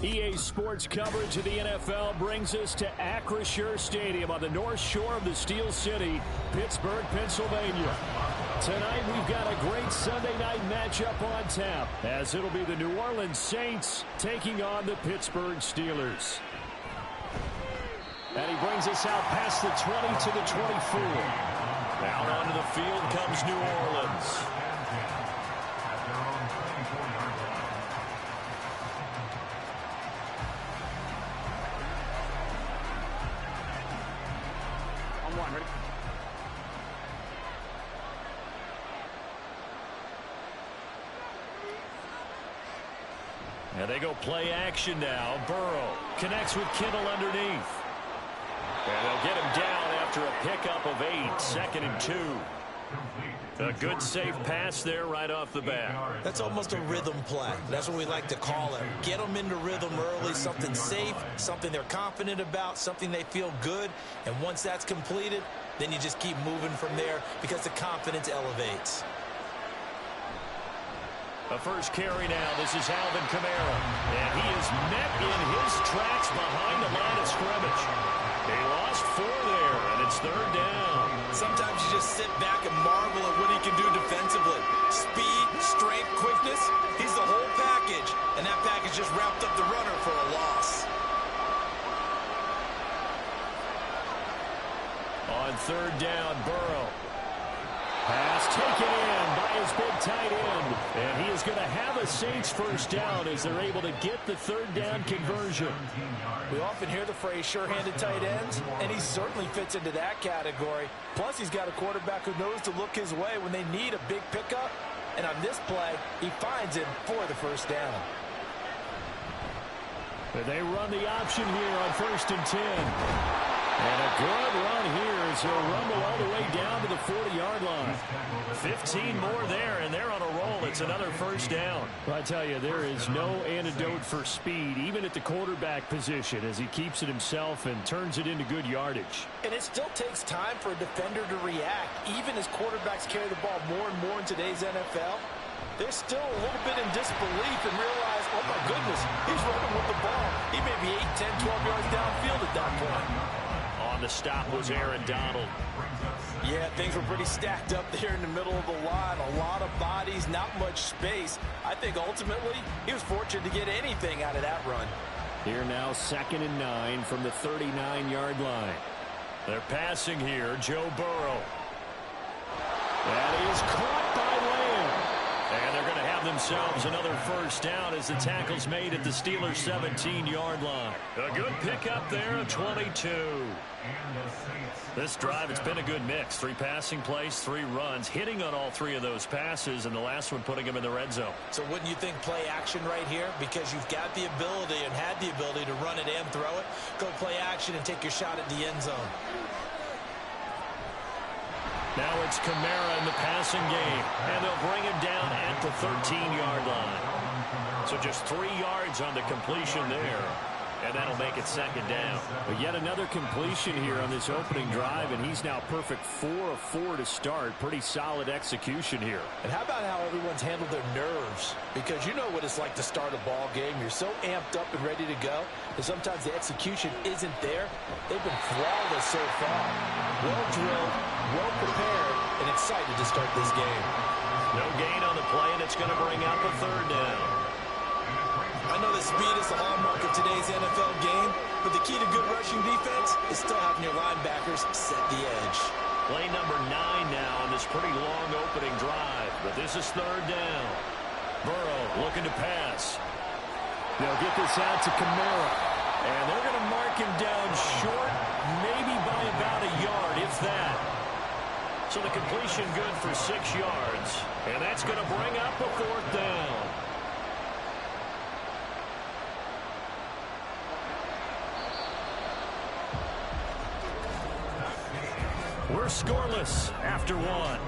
EA Sports coverage of the NFL brings us to Acrisure Stadium on the north shore of the Steel City, Pittsburgh, Pennsylvania. Tonight we've got a great Sunday night matchup on tap, as it'll be the New Orleans Saints taking on the Pittsburgh Steelers. And he brings us out past the 20 to the 24. Out onto the field comes New Orleans. And they go play action now. Burrow connects with Kittle underneath. And they'll get him down after a pickup of 8, 2nd and 2. A good safe pass there right off the bat. That's almost a rhythm play. That's what we like to call it. Get them into rhythm early, something safe, something they're confident about, something they feel good. And once that's completed, then you just keep moving from there because the confidence elevates. A first carry now. This is Alvin Kamara. And he is met in his tracks behind the line of scrimmage. He lost 4 there, and it's 3rd down. Sometimes you just sit back and marvel at what he can do defensively. Speed, strength, quickness. He's the whole package. And that package just wrapped up the runner for a loss. On 3rd down, Burrow. Pass taken in by his big tight end. And he is going to have a Saints first down as they're able to get the 3rd down conversion. We often hear the phrase sure-handed tight ends, and he certainly fits into that category. Plus, he's got a quarterback who knows to look his way when they need a big pickup. And on this play, he finds him for the first down. They run the option here on 1st and 10. And a good run here as he'll rumble all the way down to the 40-yard line. 15 more there, and they're on a roll. It's another first down. Well, I tell you, there is no antidote for speed, even at the quarterback position, as he keeps it himself and turns it into good yardage. And it still takes time for a defender to react, even as quarterbacks carry the ball more and more in today's NFL. They're still a little bit in disbelief and realize, oh, my goodness, he's running with the ball. He may be 8, 10, 12 yards downfield at that point. On the stop was Aaron Donald. Yeah, things were pretty stacked up there in the middle of the line. A lot of bodies, not much space. I think ultimately he was fortunate to get anything out of that run. Here now 2nd and 9 from the 39-yard line. They're passing here, Joe Burrow. That is caught by Lamb. And they're going to have themselves another first down as the tackle's made at the Steelers' 17-yard line. A good pickup there of 22. This drive, it's been a good mix. 3 passing plays, 3 runs, hitting on all 3 of those passes, and the last one putting him in the red zone. So wouldn't you think play action right here? Because you've got the ability and had the ability to run it and throw it. Go play action and take your shot at the end zone. Now it's Kamara in the passing game, and they'll bring him down at the 13-yard line. So just 3 yards on the completion there, and that'll make it 2nd down. But yet another completion here on this opening drive, and he's now perfect 4 of 4 to start. Pretty solid execution here. And how about how everyone's handled their nerves? Because you know what it's like to start a ball game. You're so amped up and ready to go, and sometimes the execution isn't there. They've been flawless so far. Well drilled, well prepared, and excited to start this game. No gain on the play, and it's going to bring up a 3rd down. I know that speed is the hallmark of today's NFL game, but the key to good rushing defense is still having your linebackers set the edge. Play number 9 now on this pretty long opening drive, but this is 3rd down. Burrow looking to pass. They'll get this out to Kamara, and they're going to mark him down short, maybe by about a yard, if that. So the completion good for 6 yards, and that's going to bring up a 4th down. We're scoreless after 1.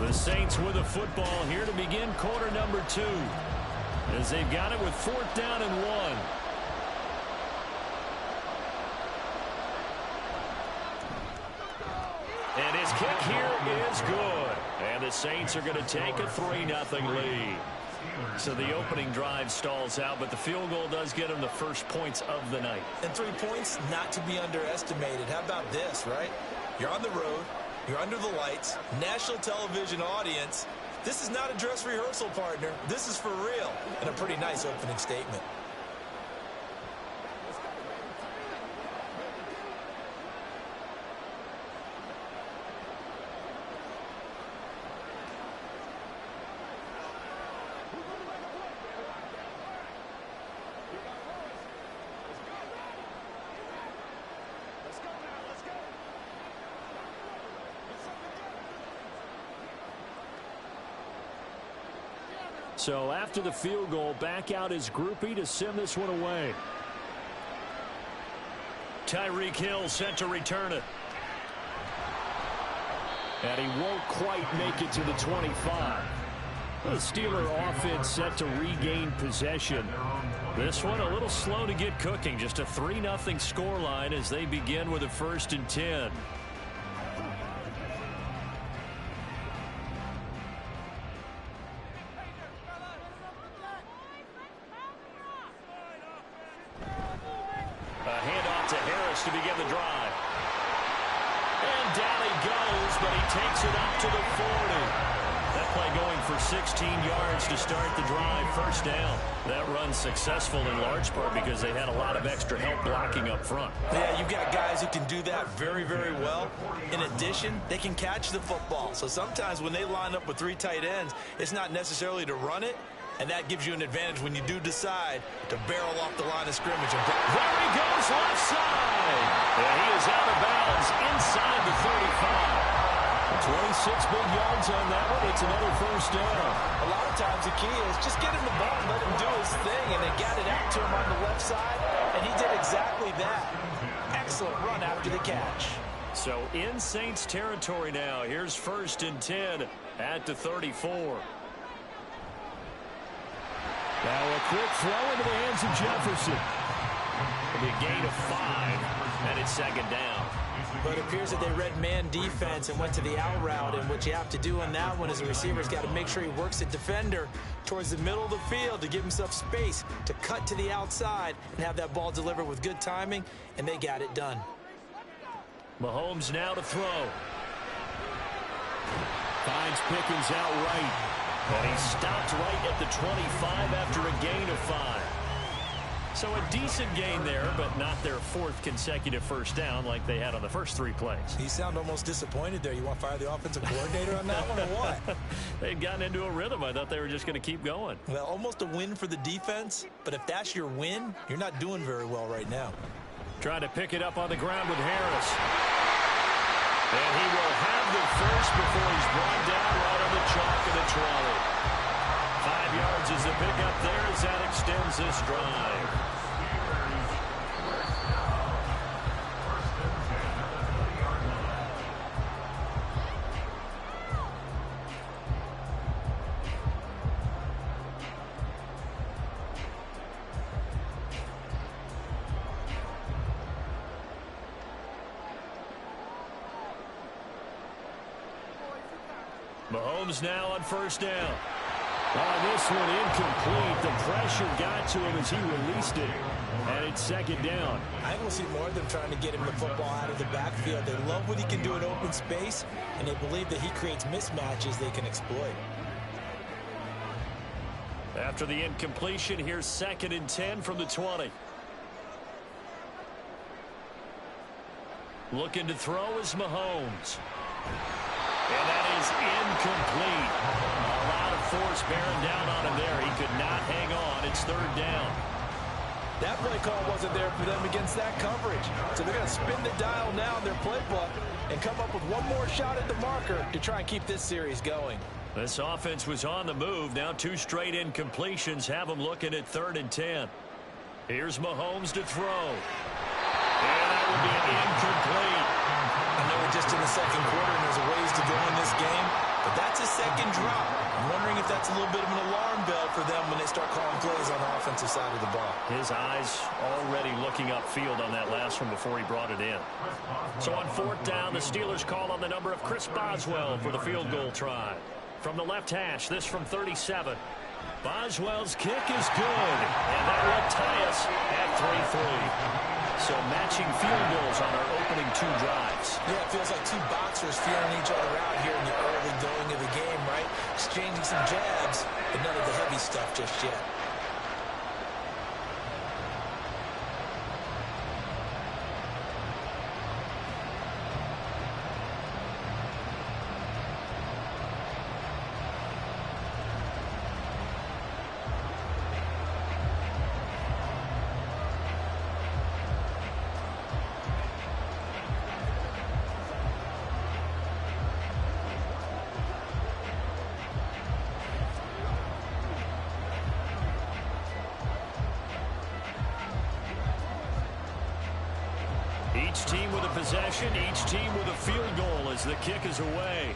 The Saints with a football here to begin quarter number 2, as they've got it with 4th down and 1. And his kick here is good. And the Saints are going to take a 3-0 lead. So the opening drive stalls out, but the field goal does get them the first points of the night. And 3 points, not to be underestimated. How about this, right? You're on the road. You're under the lights. National television audience. This is not a dress rehearsal, partner. This is for real. And a pretty nice opening statement. So after the field goal, back out is Groupie to send this one away. Tyreek Hill set to return it. And he won't quite make it to the 25. The Steeler offense set to regain possession. This one a little slow to get cooking. Just a 3-0 scoreline as they begin with a 1st and 10. To begin the drive. And down he goes, but he takes it up to the 40. That play going for 16 yards to start the drive. 1st down. That run successful in large part because they had a lot of extra help blocking up front. Yeah, you've got guys who can do that very, very well. In addition, they can catch the football. So sometimes when they line up with 3 tight ends, it's not necessarily to run it. And that gives you an advantage when you do decide to barrel off the line of scrimmage. And there he goes, left side. And he is out of bounds inside the 35. 26 big yards on that one. It's another 1st down. A lot of times the key is just get him the ball and let him do his thing. And they got it out to him on the left side. And he did exactly that. Excellent run after the catch. So in Saints territory now. Here's 1st and 10 at the 34. Now a quick throw into the hands of Jefferson. It'll be a gain of 5, and it's 2nd down. But it appears that they read man defense and went to the out route, and what you have to do on that one is the receiver's got to make sure he works the defender towards the middle of the field to give himself space to cut to the outside and have that ball delivered with good timing, and they got it done. Mahomes now to throw. Finds Pickens out right. And he stopped right at the 25 after a gain of 5. So a decent gain there, but not their 4th consecutive 1st down like they had on the first 3 plays. You sound almost disappointed there. You want to fire the offensive coordinator on that one or what? They'd gotten into a rhythm. I thought they were just going to keep going. Well, almost a win for the defense, but if that's your win, you're not doing very well right now. Trying to pick it up on the ground with Harris. And he will have the first before he's brought down right on the chalk of the trolley. 5 yards is the pickup there as that extends this drive. Mahomes now on 1st down. This one incomplete. The pressure got to him as he released it. And it's 2nd down. I will see more of them trying to get him the football out of the backfield. They love what he can do in open space, and they believe that he creates mismatches they can exploit. After the incompletion, here's 2nd and 10 from the 20. Looking to throw is Mahomes. And that is incomplete. A lot of force bearing down on him there. He could not hang on. It's 3rd down. That play call wasn't there for them against that coverage. So they're going to spin the dial now in their playbook and come up with one more shot at the marker to try and keep this series going. This offense was on the move. Now 2 straight incompletions have them looking at 3rd and 10. Here's Mahomes to throw. And that will be incomplete. I know we're just in the 2nd quarter and there's a ways to go in this game, but that's a 2nd drop. I'm wondering if that's a little bit of an alarm bell for them when they start calling plays on the offensive side of the ball. His eyes already looking upfield on that last one before he brought it in. So on fourth down, the Steelers call on the number of Chris Boswell for the field goal try. From the left hash, this from 37. Boswell's kick is good, and that will tie us at 3-3. So matching field goals on our opening two drives. Yeah, it feels like two boxers feeling each other out here in the early going of the game, right? Exchanging some jabs, but none of the heavy stuff just yet. Each team with a possession, each team with a field goal as the kick is away.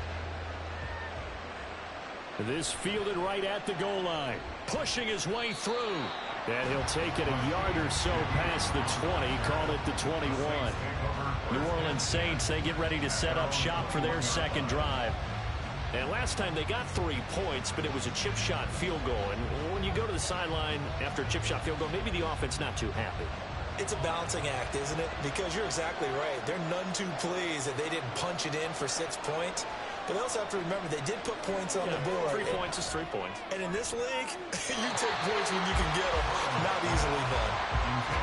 This fielded right at the goal line, pushing his way through. And he'll take it a yard or so past the 20, call it the 21. New Orleans Saints, they get ready to set up shop for their second drive. And last time they got 3 points, but it was a chip shot field goal. And when you go to the sideline after a chip shot field goal, maybe the offense not too happy. It's a balancing act, isn't it? Because you're exactly right. They're none too pleased that they didn't punch it in for 6 points. But they also have to remember they did put points on the board. 3 points is 3 points. And in this league, you take points when you can get them. Not easily done.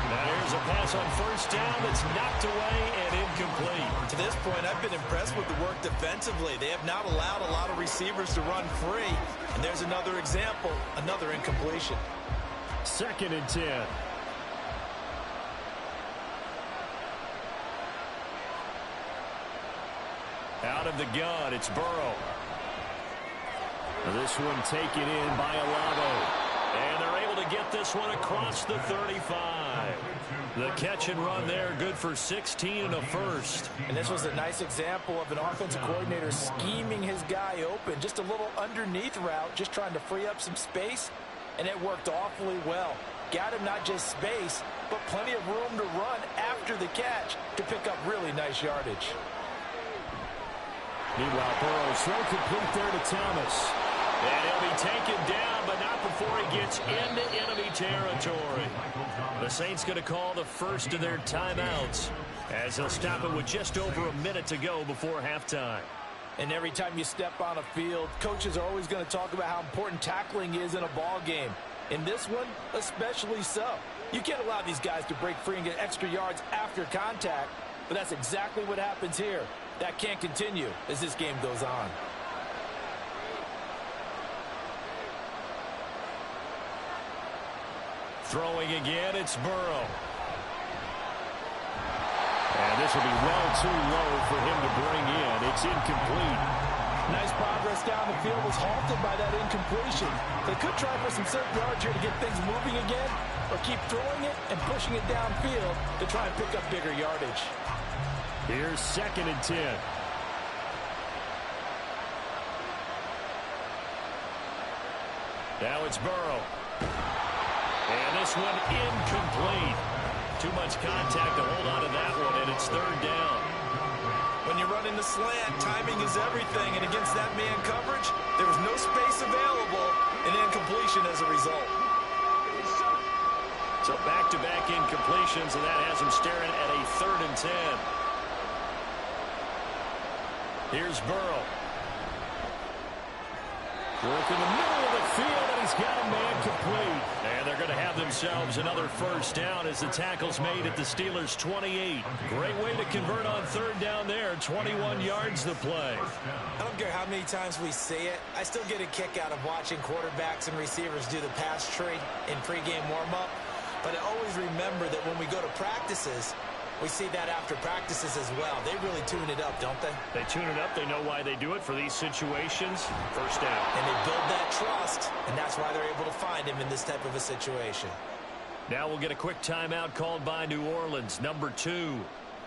Now here's a pass on first down that's knocked away and incomplete. To this point, I've been impressed with the work defensively. They have not allowed a lot of receivers to run free. And there's another example, another incompletion. 2nd and 10. Out of the gun, it's Burrow. This one taken in by Olave. And they're able to get this one across the 35. The catch and run there, good for 16 and a first. And this was a nice example of an offensive coordinator scheming his guy open. Just a little underneath route, just trying to free up some space. And it worked awfully well. Got him not just space, but plenty of room to run after the catch to pick up really nice yardage. Meanwhile, Burrow throw complete there to Thomas. And he'll be taken down, but not before he gets into enemy territory. The Saints going to call the first of their timeouts as they'll stop it with just over a minute to go before halftime. And every time you step on a field, coaches are always going to talk about how important tackling is in a ball game. In this one, especially so. You can't allow these guys to break free and get extra yards after contact, but that's exactly what happens here. That can't continue as this game goes on. Throwing again, it's Burrow. And this will be well too low for him to bring in. It's incomplete. Nice progress down the field was halted by that incompletion. They could try for some certain yards here to get things moving again, or keep throwing it and pushing it downfield to try and pick up bigger yardage. Here's 2nd and 10. Now it's Burrow. And this one incomplete. Too much contact to hold on to that one, and it's 3rd down. When you run in the slant, timing is everything, and against that man coverage, there was no space available, and incompletion as a result. So back-to-back incompletions, and that has him staring at a 3rd and 10. Here's Burrow. Work in the middle of the field, and he's got a man complete. And they're going to have themselves another first down as the tackle's made at the Steelers' 28. Great way to convert on 3rd down there. 21 yards the play. I don't care how many times we see it. I still get a kick out of watching quarterbacks and receivers do the pass tree in pregame warm-up. But I always remember that when we go to practices, we see that after practices as well. They really tune it up, don't they? They tune it up. They know why they do it for these situations. First down. And they build that trust, and that's why they're able to find him in this type of a situation. Now we'll get a quick timeout called by New Orleans, number 2,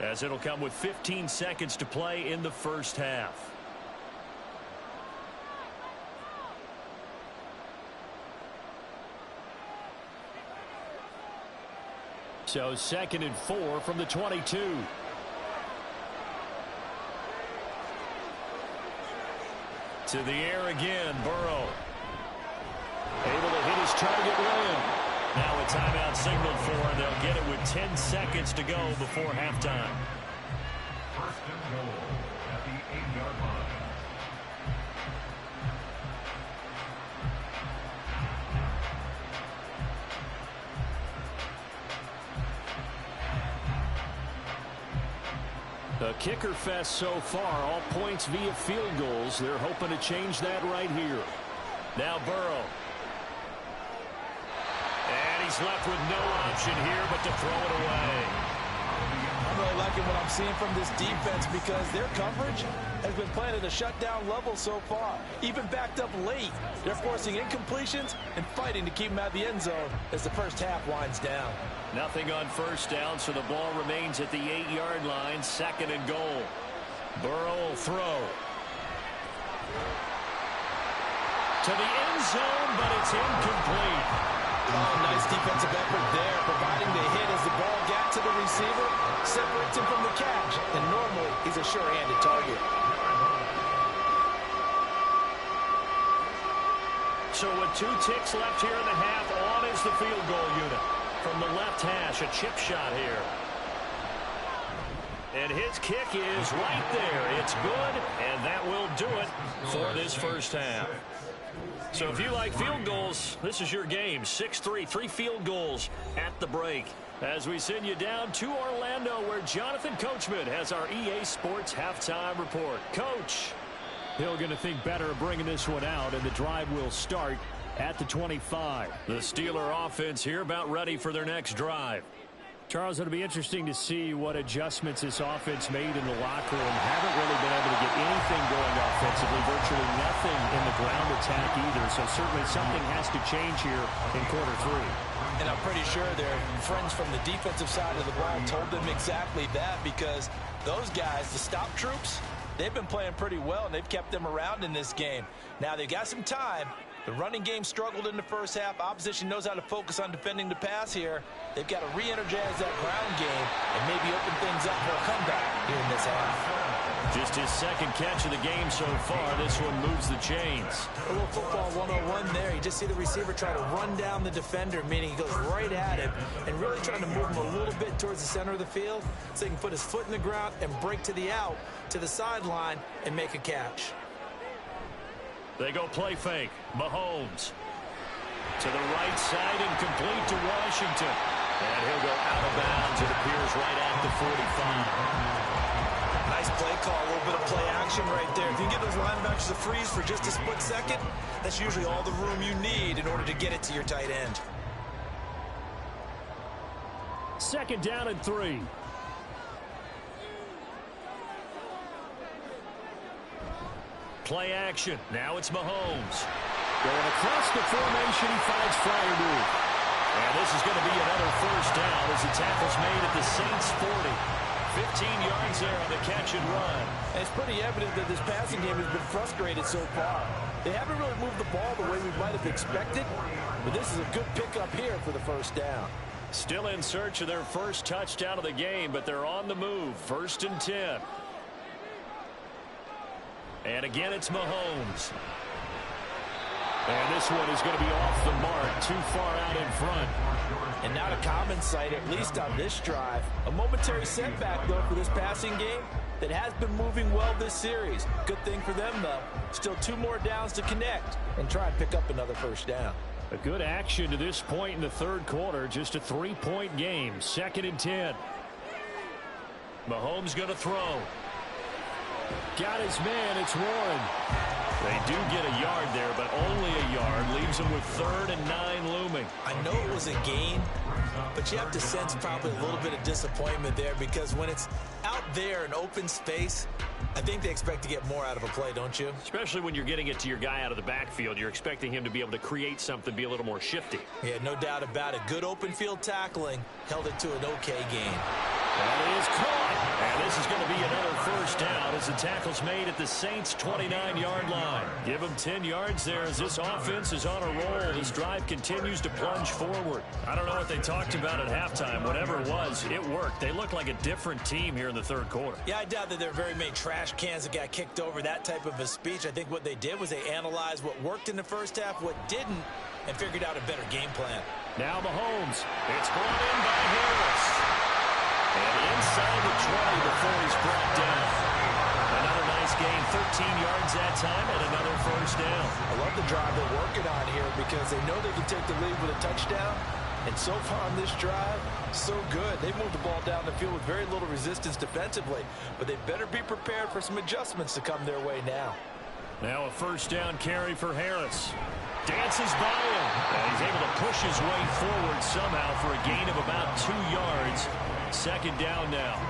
as it'll come with 15 seconds to play in the first half. So 2nd and 4 from the 22. To the air again, Burrow. Able to hit his target limb. Now a timeout signaled for, and they'll get it with 10 seconds to go before halftime. First and goal at the 8-yard line. A kicker fest so far, all points via field goals. They're hoping to change that right here. Now Burrow. And he's left with no option here but to throw it away. I'm really liking what I'm seeing from this defense because their coverage has been playing at a shutdown level so far. Even backed up late, they're forcing incompletions and fighting to keep them out of the end zone as the first half winds down. Nothing on first down, so the ball remains at the 8-yard line, 2nd and goal. Burrow will throw. To the end zone, but it's incomplete. Oh, nice defensive effort there, providing the hit as the ball got to the receiver, separates him from the catch, and normally he's a sure-handed target. So with 2 ticks left here in the half, on is the field goal unit. From the left hash, a chip shot here. And his kick is right there. It's good, and that will do it for this first half. So if you like field goals, this is your game. 6-3, 3 field goals at the break. As we send you down to Orlando, where Jonathan Coachman has our EA Sports halftime report. Coach, Hill going to think better of bringing this one out, and the drive will start at the 25. The Steeler offense here about ready for their next drive. Charles, it'll be interesting to see what adjustments this offense made in the locker room. Haven't really been able to get anything going offensively, virtually nothing in the ground attack either. So certainly something has to change here in quarter 3. And I'm pretty sure their friends from the defensive side of the ball told them exactly that, because those guys, the stop troops, they've been playing pretty well, and they've kept them around in this game. Now they've got some time. The running game struggled in the first half. Opposition knows how to focus on defending the pass here. They've got to re-energize that ground game and maybe open things up for a comeback here in this half. Just his 2nd catch of the game so far. This one moves the chains. A little football 101 there. You just see the receiver try to run down the defender, meaning he goes right at him and really trying to move him a little bit towards the center of the field so he can put his foot in the ground and break to the out, to the sideline, and make a catch. They go play fake. Mahomes to the right side and complete to Washington. And he'll go out of bounds. It appears right at the 45. Nice play call. A little bit of play action right there. If you can get those linebackers to freeze for just a split second, that's usually all the room you need in order to get it to your tight end. 2nd down and 3. Play action. Now it's Mahomes. Going across the formation, he finds Freiermuth. And this is going to be another first down as the tackle's made at the Saints 40. 15 yards there on the catch and run. And it's pretty evident that this passing game has been frustrated so far. They haven't really moved the ball the way we might have expected, but this is a good pickup here for the first down. Still in search of their first touchdown of the game, but they're on the move. 1st and 10. And again, it's Mahomes. And this one is going to be off the mark, too far out in front. And not a common sight, at least on this drive. A momentary setback, though, for this passing game that has been moving well this series. Good thing for them, though. Still 2 more downs to connect and try and pick up another first down. A good action to this point in the 3rd quarter. Just a 3-point game. 2nd and 10. Mahomes going to throw. Got his man. It's Warren. They do get a yard there, but only a yard. Leaves them with 3rd and 9 looming. I know it was a gain, but you have to sense probably a little bit of disappointment there, because when it's out there in open space, I think they expect to get more out of a play, don't you? Especially when you're getting it to your guy out of the backfield. You're expecting him to be able to create something, be a little more shifty. Yeah, no doubt about it. Good open field tackling held it to an okay gain. That is caught. And this is going to be another first down as the tackle's made at the Saints' 29-yard line. Give them 10 yards there as this offense is on a roll. This drive continues to plunge forward. I don't know what they talked about at halftime. Whatever it was, it worked. They look like a different team here in the third quarter. Yeah, I doubt that there are very many trash cans that got kicked over, that type of a speech. I think what they did was they analyzed what worked in the first half, what didn't, and figured out a better game plan. Now Mahomes. It's brought in by Harris. And inside the 20 before he's brought down. Another nice gain, 13 yards that time, and another first down. I love the drive they're working on here because they know they can take the lead with a touchdown. And so far on this drive, so good. They moved the ball down the field with very little resistance defensively. But they better be prepared for some adjustments to come their way now. Now a first down carry for Harris. Dances by him. And he's able to push his way forward somehow for a gain of about 2 yards. Second down now.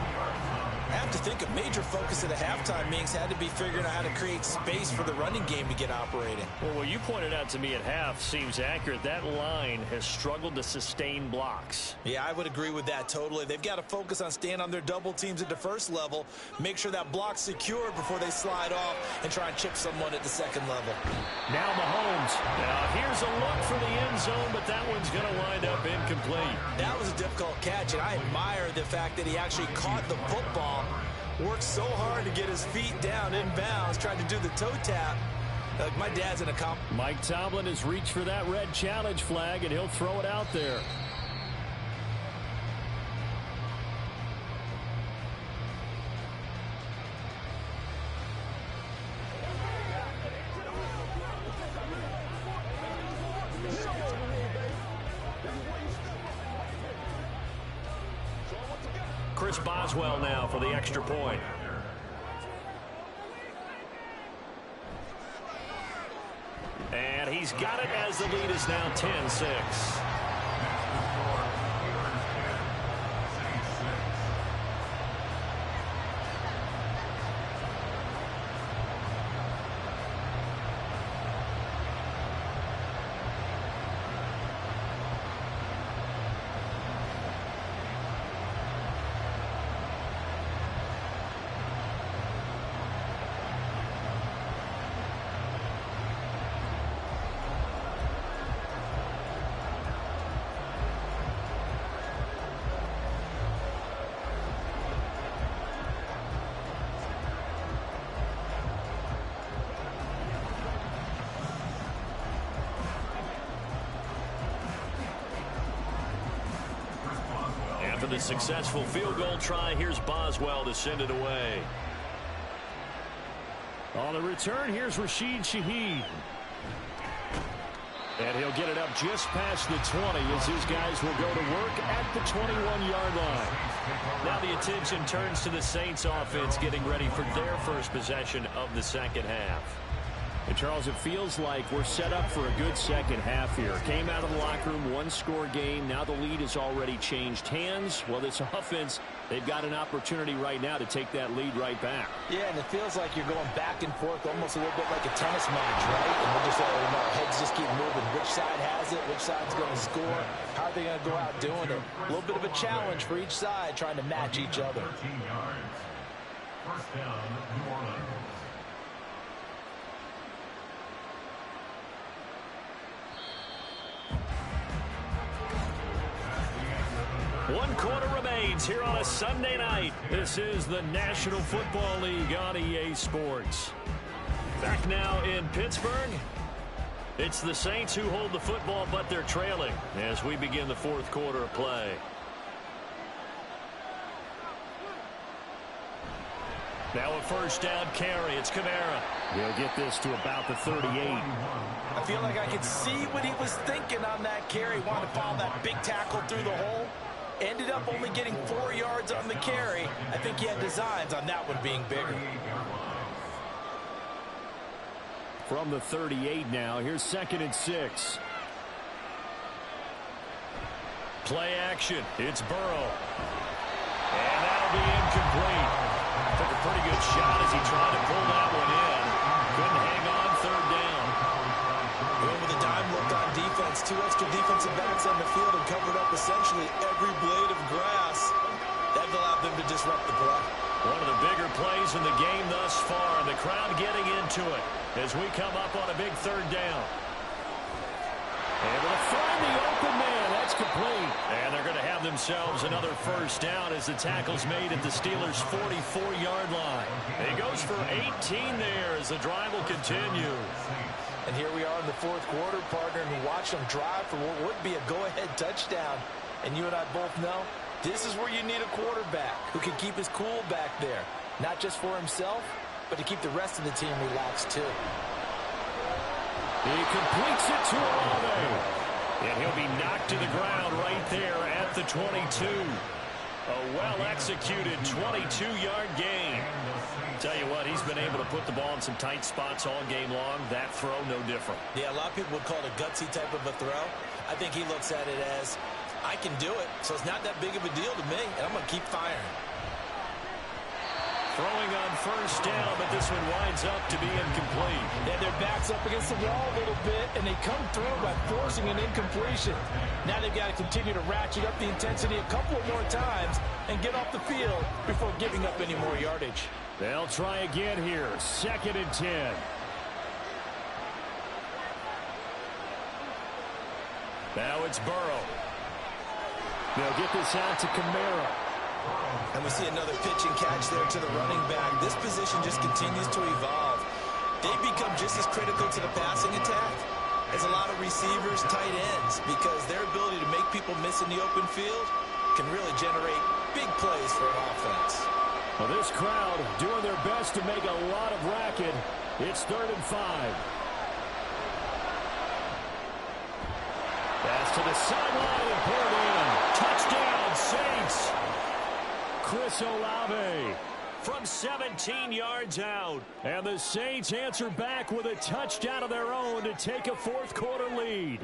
I have to think a major focus at the halftime meetings had to be figuring out how to create space for the running game to get operating. Well, what you pointed out to me at half seems accurate. That line has struggled to sustain blocks. Yeah, I would agree with that totally. They've got to focus on staying on their double teams at the first level, make sure that block's secure before they slide off and try and chip someone at the second level. Now Mahomes. Now here's a look for the end zone, but that one's going to wind up incomplete. That was a difficult catch, and I admire the fact that he actually caught the football, worked so hard to get his feet down inbounds, tried to do the toe tap. Like my dad's an accomplishment. Mike Tomlin has reached for that red challenge flag, and he'll throw it out there. Chris Boswell now for the extra point. And he's got it as the lead is now 10-6. After the successful field goal try, here's Boswell to send it away. On the return, here's Rashid Shaheed. And he'll get it up just past the 20 as his guys will go to work at the 21-yard line. Now the attention turns to the Saints offense getting ready for their first possession of the second half. And Charles, it feels like we're set up for a good second half here. Came out of the locker room, one-score game. Now the lead has already changed hands. Well, this offense, they've got an opportunity right now to take that lead right back. Yeah, and it feels like you're going back and forth almost a little bit like a tennis match, right? And we're just our heads just keep moving. Which side has it? Which side's going to score? How are they going to go out doing it? A little bit of a challenge for each side trying to match each other. 13 yards. First down, New Orleans. One quarter remains here on a Sunday night. This is the National Football League on EA Sports. Back now in Pittsburgh. It's the Saints who hold the football, but they're trailing as we begin the fourth quarter of play. Now a first down carry. It's Kamara. He'll get this to about the 38. I feel like I could see what he was thinking on that carry. Wanted to follow that big tackle through the hole. Ended up only getting 4 yards on the carry. I think he had designs on that one being bigger. From the 38 now, here's 2nd and 6. Play action. It's Burrow. And that'll be incomplete. Took a pretty good shot as he tried to pull that one in. Couldn't hang on, third down. Going with a dime look on defense. 2 extra defensive backs on the field and covered up essentially every blade of grass. That allowed want them to disrupt the play. One of the bigger plays in the game thus far, and the crowd getting into it as we come up on a big third down. Able to find the open man. That's complete. And they're going to have themselves another first down as the tackle's made at the Steelers' 44-yard line. He goes for 18 there as the drive will continue. And here we are in the fourth quarter, partner, and we watch them drive for what would be a go-ahead touchdown. And you and I both know this is where you need a quarterback who can keep his cool back there. Not just for himself, but to keep the rest of the team relaxed too. He completes it to Olave. And he'll be knocked to the ground right there at the 22. A well-executed 22-yard gain. Tell you what, he's been able to put the ball in some tight spots all game long. That throw, no different. Yeah, a lot of people would call it a gutsy type of a throw. I think he looks at it as, I can do it, so it's not that big of a deal to me, and I'm going to keep firing. Throwing on first down, but this one winds up to be incomplete. Yeah, their back's up against the wall a little bit, and they come through by forcing an incompletion. Now they've got to continue to ratchet up the intensity a couple of more times and get off the field before giving up any more yardage. They'll try again here. 2nd and 10. Now it's Burrow. They'll get this out to Kamara. And we see another pitch and catch there to the running back. This position just continues to evolve. They become just as critical to the passing attack as a lot of receivers, tight ends, because their ability to make people miss in the open field can really generate big plays for an offense. Well, this crowd doing their best to make a lot of racket. It's 3rd and 5. Pass to the sideline and pulled in. Touchdown, Saints. Chris Olave from 17 yards out. And the Saints answer back with a touchdown of their own to take a fourth quarter lead.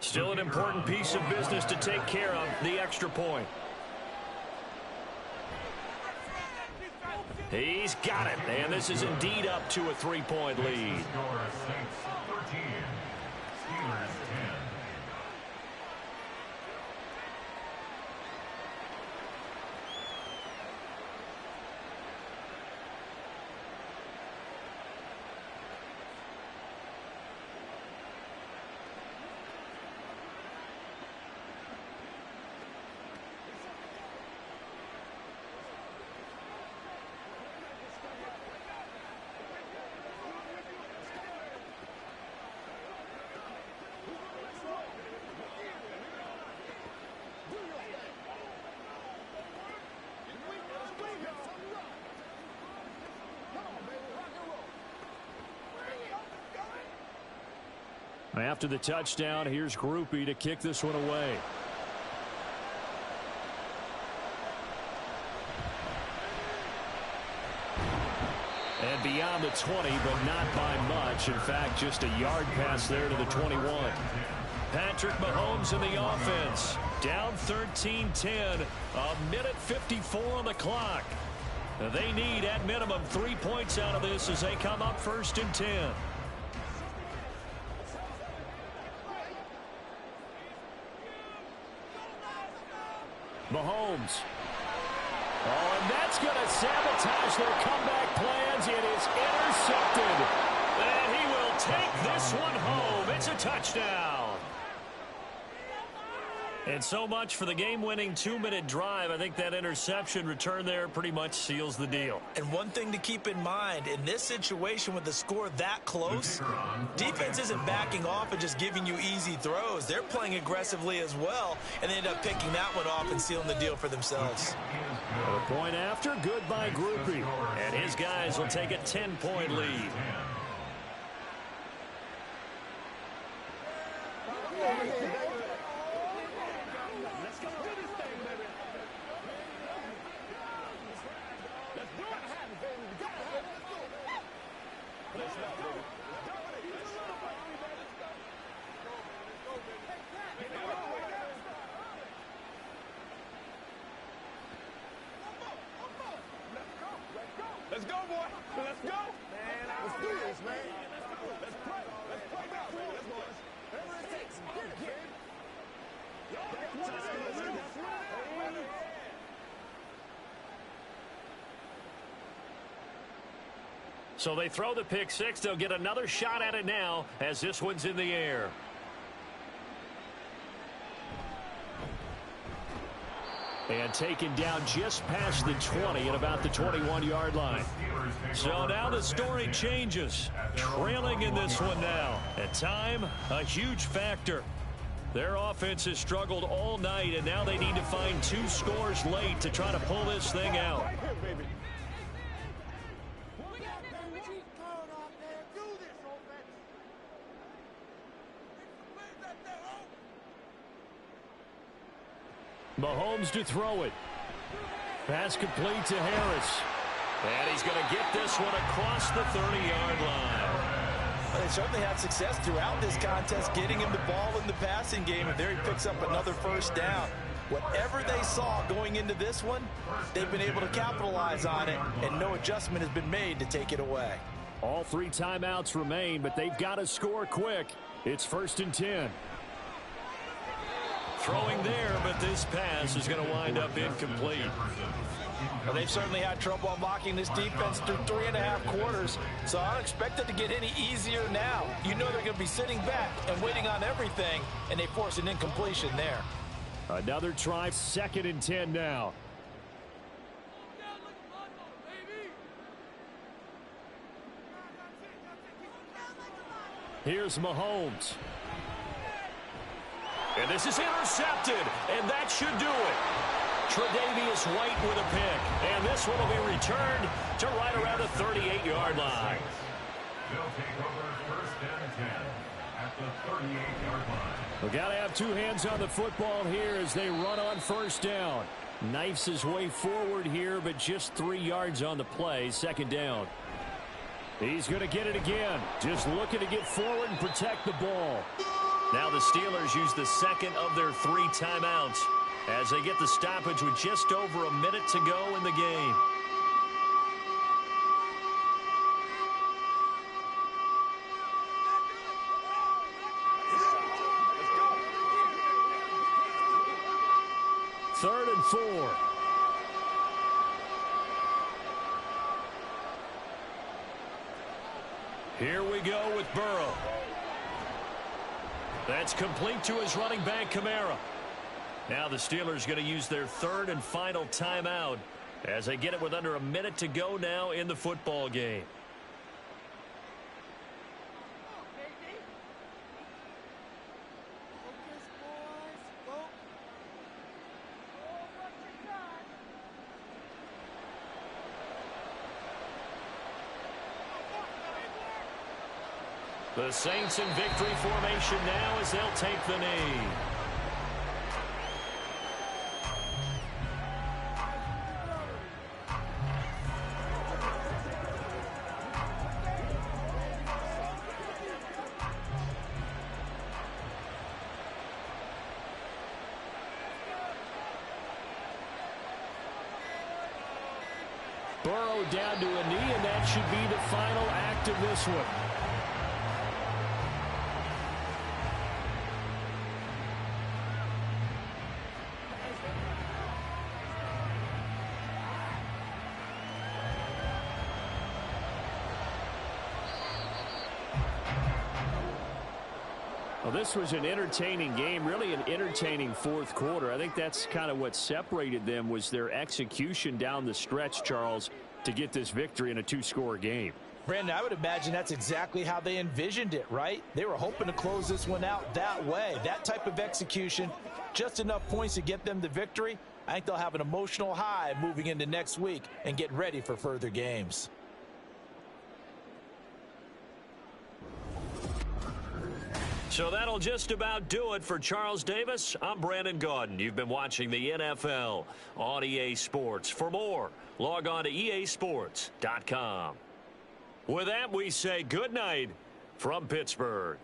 Still an important piece of business to take care of, the extra point. He's got it, and this is indeed up to a 3-point lead. Saints 13, Steelers 10. After the touchdown, here's Groupie to kick this one away. And beyond the 20, but not by much. In fact, just a yard pass there to the 21. Patrick Mahomes in the offense. Down 13-10. A minute 54 on the clock. They need, at minimum, 3 points out of this as they come up 1st and 10. Mahomes. Oh, and that's going to sabotage their comeback plans. It is intercepted. And he will take this one home. It's a touchdown. And so much for the game-winning 2-minute drive. I think that interception return there pretty much seals the deal. And one thing to keep in mind, in this situation with the score that close, defense isn't backing off and just giving you easy throws. They're playing aggressively as well, and they end up picking that one off and sealing the deal for themselves. A point after, good by Groupie. And his guys will take a 10-point lead. Let's go, boy. Let's go. Man, let's do this, man. Let's play. Let's play now, man. Let's go. Whatever it takes. Get it, kid. So they throw the pick six. They'll get another shot at it now as this one's in the air. And taken down just past the 20 at about the 21-yard line. So now the story changes. Trailing in this one now. At time, a huge factor. Their offense has struggled all night, and now they need to find 2 scores late to try to pull this thing out. Mahomes to throw it. Pass complete to Harris. And he's going to get this one across the 30-yard line. Well, they certainly had success throughout this contest getting him the ball in the passing game, and there he picks up another first down. Whatever they saw going into this one, they've been able to capitalize on it, and no adjustment has been made to take it away. All 3 timeouts remain, but they've got to score quick. It's 1st and 10. Throwing there, but this pass is going to wind up incomplete. Well, they've certainly had trouble unlocking this defense through 3.5 quarters, so I don't expect it to get any easier now. You know they're going to be sitting back and waiting on everything, and they force an incompletion there. Another try, 2nd and 10 now. Here's Mahomes. And this is intercepted, and that should do it. Tre'Davious White with a pick, and this one will be returned to right around the 38-yard line. They'll take over 1st and 10 at the 38-yard line. We've got to have 2 hands on the football here as they run on 1st down. Knifes his way forward here, but just 3 yards on the play, 2nd down. He's going to get it again, just looking to get forward and protect the ball. Now the Steelers use the 2nd of their 3 timeouts as they get the stoppage with just over a minute to go in the game. Third and 4. Here we go with Burrow. That's complete to his running back, Kamara. Now the Steelers going to use their 3rd and final timeout as they get it with under a minute to go now in the football game. The Saints in victory formation now as they'll take the knee. Burrow down to a knee, and that should be the final act of this one. Well, this was an entertaining game, really an entertaining 4th quarter. I think that's kind of what separated them was their execution down the stretch, Charles, to get this victory in a 2-score game. Brandon, I would imagine that's exactly how they envisioned it, right? They were hoping to close this one out that way. That type of execution, just enough points to get them the victory. I think they'll have an emotional high moving into next week and get ready for further games. So that'll just about do it for Charles Davis. I'm Brandon Gaudin. You've been watching the NFL on EA Sports. For more, log on to easports.com. With that, we say good night from Pittsburgh.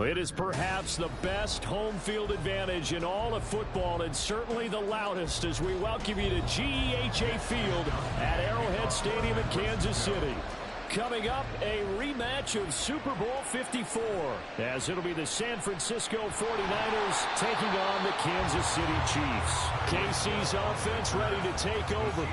It is perhaps the best home field advantage in all of football, and certainly the loudest, as we welcome you to GEHA Field at Arrowhead Stadium in Kansas City. Coming up, a rematch of Super Bowl 54, as it'll be the San Francisco 49ers taking on the Kansas City Chiefs. KC's offense ready to take over.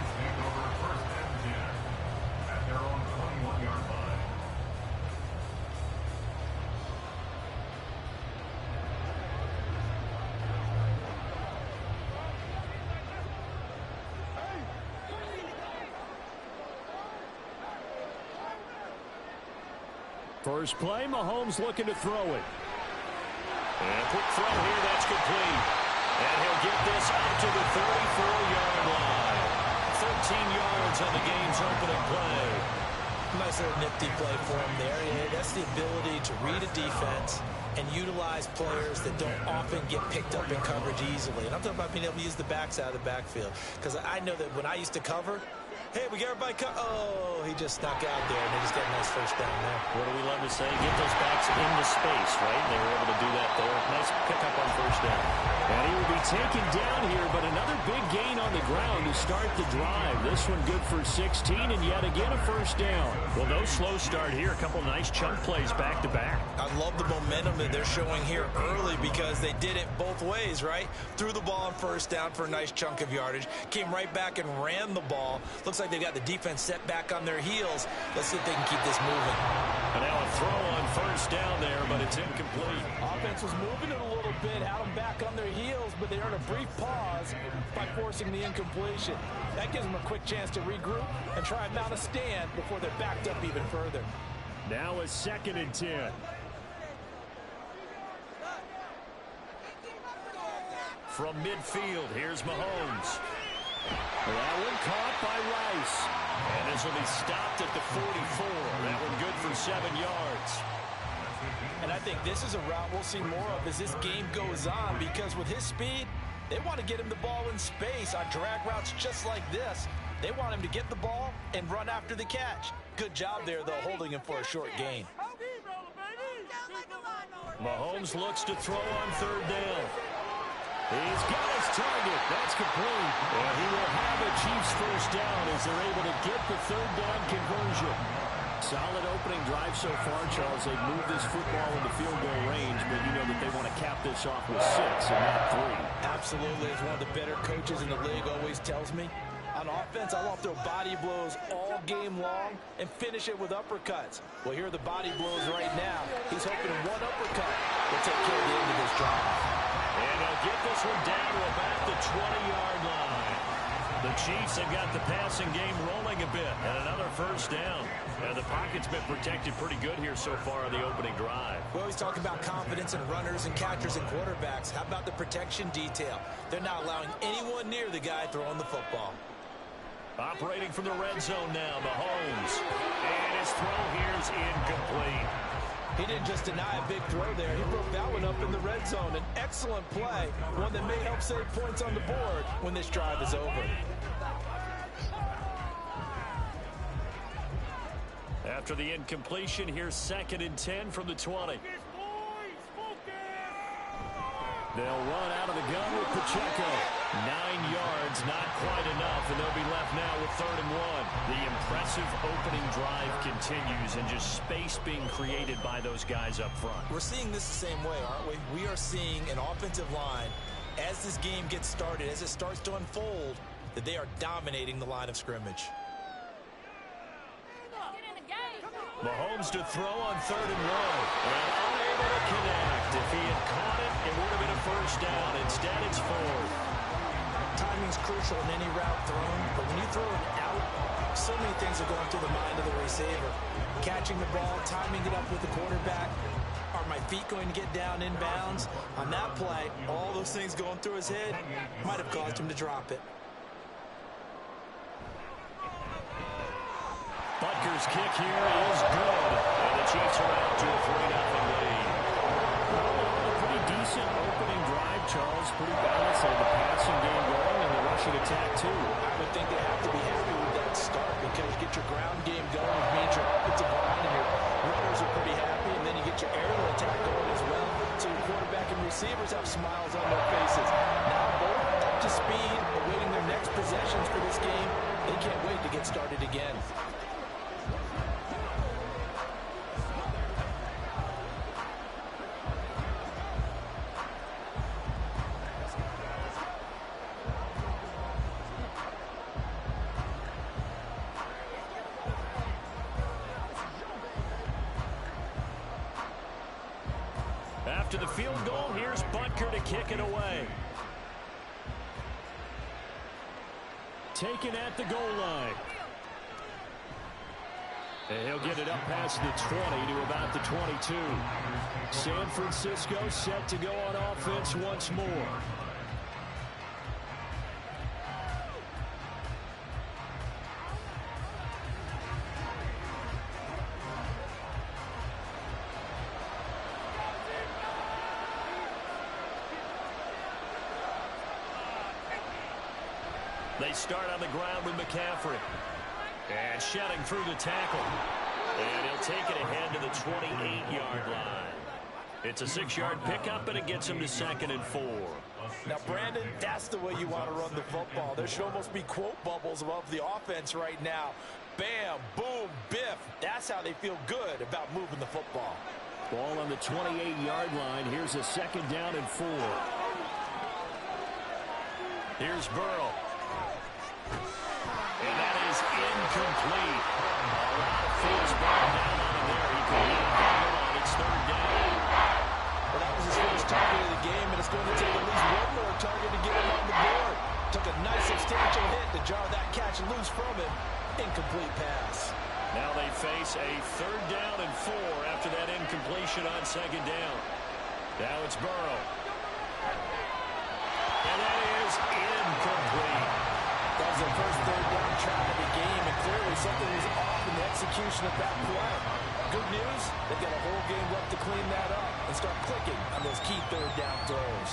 First play, Mahomes looking to throw it. And a quick throw here, that's complete. And he'll get this out to the 34-yard line. 13 yards on the game's opening play. Nice little nifty play for him there. Yeah, that's the ability to read a defense and utilize players that don't often get picked up in coverage easily. And I'm talking about being able to use the backs out of the backfield. Because I know that when I used to cover, hey, we got everybody oh, he just snuck out there, and they just got a nice first down there. What do we love to say? Get those backs into space, right? They were able to do that there. Nice pickup on first down. And he will be taken down here, but another big gain on the ground to start the drive. This one good for 16, and yet again a first down. Well, no slow start here. A couple nice chunk plays back-to-back. I love the momentum that they're showing here early because they did it both ways, right? Threw the ball on first down for a nice chunk of yardage, came right back and ran the ball. Looks like they got the defense set back on their heels. Let's see if they can keep this moving. And now a throw on first down there, but it's incomplete. Offense was moving it a little bit, had them back on their heels, but they earned a brief pause by forcing the incompletion. That gives them a quick chance to regroup and try and mount a stand before they're backed up even further. Now a 2nd and 10. From midfield, here's Mahomes. That one caught by Rice. And this will be stopped at the 44. That one good for 7 yards. And I think this is a route we'll see more of as this game goes on, because with his speed, they want to get him the ball in space on drag routes just like this. They want him to get the ball and run after the catch. Good job there, though, holding him for a short gain. Mahomes looks to throw on 3rd down. He's got his target. That's complete. And he will have a Chiefs first down as they're able to get the 3rd down conversion. Solid opening drive so far, Charles. They've moved this football into field goal range, but you know that they want to cap this off with 6 and not 3. Absolutely. As one of the better coaches in the league always tells me, on offense, I want to throw body blows all game long and finish it with uppercuts. Well, here are the body blows right now. He's hoping one uppercut will take care of the end of this drive. And they'll get this one down to about the 20-yard line. The Chiefs have got the passing game rolling a bit, and another first down. And the pocket's been protected pretty good here so far on the opening drive. We always talk about confidence in runners and catchers and quarterbacks. How about the protection detail? They're not allowing anyone near the guy throwing the football. Operating from the red zone now, Mahomes. And his throw here is incomplete. He didn't just deny a big throw there. He broke that one up in the red zone. An excellent play, one that may help save points on the board when this drive is over. After the incompletion, here's 2nd and 10 from the 20. They'll run out of the gun with Pacheco. 9 yards, not quite enough, and they'll be left now with 3rd and 1. The impressive opening drive continues, and just space being created by those guys up front. We're seeing this the same way, aren't we? We are seeing an offensive line, as this game gets started, as it starts to unfold, that they are dominating the line of scrimmage. Mahomes to throw on 3rd and 1. And unable to connect. If he had caught it, it would have been a first down. Instead, it's 4th. Timing's crucial in any route thrown, but when you throw it out, so many things are going through the mind of the receiver. Catching the ball, timing it up with the quarterback. Are my feet going to get down in bounds? On that play, all those things going through his head might have caused him to drop it. Butker's kick here is good. And the Chiefs are out to a 3-0 lead. A pretty decent opening drive, Charles. Pretty balanced. They had the passing game going and the rushing attack, too. I would think they have to be happy with that start, because you get your ground game going, which means your offensive line and your runners are pretty happy, and then you get your aerial attack going as well. receivers have smiles on their faces. Now both up to speed, awaiting their next possessions for this game. They can't wait to get started again. After the field goal, here's Butker to kick it away. Taken at the goal line. And he'll get it up past the 20 to about the 22. San Francisco set to go on offense once more. They start on the ground with McCaffrey. And shedding through the tackle. And he'll take it ahead to the 28-yard line. It's a 6-yard pickup, and it gets him to 2nd and 4. Now, Brandon, that's the way you want to run the football. There should almost be quote bubbles above the offense right now. Bam, boom, biff. That's how they feel good about moving the football. Ball on the 28-yard line. Here's a 2nd down and 4. Here's Burrow. And that is incomplete. A lot of force ball down on him there. He could not handle on. It's 3rd down. Well, that was his first target of the game, and it's going to take at least one more target to get him on the board. Took a nice substantial hit to jar that catch loose from him. Incomplete pass. Now they face a 3rd down and 4 after that incompletion on 2nd down. Now it's Burrow. And that is incomplete. That was their first 3rd down try of the game, and clearly something was off in the execution of that play. Good news, they've got a whole game left to clean that up and start clicking on those key 3rd down throws.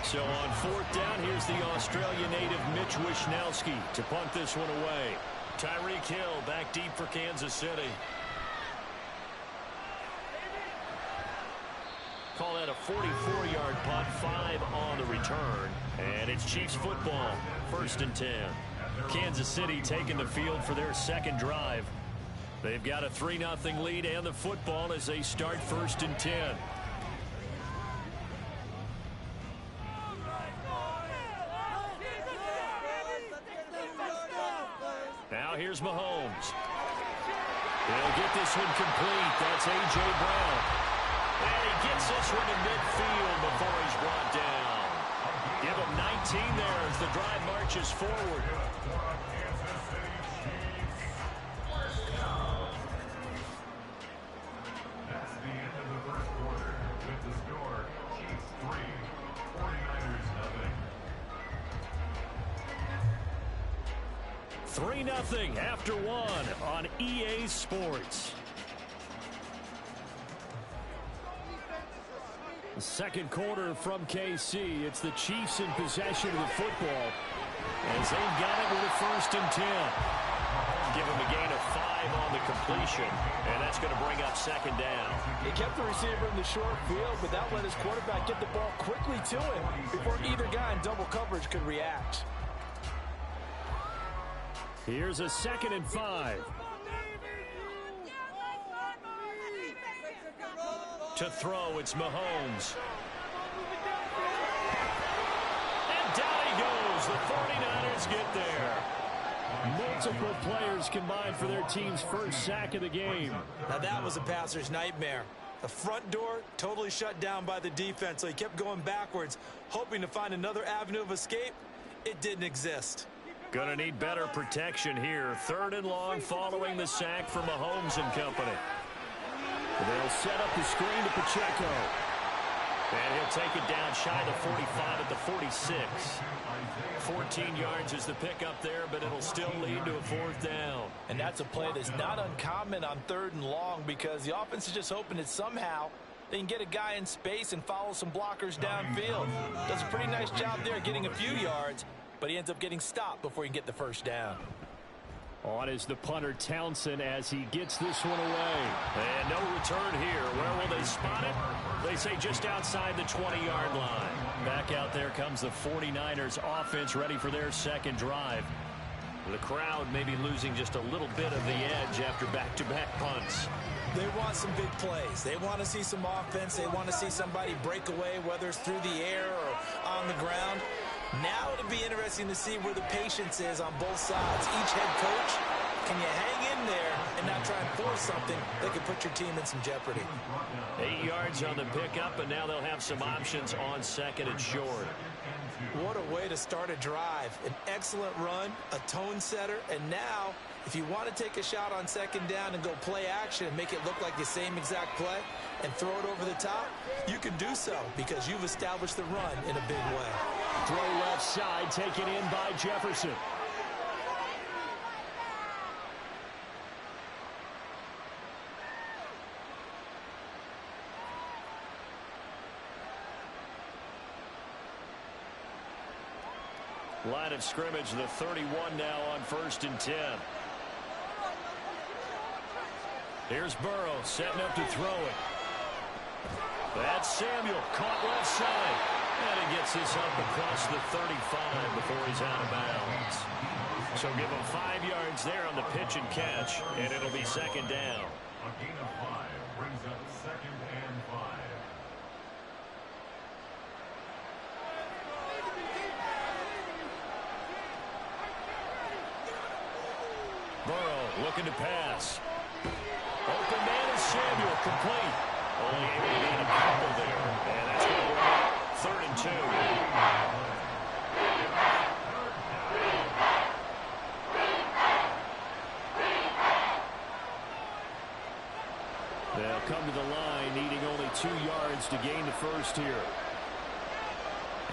So on 4th down, here's the Australia native Mitch Wishnowsky to punt this one away. Tyreek Hill back deep for Kansas City. Call that a 44-yard punt, 5 on the return. And it's Chiefs football, 1st and 10. Kansas City taking the field for their 2nd drive. They've got a 3-0 lead and the football as they start 1st and 10. Now here's Mahomes. He'll get this one complete. That's A.J. Brown. And he gets this one in midfield before he's brought down. Give him 19 there as the drive marches forward. That's the end of the first quarter. With the score, Chiefs 3, 49ers nothing. 3-0 after 1 on EA Sports. The 2nd quarter from KC. It's the Chiefs in possession of the football as they've got it with a 1st and 10. Give them a gain of 5 on the completion, and that's going to bring up 2nd down. He kept the receiver in the short field, but that let his quarterback get the ball quickly to him before either guy in double coverage could react. Here's a 2nd and 5. To throw, it's Mahomes. And down he goes. The 49ers get there. Multiple players combined for their team's first sack of the game. Now that was a passer's nightmare. The front door totally shut down by the defense, so he kept going backwards, hoping to find another avenue of escape. It didn't exist. Gonna need better protection here. 3rd and long following the sack from Mahomes and company. They'll set up the screen to Pacheco. And he'll take it down shy of the 45 at the 46. 14 yards is the pickup there, but it'll still lead to a 4th down. And that's a play that's not uncommon on 3rd and long because the offense is just hoping that somehow they can get a guy in space and follow some blockers downfield. Does a pretty nice job there getting a few yards, but he ends up getting stopped before he can get the 1st down. On is the punter Townsend as he gets this one away. And no return here. Where will they spot it? They say just outside the 20-yard line. Back out there comes the 49ers offense ready for their second drive. The crowd maybe losing just a little bit of the edge after back-to-back punts. They want some big plays. They want to see some offense. They want to see somebody break away, whether it's through the air or on the ground. Now it'll be interesting to see where the patience is on both sides. Each head coach, can you hang in there and not try and force something that could put your team in some jeopardy? 8 yards on the pickup, and now they'll have some options on second and short. What a way to start a drive. An excellent run, a tone setter, and now if you want to take a shot on second down and go play action and make it look like the same exact play and throw it over the top, you can do so because you've established the run in a big way. Throw left side, taken in by Jefferson. Line of scrimmage, the 31 now on 1st and 10. Here's Burrow setting up to throw it. That's Samuel caught left side. And he gets this up across the 35 before he's out of bounds. So give him 5 yards there on the pitch and catch, and it'll be second down. A gain of 5 brings up 2nd and 5. Burrow looking to pass. Open man is Samuel, complete. Only able to gain a couple there. And that's going to bring up 3rd and 2. They'll come to the line, needing only 2 yards to gain the first here.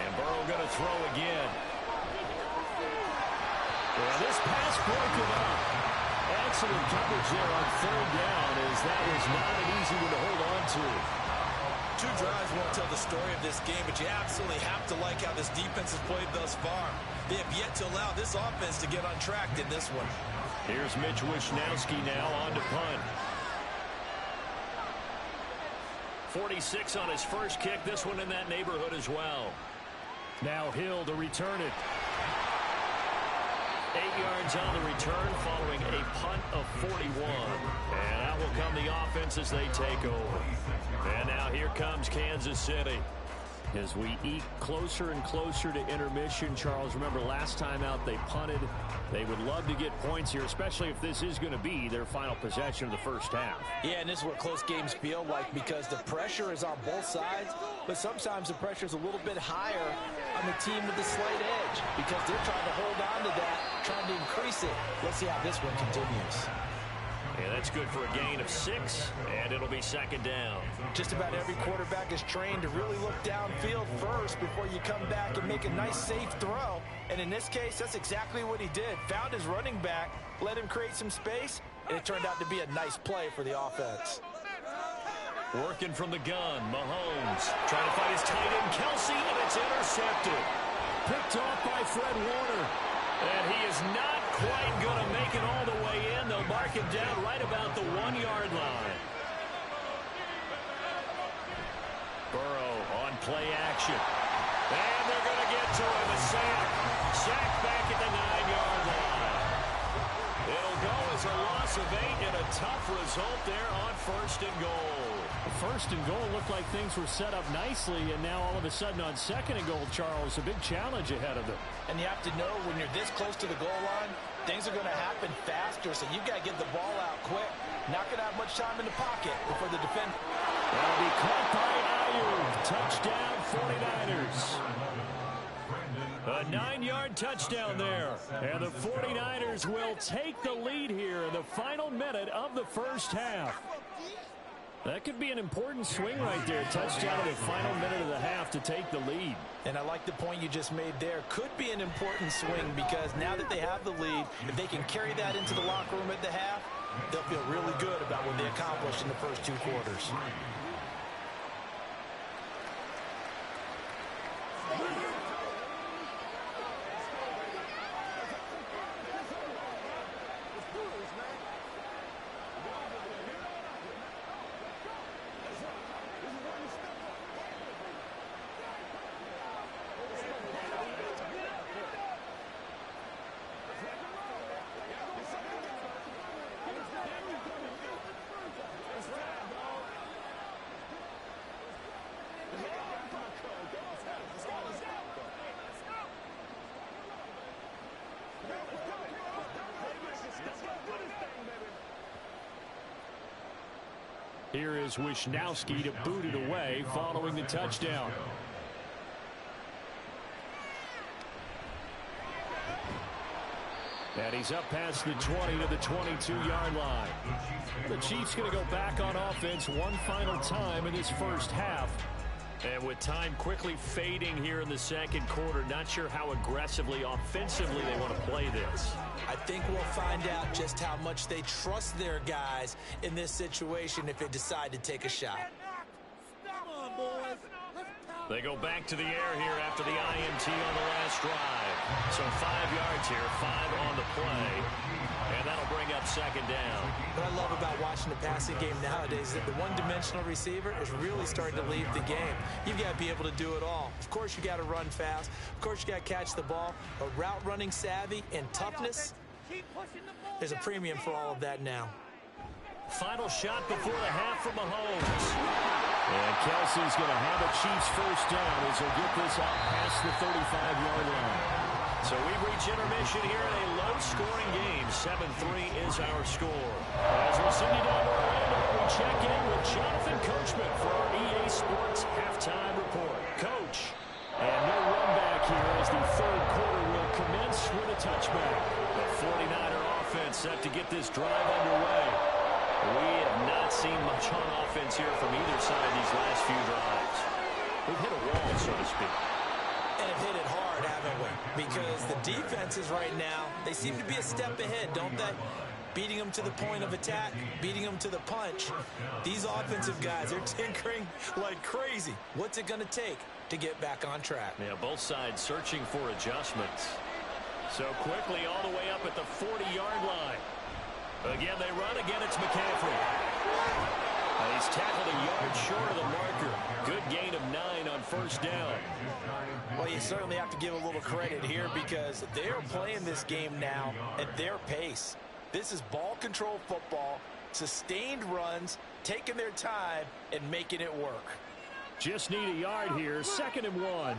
And Burrow going to throw again. Well, this pass broken up. Excellent coverage there on 3rd down, as that was not an easy one to hold on to. 2 drives won't tell the story of this game, but you absolutely have to like how this defense has played thus far. They have yet to allow this offense to get untracked in this one. Here's Mitch Wishnowsky now on to punt. 46 on his first kick. This one in that neighborhood as well. Now Hill to return it. 8 yards on the return following a punt of 41. And out will come the offense as they take over. And now here comes Kansas City. As we eke closer and closer to intermission, Charles, remember last time out they punted. They would love to get points here, especially if this is going to be their final possession of the first half. Yeah, and this is what close games feel like because the pressure is on both sides, but sometimes the pressure is a little bit higher on the team with the slight edge because they're trying to hold on to that, trying to increase it. Let's see how this one continues. And that's good for a gain of 6, and it'll be second down. Just about every quarterback is trained to really look downfield first before you come back and make a nice, safe throw. And in this case, that's exactly what he did. Found his running back, let him create some space, and it turned out to be a nice play for the offense. Working from the gun, Mahomes trying to find his tight end, Kelsey, and it's intercepted. Picked off by Fred Warner. And he is not quite going to make it all the way in. They'll mark him down right about the 1-yard line. Burrow on play action. And they're going to get to him. A sack. Sack back at the 9-yard line. It'll go as a loss of 8 and a tough result there on 1st and goal. First and goal looked like things were set up nicely, and now all of a sudden on 2nd and goal, Charles, a big challenge ahead of them. And you have to know when you're this close to the goal line, things are going to happen faster, so you've got to get the ball out quick. Not going to have much time in the pocket before the defender. That'll be caught by Aiyuk. Touchdown 49ers. A 9-yard touchdown there. And the 49ers will take the lead here in the final minute of the first half. That could be an important swing right there. Touchdown in the final minute of the half to take the lead. And I like the point you just made there. Could be an important swing because now that they have the lead, if they can carry that into the locker room at the half, they'll feel really good about what they accomplished in the first 2 quarters. Here's Wisnowski to boot it away following the touchdown. And he's up past the 20 to the 22-yard line. The Chiefs going to go back on offense one final time in this first half. And with time quickly fading here in the second quarter, not sure how aggressively, offensively they want to play this. I think we'll find out just how much they trust their guys in this situation if they decide to take a shot. They go back to the air here after the INT on the last drive. So 5 yards here, 5 on the play. And that'll bring up second down. What I love about watching the passing game nowadays is that the one-dimensional receiver is really starting to leave the game. You've got to be able to do it all. Of course, you got to run fast. Of course, you got to catch the ball. But route running savvy and toughness, there's a premium for all of that now. Final shot before the half from Mahomes. And Kelsey's going to have a Chiefs first down as he'll get this out past the 35-yard line. So we reach intermission here in a low-scoring game. 7-3 is our score. As we send you down to Orlando, we check in with Jonathan Coachman for our EA Sports halftime report. Coach, and no run back here as the third quarter will commence with a touchback. The 49er offense set to get this drive underway. We have not seen much on offense here from either side these last few drives. We've hit a wall, so to speak. And have hit it hard, haven't we? Because the defenses right now, they seem to be a step ahead, don't they? Beating them to the point of attack, beating them to the punch. These offensive guys are tinkering like crazy. What's it going to take to get back on track? Yeah, both sides searching for adjustments. So quickly all the way up at the 40-yard line. Again, they run. Again, it's McCaffrey. He's tackled a yard short of the marker. Good gain of 9 on first down. Well, you certainly have to give a little credit here because they're playing this game now at their pace. This is ball control football, sustained runs, taking their time, and making it work. Just need a yard here. 2nd and 1.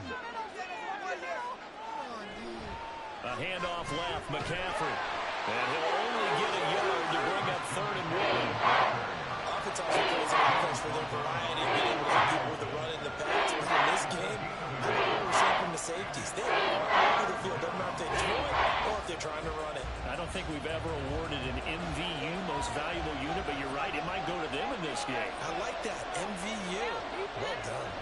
A handoff left. McCaffrey. And he'll only get a yard to bring up 3rd and 1. Offense also plays an offense for their variety of being able to hit people with the run and the pass. But in this game, I don't know what we're seeing from the safeties. They are all over the field. Doesn't matter if they throw it or if they're trying to run it. I don't think we've ever awarded an MVU, most valuable unit, but you're right, it might go to them in this game. I like that. MVU. Well done.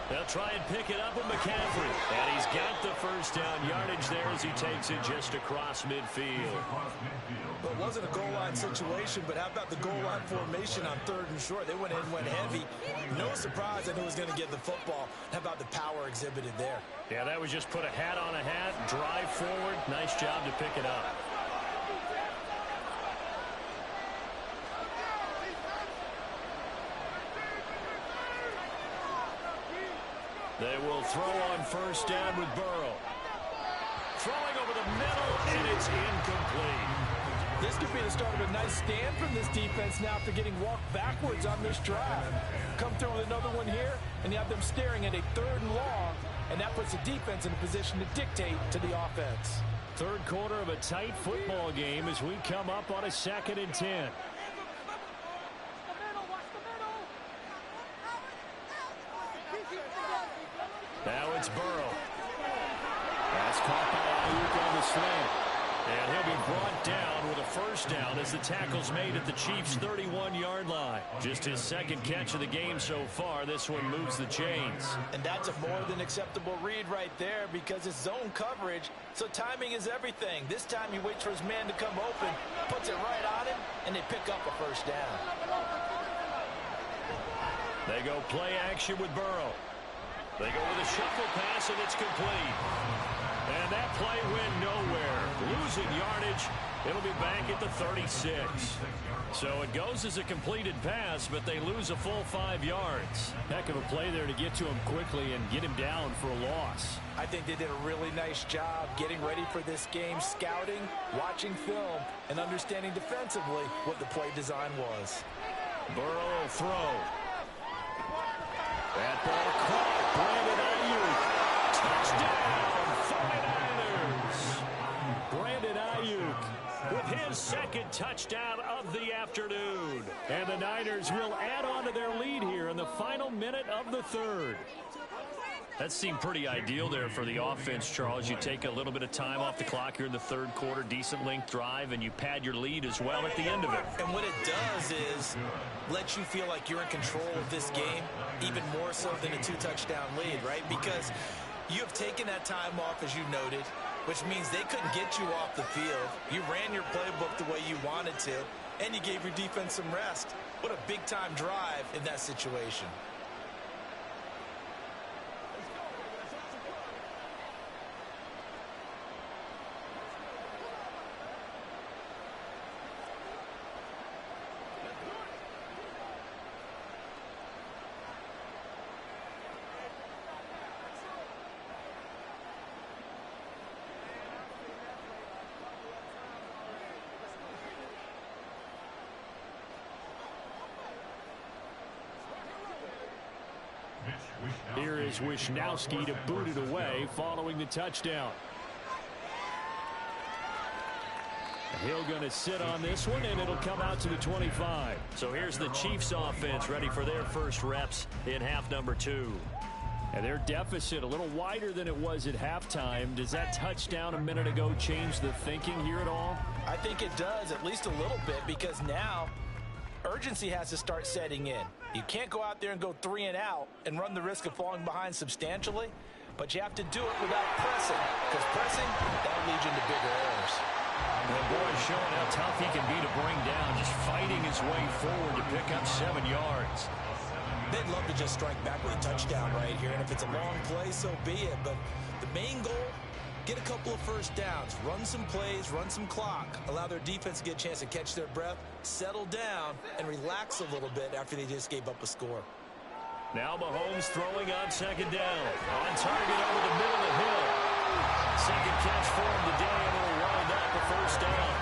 They'll try and pick it up with McCaffrey. And he's got the first down yardage there as he takes it just across midfield. Well, it wasn't a goal line situation, but how about the goal line formation on 3rd and short? They went in, went heavy. No surprise that he was going to get the football. How about the power exhibited there? Yeah, that was just put a hat on a hat, drive forward. Nice job to pick it up. They will throw on first down with Burrow. Throwing over the middle, and it's incomplete. This could be the start of a nice stand from this defense now after getting walked backwards on this drive. Come through with another one here, and you have them staring at a 3rd and long, and that puts the defense in a position to dictate to the offense. Third quarter of a tight football game as we come up on a 2nd and 10. Now it's Burrow. That's caught by Ayuk on the slant. And he'll be brought down with a first down as the tackle's made at the Chiefs' 31-yard line. Just his 2nd catch of the game so far. This one moves the chains. And that's a more than acceptable read right there because it's zone coverage, so timing is everything. This time he waits for his man to come open, puts it right on him, and they pick up a first down. They go play action with Burrow. They go with a shuffle pass, and it's complete. And that play went nowhere. Losing yardage. It'll be back at the 36. So it goes as a completed pass, but they lose a full 5 yards. Heck of a play there to get to him quickly and get him down for a loss. I think they did a really nice job getting ready for this game, scouting, watching film, and understanding defensively what the play design was. Burrow will throw. That ball caught. Brandon Ayuk. Touchdown, 49ers. Brandon Ayuk with his 2nd touchdown of of the afternoon. And the Niners will add on to their lead here in the final minute of the third. That seemed pretty ideal there for the offense, Charles. You take a little bit of time off the clock here in the third quarter, decent length drive, and you pad your lead as well at the end of it. And what it does is let you feel like you're in control of this game, even more so than a two-touchdown lead, right? Because you have taken that time off, as you noted, which means they couldn't get you off the field. You ran your playbook the way you wanted to, and you gave your defense some rest. What a big-time drive in that situation. Here is Wishnowsky to boot it away following the touchdown. Hill going to sit on this one, and it'll come out to the 25. So here's the Chiefs offense ready for their first reps in half number 2. And their deficit a little wider than it was at halftime. Does that touchdown a minute ago change the thinking here at all? I think it does, at least a little bit, because now urgency has to start setting in. You can't go out there and go 3 and out and run the risk of falling behind substantially, but you have to do it without pressing, because pressing, that'll lead you into bigger errors. Well, boy, showing how tough he can be to bring down, just fighting his way forward to pick up 7 yards. They'd love to just strike back with a touchdown right here, and if it's a long play, so be it. But the main goal, get a couple of first downs, run some plays, run some clock, allow their defense to get a chance to catch their breath, settle down, and relax a little bit after they just gave up a score. Now Mahomes throwing on second down. On target over the middle of Hill. Second catch for him today, and will wind up a first down.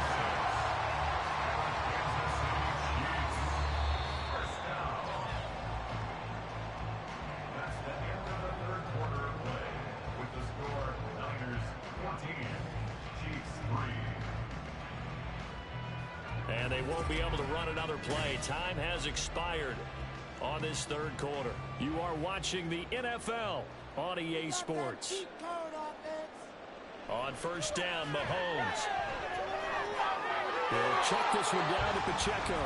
And they won't be able to run another play. Time has expired on this third quarter. You are watching the NFL on EA Sports. On first down, Mahomes. They'll check this one down to Pacheco.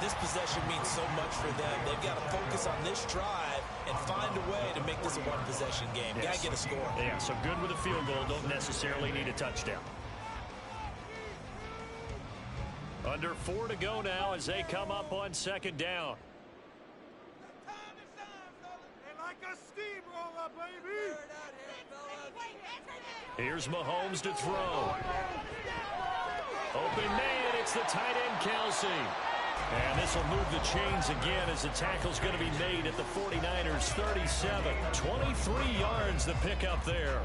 This possession means so much for them. They've got to focus on this drive and find a way to make this a one-possession game. Yes. Got to get a score. Yeah, so good with a field goal. Don't necessarily need a touchdown. Under 4 to go now as they come up on second down. Here's Mahomes to throw. Open man, it's the tight end Kelsey. And this will move the chains again as the tackle's going to be made at the 49ers 37. 23 yards the pickup there.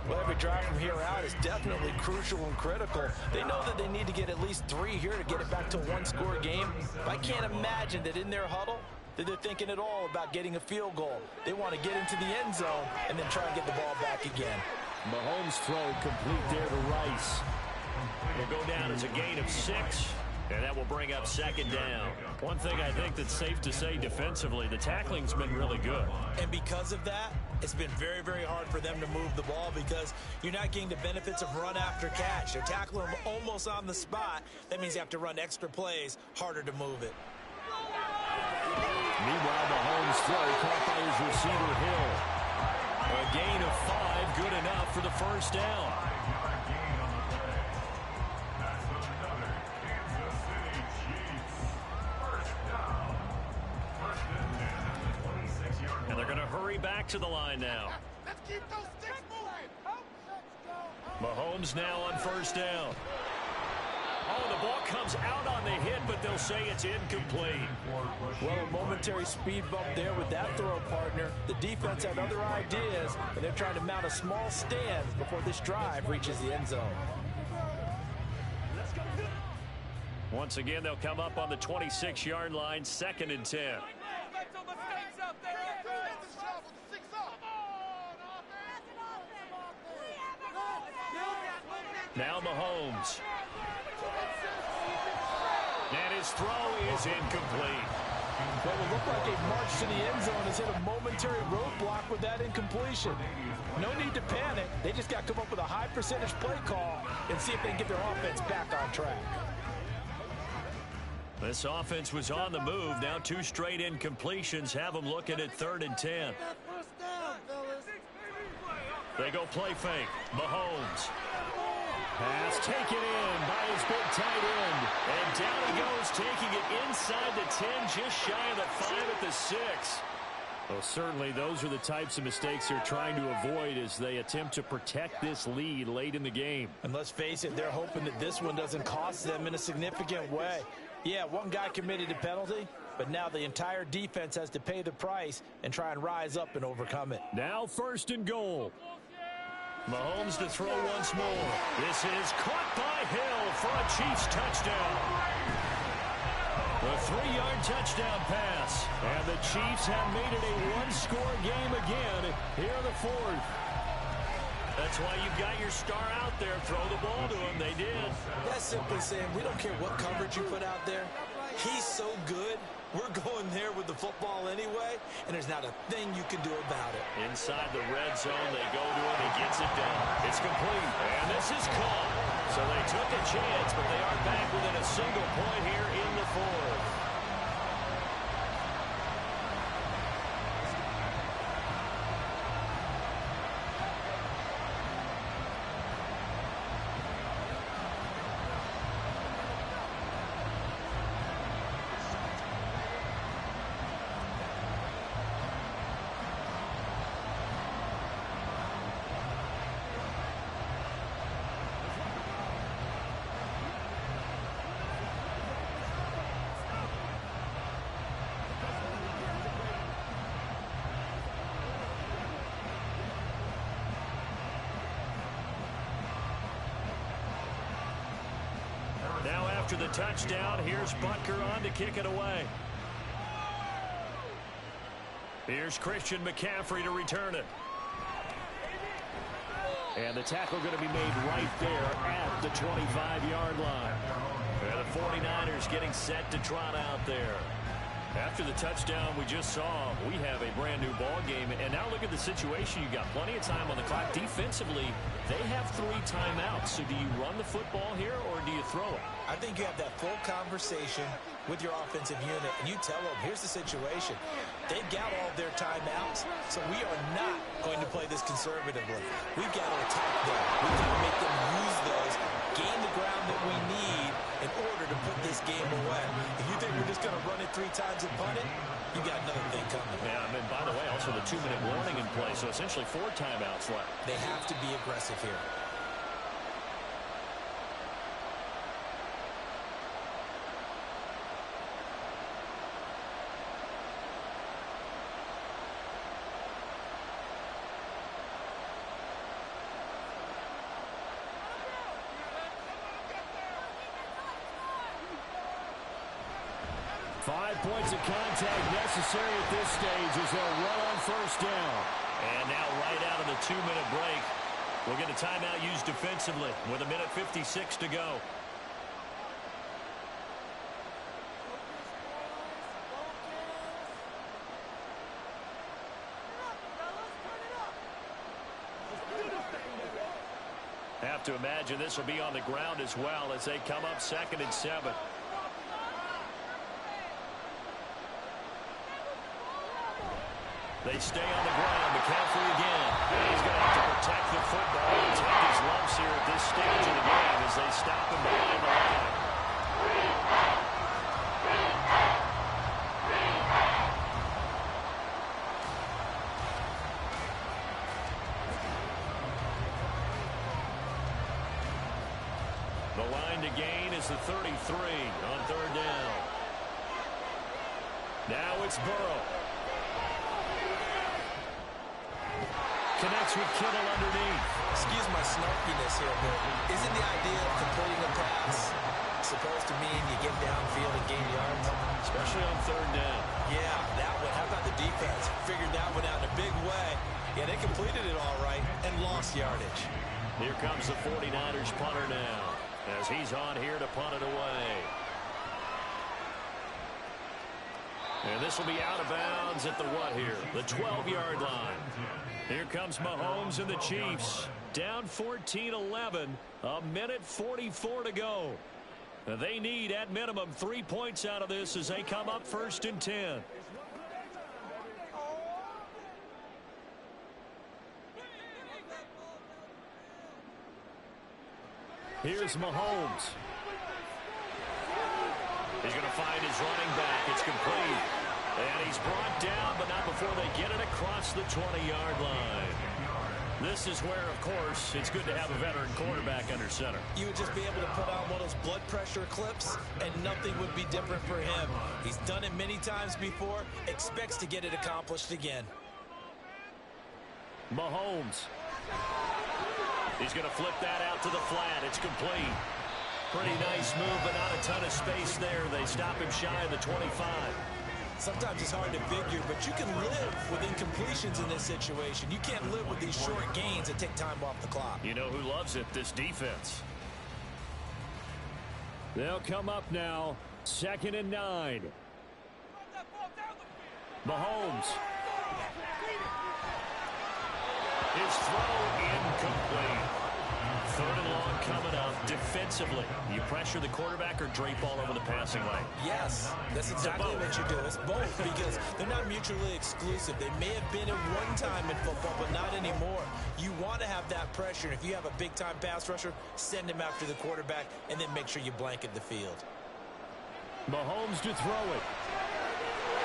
Well, every drive from here out is definitely crucial and critical. They know that they need to get at least 3 here to get it back to a one-score game. I can't imagine that in their huddle that they're thinking at all about getting a field goal. They want to get into the end zone and then try and get the ball back again. Mahomes' throw complete there to Rice. It'll go down as a gain of 6. And that will bring up second down. One thing I think that's safe to say defensively, the tackling's been really good. And because of that, it's been very, very hard for them to move the ball because you're not getting the benefits of run after catch. They're tackling them almost on the spot. That means you have to run extra plays, harder to move it. Meanwhile, Mahomes' throw caught by his receiver Hill. A gain of 5, good enough for the first down. And they're going to hurry back to the line now. Let's keep those sticks moving. Mahomes now on first down. Oh, the ball comes out on the hit, but they'll say it's incomplete. Well, a momentary speed bump there with that throw, partner. The defense had other ideas, and they're trying to mount a small stand before this drive reaches the end zone. Once again, they'll come up on the 26-yard line, 2nd and 10. Now Mahomes. his throw is incomplete. Well, it looked like a march to the end zone has hit a momentary roadblock with that incompletion. No need to panic. They just got to come up with a high percentage play call and see if they can get their offense back on track. This offense was on the move. Now 2 straight incompletions have them looking at 3rd and 10. They go play fake. Mahomes. Pass taken in by his big tight end. And down he goes, taking it inside the 10, just shy of the 5 at the 6. Well, certainly those are the types of mistakes they're trying to avoid as they attempt to protect this lead late in the game. And let's face it, they're hoping that this one doesn't cost them in a significant way. Yeah, one guy committed a penalty, but now the entire defense has to pay the price and try and rise up and overcome it. Now 1st and goal. Mahomes to throw once more. This is caught by Hill for a Chiefs touchdown. The 3-yard touchdown pass. And the Chiefs have made it a 1-score game again here in the 4th. That's why you've got your star out there. Throw the ball to him. They did. That's simply saying we don't care what coverage you put out there. He's so good. We're going there with the football anyway, and there's not a thing you can do about it. Inside the red zone, they go to him. He gets it down. It's complete. And this is caught. So they took a chance, but they are back within a single point here in the 4th. Now after the touchdown, here's Butker on to kick it away. Here's Christian McCaffrey to return it. And the tackle going to be made right there at the 25-yard line. And the 49ers getting set to trot out there. After the touchdown we just saw, we have a brand new ball game. And now look at the situation. You got plenty of time on the clock. Defensively, they have 3 timeouts. So do you run the football here or do you throw it? I think you have that full conversation with your offensive unit, and you tell them, here's the situation. They've got all their timeouts, so we are not going to play this conservatively. We've got to attack them. We've got to make them use those, gain the ground that we need in order to put this game away. If you think we're just going to run it 3 times and punt it, you got another thing coming. Yeah, I mean, by the way, also the 2-minute warning in play, so essentially 4 timeouts left. They have to be aggressive here. Points of contact necessary at this stage as they'll run on 1st down. And now right out of the 2-minute break, we'll get a timeout used defensively with 1:56 to go. Have to imagine this will be on the ground as well as they come up 2nd and 7. They stay on the ground. McCaffrey again. He's going to have to protect the football and take his lumps here at this stage of the game as they stop him behind the line. The line to gain is the 33 on 3rd down. Now it's Burrow. Connects with Kittle underneath. Excuse my snarkiness here, but isn't the idea of completing a pass supposed to mean you get downfield and gain yards? Especially on 3rd down. Yeah, that one. How about the defense? Figured that one out in a big way. Yeah, they completed it all right and lost yardage. Here comes the 49ers punter now as he's on here to punt it away. And this will be out of bounds at the what here? The 12-yard line. Here comes Mahomes and the Chiefs. Down 14-11. A minute 44 to go. They need, at minimum, 3 points out of this as they come up 1st and 10. Here's Mahomes. He's going to find his running back. It's complete. And he's brought down, but not before they get it across the 20-yard line. This is where, of course, it's good to have a veteran quarterback under center. You would just be able to put on one of those blood pressure clips, and nothing would be different for him. He's done it many times before, expects to get it accomplished again. Mahomes. He's going to flip that out to the flat. It's complete. Pretty nice move, but not a ton of space there. They stop him shy of the 25. Sometimes it's hard to figure, but you can live with incompletions in this situation. You can't live with these short gains that take time off the clock. You know who loves it? This defense. They'll come up now. 2nd and 9. Mahomes. His throw incomplete. 3rd and long coming up. Defensively, you pressure the quarterback or drape all over the passing lane? Yes, that's exactly what you do. It's both, because they're not mutually exclusive. They may have been at one time in football, but not anymore. You want to have that pressure, and if you have a big-time pass rusher, send him after the quarterback, and then make sure you blanket the field. Mahomes to throw it.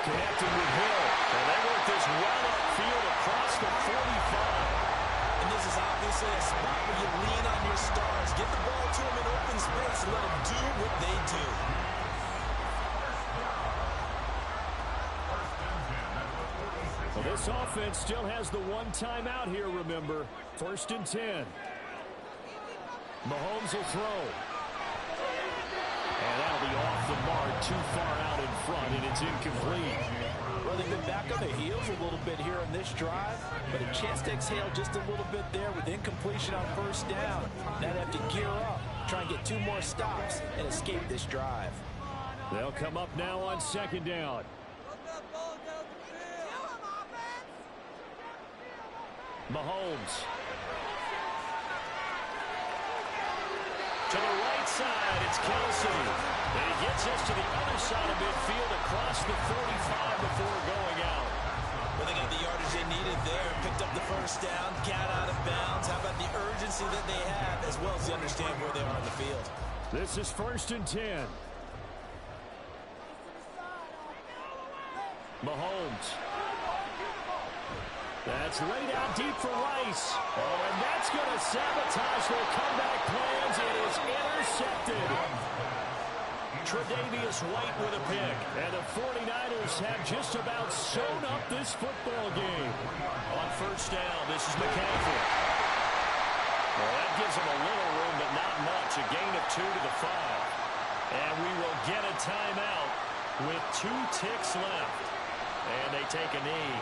Connecting with Hill. And they work this well upfield across the 45. And this is obviously a spot where you lean on your stars. Get the ball to them in open space and let them do what they do. Well, this offense still has the one timeout here, remember. 1st and 10. Mahomes will throw. And that'll be off the mark, too far out in front, and it's incomplete. Well, they've been back on their heels a little bit here on this drive, but a chance to exhale just a little bit there with incompletion on 1st down. Now they have to gear up, try and get 2 more stops, and escape this drive. They'll come up now on 2nd down. Mahomes. To the right side, it's Kelsey. And he gets us to the other side of midfield across the 45 before going out. Well, they got the yardage they needed there. Picked up the 1st down, got out of bounds. How about the urgency that they have, as well as they understand where they are on the field? This is 1st and 10. Mahomes. That's laid out deep for Rice. Oh, and that's going to sabotage their comeback plans. It is intercepted. Tre'Davious White with a pick. And the 49ers have just about sewn up this football game. On 1st down, this is McCaffrey. Well, that gives them a little room, but not much. A gain of 2 to the 5. And we will get a timeout with 2 ticks left. And they take a knee.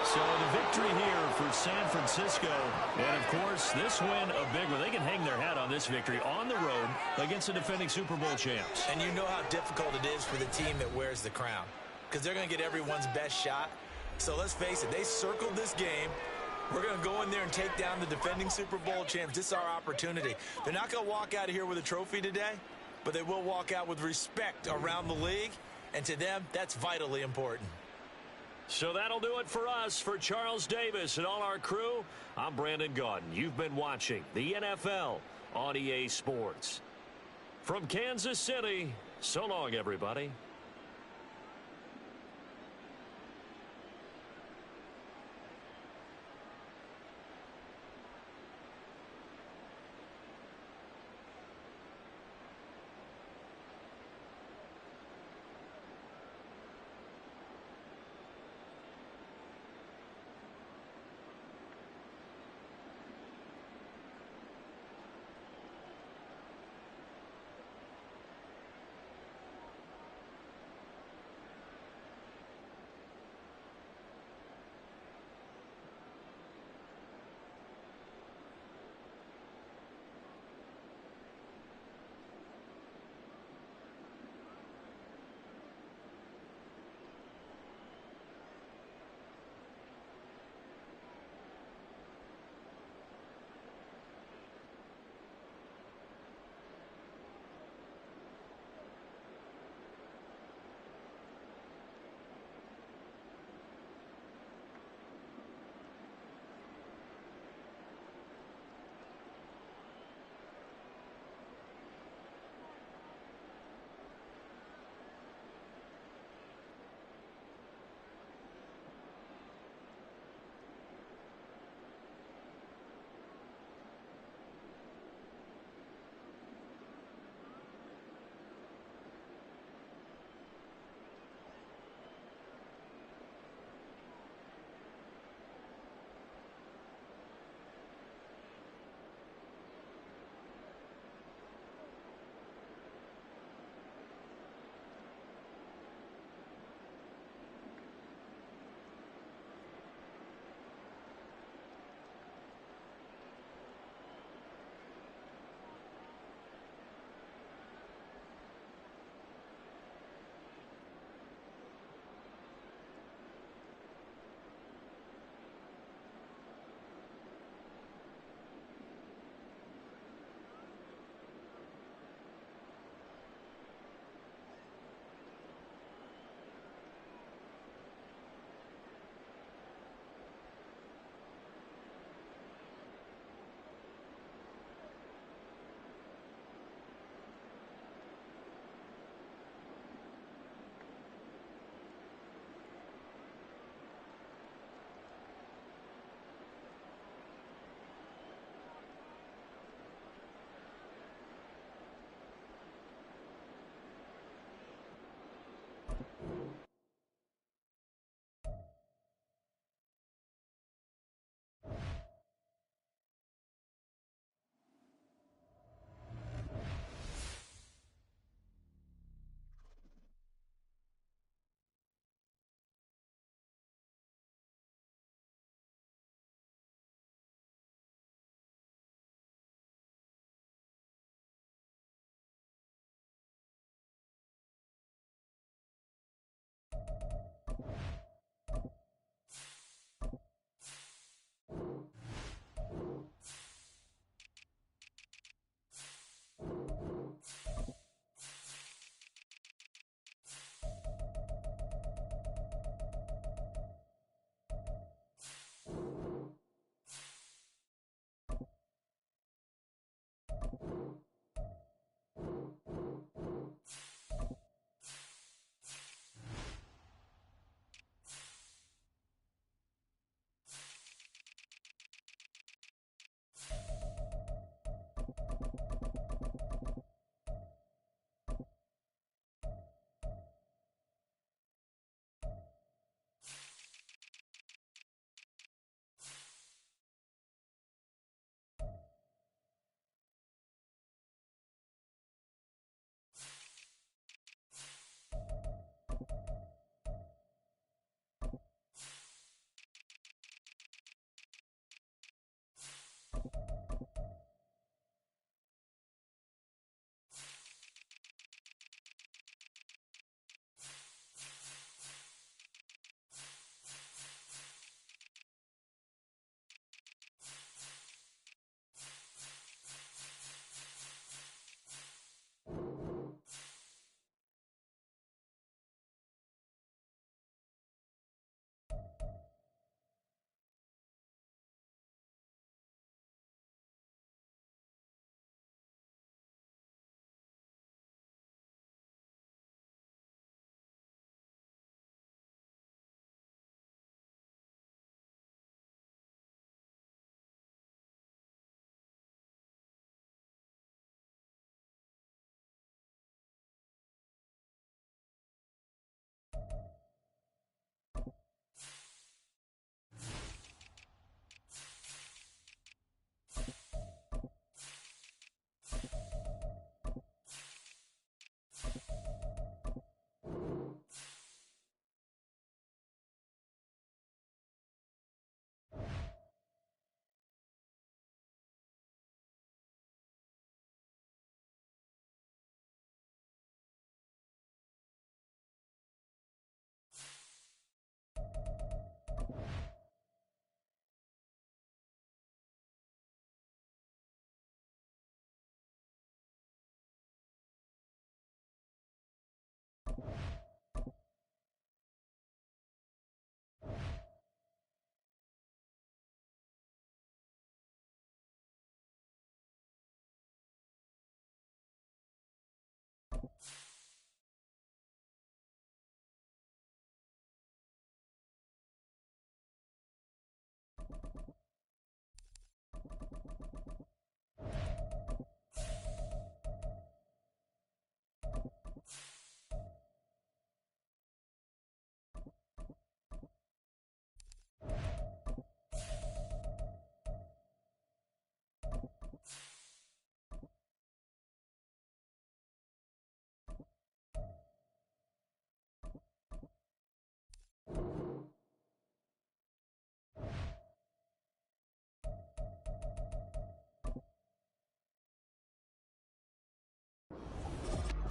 So the victory here for San Francisco. And, of course, this win a big one. They can hang their hat on this victory on the road against the defending Super Bowl champs. And you know how difficult it is for the team that wears the crown, because they're going to get everyone's best shot. So let's face it, they circled this game. We're going to go in there and take down the defending Super Bowl champs. This is our opportunity. They're not going to walk out of here with a trophy today, but they will walk out with respect around the league. And to them, that's vitally important. So that'll do it for us. For Charles Davis and all our crew, I'm Brandon Gaudin. You've been watching the NFL on EA Sports. From Kansas City, so long, everybody.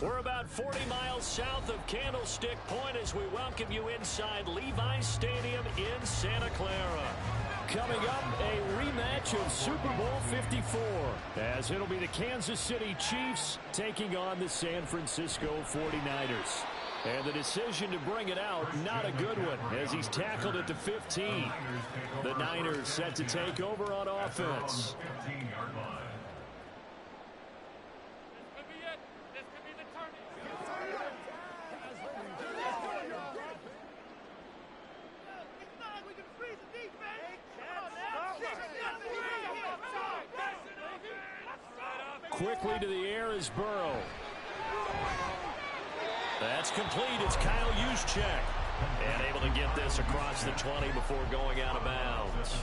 We're about 40 miles south of Candlestick Point as we welcome you inside Levi's Stadium in Santa Clara. Coming up, a rematch of Super Bowl 54, as it'll be the Kansas City Chiefs taking on the San Francisco 49ers. And the decision to bring it out, not a good one, as he's tackled at the 15. The Niners set to take over on offense. Quickly to the air is Burrow. That's complete. It's Kyle Juszczyk. And able to get this across the 20 before going out of bounds.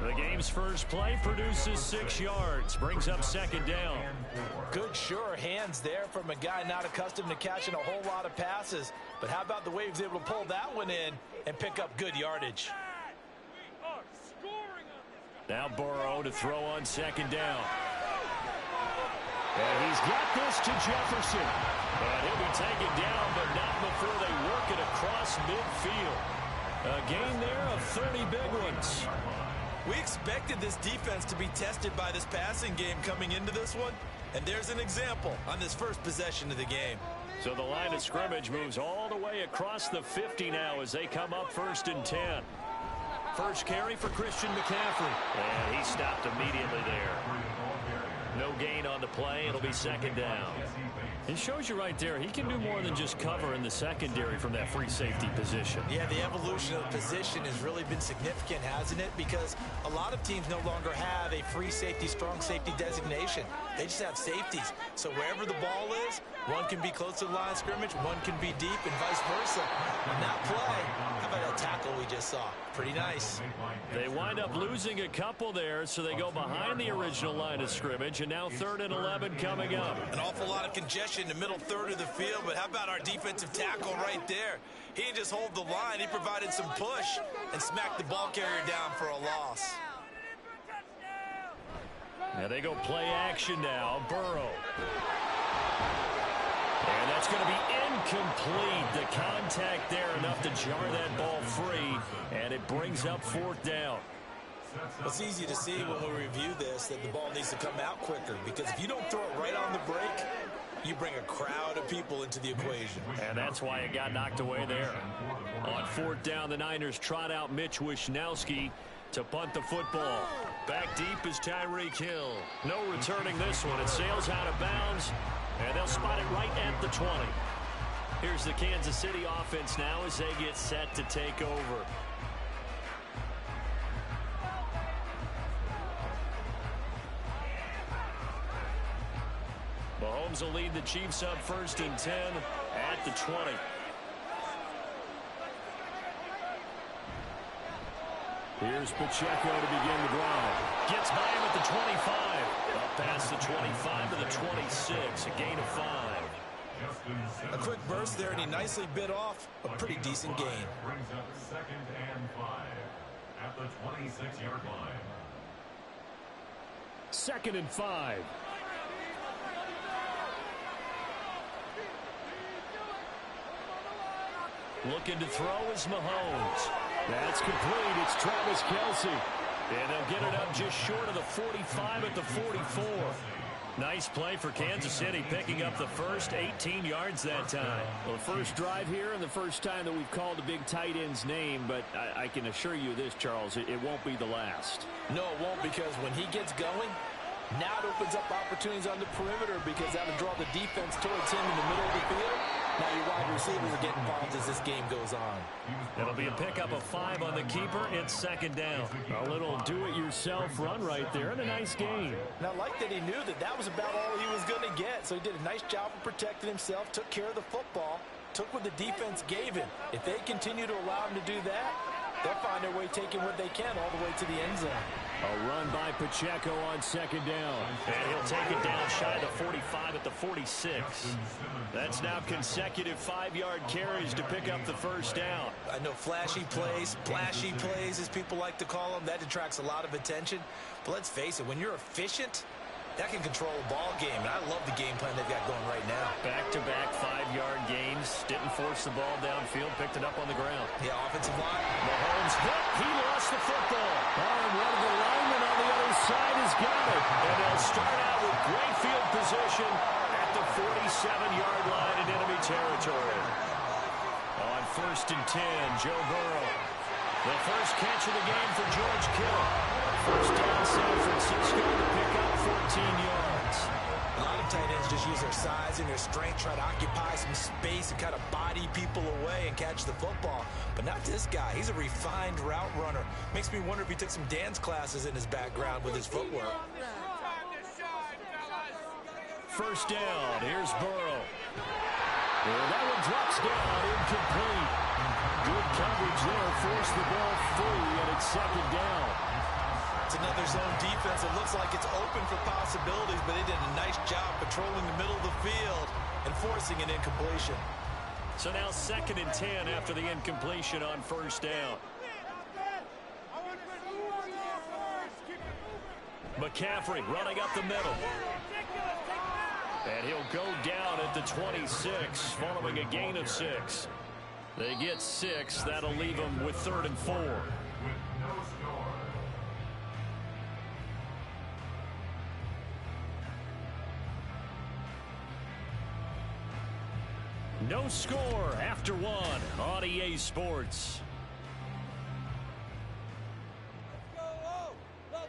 The game's first play produces 6 yards. Brings up second down. Good, sure hands there from a guy not accustomed to catching a whole lot of passes. But how about the way he was able to pull that one in and pick up good yardage? Now Burrow to throw on second down. And he's got this to Jefferson. And he'll be taken down, but not before they work it across midfield. A gain there of 30 big ones. We expected this defense to be tested by this passing game coming into this one, and there's an example on this first possession of the game. So the line of scrimmage moves all the way across the 50 now as they come up 1st and 10. First carry for Christian McCaffrey. And he stopped immediately there. No gain on the play. It'll be 2nd down. It shows you right there, he can do more than just cover in the secondary from that free safety position. Yeah, the evolution of the position has really been significant, hasn't it? Because a lot of teams no longer have a free safety, strong safety designation. They just have safeties. So wherever the ball is, one can be close to the line of scrimmage, one can be deep, and vice versa. On that play, how about that tackle we just saw? Pretty nice. They wind up losing a couple there, so they go behind the original line of scrimmage, and now 3rd and 11 coming up. An awful lot of congestion in the middle third of the field, but how about our defensive tackle right there? He didn't just hold the line, he provided some push and smacked the ball carrier down for a loss. Now they go play action now. Burrow. And that's going to be incomplete. The contact there enough to jar that ball free, and it brings up 4th down. It's easy to see when we review this that the ball needs to come out quicker, because if you don't throw it right on the break, you bring a crowd of people into the equation. And that's why it got knocked away there. On 4th down, the Niners trot out Mitch Wishnowsky to punt the football. Back deep is Tyreek Hill. No returning this one. It sails out of bounds, and they'll spot it right at the 20. Here's the Kansas City offense now as they get set to take over. Mahomes will lead the Chiefs up 1st and 10 at the 20. Here's Pacheco to begin the drive. Gets by him at the 25. Up past the 25 to the 26. A gain of 5. A quick burst there, and he nicely bit off a pretty decent gain. Brings up 2nd and 5 at the 26-yard line. 2nd and 5. Looking to throw is Mahomes. That's complete. It's Travis Kelce. And they'll get it up just short of the 45 at the 44. Nice play for Kansas City, picking up the first 18 yards that time. Well, the first drive here and the first time that we've called the big tight end's name, but I can assure you this, Charles, it won't be the last. No, it won't, because when he gets going, now it opens up opportunities on the perimeter, because that'll draw the defense towards him in the middle of the field. Now your wide receivers are getting involved as this game goes on. It'll be a pickup of 5 on the keeper. It's 2nd down. A little do-it-yourself run right there, and a nice gain. And I like that he knew that that was about all he was going to get. So he did a nice job of protecting himself, took care of the football, took what the defense gave him. If they continue to allow him to do that, they'll find their way taking what they can all the way to the end zone. A run by Pacheco on 2nd down. And he'll take it down shy of the 45 at the 46. That's now consecutive 5-yard carries to pick up the first down. I know flashy plays, as people like to call them, that attracts a lot of attention. But let's face it, when you're efficient, that can control a ball game. And I love the game plan they've got going right now. Back-to-back 5-yard gains. Didn't force the ball downfield. Picked it up on the ground. Yeah, offensive line. Mahomes hit. He lost the football. Oh, and one of the linemen on the other side has got it. And they'll start out with great field position at the 47-yard line in enemy territory. On 1st and 10, Joe Burrow. The first catch of the game for George Kittle. First down, San Francisco to pick up 14 yards. A lot of tight ends just use their size and their strength, try to occupy some space and kind of body people away and catch the football. But not this guy. He's a refined route runner. Makes me wonder if he took some dance classes in his background with his footwork. First down, here's Burrow. Well, that one drops down, incomplete. Good coverage there, forced the ball free, and it's 2nd down. It's another zone defense. It looks like it's open for possibilities, but they did a nice job patrolling the middle of the field and forcing an incompletion. So now 2nd and 10 after the incompletion on first down. McCaffrey running up the middle. And he'll go down at the 26 following a gain of 6. They get 6. That'll leave them with 3rd and 4. No score after 1 on EA Sports.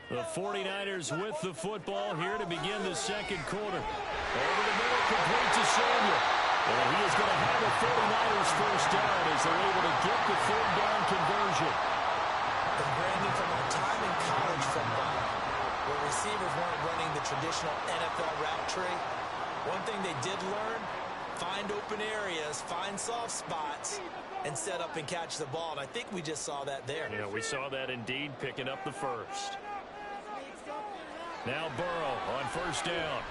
The 49ers with the football here to begin the second quarter. Over the middle, complete to Samuel. And he is going to have a 49ers first down as they're able to get the 3rd down conversion. And Brandon, from our time in college football, where receivers weren't running the traditional NFL route tree, one thing they did learn, find open areas, find soft spots, and set up and catch the ball. And I think we just saw that there. Yeah, we saw that indeed, picking up the first. Now Burrow on first down.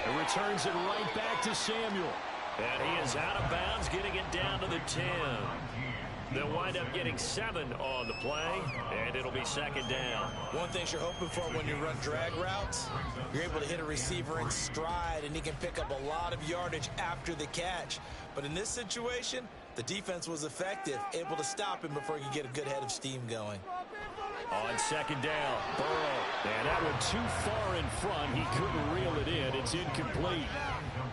He returns it right back to Samuel. And he is out of bounds, getting it down to the 10. They'll wind up getting 7 on the play, and it'll be second down. One thing you're hoping for when you run drag routes, you're able to hit a receiver in stride, and he can pick up a lot of yardage after the catch. But in this situation, the defense was effective, able to stop him before he could get a good head of steam going. On second down, Burrow. And that one too far in front. He couldn't reel it in. It's incomplete.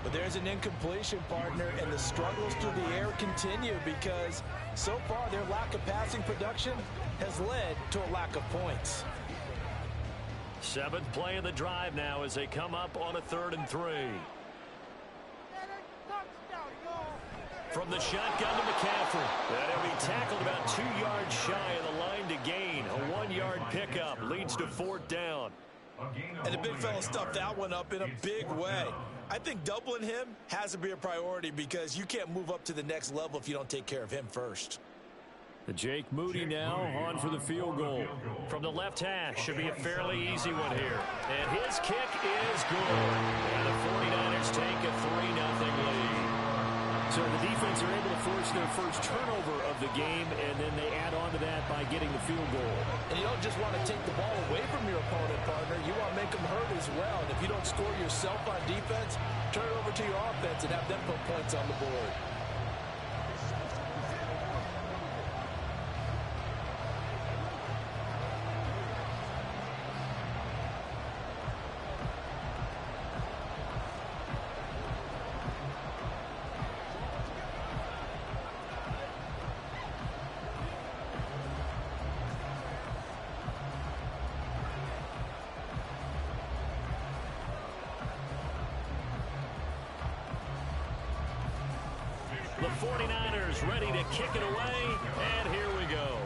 But there's an incompletion, partner, and the struggles through the air continue because so far their lack of passing production has led to a lack of points. 7th play of the drive now as they come up on a 3rd and 3. From the shotgun to McCaffrey. And he'll be tackled about 2 yards shy of the line to gain. A 1-yard pickup leads to 4th down. And the big fella stuffed that one up in a big way. I think doubling him has to be a priority because you can't move up to the next level if you don't take care of him first. Jake Moody now on for the field goal. From the left hash, should be a fairly easy one here. And his kick is good. And the 49ers take a 3-0 lead. So the defense are able to force their first turnover of the game, and then they add on to that by getting the field goal. And you don't just want to take the ball away from your opponent, partner. You want to make them hurt as well. And if you don't score yourself on defense, turn it over to your offense and have them put points on the board. The 49ers ready to kick it away, and here we go.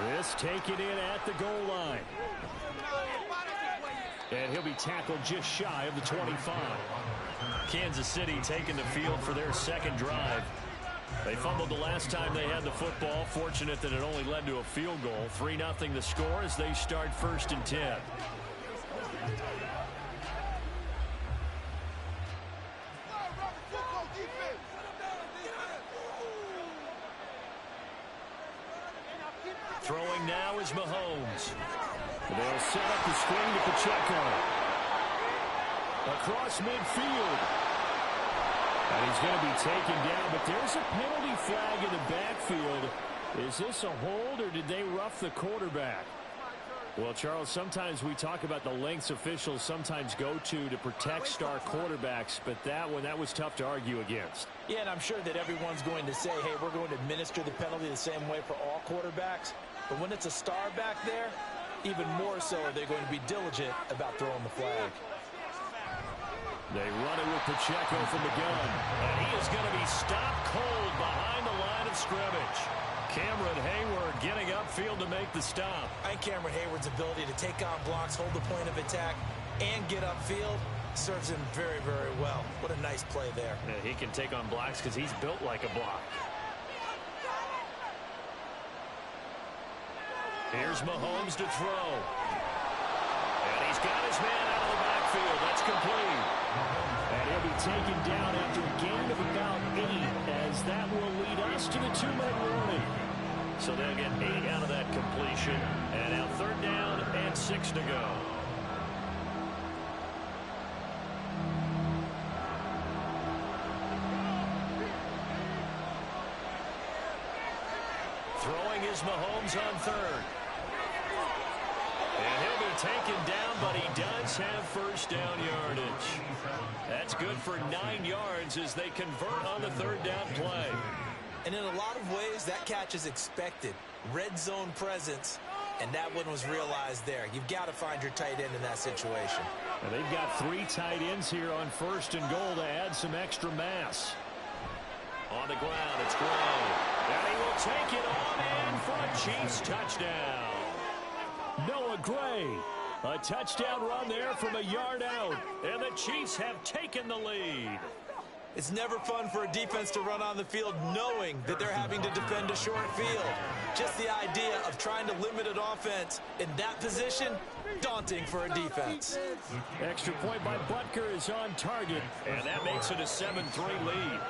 This taken in at the goal line. And he'll be tackled just shy of the 25. Kansas City taking the field for their second drive. They fumbled the last time they had the football. Fortunate that it only led to a field goal. 3-0 the score as they start 1st and 10. Throwing now is Mahomes. They'll set up the screen to Pacheco. Across midfield. And he's going to be taken down, but there's a penalty flag in the backfield. Is this a hold, or did they rough the quarterback? Well, Charles, sometimes we talk about the lengths officials sometimes go to protect star quarterbacks, but that was tough to argue against. Yeah, and I'm sure that everyone's going to say, hey, we're going to administer the penalty the same way for all quarterbacks. But when it's a star back there, even more so are they going to be diligent about throwing the flag. They run it with Pacheco from the gun. And he is going to be stopped cold behind the line of scrimmage. Cameron Hayward getting upfield to make the stop. I think Cameron Hayward's ability to take on blocks, hold the point of attack, and get upfield serves him very, very well. What a nice play there. Yeah, he can take on blocks because he's built like a block. Here's Mahomes to throw. And he's got his man out of the backfield. That's complete. And he'll be taken down after a gain of about 8, as that will lead us to the 2-minute warning. So they'll get 8 out of that completion. And now 3rd down and 6 to go. Throwing is Mahomes on third. And he'll be taken down, but he does have first down yardage. That's good for 9 yards as they convert on the third down play. And in a lot of ways, that catch is expected. Red zone presence, and that one was realized there. You've got to find your tight end in that situation. Well, they've got 3 tight ends here on first and goal to add some extra mass. On the ground, it's Gray. And he will take it on in for a Chiefs touchdown. Noah Gray. A touchdown run there from a yard out. And the Chiefs have taken the lead. It's never fun for a defense to run on the field knowing that they're having to defend a short field. Just the idea of trying to limit an offense in that position, daunting for a defense. Extra point by Butker is on target, and that makes it a 7-3 lead.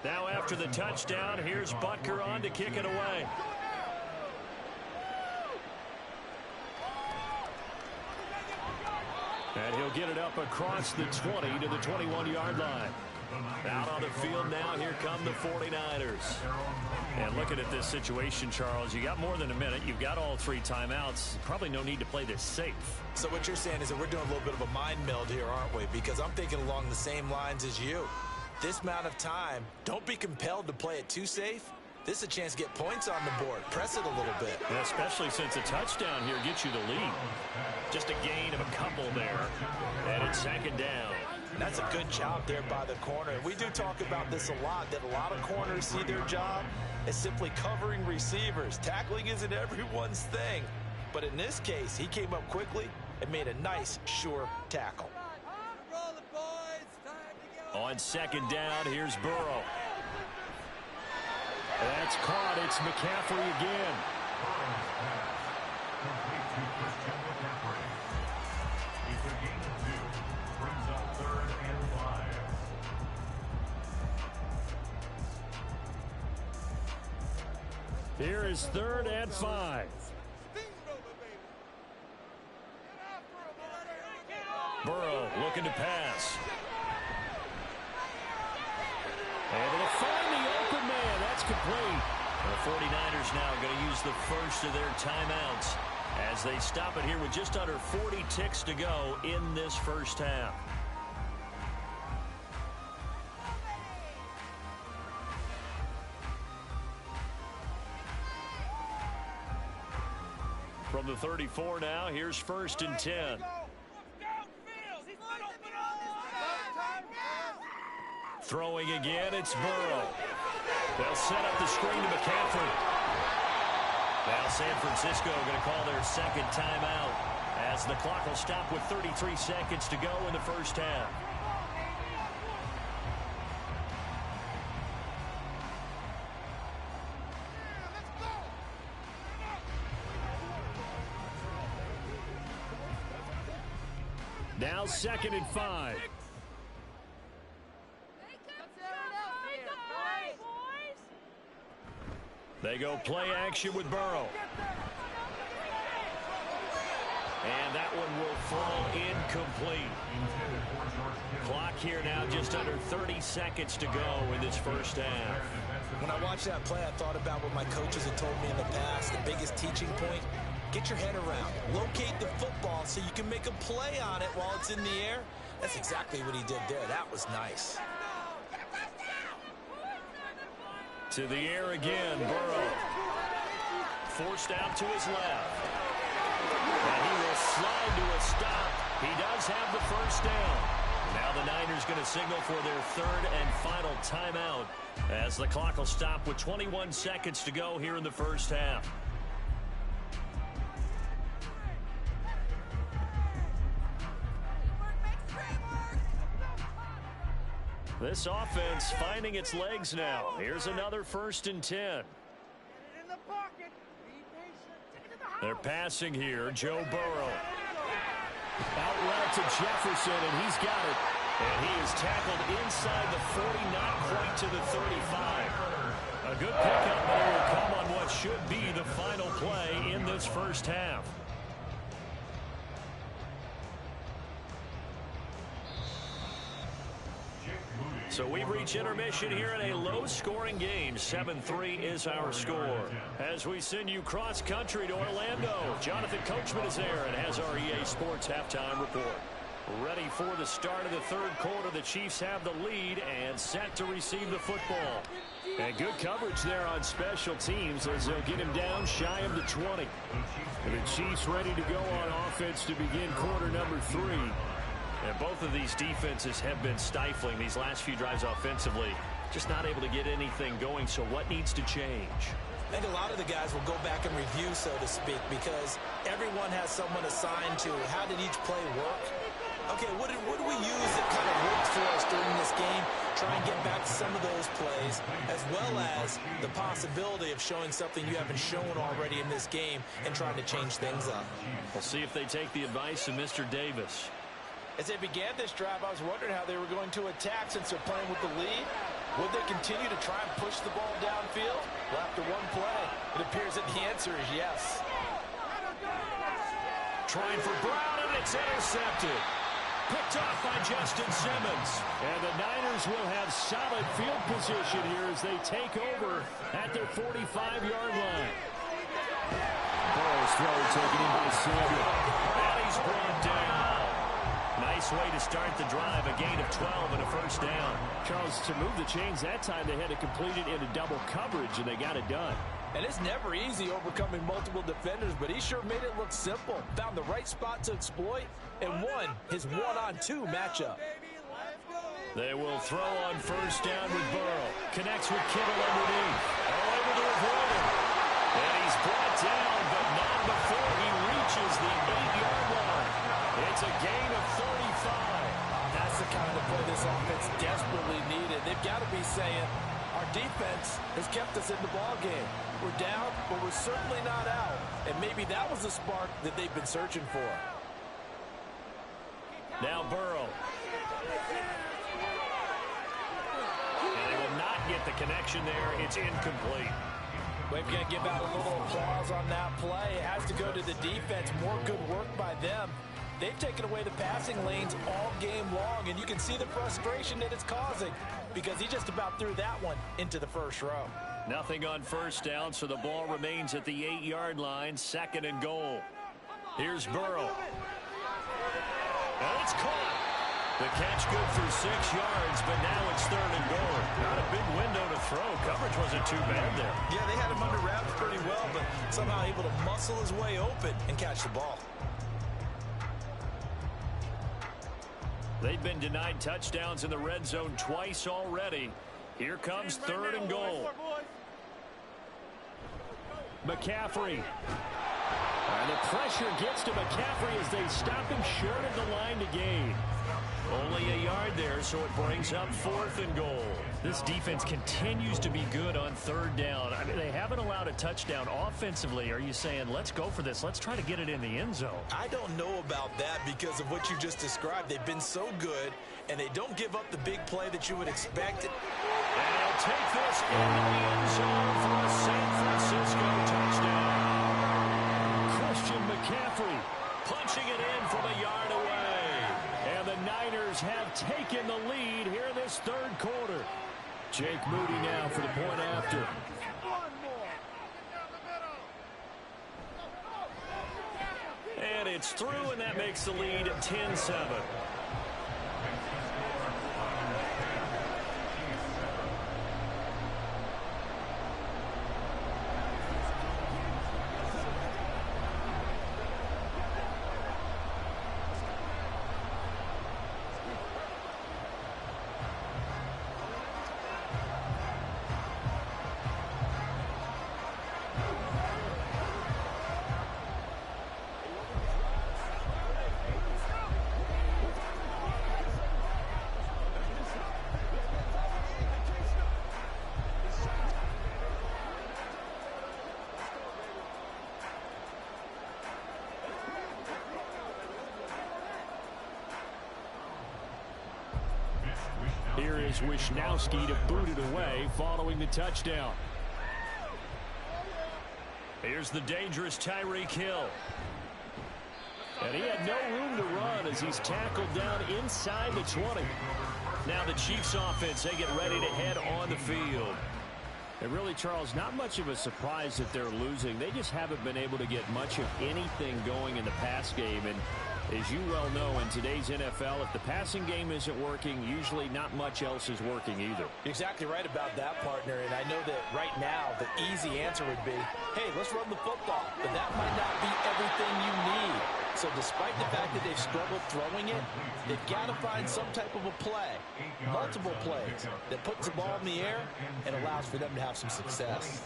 Now after the touchdown, here's Butker on to kick it away. And he'll get it up across the 20 to the 21-yard line. Out on the field now, here come the 49ers. And looking at this situation, Charles, you got more than a minute. You've got all 3 timeouts. Probably no need to play this safe. So what you're saying is that we're doing a little bit of a mind meld here, aren't we? Because I'm thinking along the same lines as you. This amount of time, don't be compelled to play it too safe. This is a chance to get points on the board. Press it a little bit. And especially since a touchdown here gets you the lead. Just a gain of a couple there. And it's second down. And that's a good job there by the corner. And we do talk about this a lot, that a lot of corners see their job as simply covering receivers. Tackling isn't everyone's thing. But in this case, he came up quickly and made a nice, sure tackle. On second down, here's Burrow. That's caught. It's McCaffrey again. Here is 3rd and 5. Burrow looking to pass. Able to find the open man. That's complete. The 49ers now going to use the first of their timeouts as they stop it here with just under 40 ticks to go in this first half. From the 34 now, here's 1st and 10. Throwing again, it's Burrow. They'll set up the screen to McCaffrey. Now San Francisco going to call their second timeout as the clock will stop with 33 seconds to go in the first half. Now 2nd and 5. They go play action with Burrow. And that one will fall incomplete. Clock here now just under 30 seconds to go in this first half. When I watched that play, I thought about what my coaches had told me in the past. The biggest teaching point, get your head around. Locate the football so you can make a play on it while it's in the air. That's exactly what he did there. That was nice. To the air again, Burrow. Forced out to his left. And he will slide to a stop. He does have the first down. Now the Niners going to signal for their third and final timeout as the clock will stop with 21 seconds to go here in the first half. This offense finding its legs now. Here's another 1st and 10. They're passing here. Joe Burrow. Out route to Jefferson, and he's got it. And he is tackled inside the 40, not quite to the 35. A good pickup, but it will come on what should be the final play in this first half. So we've reached intermission here in a low-scoring game. 7-3 is our score. As we send you cross-country to Orlando, Jonathan Coachman is there and has our EA Sports halftime report. Ready for the start of the third quarter. The Chiefs have the lead and set to receive the football. And good coverage there on special teams as they'll get him down shy of the 20. And the Chiefs ready to go on offense to begin quarter number 3. And both of these defenses have been stifling these last few drives offensively. Just not able to get anything going, so what needs to change? I think a lot of the guys will go back and review, so to speak, because everyone has someone assigned to how did each play work. Okay, what did we use that kind of worked for us during this game? Try and get back to some of those plays, as well as the possibility of showing something you haven't shown already in this game and trying to change things up. We'll see if they take the advice of Mr. Davis. As they began this drive, I was wondering how they were going to attack since they're playing with the lead. Would they continue to try and push the ball downfield? Well, after one play, it appears that the answer is yes. Trying for Brown, and it's intercepted. Picked off by Justin Simmons. And the Niners will have solid field position here as they take over at their 45-yard line. Burrow's throw taken in by Samuel. And he's brought down. Nice way to start the drive, a gain of 12 and a first down. Charles, to move the chains that time, they had to complete it into double coverage, and they got it done. And it's never easy overcoming multiple defenders, but he sure made it look simple. Found the right spot to exploit and won his one-on-two matchup. They will throw on first down with Burrow. Connects with Kittle underneath. Able to avoid him. And he's brought down, but not before he reaches the 8-yard line. It's a gain of 35. That's the kind of play this offense desperately needed. They've got to be saying, our defense has kept us in the ball game. We're down, but we're certainly not out. And maybe that was the spark that they've been searching for. Now Burrow. And they will not get the connection there. It's incomplete. We've got to give out a little applause on that play. It has to go to the defense. More good work by them. They've taken away the passing lanes all game long, and you can see the frustration that it's causing because he just about threw that one into the first row. Nothing on first down, so the ball remains at the 8-yard line, 2nd and goal. Here's Burrow. And it's caught. The catch good for 6 yards, but now it's 3rd and goal. Not a big window to throw. Coverage wasn't too bad there. Yeah, they had him under wraps pretty well, but somehow able to muscle his way open and catch the ball. They've been denied touchdowns in the red zone twice already. Here comes 3rd and goal. McCaffrey. And the pressure gets to McCaffrey as they stop him short of the line to gain. Only a yard there, so it brings up 4th and goal. This defense continues to be good on 3rd down. I mean, they haven't allowed a touchdown offensively. Are you saying, let's go for this? Let's try to get it in the end zone. I don't know about that because of what you just described. They've been so good, and they don't give up the big play that you would expect. And he'll take this into the end zone for a San Francisco touchdown. Christian McCaffrey punching it in from a yard away. And the Niners have taken the lead here in this 3rd quarter. Jake Moody now for the point after. And it's through, and that makes the lead 10-7. allows Wisnowski to boot it away following the touchdown. Here's the dangerous Tyreek Hill. And he had no room to run as he's tackled down inside the 20. Now the Chiefs offense, they get ready to head on the field. And really, Charles, not much of a surprise that they're losing. They just haven't been able to get much of anything going in the pass game. And as you well know, in today's NFL, if the passing game isn't working, usually not much else is working either. You're exactly right about that, partner. And I know that right now the easy answer would be, hey, let's run the football. But that might not be everything you need. So despite the fact that they've struggled throwing it, they've got to find some type of a play, multiple plays, that puts the ball in the air and allows for them to have some success.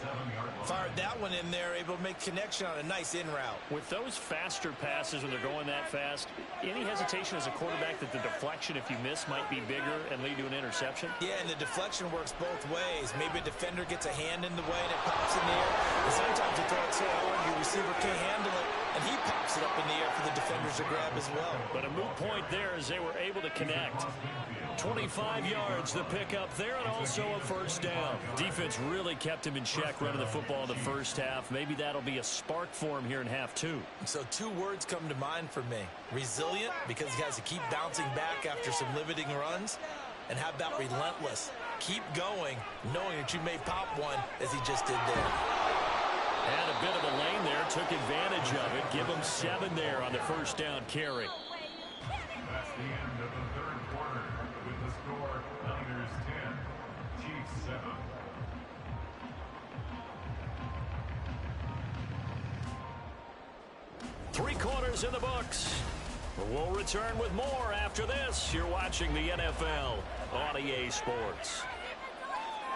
Fired that one in there, able to make connection on a nice in route. With those faster passes when they're going that fast, any hesitation as a quarterback that the deflection, if you miss, might be bigger and lead to an interception? Yeah, and the deflection works both ways. Maybe a defender gets a hand in the way and it pops in the air. And sometimes you throw it so hard your receiver can't handle it, and he pops it up in the air for the defenders to grab as well. But a moot point there as they were able to connect. 25 yards the pickup there, and also a first down. Defense really kept him in check running the football in the first half. Maybe that'll be a spark for him here in half two. So two words come to mind for me. Resilient, because he has to keep bouncing back after some limiting runs. And how about relentless? Keep going, knowing that you may pop one as he just did there. Had a bit of a lane there, took advantage of it. Give him 7 there on the first down carry. That's the end of the third quarter with the score Niners 10, Chiefs 7. Three quarters in the books. We'll return with more after this. You're watching the NFL on EA Sports.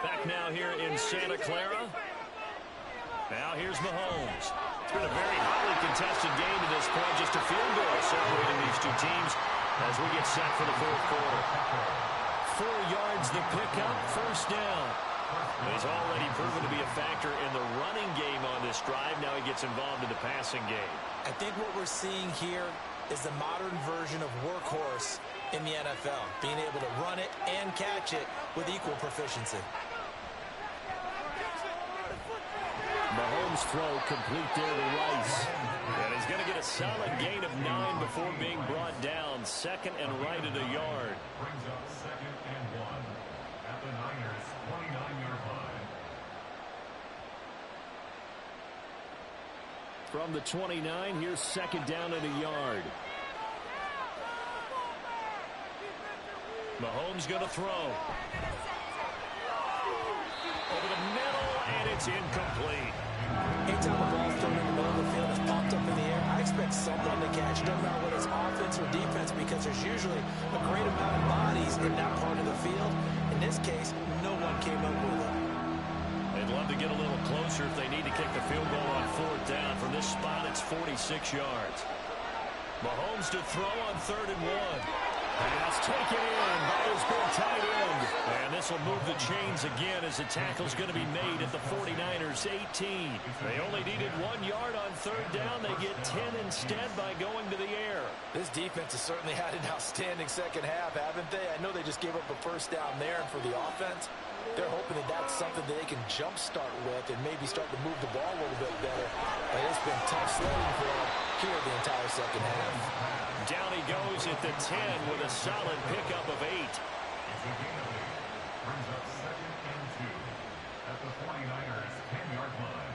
Back now here in Santa Clara. Now here's Mahomes. It's been a very highly contested game to this point. Just a field goal separating these two teams as we get set for the fourth quarter. 4 yards the pickup, first down. He's already proven to be a factor in the running game on this drive. Now he gets involved in the passing game. I think what we're seeing here is the modern version of workhorse in the NFL. Being able to run it and catch it with equal proficiency. Mahomes' throw complete there to Rice. And he's going to get a solid gain of 9 before being brought down. Second and right at a yard. Brings up 2nd and 1 at the Niners 29-yard line. From the 29, here's second down at a yard. Mahomes going to throw. Over the middle, and it's incomplete. Anytime a ball thrown in the middle of the field is popped up in the air, I expect someone to catch it, no matter whether it's offense or defense, because there's usually a great amount of bodies in that part of the field. In this case, no one came up with it. They'd love to get a little closer if they need to kick the field goal on fourth down. From this spot, it's 46 yards. Mahomes to throw on 3rd and 1. Pass taken in by his big tight end. And this will move the chains again as the tackle's going to be made at the 49ers 18. They only needed 1 yard on 3rd down. They get 10 instead by going to the air. This defense has certainly had an outstanding second half, haven't they? I know they just gave up a first down there, and for the offense, they're hoping that that's something that they can jumpstart with and maybe start to move the ball a little bit better. But it's been tough sledding for them here the entire second half. Down he goes at the 10 with a solid pickup of 8. It's a gain of 8. Brings up 2nd and 2 at the 49ers 10-yard line.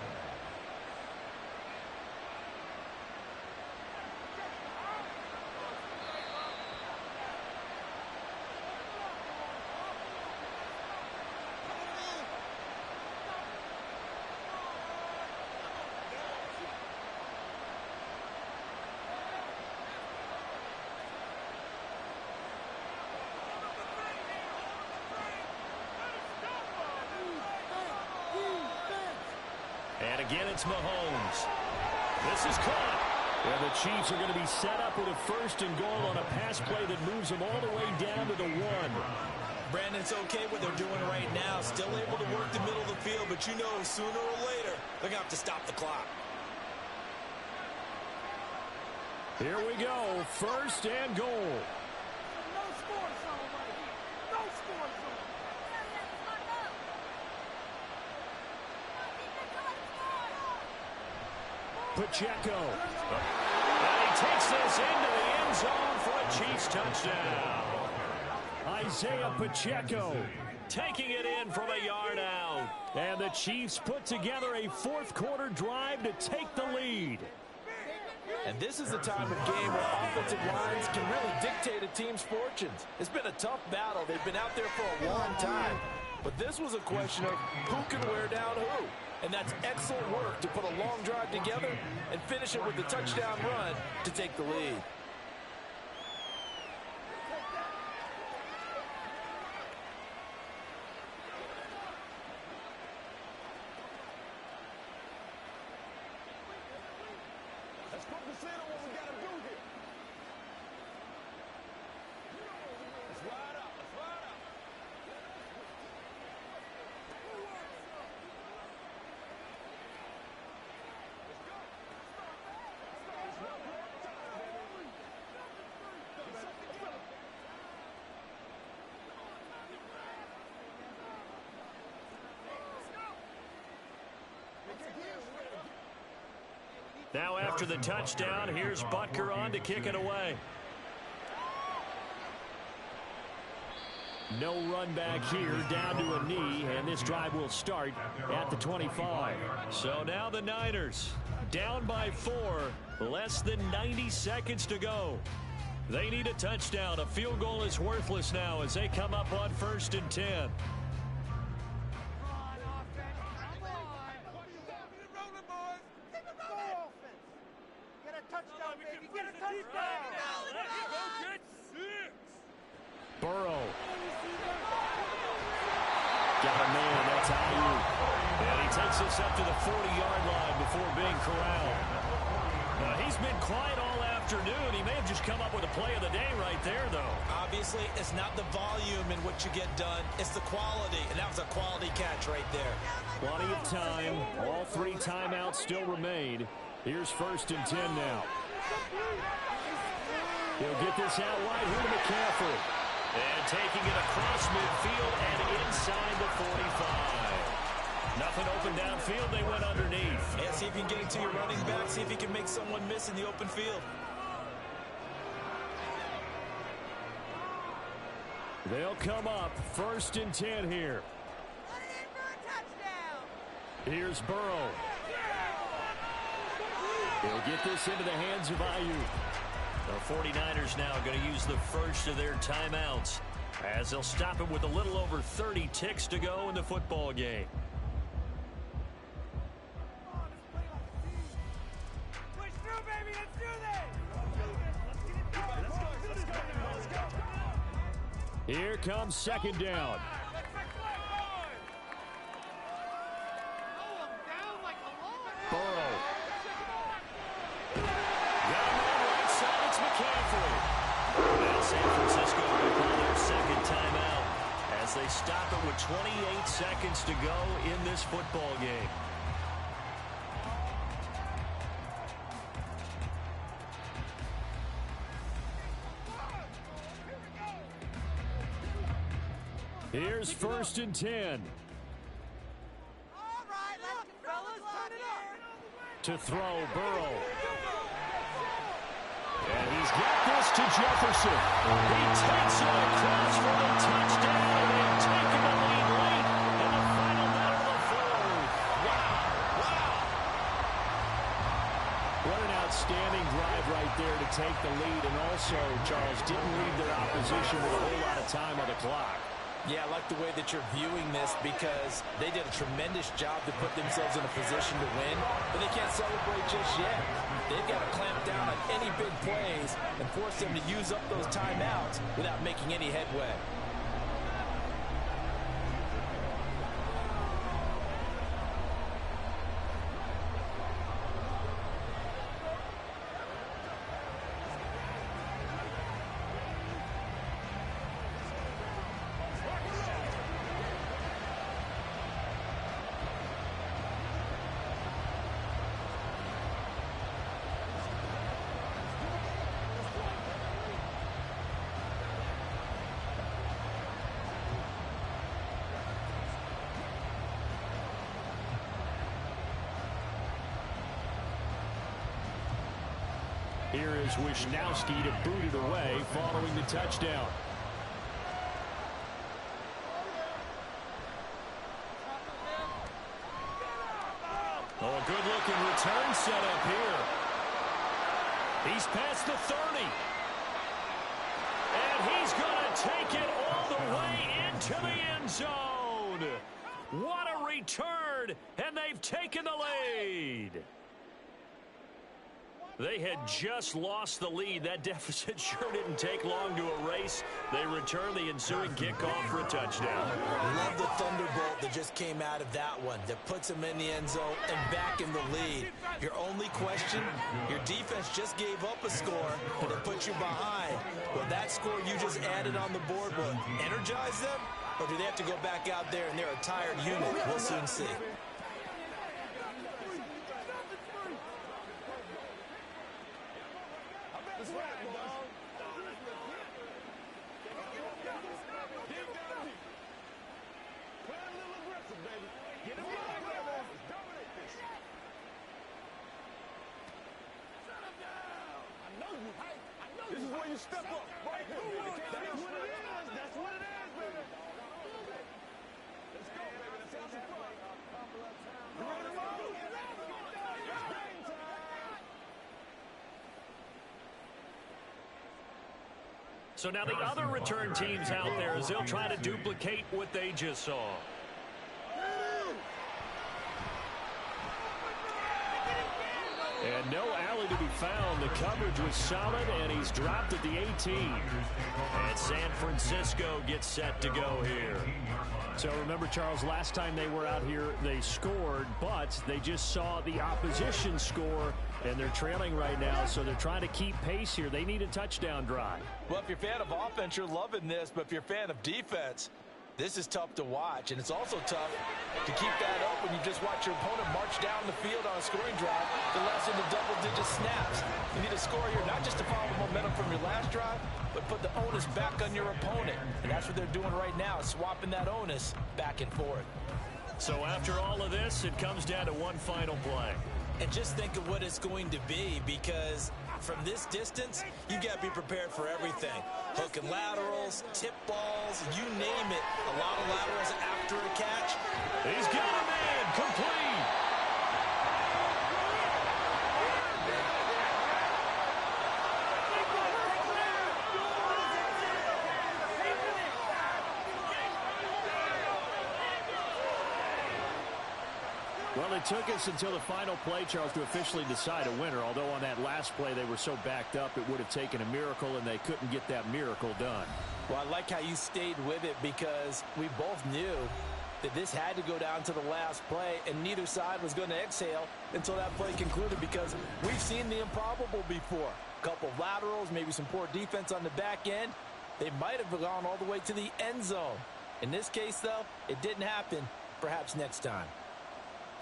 And again, it's Mahomes. This is caught. And the Chiefs are going to be set up with a 1st and goal on a pass play that moves them all the way down to the 1. Brandon, it's okay what they're doing right now. Still able to work the middle of the field, but you know sooner or later they're going to have to stop the clock. Here we go. 1st and goal. No score zone right here. No score zone. Pacheco. And he takes this into the end zone for a Chiefs touchdown. Isaiah Pacheco taking it in from a yard out. And the Chiefs put together a fourth-quarter drive to take the lead. And this is the time of game where offensive lines can really dictate a team's fortunes. It's been a tough battle. They've been out there for a long time. But this was a question of who can wear down who. And that's excellent work to put a long drive together and finish it with a touchdown run to take the lead. Let's concentrate on what we got to do here. Let's ride out. Let's ride out. Now after the touchdown, here's Butker on to kick it away. No run back here, down to a knee, and this drive will start at the 25. So now the Niners down by 4, less than 90 seconds to go. They need a touchdown. A field goal is worthless now as they come up on 1st and 10. Burrow. Got a man, that's Ayuk. And he takes this up to the 40-yard line before being corralled. He's been quiet all afternoon. He may have just come up with a play of the day right there, though. Obviously, it's not the volume in which you get done. It's the quality, and that was a quality catch right there. Plenty of time. All 3 timeouts still remain. Here's 1st and 10 now. He'll get this out wide here to McCaffrey. And taking it across midfield and inside the 45. Nothing open downfield. They went underneath. Yeah, see if you can get it to your running back. See if you can make someone miss in the open field. They'll come up 1st and 10 here. Here's Burrow. He'll get this into the hands of Ayuk. The 49ers now going to use the first of their timeouts as they'll stop it with a little over 30 ticks to go in the football game. Push through, baby. Let's do this. Let's get it done. Here comes 2nd down. Burrow. Now San Francisco will call their 2nd timeout as they stop it with 28 seconds to go in this football game. Here's 1st and 10. All right, let's turn it up. To throw, Burrow. And he's got this to Jefferson. He takes it across for the touchdown. They've taken the lead late in the final minute of the 4th. Wow. What an outstanding drive right there to take the lead. And also, Charles, didn't leave their opposition with a whole lot of time on the clock. Yeah, I like the way that you're viewing this because they did a tremendous job to put themselves in a position to win, but they can't celebrate just yet. They've got to clamp down on any big plays and force them to use up those timeouts without making any headway. Here is Wisnowski to boot it away following the touchdown. Oh, a good-looking return set up here. He's past the 30. And he's going to take it all the way into the end zone. What a return, and they've taken the lead. They had just lost the lead. That deficit sure didn't take long to erase. They return the ensuing kickoff for a touchdown. Love the thunderbolt that just came out of that one that puts them in the end zone and back in the lead. Your only question, your defense just gave up a score and it put you behind. Well, that score you just added on the board will energize them, or do they have to go back out there and they're a tired unit? We'll soon see. This is where you step up, right here. That's what it is. That's what it is, baby. Let's go, baby. Let's have some fun. You ready to roll? It's game time. So now the other return teams out there as they'll try to duplicate what they just saw. And no alley to be found. The coverage was solid, and he's dropped at the 18. And San Francisco gets set to go here. So remember, Charles, last time they were out here, they scored, but they just saw the opposition score, and they're trailing right now, so they're trying to keep pace here. They need a touchdown drive. Well, if you're a fan of offense, you're loving this, but if you're a fan of defense, this is tough to watch, and it's also tough to keep that up when you just watch your opponent march down the field on a scoring drive to less than the double-digit snaps. You need a score here, not just to follow the momentum from your last drive, but put the onus back on your opponent. And that's what they're doing right now, swapping that onus back and forth. So after all of this, it comes down to one final play. And just think of what it's going to be, because from this distance, you got to be prepared for everything. Hook and laterals, tip balls, you name it. A lot of laterals after a catch. He's got a man complete. Well, it took us until the final play, Charles, to officially decide a winner, although on that last play they were so backed up it would have taken a miracle, and they couldn't get that miracle done. Well, I like how you stayed with it, because we both knew that this had to go down to the last play, and neither side was going to exhale until that play concluded, because we've seen the improbable before. A couple of laterals, maybe some poor defense on the back end. They might have gone all the way to the end zone. In this case, though, it didn't happen. Perhaps next time.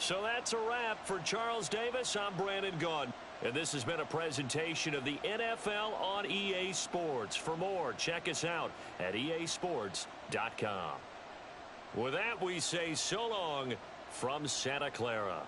So that's a wrap for Charles Davis. I'm Brandon Gaudin. And this has been a presentation of the NFL on EA Sports. For more, check us out at easports.com. With that, we say so long from Santa Clara.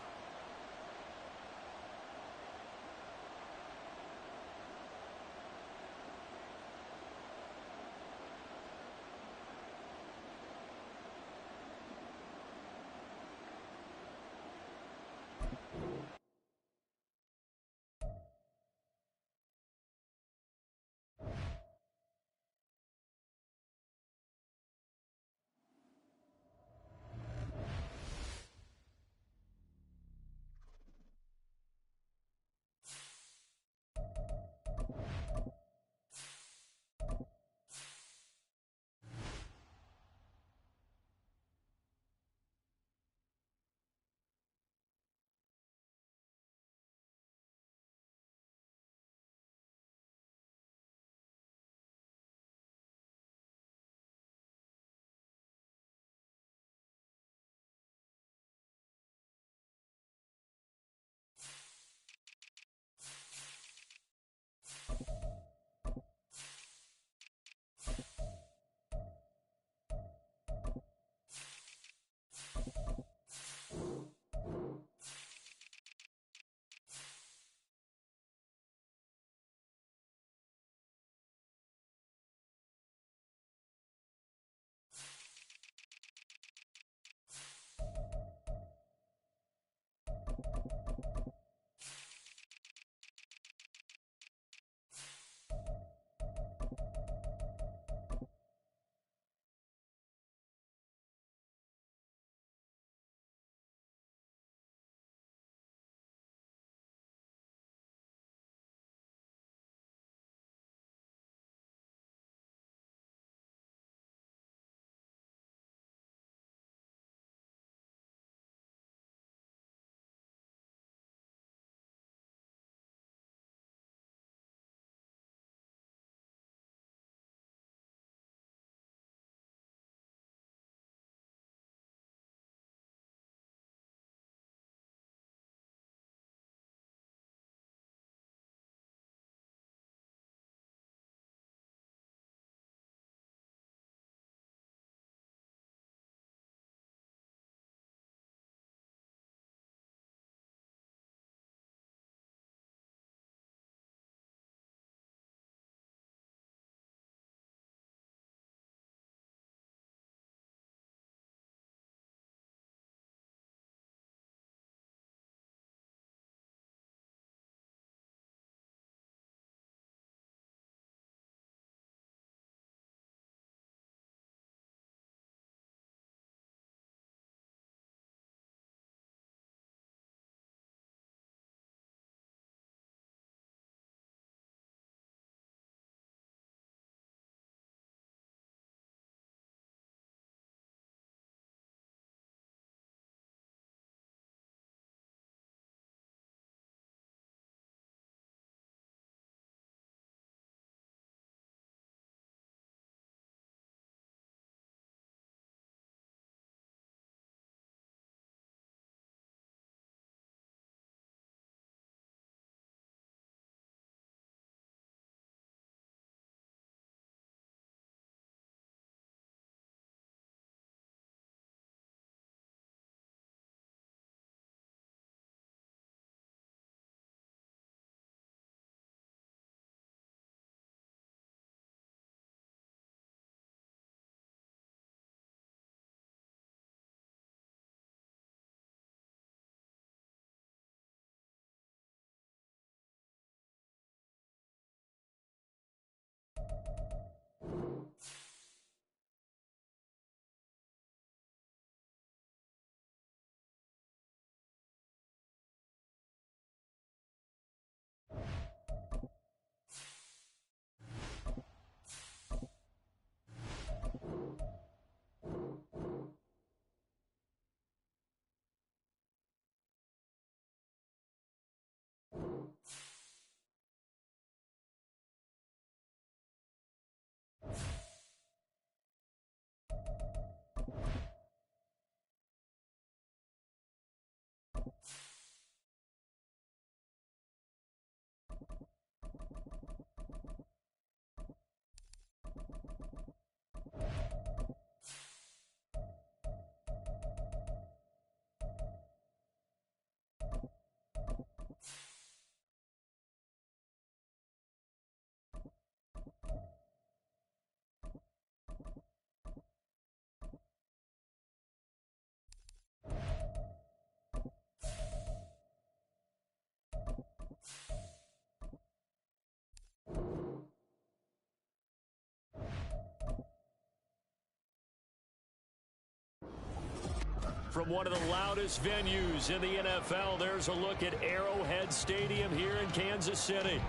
From one of the loudest venues in the NFL, there's a look at Arrowhead Stadium here in Kansas City.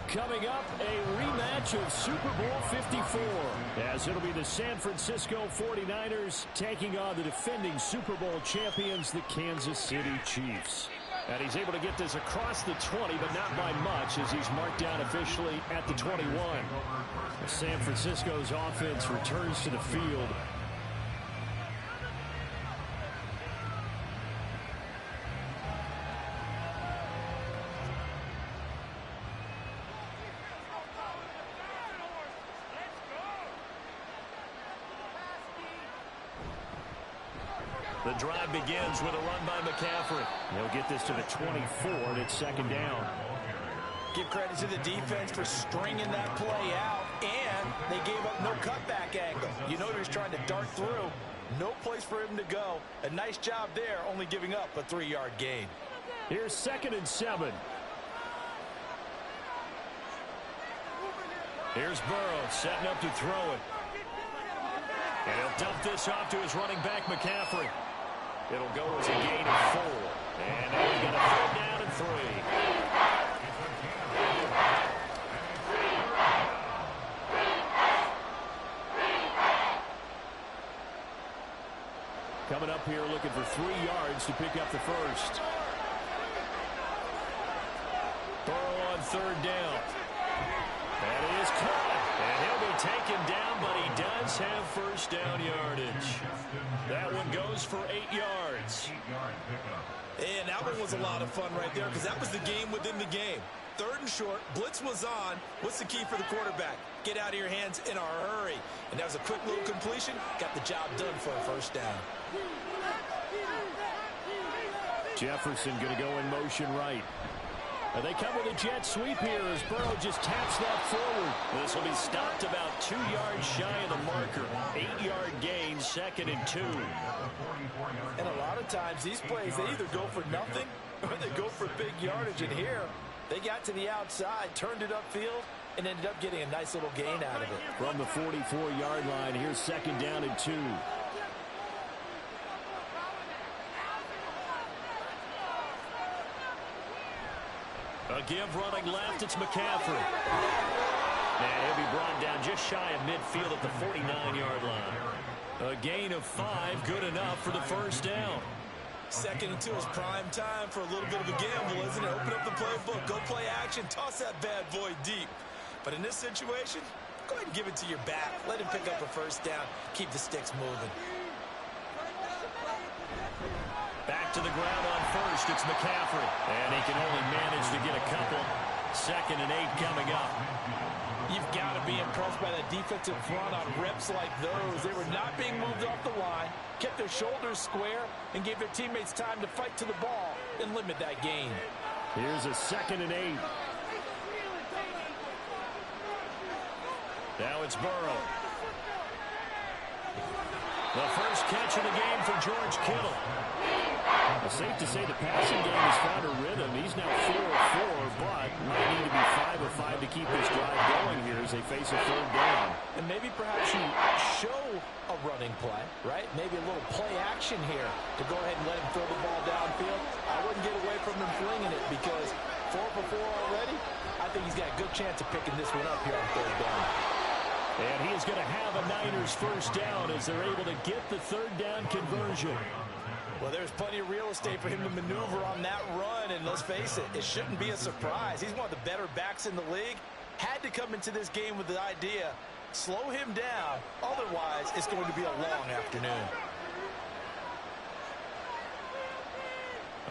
Coming up, a rematch of Super Bowl 54, as it'll be the San Francisco 49ers taking on the defending Super Bowl champions, the Kansas City Chiefs. And he's able to get this across the 20, but not by much, as he's marked down officially at the 21. San Francisco's offense returns to the field. The drive begins with a run by McCaffrey. He'll get this to the 24, and it's second down. Give credit to the defense for stringing that play out, and they gave up no cutback angle. You know he was trying to dart through. No place for him to go. A nice job there, only giving up a 3-yard gain. Here's 2nd and 7. Here's Burrow setting up to throw it. And he'll dump this off to his running back, McCaffrey. It'll go as a gain of 4. And now we got a 3rd down and 3. Coming up here looking for 3 yards to pick up the first. Burrow on 3rd down. That is caught. And he'll be taken down, but he does have first down yardage. That one goes for 8 yards. And that one was a lot of fun right there, because that was the game within the game. 3rd and short, blitz was on. What's the key for the quarterback? Get out of your hands in a hurry. And that was a quick little completion. Got the job done for a first down. Jefferson going to go in motion right. They come with a jet sweep here as Burrow just taps that forward. This will be stopped about 2 yards shy of the marker. 8-yard gain, 2nd and 2. And a lot of times these plays, they either go for nothing or they go for big yardage. And here, they got to the outside, turned it upfield, and ended up getting a nice little gain out of it. From the 44-yard line, here's 2nd down and 2. A give running left, it's McCaffrey. And he'll be brought down just shy of midfield at the 49-yard line. A gain of 5, good enough for the first down. 2nd and 2 is prime time for a little bit of a gamble, isn't it? Open up the playbook, go play action, toss that bad boy deep. But in this situation, go ahead and give it to your back. Let him pick up a first down, keep the sticks moving. Back to the ground on first, it's McCaffrey. And he can only manage to get a couple. 2nd and 8 coming up. You've got to be impressed by that defensive front on reps like those. They were not being moved off the line, kept their shoulders square, and gave their teammates time to fight to the ball and limit that gain. Here's a 2nd and 8. Now it's Burrow. The first catch of the game for George Kittle. It's safe to say the passing game has found a rhythm. He's now 4 of 4, but might need to be 5 of 5 to keep this drive going here as they face a 3rd down. And maybe perhaps you show a running play, right? Maybe a little play action here to go ahead and let him throw the ball downfield. I wouldn't get away from him flinging it because 4 for 4 already. I think he's got a good chance of picking this one up here on 3rd down. And he is going to have a Niners first down as they're able to get the 3rd down conversion. Well, there's plenty of real estate for him to maneuver on that run, and let's face it, it shouldn't be a surprise. He's one of the better backs in the league. Had to come into this game with the idea, slow him down, otherwise it's going to be a long afternoon.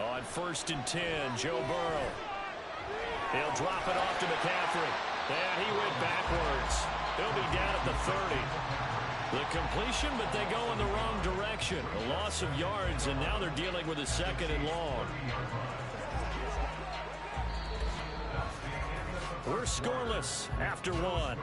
On 1st and 10, Joe Burrow. He'll drop it off to McCaffrey. And he went backwards. He'll be down at the 30. The completion, but they go in the wrong direction. A loss of yards, and now they're dealing with a 2nd and long. We're scoreless after 1.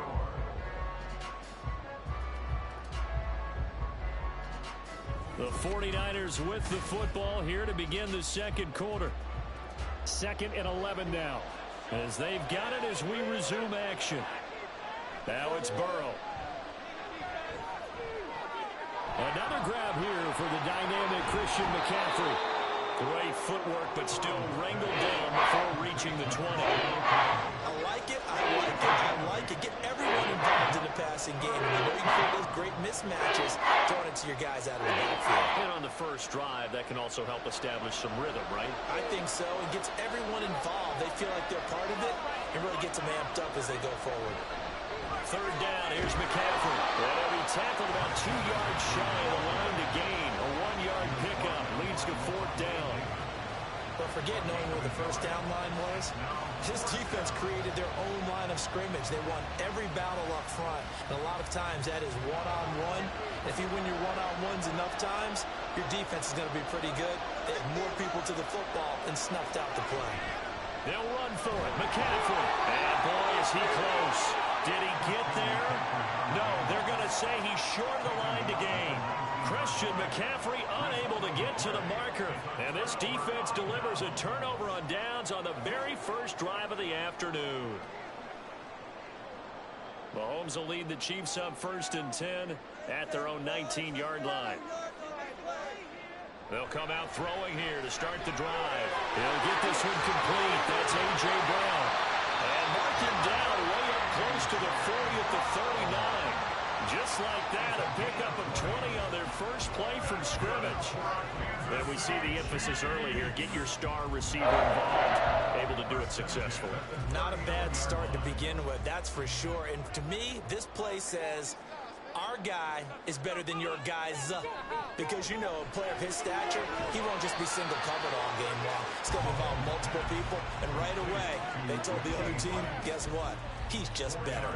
The 49ers with the football here to begin the 2nd quarter. 2nd and 11 now, as they've got it as we resume action. Now it's Burrow. Another grab here for the dynamic Christian McCaffrey. Great footwork, but still wrangled down before reaching the 20. I like it. I like it. I like it. Get everyone involved in the passing game. And you know you create those great mismatches throwing it to your guys out of the backfield. And on the first drive, that can also help establish some rhythm, right? I think so. It gets everyone involved. They feel like they're part of it and really gets them amped up as they go forward. 3rd down, here's McCaffrey. And he'll be tackled about 2 yards shy of the line to gain. A 1-yard pickup leads to 4th down. But forget knowing where the first down line was. This defense created their own line of scrimmage. They won every battle up front. And a lot of times that is one-on-one. If you win your one-on-ones enough times, your defense is going to be pretty good. They had more people to the football and snuffed out the play. They'll run for it. McCaffrey. And boy, is he close. Did he get there? No, they're going to say he's short of the line to gain. Christian McCaffrey unable to get to the marker. And this defense delivers a turnover on downs on the very first drive of the afternoon. Mahomes will lead the Chiefs up 1st and 10 at their own 19-yard line. They'll come out throwing here to start the drive. He'll get this one complete. That's A.J. Brown. And mark him down way up close to the 40 at the 39. Just like that, a pickup of 20 on their first play from scrimmage. And we see the emphasis early here. Get your star receiver involved. Able to do it successfully. Not a bad start to begin with, that's for sure. And to me, this play says our guy is better than your guys. Because, you know, a player of his stature, he won't just be single covered all game long. It's going to involve multiple people. And right away, they told the other team, guess what? He's just better.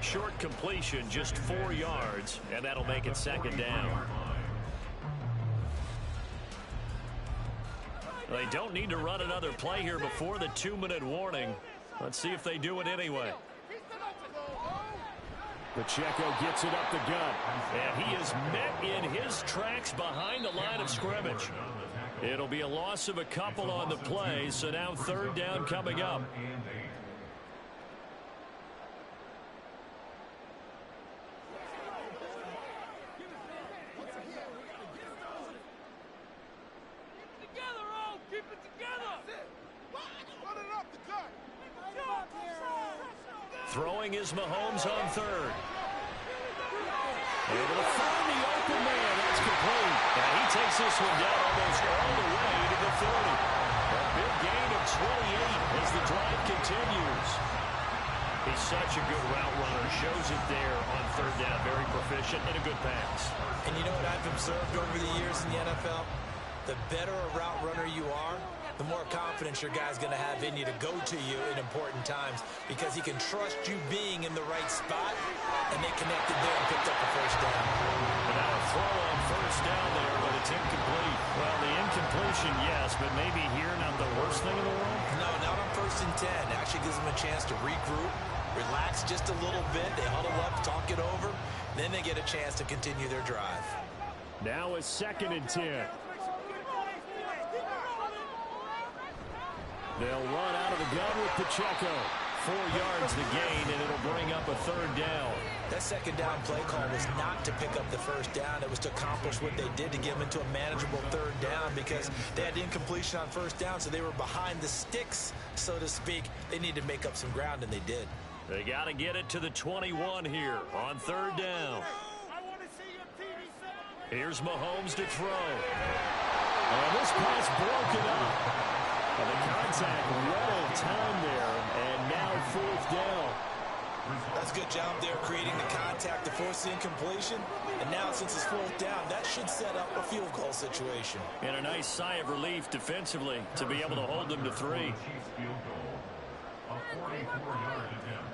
Short completion, just 4 yards, and that'll make it 2nd down. They don't need to run another play here before the 2-minute warning. Let's see if they do it anyway. Pacheco gets it up the gut, and he is met in his tracks behind the line of scrimmage. It'll be a loss of a couple on the play, so now 3rd down coming up. Throwing is Mahomes on 3rd. Able to find the open man. That's complete. And he takes this one down almost all the way to the 30. A big gain of 28 as the drive continues. He's such a good route runner. Shows it there on 3rd down. Very proficient and a good pass. And you know what I've observed over the years in the NFL? The better a route runner you are, the more confidence your guy's going to have in you to go to you in important times because he can trust you being in the right spot, and they connected there and picked up the first down. And now a throw on 1st down there, but it's incomplete. Well, the incompletion, yes, but maybe here not the worst thing in the world? No, not on 1st and 10. It actually gives them a chance to regroup, relax just a little bit. They huddle up, talk it over. Then they get a chance to continue their drive. Now it's 2nd and 10. They'll run out of the gun with Pacheco. 4 yards the gain, and it'll bring up a 3rd down. That 2nd down play call was not to pick up the first down. It was to accomplish what they did to get them into a manageable 3rd down because they had incompletion on 1st down, so they were behind the sticks, so to speak. They needed to make up some ground, and they did. They got to get it to the 21 here on 3rd down. Here's Mahomes to throw. And this pass broken up. And the contact well timed there, and now 4th down. That's a good job there creating the contact to force the incompletion. And now since it's 4th down, that should set up a field goal situation. And a nice sigh of relief defensively to be able to hold them to 3. Chiefs field goal. A 44-yard attempt.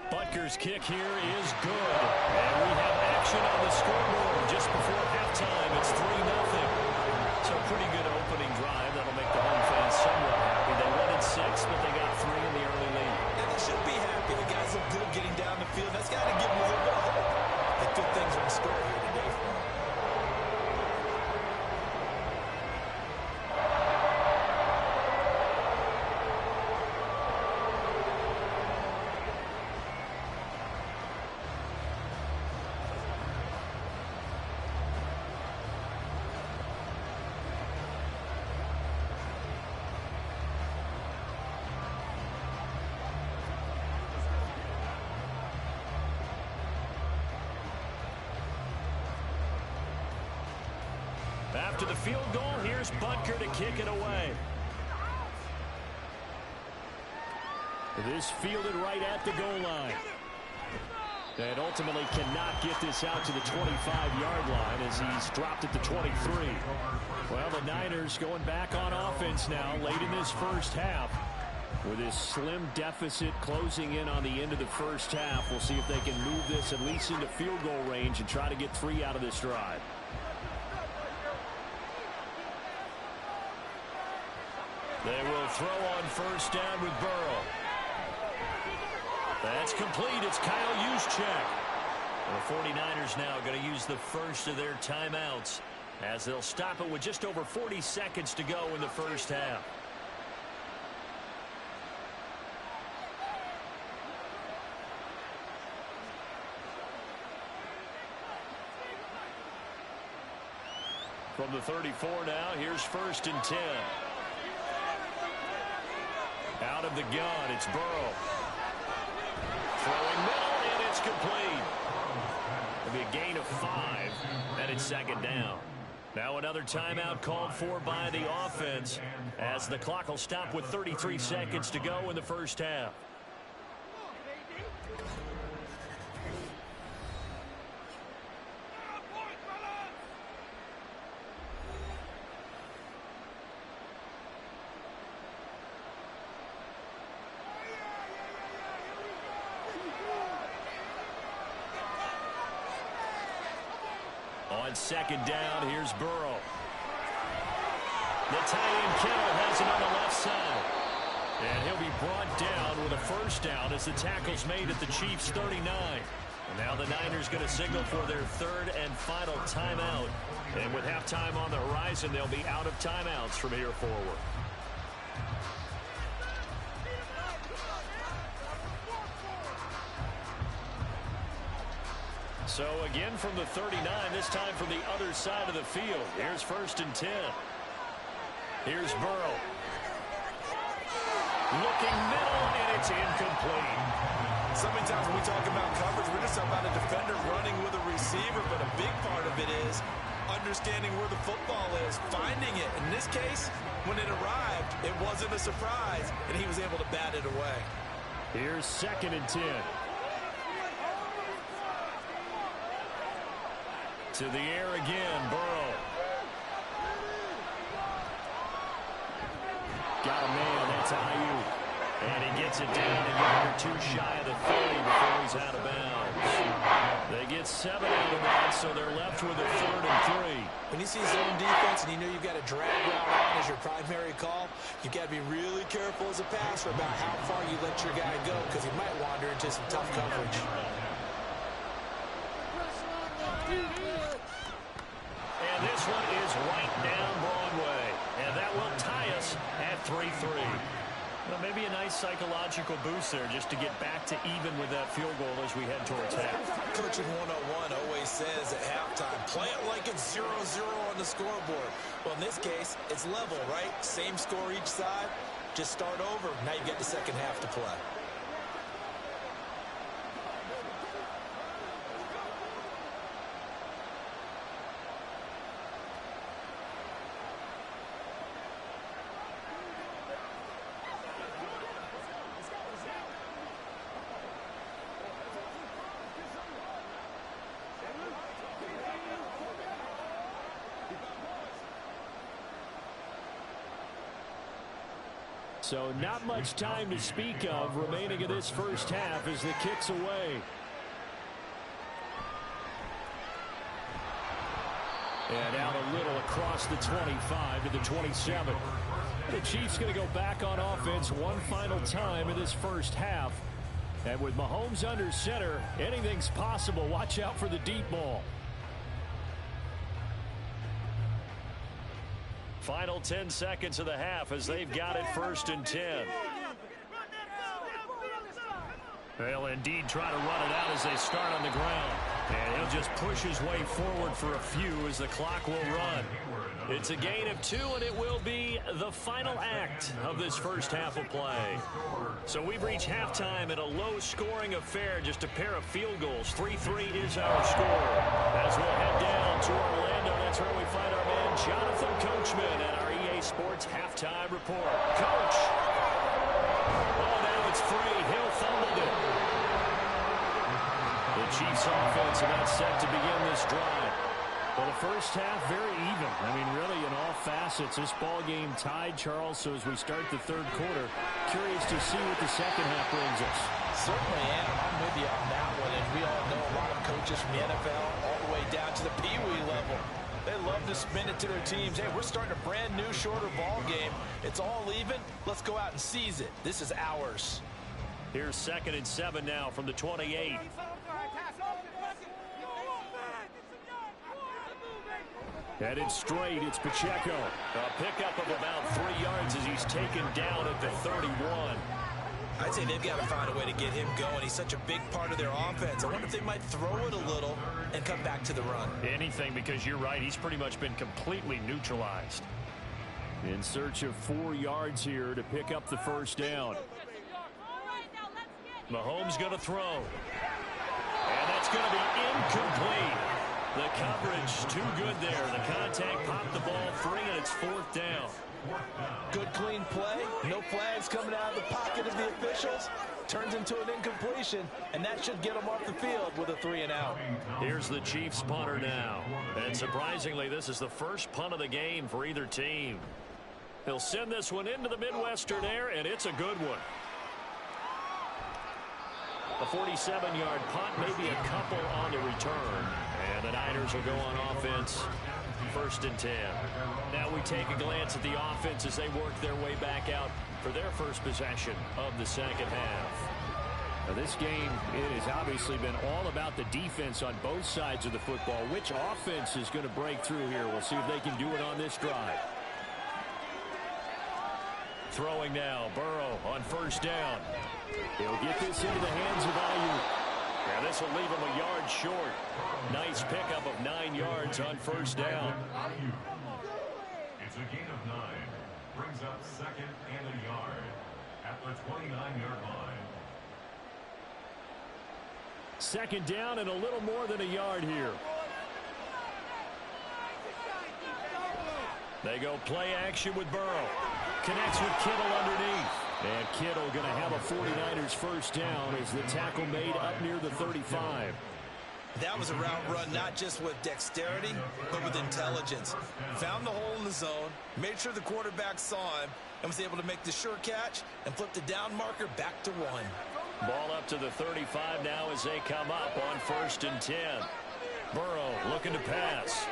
Butker's kick here is good. And we have action on the scoreboard just before halftime. It's 3-0. So a pretty good opening drive. That'll make the home fans somewhat happy. They led at 6, but they got 3 in the early lead. And they should be happy. The guys look good getting down the field. That's got to give them a little bit of hope that good things are in store here today for them. After the field goal, here's Butker to kick it away. This fielded right at the goal line. And ultimately cannot get this out to the 25-yard line as he's dropped at the 23. Well, the Niners going back on offense now late in this first half. With this slim deficit closing in on the end of the first half, we'll see if they can move this at least into field goal range and try to get 3 out of this drive. They will throw on first down with Burrow. That's complete. It's Kyle Juszczyk. The 49ers now going to use the first of their timeouts as they'll stop it with just over 40 seconds to go in the first half. From the 34 now, here's 1st and 10. Out of the gun, it's Burrow. Throwing middle, and it's complete. It'll be a gain of 5, and it's 2nd down. Now another timeout called for by the offense as the clock will stop with 33 seconds to go in the first half. On 2nd down, here's Burrow. The tie-in Kittle has it on the left side. And he'll be brought down with a first down as the tackle's made at the Chiefs' 39. And now the Niners going to signal for their 3rd and final timeout. And with halftime on the horizon, they'll be out of timeouts from here forward. So again from the 39, this time from the other side of the field. Here's 1st and 10. Here's Burrow. Looking middle, and it's incomplete. So many times when we talk about coverage, we're just talking about a defender running with a receiver, but a big part of it is understanding where the football is, finding it. In this case, when it arrived, it wasn't a surprise, and he was able to bat it away. Here's 2nd and 10. To the air again, Burrow. Got a man, that's Ayuk. And he gets it down and you're too shy of the 30 before he's out of bounds. They get 7 out of that, so they're left with a 3rd and 3. When you see zone defense and you know you've got a drag route on as your primary call, you've got to be really careful as a passer about how far you let your guy go because he might wander into some tough coverage. And this one is right down Broadway. And that will tie us at 3-3. Well, maybe a nice psychological boost there just to get back to even with that field goal as we head towards half. Coaching 101 always says at halftime, play it like it's 0-0 on the scoreboard. Well, in this case, it's level, right? Same score each side. Just start over. Now you get the second half to play. So not much time to speak of remaining in this first half as the kick's away. And out a little across the 25 to the 27. The Chiefs going to go back on offense one final time in this first half. And with Mahomes under center, anything's possible. Watch out for the deep ball. Final 10 seconds of the half as they've got it 1st and 10. They'll indeed try to run it out as they start on the ground. And he'll just push his way forward for a few as the clock will run. It's a gain of 2, and it will be the final act of this first half of play. So we've reached halftime in a low-scoring affair, just a pair of field goals. 3-3 is our score. As we'll head down to Orlando, that's where we find our man Jonathan Coachman at our EA Sports Halftime Report. Coach! Oh, now it's free. Hill fumbled it. The Chiefs offense about set to begin this drive. Well, the first half, very even. I mean, really, in all facets, this ball game tied, Charles. So as we start the third quarter, curious to see what the second half brings us. Certainly am. I'm with you on that one. And we all know a lot of coaches from the NFL all the way down to the Pee Wee level. They love to spin it to their teams. Hey, we're starting a brand new, shorter ball game. It's all even. Let's go out and seize it. This is ours. Here's 2nd and 7 now from the 28. Headed straight, it's Pacheco. A pickup of about 3 yards as he's taken down at the 31. I'd say they've got to find a way to get him going. He's such a big part of their offense. I wonder if they might throw it a little and come back to the run. Anything, because you're right. He's pretty much been completely neutralized. In search of 4 yards here to pick up the first down. Mahomes going to throw. And that's going to be incomplete. The coverage too good there. The contact popped the ball free, and it's 4th down. Good, clean play. No flags coming out of the pocket of the officials. Turns into an incompletion, and that should get them off the field with a 3-and-out. Here's the Chiefs punter now. And surprisingly, this is the first punt of the game for either team. He'll send this one into the Midwestern air, and it's a good one. A 47-yard punt, maybe a couple on the return. And the Niners will go on offense, 1st and 10. Now we take a glance at the offense as they work their way back out for their first possession of the second half. Now this game, it has obviously been all about the defense on both sides of the football. Which offense is going to break through here? We'll see if they can do it on this drive. Throwing now, Burrow on 1st down. He'll get this into the hands of Ayuk. Yeah, this will leave him a yard short. Nice pickup of 9 yards on 1st down. It's a gain of 9. Brings up 2nd and a yard at the 29-yard line. 2nd down and a little more than a yard here. They go play action with Burrow. Connects with Kittle underneath. And Kittle going to have a 49ers first down as the tackle made up near the 35. That was a route run not just with dexterity, but with intelligence. Found the hole in the zone, made sure the quarterback saw him, and was able to make the sure catch and flip the down marker back to 1. Ball up to the 35 now as they come up on 1st and 10. Burrow looking to pass.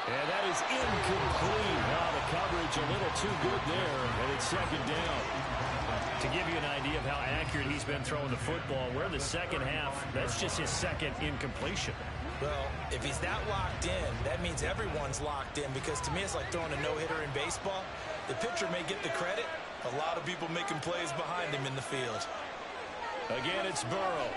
And that is incomplete. Wow, the coverage a little too good there, and it's 2nd down. To give you an idea of how accurate he's been throwing the football, we're in the second half. That's just his 2nd incompletion. Well, if he's that locked in, that means everyone's locked in, because to me it's like throwing a no-hitter in baseball. The pitcher may get the credit. A lot of people making plays behind him in the field. Again, it's Burrow.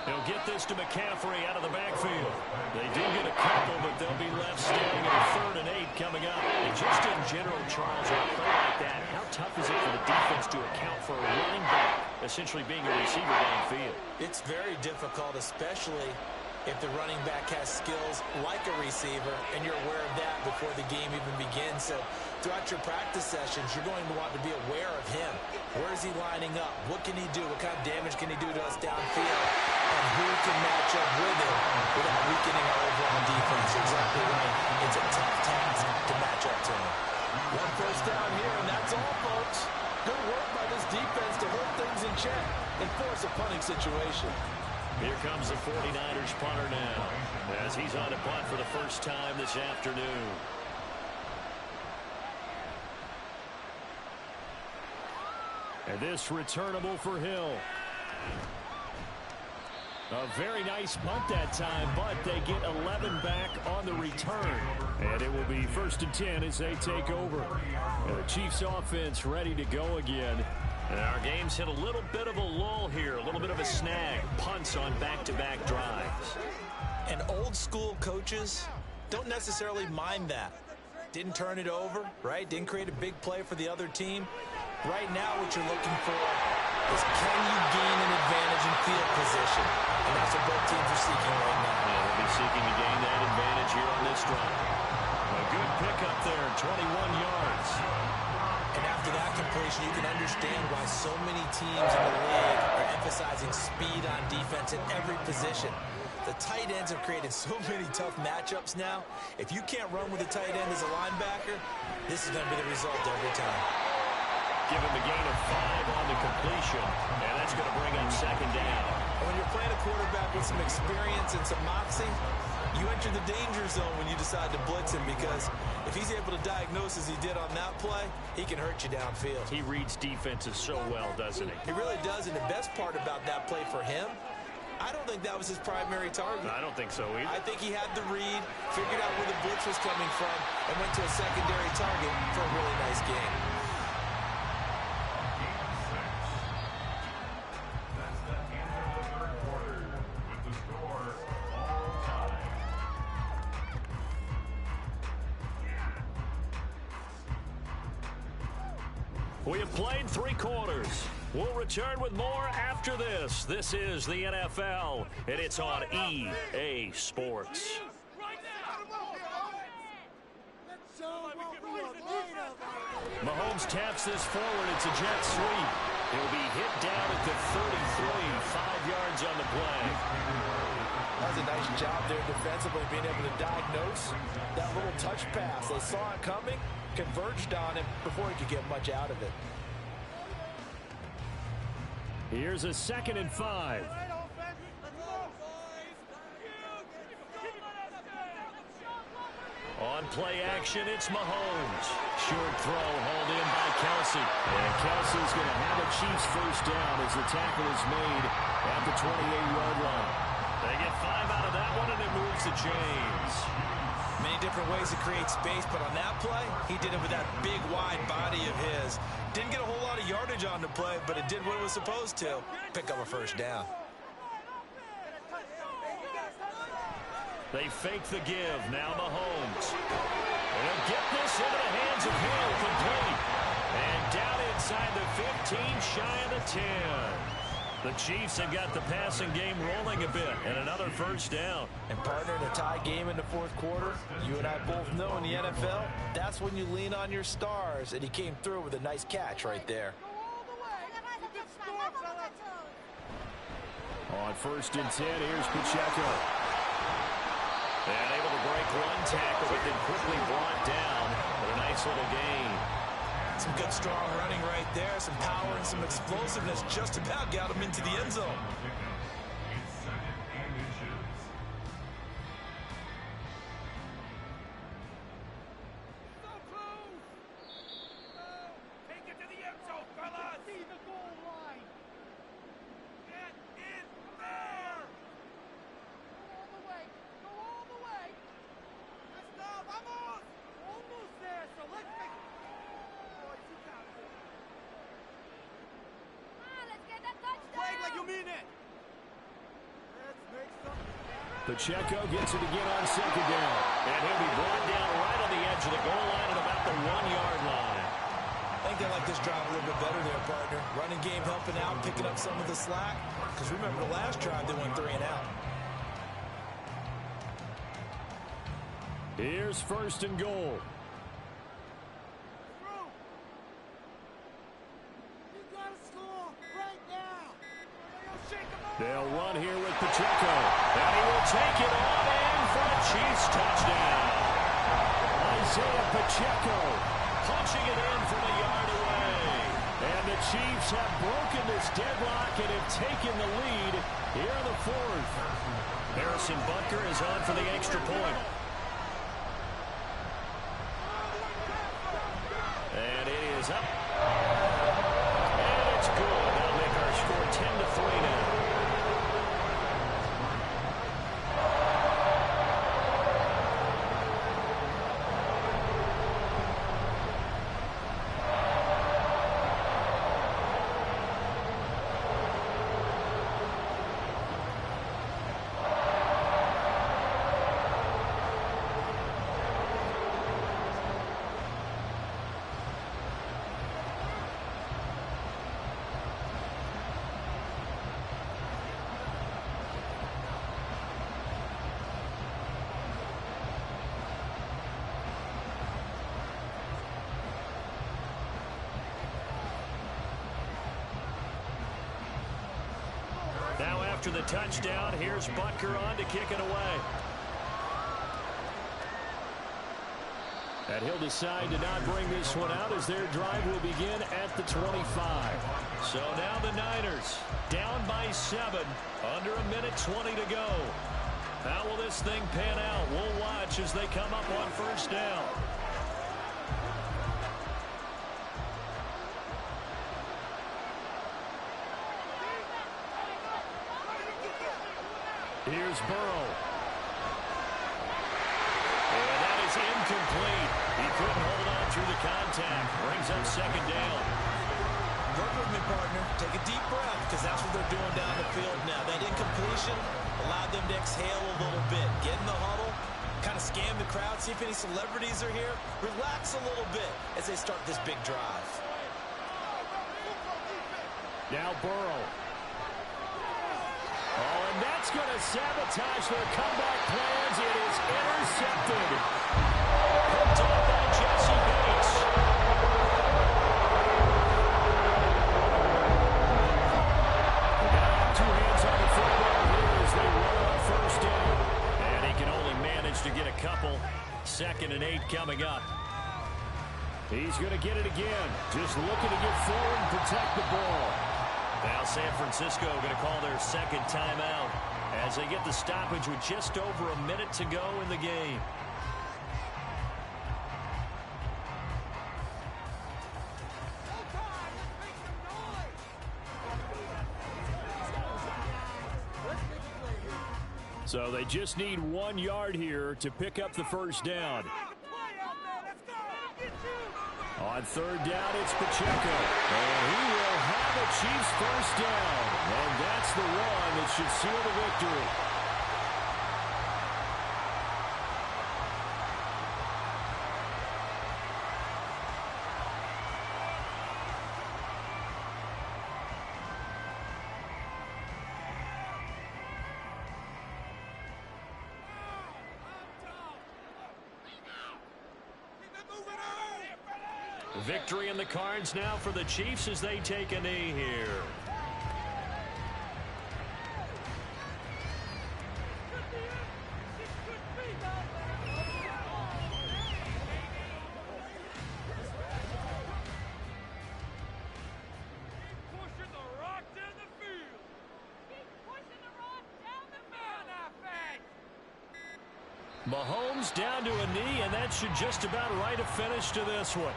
He'll get this to McCaffrey out of the backfield. They do get a couple, but they'll be left standing at 3rd and 8 coming up. And just in general, Charles, on a play like that, how tough is it for the defense to account for a running back essentially being a receiver downfield? It's very difficult, especially if the running back has skills like a receiver, and you're aware of that before the game even begins. So throughout your practice sessions, you're going to want to be aware of him. Where is he lining up? What can he do? What kind of damage can he do to us downfield? And who can match up with him without weakening our overall defense? Exactly right. It's a tough task to match up to him. first down here, and that's all, folks. Good work by this defense to hold things in check and force a punting situation. Here comes the 49ers punter now, as he's on to punt for the first time this afternoon. And this returnable for Hill. A very nice punt that time, but they get 11 back on the return. And it will be 1st and 10 as they take over. And the Chiefs offense ready to go again. And our game's hit a little bit of a lull here, a little bit of a snag. Punts on back-to-back drives. And old school coaches don't necessarily mind that. Didn't turn it over, right? Didn't create a big play for the other team. Right now what you're looking for is can you gain an advantage in field position? And that's what both teams are seeking right now. Yeah, they'll be seeking to gain that advantage here on this drive. A good pickup there, 21 yards. And after that completion, you can understand why so many teams in the league are emphasizing speed on defense at every position. The tight ends have created so many tough matchups now. If you can't run with a tight end as a linebacker, this is going to be the result every time. Give him a gain of 5 on the completion, and that's going to bring up 2nd down. When you're playing a quarterback with some experience and some moxie, you enter the danger zone when you decide to blitz him, because if he's able to diagnose as he did on that play, he can hurt you downfield. He reads defenses so well, doesn't he? He really does, and the best part about that play for him, I don't think that was his primary target. I don't think so either. I think he had the read, figured out where the blitz was coming from, and went to a secondary target for a really nice game. We have played 3 quarters. We'll return with more after this. This is the NFL, and it's on EA Sports. Mahomes taps this forward. It's a jet sweep. He'll be hit down at the 33, 5 yards on the play. That was a nice job there defensively, being able to diagnose that little touch pass. They saw it coming, converged on him before he could get much out of it. Here's a 2nd and 5. On play action, it's Mahomes. Short throw hauled in by Kelsey. And Kelsey's going to have a Chiefs first down as the tackle is made at the 28-yard line. They get 5 out of that one, and it moves to James. Many different ways to create space, but on that play, he did it with that big, wide body of his. Didn't get a whole lot of yardage on the play, but it did what it was supposed to. Pick up a first down. They fake the give. Now Mahomes. And he'll get this into the hands of Hill, complete. And down inside the 15, shy of the 10. The Chiefs have got the passing game rolling a bit, and another first down. And partner, in a tie game in the 4th quarter, you and I both know in the NFL, that's when you lean on your stars, and he came through with a nice catch right there. On 1st and 10, here's Pacheco. And able to break one tackle, but then quickly brought down with a nice little gain. Some good, strong running right there. Some power and some explosiveness just about got him into the end zone. Pacheco gets it again on 2nd down. And he'll be brought down right on the edge of the goal line at about the 1-yard line. I think they like this drive a little bit better there, partner. Running game helping out, picking up some of the slack. Because remember, the last drive, they went 3 and out. Here's 1st and goal. They'll run here with Pacheco. And he will take it on in for a Chiefs touchdown. Isaiah Pacheco punching it in from a yard away. And the Chiefs have broken this deadlock and have taken the lead here in the fourth. Harrison Butker is on for the extra point. And it is up. And it's good. That'll make our score 10-3 now. Now after the touchdown, here's Butker on to kick it away. And he'll decide to not bring this one out as their drive will begin at the 25. So now the Niners down by 7, under a minute 20 to go. How will this thing pan out? We'll watch as they come up on first down. Here's Burrow. And that is incomplete. He couldn't hold on through the contact. Brings up second down. Work with me, partner. Take a deep breath, because that's what they're doing down the field now. That incompletion allowed them to exhale a little bit. Get in the huddle, kind of scan the crowd, see if any celebrities are here. Relax a little bit as they start this big drive. Now Burrow. Oh, and that's going to sabotage their comeback plans. It is intercepted. Picked off by Jesse Bates. They got 2 hands on the football here as they run on first down. And he can only manage to get a couple. 2nd and 8 coming up. He's going to get it again. Just looking to get forward and protect the ball. Now San Francisco going to call their second timeout as they get the stoppage with just over a minute to go in the game. So they just need 1 yard here to pick up the first down. On third down, it's Pacheco. And he will have a Chiefs first down. And that's the one that should seal the victory. Victory in the cards now for the Chiefs as they take a knee here. Mahomes down to a knee, and that should just about write a finish to this one.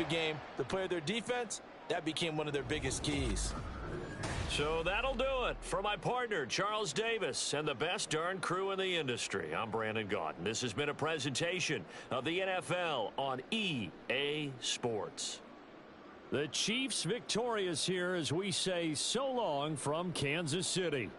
Game to play their defense, that became one of their biggest keys. So that'll do it for my partner, Charles Davis, and the best darn crew in the industry. I'm Brandon Gaudin. This has been a presentation of the NFL on EA Sports. The Chiefs victorious here as we say so long from Kansas City.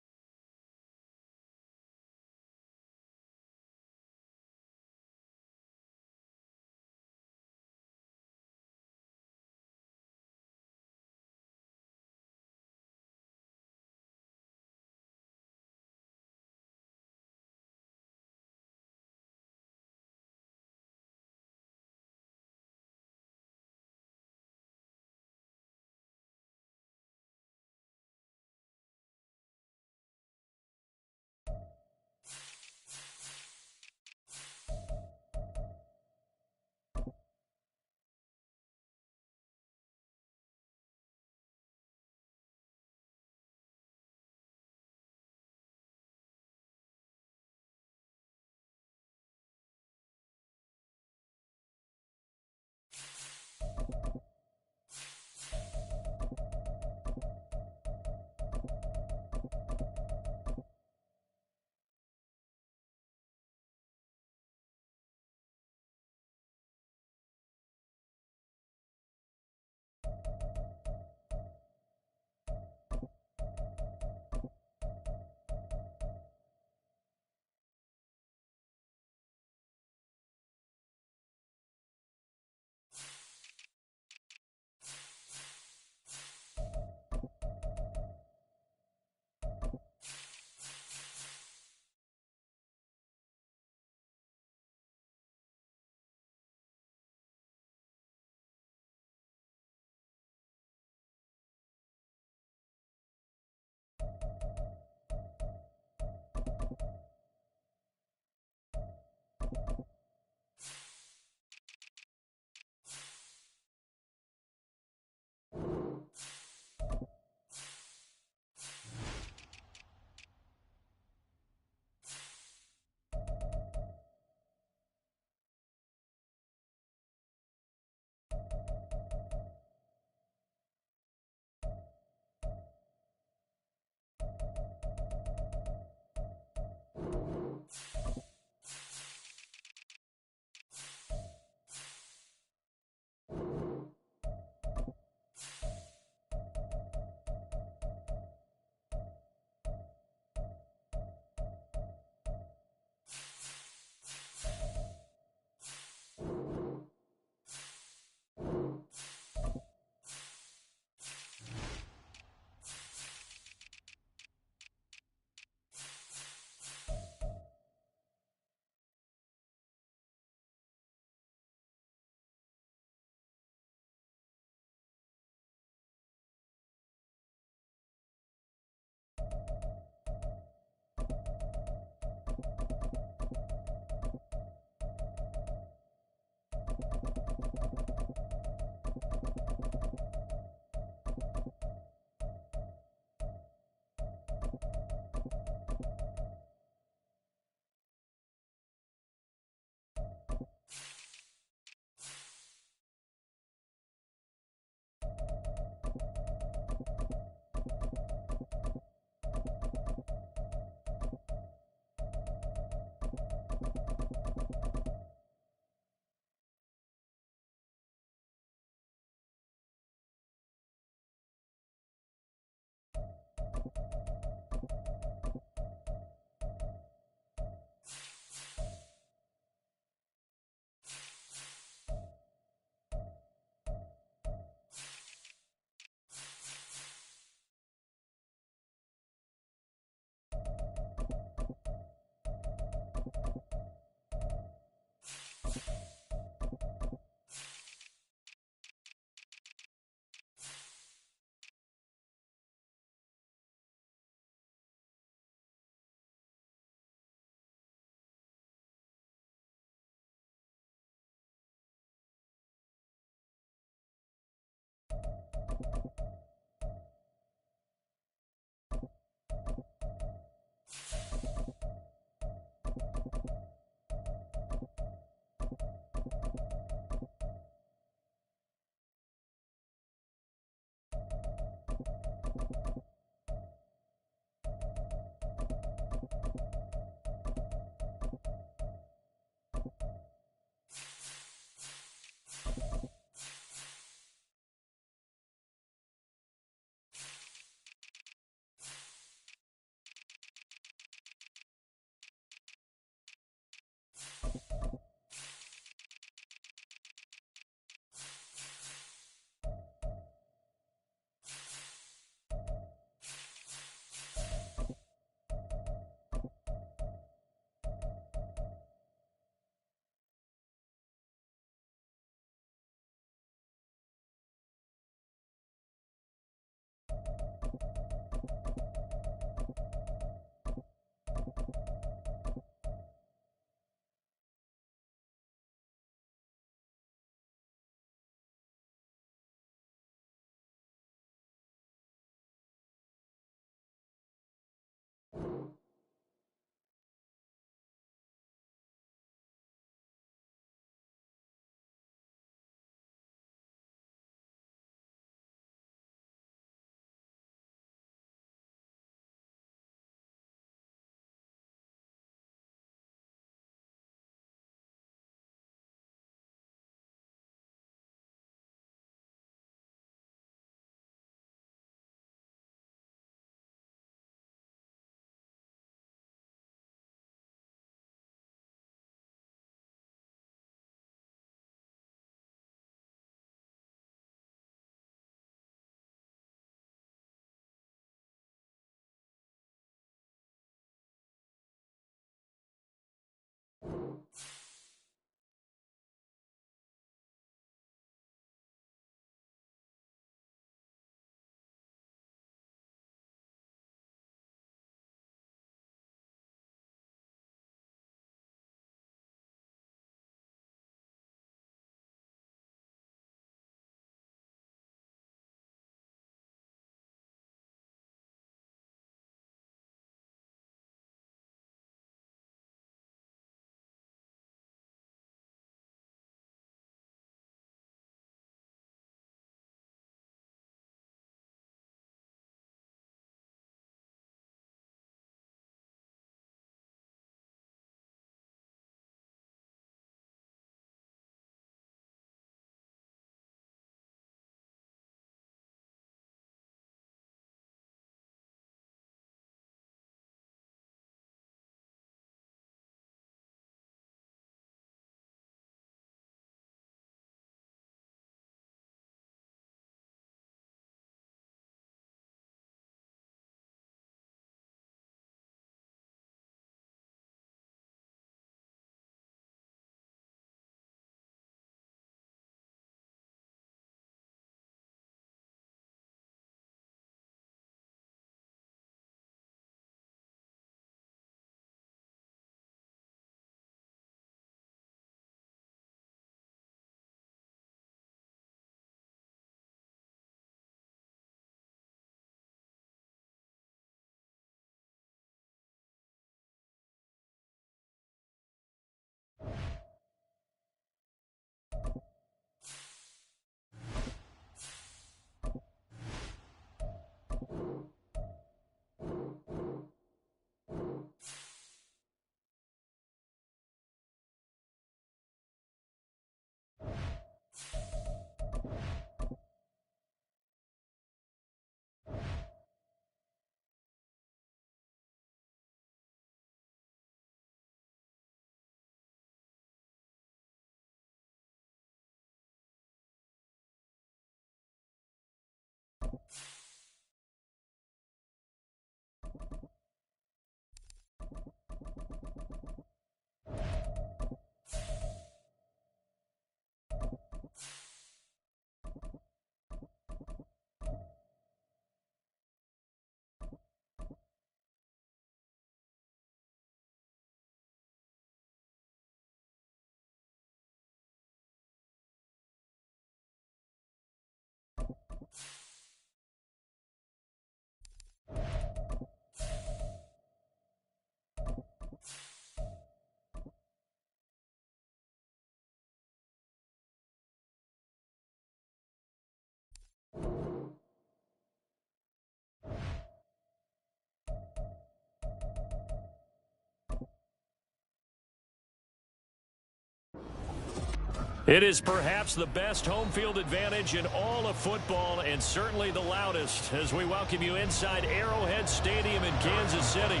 It is perhaps the best home field advantage in all of football, and certainly the loudest, as we welcome you inside Arrowhead Stadium in Kansas City.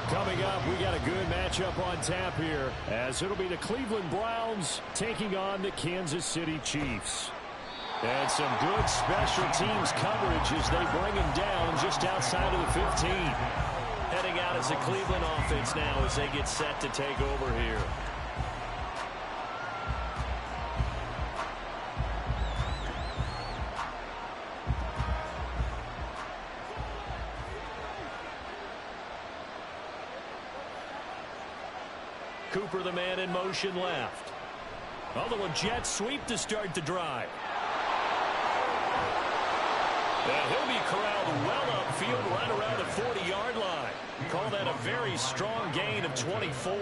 Coming up, we got a good matchup on tap here, as it'll be the Cleveland Browns taking on the Kansas City Chiefs. And some good special teams coverage as they bring him down just outside of the 15. Heading out as the Cleveland offense now as they get set to take over here. Cooper, the man in motion left. Although a jet sweep to start the drive. And he'll be corralled well upfield right around the 40-yard line. Call that a very strong gain of 24.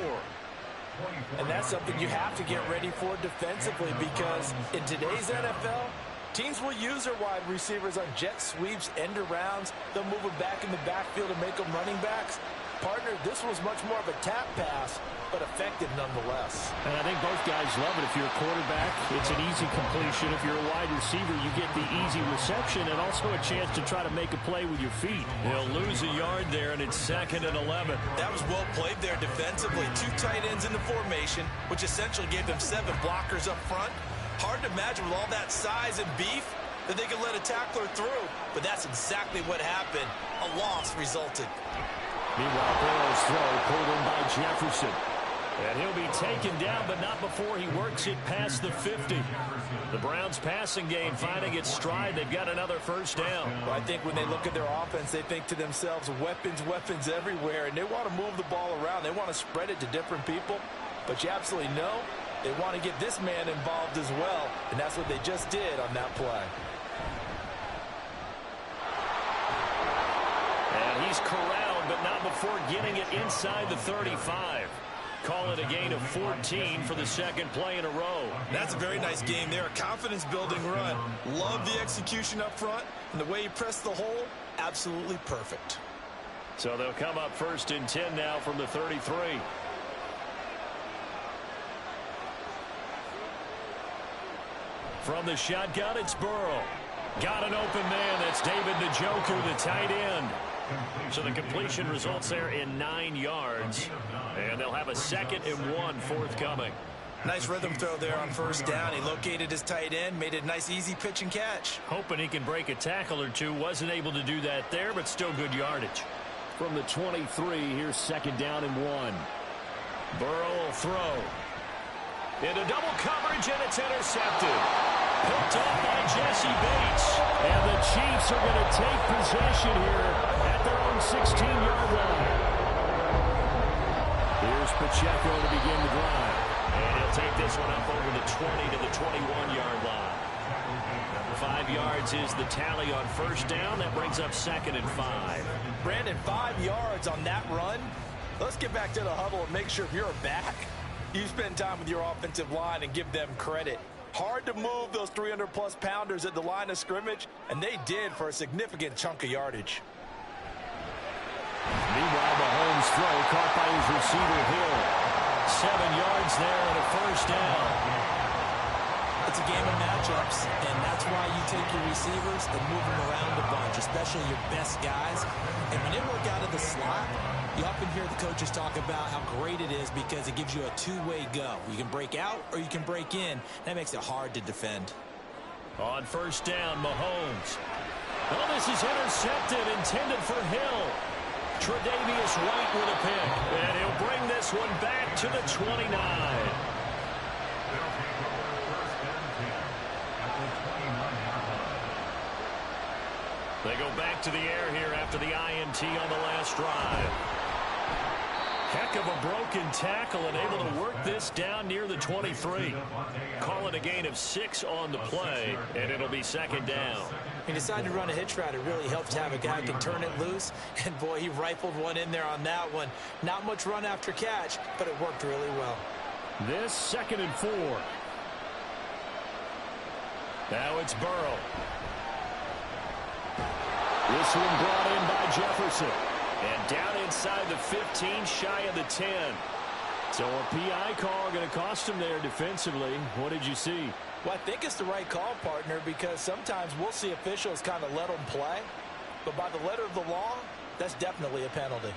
And that's something you have to get ready for defensively, because in today's NFL, teams will use their wide receivers on jet sweeps, end arounds. They'll move them back in the backfield and make them running backs. Partner, this was much more of a tap pass, but effective nonetheless. And I think both guys love it. If you're a quarterback, it's an easy completion. If you're a wide receiver, you get the easy reception and also a chance to try to make a play with your feet. He'll lose a yard there, and it's 2nd and 11. That was well played there defensively. 2 tight ends in the formation, which essentially gave them 7 blockers up front. Hard to imagine with all that size and beef that they could let a tackler through, but that's exactly what happened. A loss resulted. Meanwhile, Burrow's throw pulled in by Jefferson. And he'll be taken down, but not before he works it past the 50. The Browns' passing game finding its stride. They've got another first down. Well, I think when they look at their offense, they think to themselves, weapons, weapons everywhere, and they want to move the ball around. They want to spread it to different people, but you absolutely know they want to get this man involved as well, and that's what they just did on that play. And he's corralled, but not before getting it inside the 35. Call it a gain of 14 for the second play in a row. That's a very nice game there. A confidence-building run. Love the execution up front, and the way he pressed the hole, absolutely perfect. So they'll come up 1st and 10 now from the 33. From the shotgun, it's Burrow. Got an open man. That's David Njoku, the tight end. So the completion results there in 9 yards. And they'll have a 2nd and 1 forthcoming. Nice rhythm throw there on 1st down. He located his tight end, made it a nice easy pitch and catch. Hoping he can break a tackle or two. Wasn't able to do that there, but still good yardage. From the 23, here's 2nd down and 1. Burrow will throw. Into double coverage, and it's intercepted. Picked off by Jesse Bates. And the Chiefs are going to take possession here at their own 16-yard line. Here's Pacheco to begin the drive. And he'll take this one up over the 20 to the 21-yard line. 5 yards is the tally on 1st down. That brings up 2nd and 5. Brandon, 5 yards on that run. Let's get back to the huddle and make sure if you're a back, you spend time with your offensive line and give them credit. Hard to move those 300-plus pounders at the line of scrimmage, and they did for a significant chunk of yardage. Meanwhile, Mahomes' throw caught by his receiver Hill. 7 yards there and a 1st down. It's a game of matchups, and that's why you take your receivers and move them around a bunch, especially your best guys. And when they work out of the slot, you often hear the coaches talk about how great it is because it gives you a two-way go. You can break out or you can break in. That makes it hard to defend. On 1st down, Mahomes. Well, this is intercepted, intended for Hill. Tre'Davious White with a pick. And he'll bring this one back to the 29. They go back to the air here after the INT on the last drive. Heck of a broken tackle and able to work this down near the 23. Call it a gain of 6 on the play, and it'll be 2nd down. He decided to run a hitch route. It really helped to have a guy who can turn it loose. And, boy, he rifled one in there on that one. Not much run after catch, but it worked really well. This 2nd and 4. Now it's Burrow. This one brought in by Jefferson. And down inside the 15, shy of the 10. So a PI call going to cost him there defensively. What did you see? Well, I think it's the right call, partner, because sometimes we'll see officials kind of let them play. But by the letter of the law, that's definitely a penalty.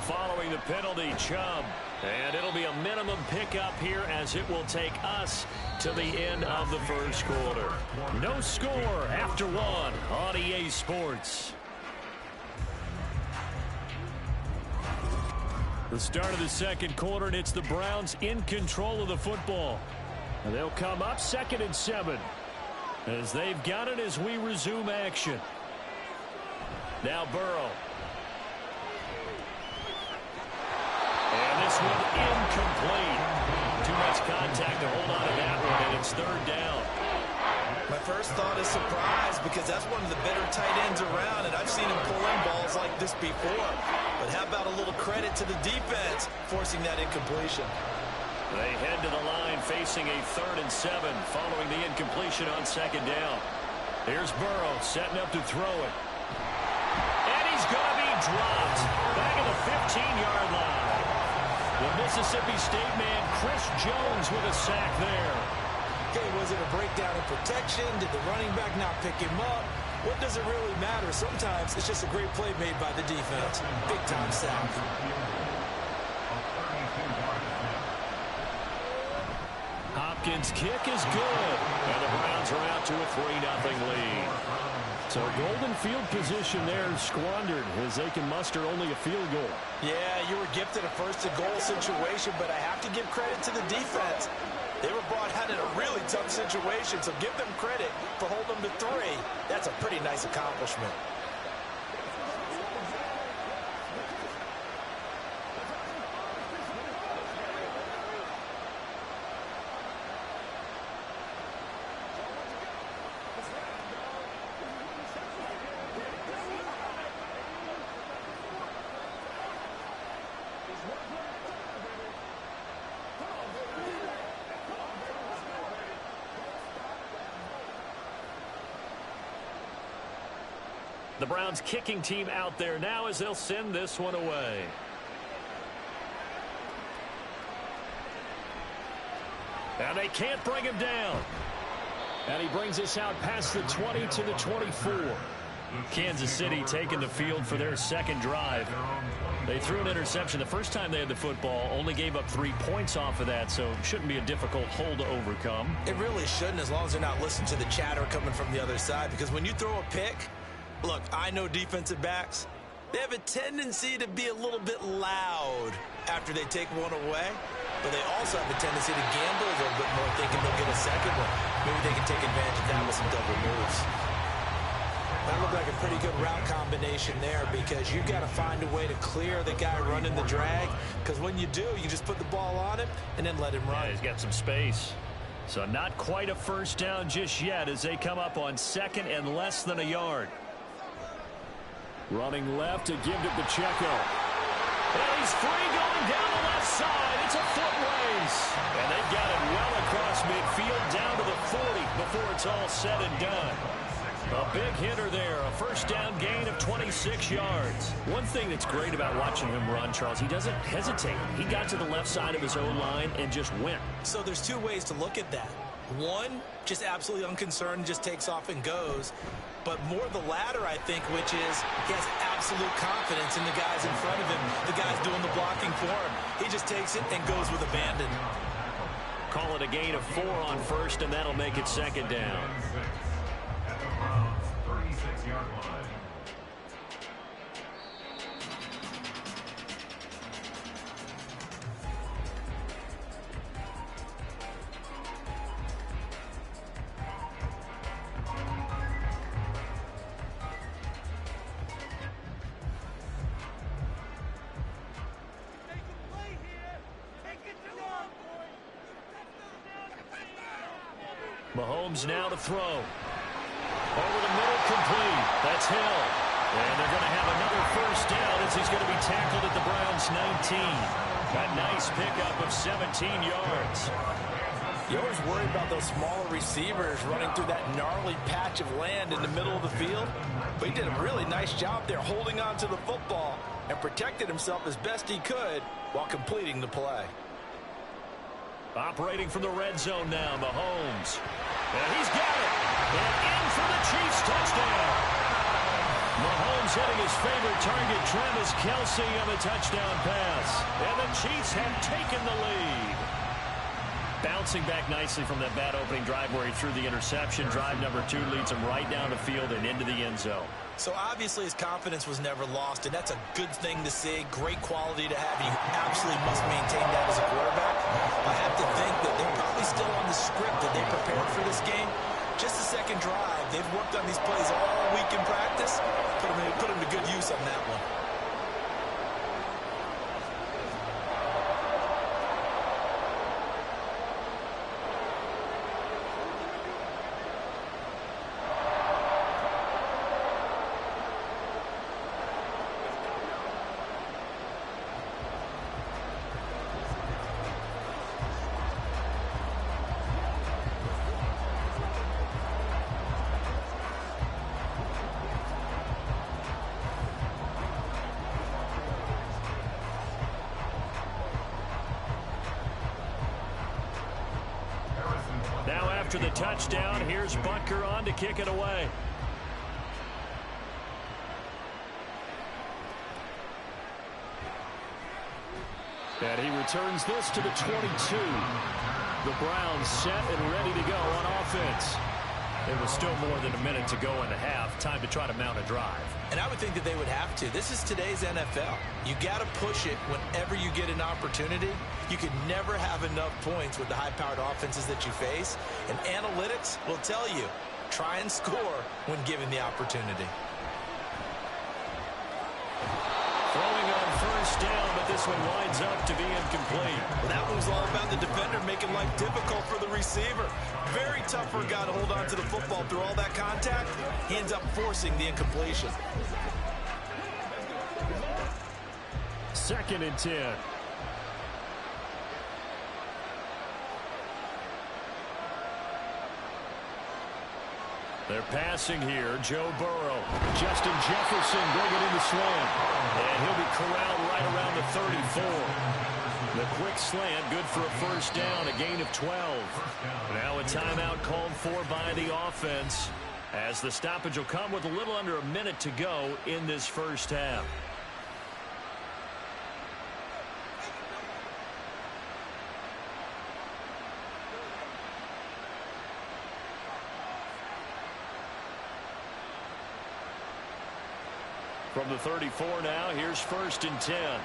Following the penalty, Chubb. And it'll be a minimum pickup here as it will take us to the end of the first quarter. No score after one on EA Sports. The start of the second quarter, and it's the Browns in control of the football. And they'll come up 2nd and 7 as they've got it as we resume action. Now Burrow. And this one incomplete. Too much contact to hold on to that one, and it's 3rd down. My first thought is surprise because that's one of the better tight ends around, and I've seen him pull in balls like this before. But how about a little credit to the defense forcing that incompletion? They head to the line facing a 3rd and 7 following the incompletion on 2nd down. Here's Burrow setting up to throw it. And he's going to be dropped back at the 15-yard line. The Mississippi State man, Chris Jones, with a sack there. Okay, was it a breakdown in protection? Did the running back not pick him up? What does it really matter? Sometimes it's just a great play made by the defense. Big-time sack. Hopkins' kick is good. And the Browns are out to a 3-0 lead. So golden field position there squandered as they can muster only a field goal. Yeah, you were gifted a 1st-and-goal situation, but I have to give credit to the defense. They were brought out in a really tough situation, so give them credit for holding them to 3. That's a pretty nice accomplishment. The Browns kicking team out there now as they'll send this one away. And they can't bring him down. And he brings us out past the 20 to the 24. Kansas City taking the field for their 2nd drive. They threw an interception the first time they had the football, only gave up 3 points off of that, so shouldn't be a difficult hole to overcome. It really shouldn't, as long as they're not listening to the chatter coming from the other side, because when you throw a pick, look, I know defensive backs, they have a tendency to be a little bit loud after they take one away, but they also have a tendency to gamble a little bit more, thinking they'll get a second one. Maybe they can take advantage of that with some double moves. That looked like a pretty good route combination there because you've got to find a way to clear the guy running the drag, because when you do, you just put the ball on him and then let him run. Yeah, he's got some space. So not quite a 1st down just yet as they come up on 2nd and less than a yard. Running left to give to Pacheco. And he's free going down the left side. It's a foot race. And they've got it well across midfield down to the 40 before it's all said and done. A big hitter there. A 1st down gain of 26 yards. One thing that's great about watching him run, Charles, he doesn't hesitate. He got to the left side of his own line and just went. So there's 2 ways to look at that. One, just absolutely unconcerned, just takes off and goes. But more the latter, I think, which is he has absolute confidence in the guys in front of him, the guys doing the blocking for him. He just takes it and goes with abandon. Call it a gain of 4 on 1st, and that'll make it 2nd down. At the Browns' 36-yard line. Mahomes now to throw. Over the middle, complete. That's Hill. And they're going to have another 1st down as he's going to be tackled at the Browns' 19. A nice pickup of 17 yards. You always worry about those smaller receivers running through that gnarly patch of land in the middle of the field. But he did a really nice job there holding on to the football and protected himself as best he could while completing the play. Operating from the red zone now, Mahomes. And he's got it. And in for the Chiefs touchdown. Mahomes hitting his favorite target, Travis Kelce, on the touchdown pass. And the Chiefs have taken the lead. Bouncing back nicely from that bad opening drive where he threw the interception. Drive number 2 leads him right down the field and into the end zone. So obviously his confidence was never lost, and that's a good thing to see. Great quality to have. You absolutely must maintain that as a quarterback. I have to think that they're probably still on the script that they prepared for this game. Just the second drive. They've worked on these plays all week in practice. Put them to good use on that one. After the touchdown, here's Butker on to kick it away. And he returns this to the 22. The Browns set and ready to go on offense. There was still more than a minute to go in the half. Time to try to mount a drive. And I would think that they would have to. This is today's NFL. You got to push it whenever you get an opportunity. You can never have enough points with the high-powered offenses that you face. And analytics will tell you, try and score when given the opportunity. Throwing on first down, but this one winds up to be incomplete. Well, that one was all about the defender making life difficult for the receiver. Very tough for a guy to hold on to the football through all that contact. He ends up forcing the incompletion. 2nd and 10. They're passing here. Joe Burrow. Justin Jefferson bringing in the slant. And he'll be corralled right around the 34. The quick slant, good for a first down, a gain of 12. Now a timeout called for by the offense, as the stoppage will come with a little under a minute to go in this first half. From the 34 now, here's 1st and 10.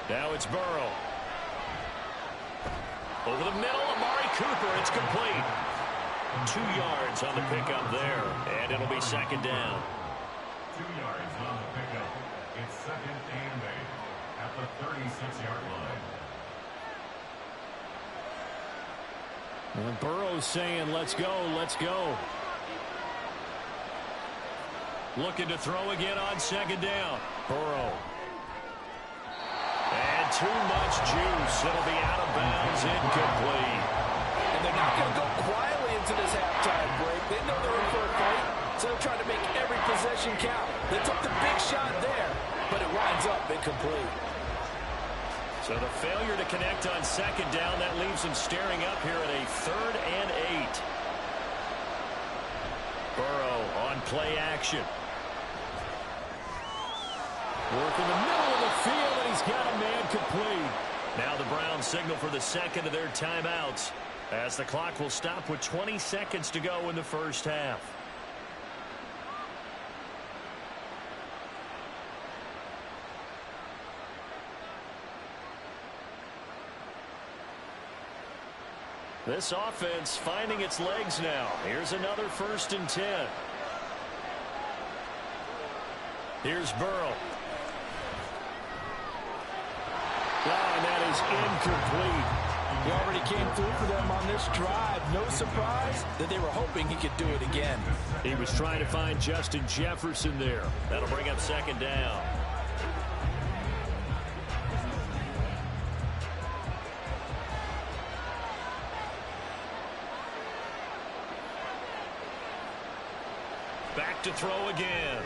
Now it's Burrow. Over the middle, Amari Cooper. It's complete. 2 yards on the pickup there, and it'll be 2nd down. 2 yards on the pickup. It's 2nd and 8 at the 36-yard line. Well, Burrow's saying, let's go, let's go. Looking to throw again on 2nd down. Burrow. And too much juice. It'll be out of bounds, incomplete. And they're not going to go quietly into this halftime break. They know they're in for a fight, so they're trying to make every possession count. They took the big shot there, but it winds up incomplete. So the failure to connect on 2nd down, that leaves them staring up here at a 3rd and 8. Burrow on play action. Work in the middle of the field, and he's got a man complete. Now the Browns signal for the 2nd of their timeouts, as the clock will stop with 20 seconds to go in the first half. This offense finding its legs now. Here's another 1st and 10. Here's Burrow. And that is incomplete. He already came through for them on this drive. No surprise that they were hoping he could do it again. He was trying to find Justin Jefferson there. That'll bring up 2nd down. Back to throw again.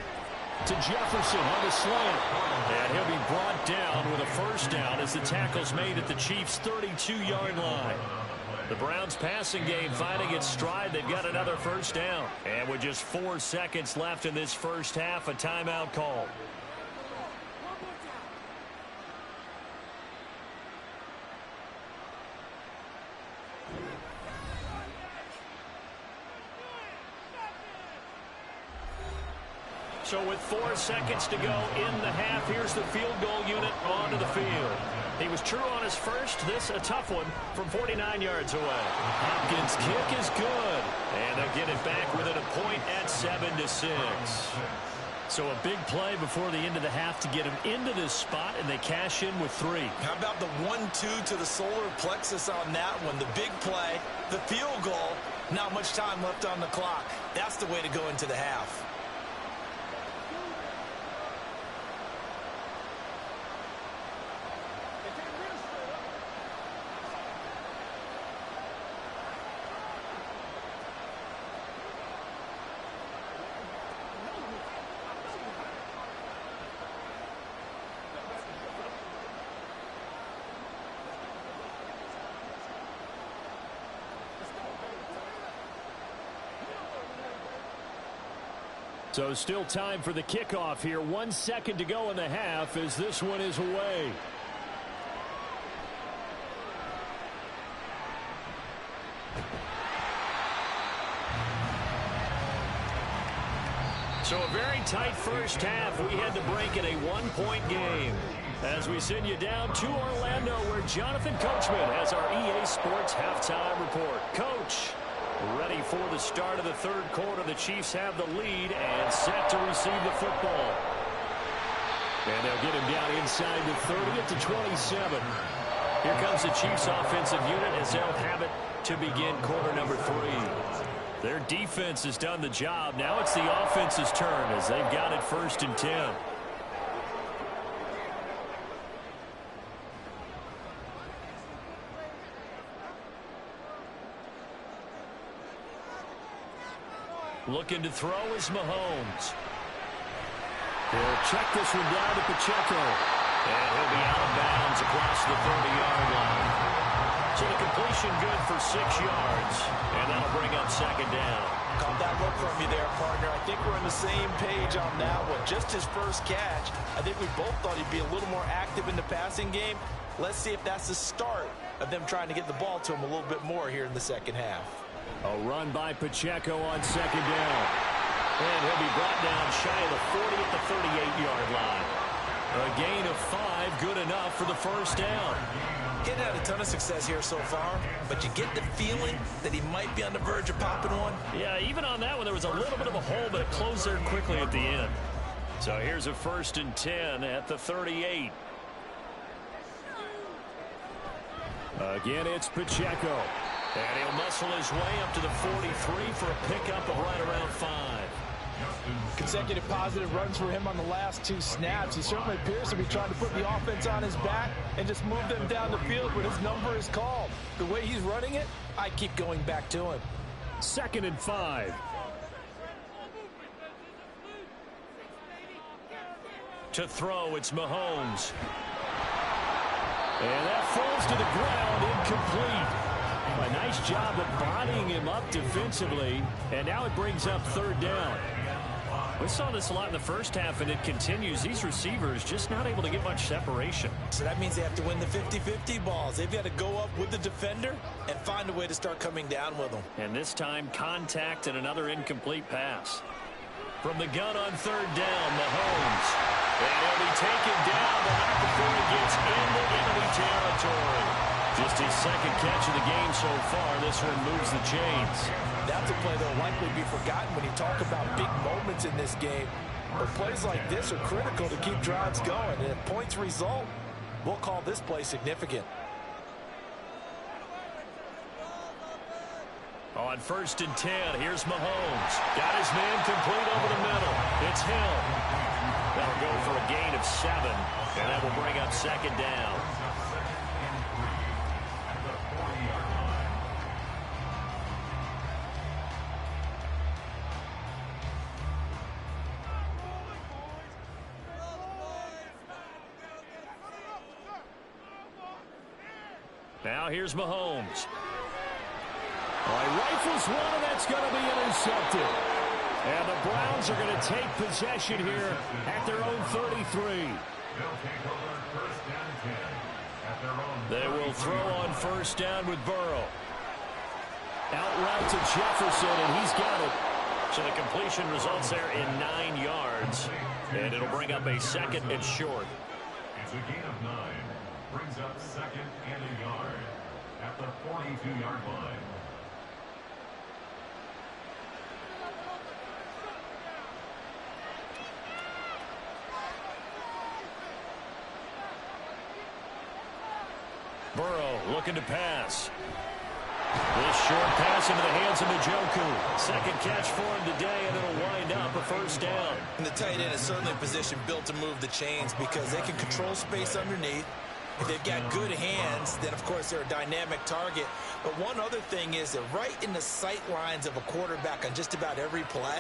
To Jefferson on the slant. And he'll be brought down with a first down as the tackle's made at the Chiefs' 32-yard line. The Browns passing game finding its stride. They've got another first down. And with just 4 seconds left in this first half, a timeout call. So with 4 seconds to go in the half, here's the field goal unit onto the field. He was true on his first. This a tough one from 49 yards away. Hopkins' kick is good. And they'll get it back within a point at 7-6. So a big play before the end of the half to get him into this spot, and they cash in with 3. How about the 1-2 to the solar plexus on that one? The big play, the field goal, not much time left on the clock. That's the way to go into the half. So still time for the kickoff here. 1 second to go in the half as this one is away. So a very tight first half. We had to break in a 1-point game. As we send you down to Orlando, where Jonathan Coachman has our EA Sports halftime report. Coach. Ready for the start of the third quarter. The Chiefs have the lead and set to receive the football. And they'll get him down inside the 30 at the 27. Here comes the Chiefs offensive unit as they'll have it to begin quarter number 3. Their defense has done the job. Now it's the offense's turn as they've got it 1st and 10. Looking to throw is Mahomes. He'll check this one down to Pacheco. And he'll be out of bounds across the 30-yard line. So the completion good for 6 yards. And that'll bring up 2nd down. Caught that look from you there, partner. I think we're on the same page on that one. Just his first catch. I think we both thought he'd be a little more active in the passing game. Let's see if that's the start of them trying to get the ball to him a little bit more here in the second half. A run by Pacheco on 2nd down. And he'll be brought down shy of the 40 at the 38-yard line. A gain of 5, good enough for the first down. He hadn't had a ton of success here so far, but you get the feeling that he might be on the verge of popping one. Yeah, even on that one, there was a little bit of a hole, but it closed there quickly at the end. So here's a 1st and 10 at the 38. Again, it's Pacheco. And he'll muscle his way up to the 43 for a pickup of right around 5. Consecutive positive runs for him on the last 2 snaps. He certainly appears to be trying to put the offense on his back and just move them down the field when his number is called. The way he's running it, I keep going back to him. 2nd and 5. To throw, it's Mahomes. And that falls to the ground, incomplete. A nice job of bodying him up defensively, and now it brings up 3rd down. We saw this a lot in the first half, and it continues. These receivers just not able to get much separation. So that means they have to win the 50-50 balls. They've got to go up with the defender and find a way to start coming down with them. And this time, contact and another incomplete pass. From the gun on 3rd down, Mahomes. And he'll be taken down, but not before he gets into enemy territory. Just his 2nd catch of the game so far. This one moves the chains. That's a play that will likely be forgotten when you talk about big moments in this game. But plays like this are critical to keep drives going. And if points result, we'll call this play significant. On 1st and 10, here's Mahomes. Got his man complete over the middle. It's Hill. That'll go for a gain of 7, and that will bring up 2nd down. Now here's Mahomes. Well, he rifles one, and that's going to be intercepted. And the Browns are going to take possession here at their own 33. They'll take over first and 10 at their own. They will throw on first down with Burrow. Out route to Jefferson, and he's got it. So the completion results there in 9 yards. And it'll bring up a second and short. It's a gain of 9. Brings up second and a yard at the 42-yard line. Burrow looking to pass. This short pass into the hands of Njoku. Second catch for him today, and it'll wind up a first down. And the tight end is certainly a position built to move the chains because they can control space underneath. If they've got good hands, then, of course, they're a dynamic target. But one other thing is they're right in the sight lines of a quarterback on just about every play,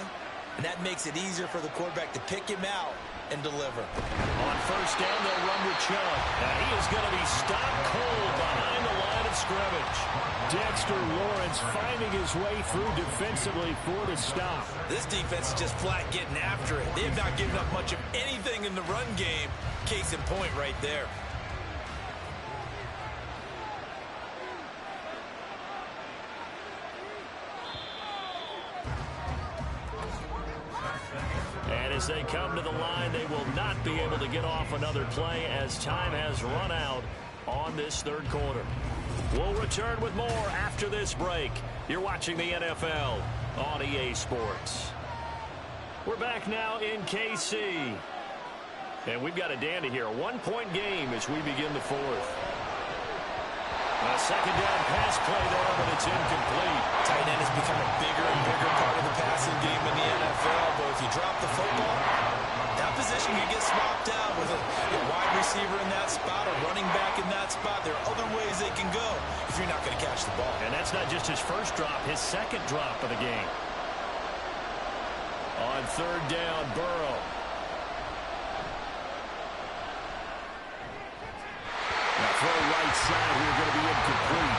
and that makes it easier for the quarterback to pick him out and deliver. On first down, they'll run with Chubb. And he is going to be stopped cold behind the line of scrimmage. Dexter Lawrence finding his way through defensively for the stop. This defense is just flat getting after it. They have not given up much of anything in the run game. Case in point right there. And as they come to the line, they will not be able to get off another play as time has run out on this third quarter. We'll return with more after this break. You're watching the NFL on EA Sports. We're back now in KC. And we've got a dandy here. A one-point game as we begin the fourth. A second down pass play there, but it's incomplete. Tight end has become a bigger and bigger part of the passing game in the NFL. But if you drop the football, that position can get swapped out with a wide receiver in that spot, a running back in that spot. There are other ways they can go if you're not going to catch the ball. And that's not just his first drop, his second drop of the game. On third down, Burrow. Now throw right side here, going to be incomplete.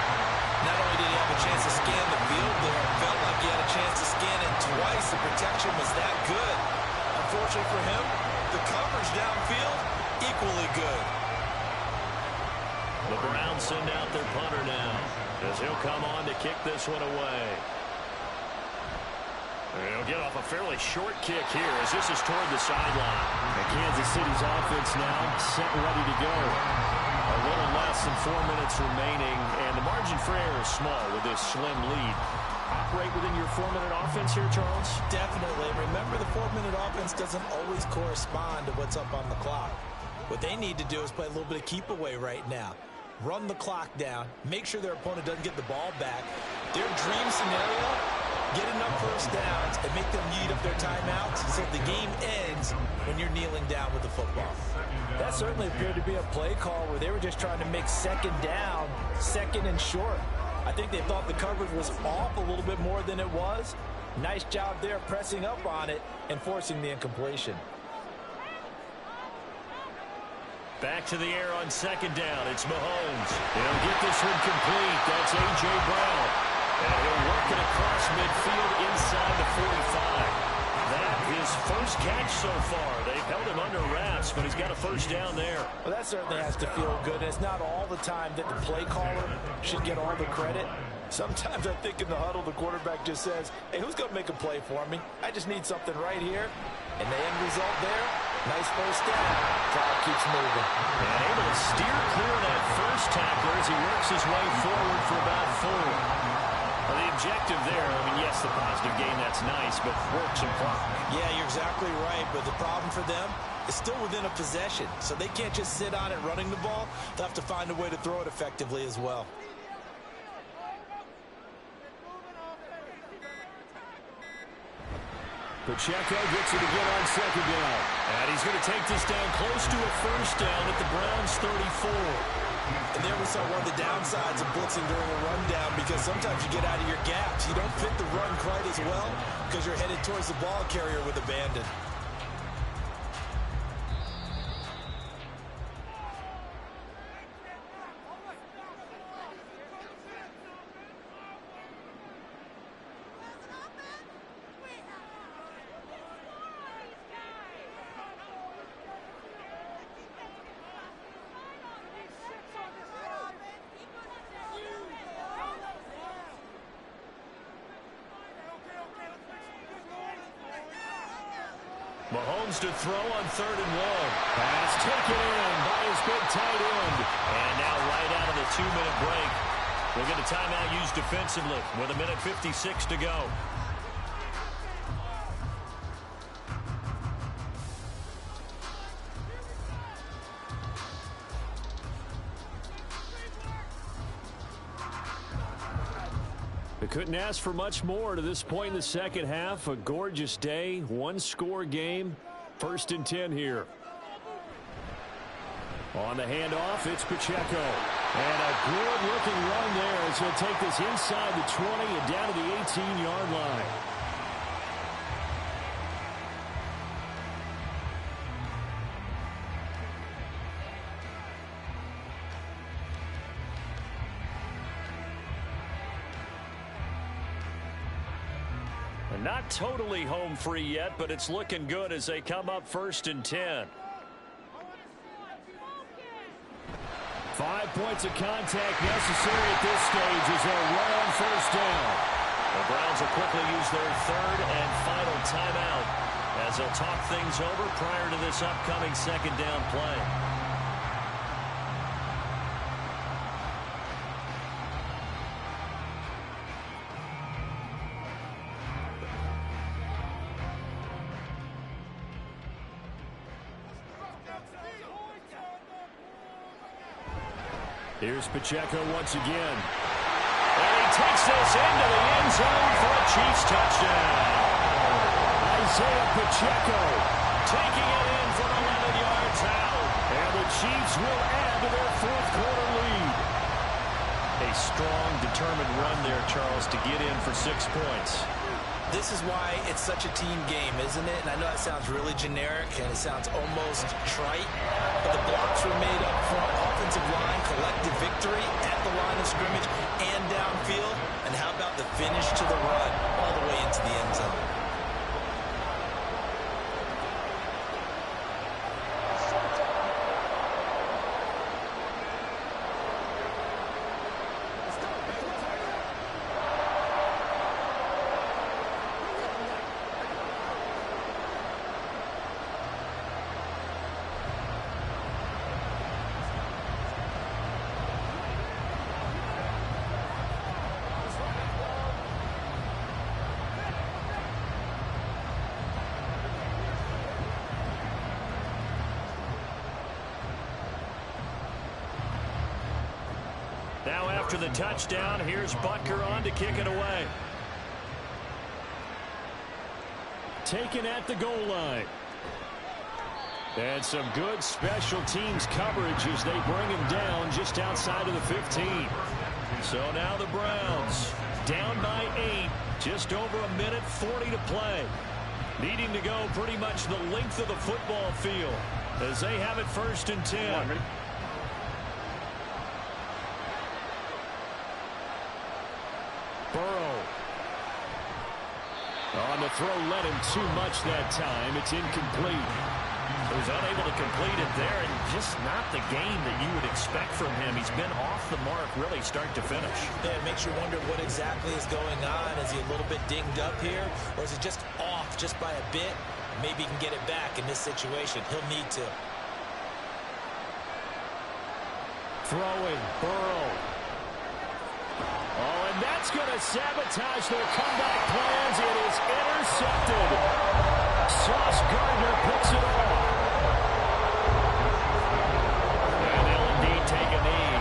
Not only did he have a chance to scan the field there, it felt like he had a chance to scan it twice. The protection was that good. Unfortunately for him, the coverage downfield, equally good. The Browns send out their punter now as he'll come on to kick this one away. He'll get off a fairly short kick here as this is toward the sideline. And Kansas City's offense now set and ready to go. A little less than 4 minutes remaining, and the margin for error is small with this slim lead. Operate within your 4-minute offense here, Charles? Definitely. Remember, the 4-minute offense doesn't always correspond to what's up on the clock. What they need to do is play a little bit of keep away right now. Run the clock down. Make sure their opponent doesn't get the ball back. Their dream scenario, get enough first downs and make them eat up their timeouts so the game ends when you're kneeling down with the football. That certainly appeared to be a play call where they were just trying to make second down, second and short. I think they thought the coverage was off a little bit more than it was. Nice job there pressing up on it and forcing the incompletion. Back to the air on second down. It's Mahomes. He'll get this one complete. That's A.J. Brown. And he'll work it across midfield inside the 45. That is first catch so far. They've held him under wraps, but he's got a first down there. Well, that certainly has to feel good. And it's not all the time that the play caller should get all the credit. Sometimes I think in the huddle, the quarterback just says, hey, who's going to make a play for me? I just need something right here. And the end result there, nice first down. Clock keeps moving. And able to steer clear of that first tackler as he works his way forward for about 4. Well, the objective there, I mean, yes, the positive gain, that's nice, but work some clock. Yeah, you're exactly right, but the problem for them is still within a possession, so they can't just sit on it running the ball. They'll have to find a way to throw it effectively as well. Pacheco gets it again on second down. And he's going to take this down close to a first down at the Browns' 34. And there we saw one of the downsides of blitzing during a rundown because sometimes you get out of your gaps. You don't fit the run quite as well because you're headed towards the ball carrier with abandon. Mahomes to throw on 3rd and 1. Pass taken in by his big tight end. And now right out of the 2-minute break, we'll get a timeout used defensively with 1:56 to go. They couldn't ask for much more to this point in the second half. A gorgeous day, one-score game. 1st and 10 here. On the handoff, it's Pacheco. And a good-looking run there as he'll take this inside the 20 and down to the 18-yard line. Not totally home free yet, but it's looking good as they come up 1st and 10. 5 points of contact necessary at this stage as they'll run on 1st down. The Browns will quickly use their 3rd and final timeout as they'll talk things over prior to this upcoming 2nd down play. Here's Pacheco once again. And he takes this into the end zone for a Chiefs touchdown. Isaiah Pacheco taking it in from 11 yards out. And the Chiefs will add to their 4th quarter lead. A strong, determined run there, Charles, to get in for 6 points. This is why it's such a team game, isn't it? And I know that sounds really generic and it sounds almost trite, but the blocks were made up front. Offensive line, collective victory at the line of scrimmage and downfield. And how about the finish to the run all the way into the end zone? Now after the touchdown, here's Butker on to kick it away. Taken at the goal line. And some good special teams coverage as they bring him down just outside of the 15. So now the Browns down by 8, just over 1:40 to play. Needing to go pretty much the length of the football field as they have it 1st and 10. Burrow. On the throw, led him too much that time. It's incomplete. He was unable to complete it there, and just not the game that you would expect from him. He's been off the mark really start to finish. Yeah, it makes you wonder what exactly is going on. Is he a little bit dinged up here, or is it just off just by a bit? Maybe he can get it back in this situation. He'll need to. Throwing, Burrow. Oh, and that's going to sabotage their comeback plans. It is intercepted. Sauce Gardner picks it off. And they'll indeed take a knee.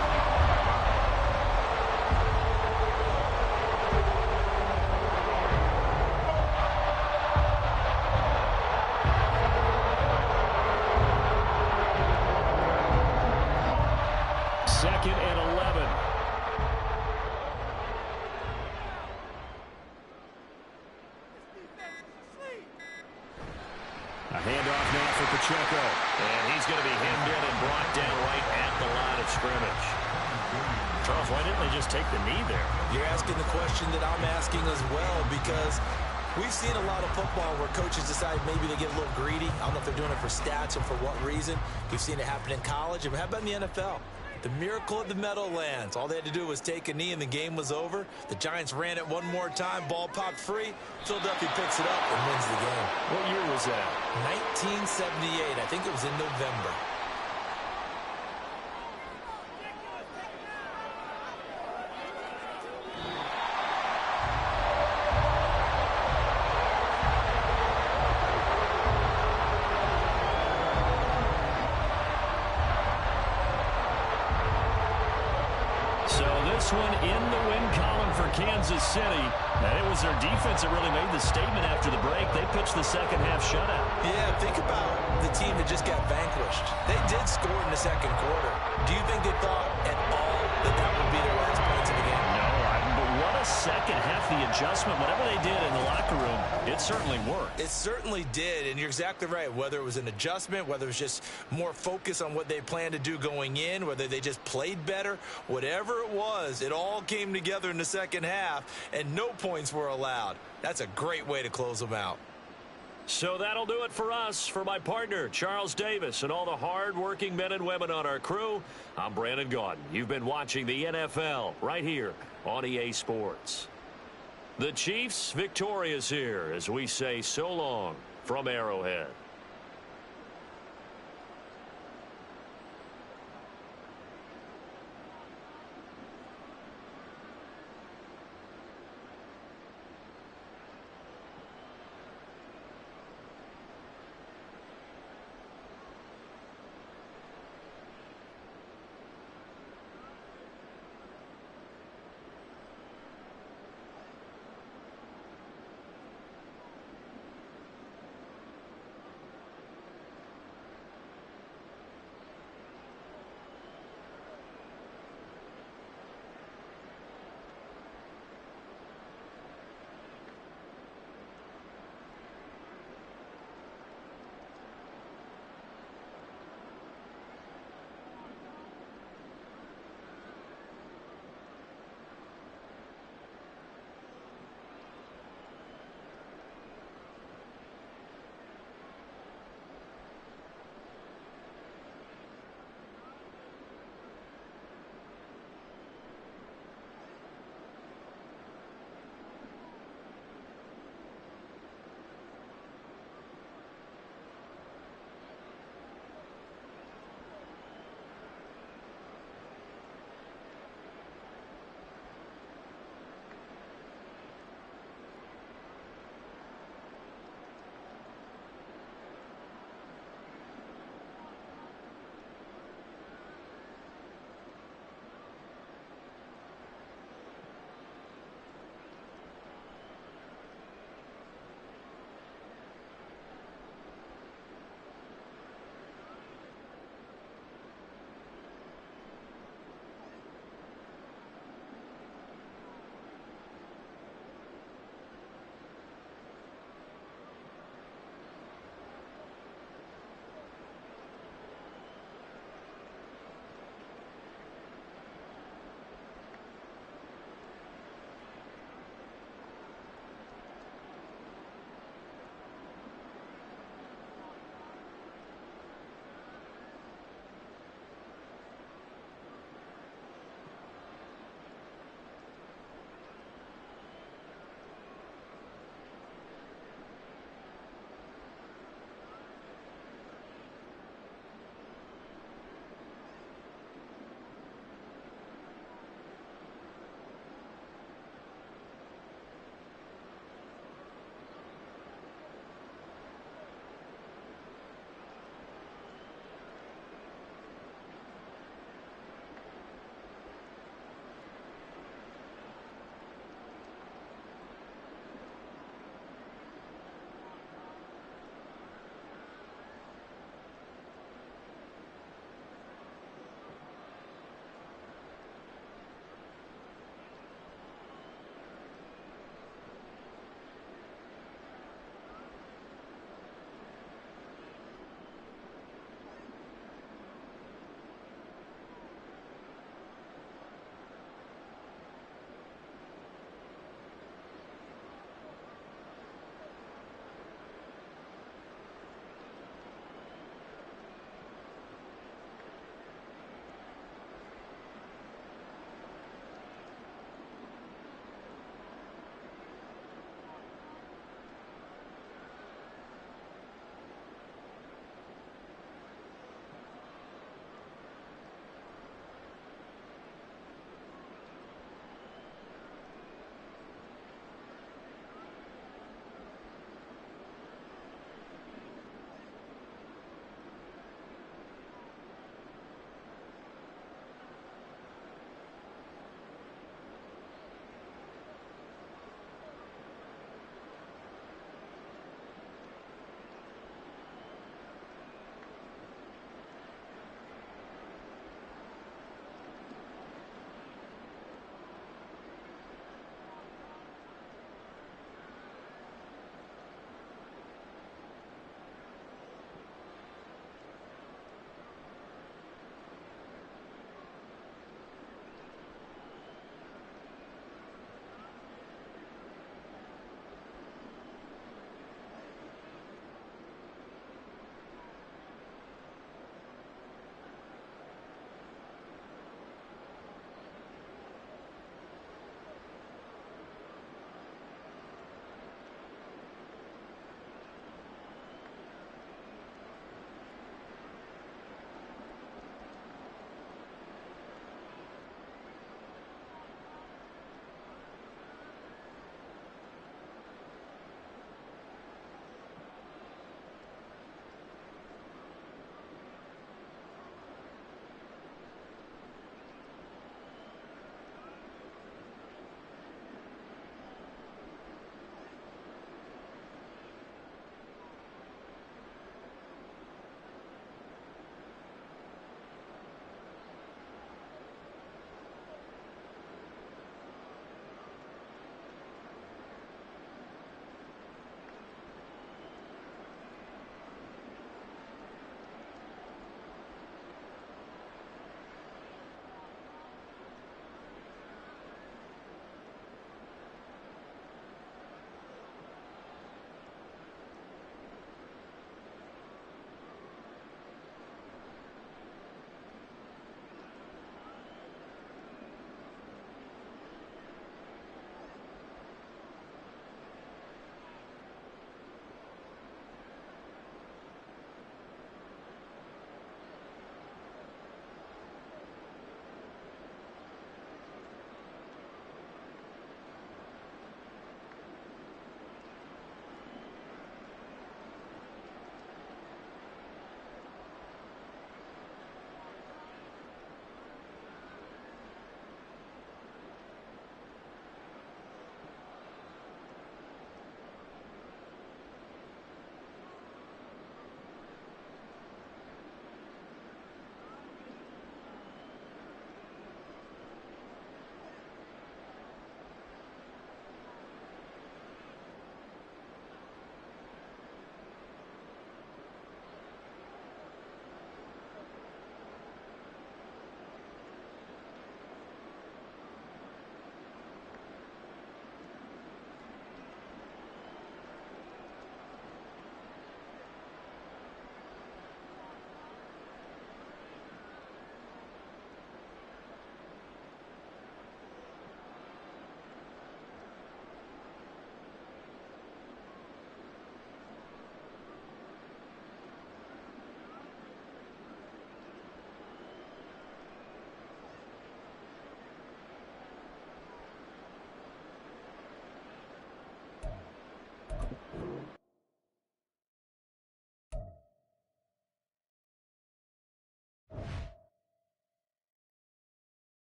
Second and 11. A handoff now for Pacheco. And he's going to be hemmed in and brought down right at the line of scrimmage. Charles, why didn't they just take the knee there? You're asking the question that I'm asking as well, because we've seen a lot of football where coaches decide maybe they get a little greedy. I don't know if they're doing it for stats or for what reason. We've seen it happen in college. And how about in the NFL? The miracle of the Meadowlands. All they had to do was take a knee and the game was over. The Giants ran it one more time. Ball popped free. Philadelphia picks it up and wins the game. What year was that? 1978. I think it was in November. This one in the win column for Kansas City. And it was their defense that really made the statement after the break. They pitched the second half shutout. Yeah, think about the team that just got vanquished. They did score in the second quarter. Do you think they thought at all that that would be their last points of the game? No, but what a second half, the adjustment, whatever they did in the locker room, it certainly worked. It certainly did, and you're exactly right. Whether it was an adjustment, whether it was just more focus on what they planned to do going in, whether they just played better, whatever it was, it all came together in the second half, and no points were allowed. That's a great way to close them out. So that'll do it for us. For my partner, Charles Davis, and all the hard-working men and women on our crew, I'm Brandon Gaudin. You've been watching the NFL right here on EA Sports. The Chiefs victorious here as we say so long from Arrowhead.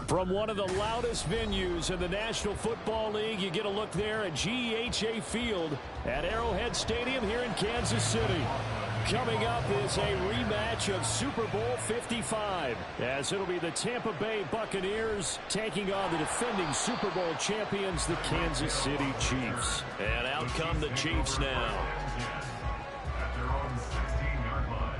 From one of the loudest venues in the National Football League, you get a look there at GEHA Field at Arrowhead Stadium here in Kansas City. Coming up is a rematch of Super Bowl 55, as it'll be the Tampa Bay Buccaneers taking on the defending Super Bowl champions, the Kansas City Chiefs. And out come the Chiefs now. At their own 16-yard line.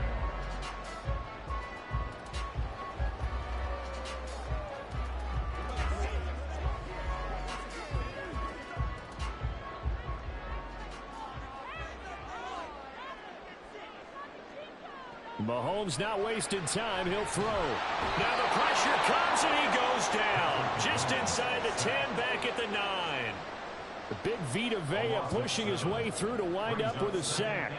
Mahomes not wasting time. He'll throw. Now the pressure comes and he goes down. Just inside the 10, back at the 9. The big Vita Vea pushing his way through to wind up with a sack.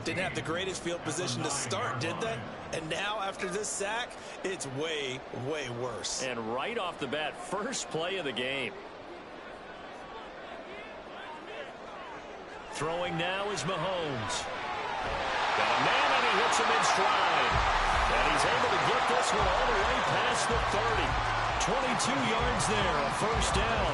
Didn't have the greatest field position to start, did they? And now after this sack, it's way, way worse. And right off the bat, first play of the game. Throwing now is Mahomes. Got a man and he hits him in stride. And he's able to get this one all the way past the 30. 22 yards there, a first down.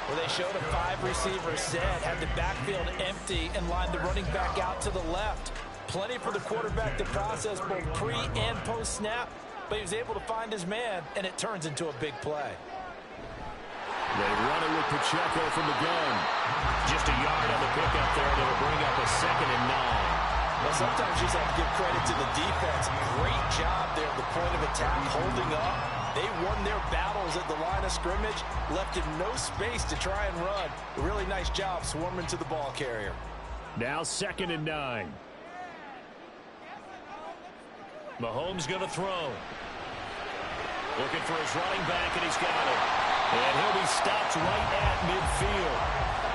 Well, they showed a 5-receiver set, had the backfield empty, and lined the running back out to the left. Plenty for the quarterback to process both pre- and post-snap, but he was able to find his man, and it turns into a big play. They run it with Pacheco from the gun. Just a yard on the pickup there, and it'll bring up a 2nd and 9. Well, sometimes you just have to give credit to the defense. Great job attack, holding up. They won their battles at the line of scrimmage, left him no space to try and run. A really nice job swarming to the ball carrier. Now 2nd and 9. Mahomes going to throw. Looking for his running back, and he's got it. And he'll be stopped right at midfield.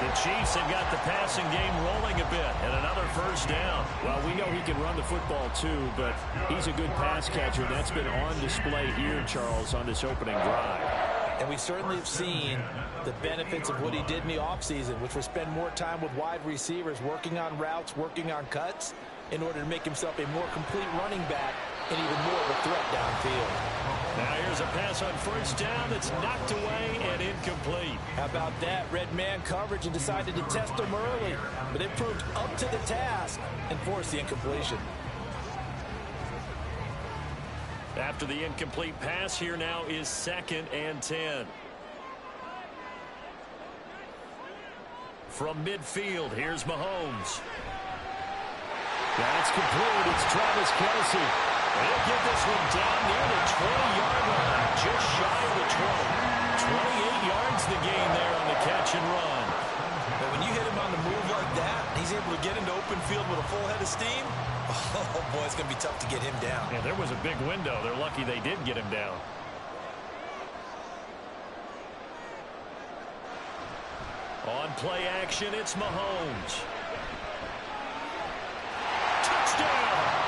The Chiefs have got the passing game rolling a bit, and another first down. Well, we know he can run the football too, but he's a good pass catcher. That's been on display here, Charles, on this opening drive. And we certainly have seen the benefits of what he did in the offseason, which was spend more time with wide receivers, working on routes, working on cuts, in order to make himself a more complete running back and even more of a threat downfield. Now here's a pass on first down that's knocked away and incomplete. How about that? Red man coverage and decided to test him early, but it proved up to the task and forced the incompletion. After the incomplete pass, here now is 2nd and 10. From midfield, here's Mahomes. That's complete. It's Travis Kelce. He'll get this one down near the 20-yard line, just shy of the 20. 28 yards the gain there on the catch and run. But when you hit him on the move like that, he's able to get into open field with a full head of steam. Oh, boy, it's going to be tough to get him down. Yeah, there was a big window. They're lucky they did get him down. On play action, it's Mahomes. Touchdown!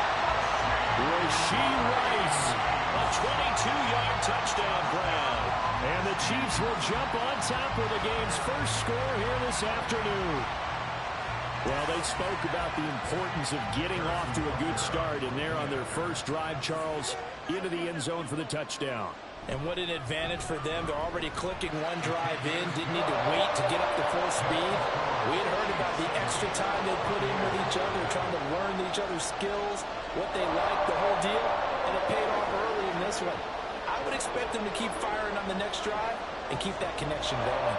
Rashee Rice, a 22-yard touchdown grab. And the Chiefs will jump on top with the game's first score here this afternoon. Well, they spoke about the importance of getting off to a good start, and they're on their first drive, Charles, into the end zone for the touchdown. And what an advantage for them. They're already clicking one drive in, didn't need to wait to get up to full speed. We had heard about the extra time they put in with each other, trying to learn each other's skills, what they like, the whole deal, and it paid off early in this one. I would expect them to keep firing on the next drive and keep that connection going.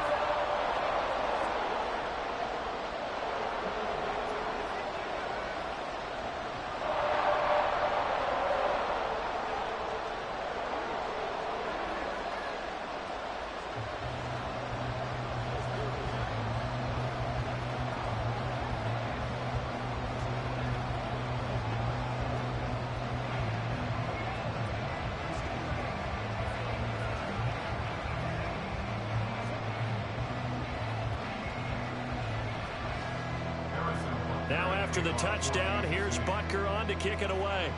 Now after the touchdown, here's Butker on to kick it away.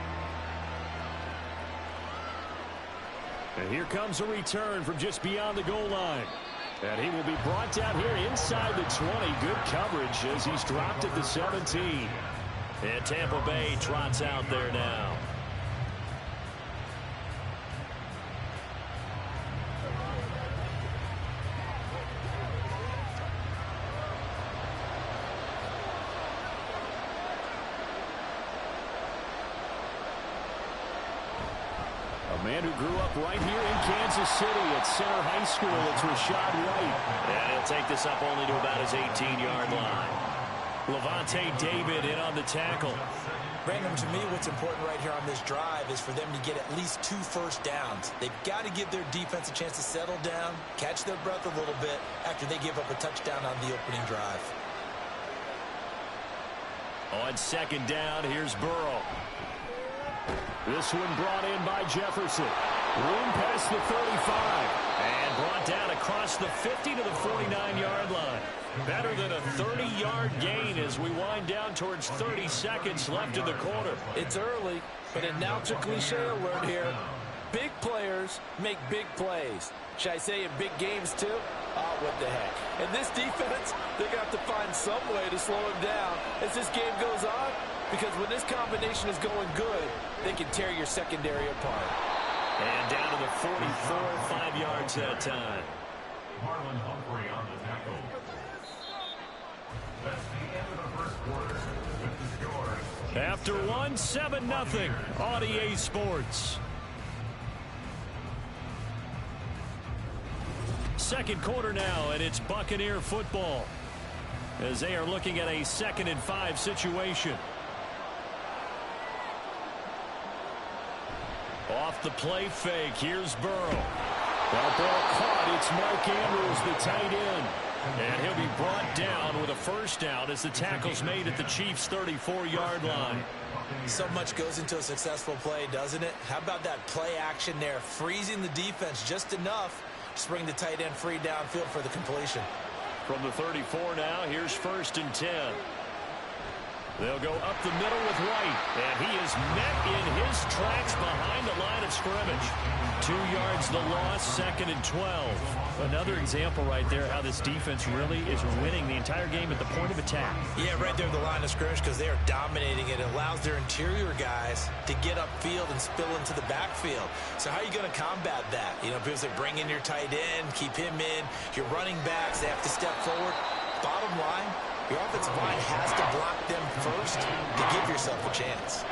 And here comes a return from just beyond the goal line. And he will be brought down here inside the 20. Good coverage as he's dropped at the 17. And Tampa Bay trots out there now. A man who grew up right here in Kansas City at Center High School. It's Rashad White. And he'll take this up only to about his 18-yard line. Levante David in on the tackle. Brandon, to me, what's important right here on this drive is for them to get at least 2 first downs. They've got to give their defense a chance to settle down, catch their breath a little bit after they give up a touchdown on the opening drive. On 2nd down, here's Burrow. This one brought in by Jefferson. Room past the 35. And brought down across the 50 to the 49-yard line. Better than a 30-yard gain as we wind down towards 30 seconds left in the quarter. It's early, but announcer cliche alert here. Big players make big plays. Should I say in big games too? Oh, what the heck. And this defense, they're going to have to find some way to slow him down as this game goes on. Because when this combination is going good, they can tear your secondary apart. And down to the 44, 5 yards that time. Marlon Humphrey on the tackle. That's the end of the first quarter with the score. After one, 7-0 on EA Sports. Second quarter now, and it's Buccaneer football as they are looking at a 2nd and 5 situation. Off the play fake, here's Burrow. That ball caught. It's Mark Andrews, the tight end. And he'll be brought down with a first down as the tackle's made at the Chiefs' 34-yard line. So much goes into a successful play, doesn't it? How about that play action there, freezing the defense just enough to bring the tight end free downfield for the completion. From the 34 now, here's 1st and 10. They'll go up the middle with White, and he is met in his tracks behind the line of scrimmage. 2 yards the loss, 2nd and 12. Another example right there how this defense really is winning the entire game at the point of attack. Yeah, right there at the line of scrimmage because they are dominating it. It allows their interior guys to get upfield and spill into the backfield. So how are you going to combat that? You know, because they bring in your tight end, keep him in. Your running backs, they have to step forward. Bottom line, your offensive line has to block them first to give yourself a chance.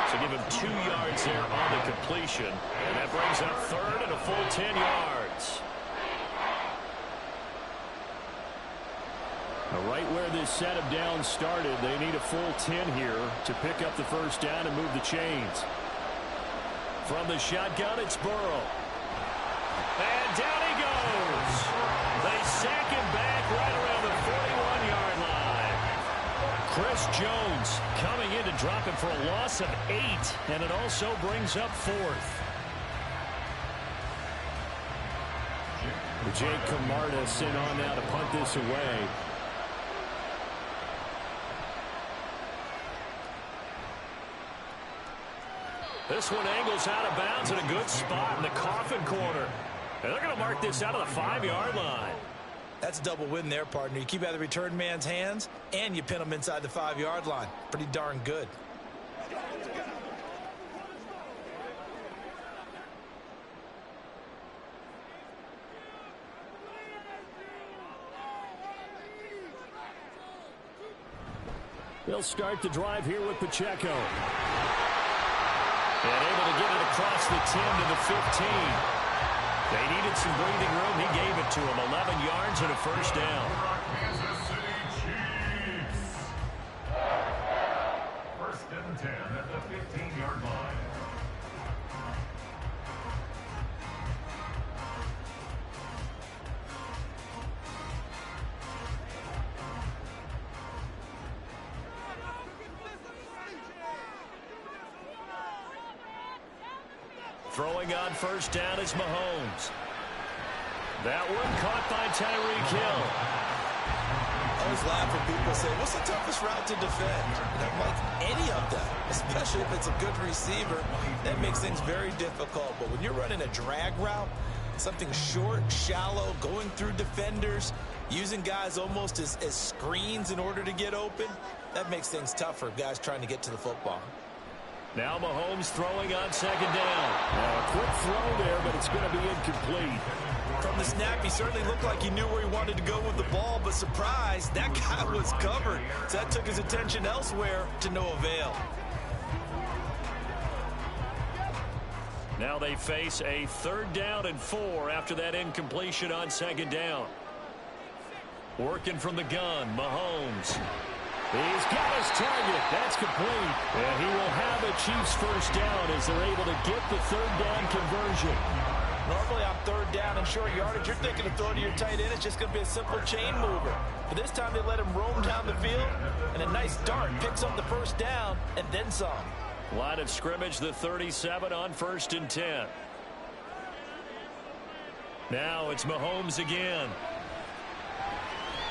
So give him 2 yards there on the completion. And that brings up 3rd and a full 10 yards. Now, right where this set of downs started, they need a full 10 here to pick up the first down and move the chains. From the shotgun, it's Burrow. And down he goes. They sack him back right around the 41-yard line. Chris Jones coming in to drop him for a loss of 8, and it also brings up 4th. Jake Camarda sent on now to punt this away. This one angles out of bounds in a good spot in the coffin corner. And they're going to mark this out of the 5-yard line. That's a double win there, partner. You keep out of the return man's hands, and you pin him inside the 5-yard line. Pretty darn good. They'll start the drive here with Pacheco. And able to get it across the 10 to the 15. They needed some breathing room. He gave it to them. 11 yards and a first down. Kansas City Chiefs. 1st and 10 at the 15-yard line. Throwing on first down is Mahomes. That one caught by Tyreek Hill. I always laugh when people say, what's the toughest route to defend? And I'm like, any of them, especially if it's a good receiver. That makes things very difficult. But when you're running a drag route, something short, shallow, going through defenders, using guys almost as screens in order to get open, that makes things tougher, guys trying to get to the football. Now Mahomes throwing on 2nd down. Now a quick throw there, but it's going to be incomplete. From the snap, he certainly looked like he knew where he wanted to go with the ball, but surprise, that guy was covered. So that took his attention elsewhere to no avail. Now they face a 3rd down and 4 after that incompletion on 2nd down. Working from the gun, Mahomes. He's got his target. That's complete. And he will have a Chiefs first down as they're able to get the 3rd down conversion. Normally on 3rd down and short yardage, you're thinking of throwing to your tight end. It's just going to be a simple chain mover. But this time they let him roam down the field, and a nice dart picks up the first down and then some. Line of scrimmage, the 37 on 1st and 10. Now it's Mahomes again.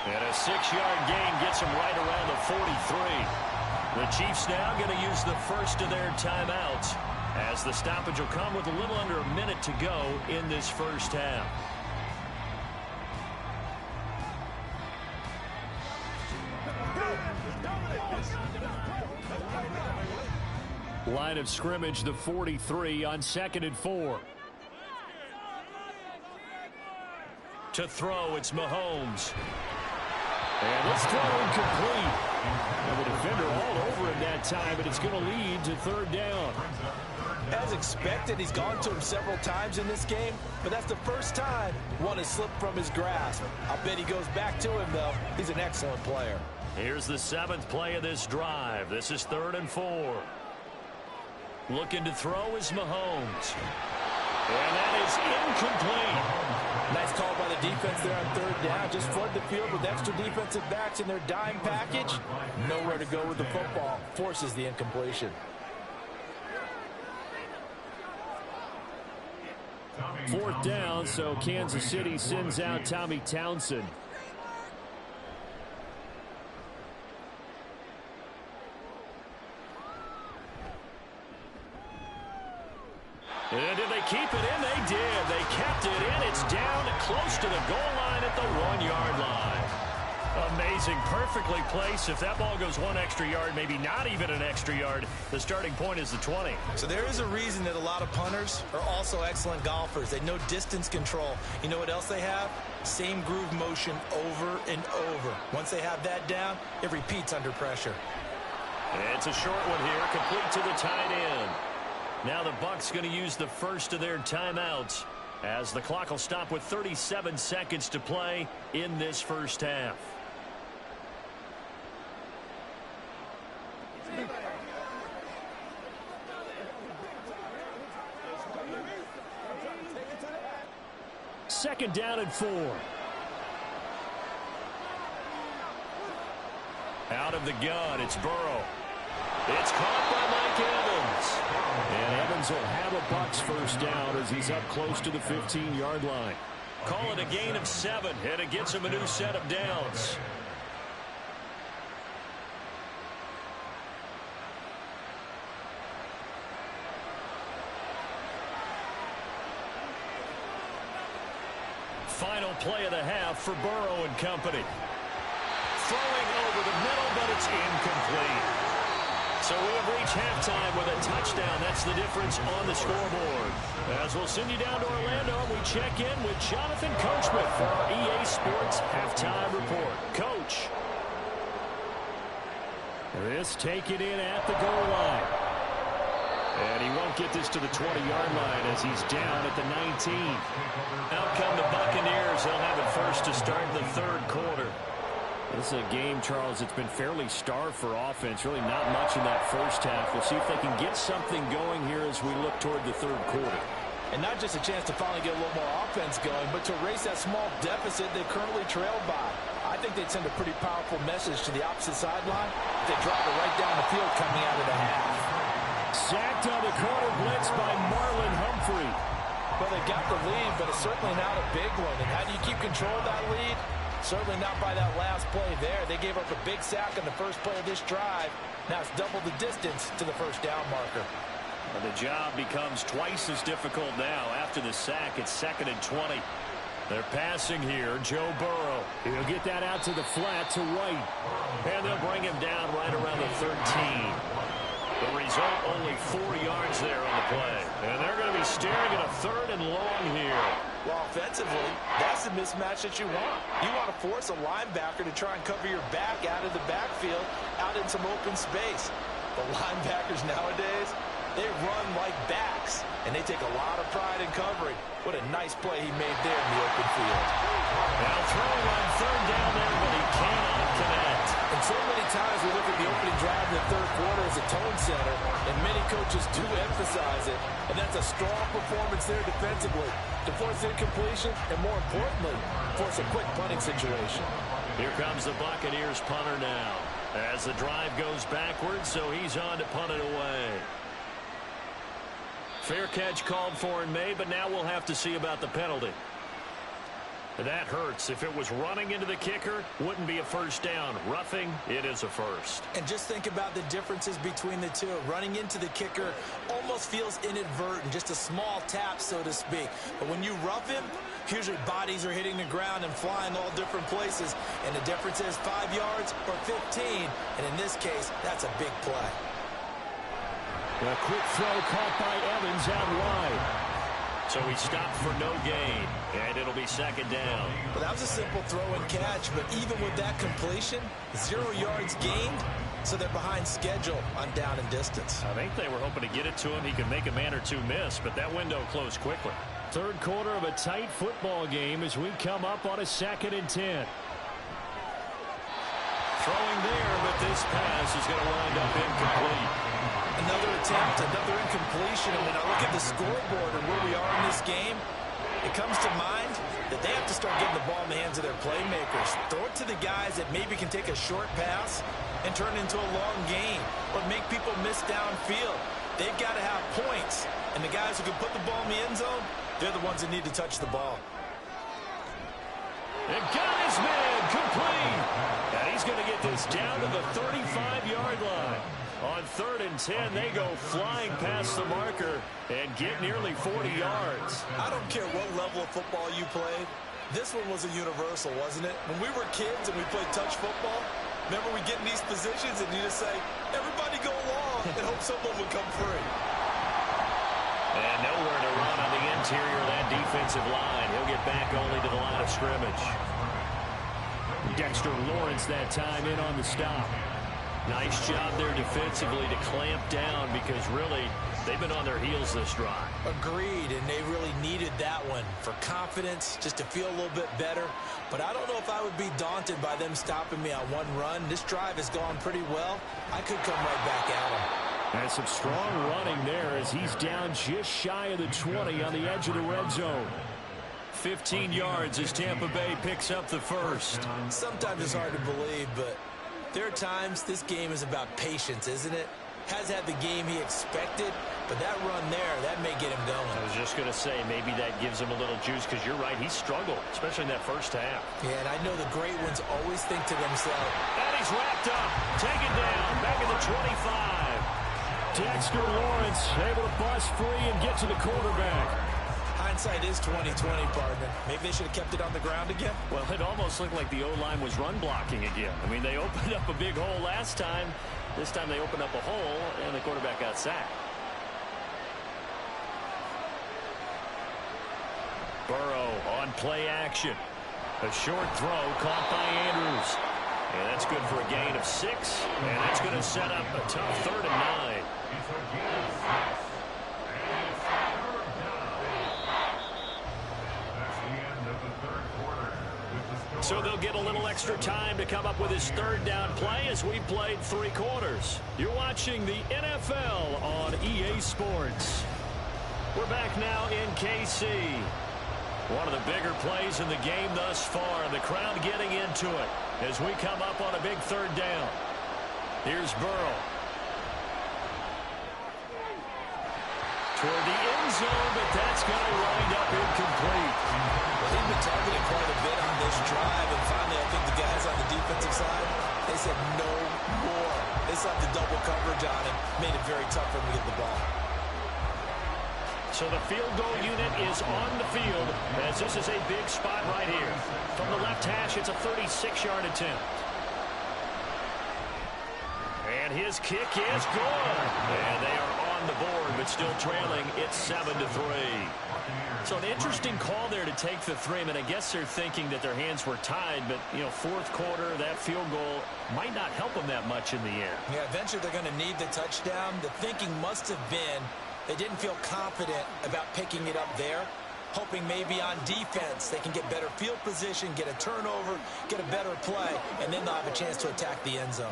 And a 6-yard gain gets him right around the 43. The Chiefs now going to use the first of their timeouts as the stoppage will come with a little under a minute to go in this first half. Line of scrimmage, the 43 on 2nd and 4. To throw, it's Mahomes. And this throw incomplete. And the defender all over him that time, but it's going to lead to 3rd down. As expected, he's gone to him several times in this game, but that's the first time one has slipped from his grasp. I'll bet he goes back to him, though. He's an excellent player. Here's the 7th play of this drive. This is 3rd and 4. Looking to throw is Mahomes. And that is incomplete. Nice call by the defense there on third down. Just flood the field with extra defensive backs in their dime package. Nowhere to go with the football. Forces the incompletion. Fourth down, so Kansas City sends out Tommy Townsend. And did they keep it in? They did. They kept it in. It's down close to the goal line at the 1-yard line. Amazing. Perfectly placed. If that ball goes 1 extra yard, maybe not even an extra yard, the starting point is the 20. So there is a reason that a lot of punters are also excellent golfers. They know distance control. You know what else they have? Same groove motion over and over. Once they have that down, it repeats under pressure. It's a short one here, complete to the tight end. Now the Bucs going to use the first of their timeouts as the clock will stop with 37 seconds to play in this first half. Second down and 4. Out of the gun, it's Burrow. It's caught by Mike Evans. And Evans will have a Bucs first down as he's up close to the 15-yard line. Call it a gain of 7, and it gets him a new set of downs. Final play of the half for Burrow and company. Throwing over the middle, but it's incomplete. So we have reached halftime with a touchdown. That's the difference on the scoreboard. As we'll send you down to Orlando, we check in with Jonathan Coachman for our EA Sports Halftime Report. Coach. This taken in at the goal line. And he won't get this to the 20-yard line as he's down at the 19. Out come the Buccaneers. They'll have it first to start the third quarter. This is a game, Charles, it's been fairly starved for offense. Really not much in that first half. We'll see if they can get something going here as we look toward the third quarter. And not just a chance to finally get a little more offense going, but to erase that small deficit they currently trailed by. I think they'd send a pretty powerful message to the opposite sideline if they drive it right down the field coming out of the half. Sacked on the corner blitz by Marlon Humphrey. Well, they got the lead, but it's certainly not a big one. And how do you keep control of that lead? Certainly not by that last play there. They gave up a big sack on the first play of this drive. Now it's double the distance to the first down marker. And the job becomes twice as difficult now. After the sack, it's 2nd and 20. They're passing here. Joe Burrow. He'll get that out to the flat to White. And they'll bring him down right around the 13. The result, only 4 yards there on the play. And they're going to be staring at a 3rd and long here. Well, offensively, that's the mismatch that you want. You want to force a linebacker to try and cover your back out of the backfield, out in some open space. The linebackers nowadays, they run like backs, and they take a lot of pride in covering. What a nice play he made there in the open field. Now throwing on 3rd down there, but he cannot connect. And so many times we look at the opening drive in the third quarter as a tone setter, and many coaches do emphasize it, and that's a strong performance there defensively to force incompletion and, more importantly, force a quick punting situation. Here comes the Buccaneers punter now as the drive goes backwards, so he's on to punt it away. Fair catch called for and made, but now we'll have to see about the penalty. That hurts. If it was running into the kicker, wouldn't be a first down. Roughing, it is a first. And just think about the differences between the two. Running into the kicker almost feels inadvertent, just a small tap, so to speak. But when you rough him, usually bodies are hitting the ground and flying all different places. And the difference is 5 yards or 15. And in this case, that's a big play. A quick throw caught by Evans out wide. So he stopped for no gain, and it'll be 2nd down. Well, that was a simple throw and catch, but even with that completion, 0 yards gained, so they're behind schedule on down and distance. I think they were hoping to get it to him. He could make a man or two miss, but that window closed quickly. Third quarter of a tight football game as we come up on a 2nd and 10. Throwing there, but this pass is going to wind up incomplete. Another attempt, another incompletion. And when I look at the scoreboard and where we are in this game, it comes to mind that they have to start getting the ball in the hands of their playmakers. Throw it to the guys that maybe can take a short pass and turn it into a long game or make people miss downfield. They've got to have points. And the guys who can put the ball in the end zone, they're the ones that need to touch the ball. And got his man complete. And he's going to get this down to the 35-yard line. On 3rd and 10, they go flying past the marker and get nearly 40 yards. I don't care what level of football you played. This one was a universal, wasn't it? When we were kids and we played touch football, remember we get in these positions and you just say, everybody go along and hope someone would come free. And nowhere to run on the interior of that defensive line. He'll get back only to the line of scrimmage. Dexter Lawrence that time in on the stop. Nice job there defensively to clamp down because really they've been on their heels this drive. Agreed, and they really needed that one for confidence, just to feel a little bit better. But I don't know if I would be daunted by them stopping me on one run. This drive has gone pretty well. I could come right back at them. And some strong running there as he's down just shy of the 20 on the edge of the red zone. 15 yards as Tampa Bay picks up the first. Sometimes it's hard to believe, but there are times this game is about patience, isn't it? Has had the game he expected, but that run there, that may get him going. I was just going to say, maybe that gives him a little juice because you're right, he struggled, especially in that first half. Yeah, and I know the great ones always think to themselves. And he's wrapped up, taken down, back at the 25. Dexter Lawrence able to bust free and get to the quarterback. Hindsight is 20/20, partner. Maybe they should have kept it on the ground again. Well, it almost looked like the O-line was run blocking again. I mean, they opened up a big hole last time. This time they opened up a hole, and the quarterback got sacked. Burrow on play action. A short throw caught by Andrews. And that's good for a gain of 6. And that's going to set up a tough 3rd and 9. It's a gain of 6. And it's 3rd down. That's the end of the 3rd quarter. With the So they'll get a little extra time to come up with his 3rd down play as we played 3 quarters. You're watching the NFL on EA Sports. We're back now in KC. One of the bigger plays in the game thus far. The crowd getting into it as we come up on a big 3rd down. Here's Burrow. Toward the end zone, but that's going to wind up incomplete. Well, they've been targeted quite a bit on this drive, and finally I think the guys on the defensive side, they said no more. They slapped the double coverage on him, made it very tough for him to get the ball. So the field goal unit is on the field as this is a big spot right here. From the left hash, it's a 36-yard attempt. And his kick is good. And they are on the board, but still trailing. It's 7-3. So an interesting call there to take the 3. I mean, I guess they're thinking that their hands were tied, but, you know, 4th quarter, that field goal might not help them that much in the end. Yeah, eventually they're going to need the touchdown. The thinking must have been they didn't feel confident about picking it up there, hoping maybe on defense they can get better field position, get a turnover, get a better play, and then they'll have a chance to attack the end zone.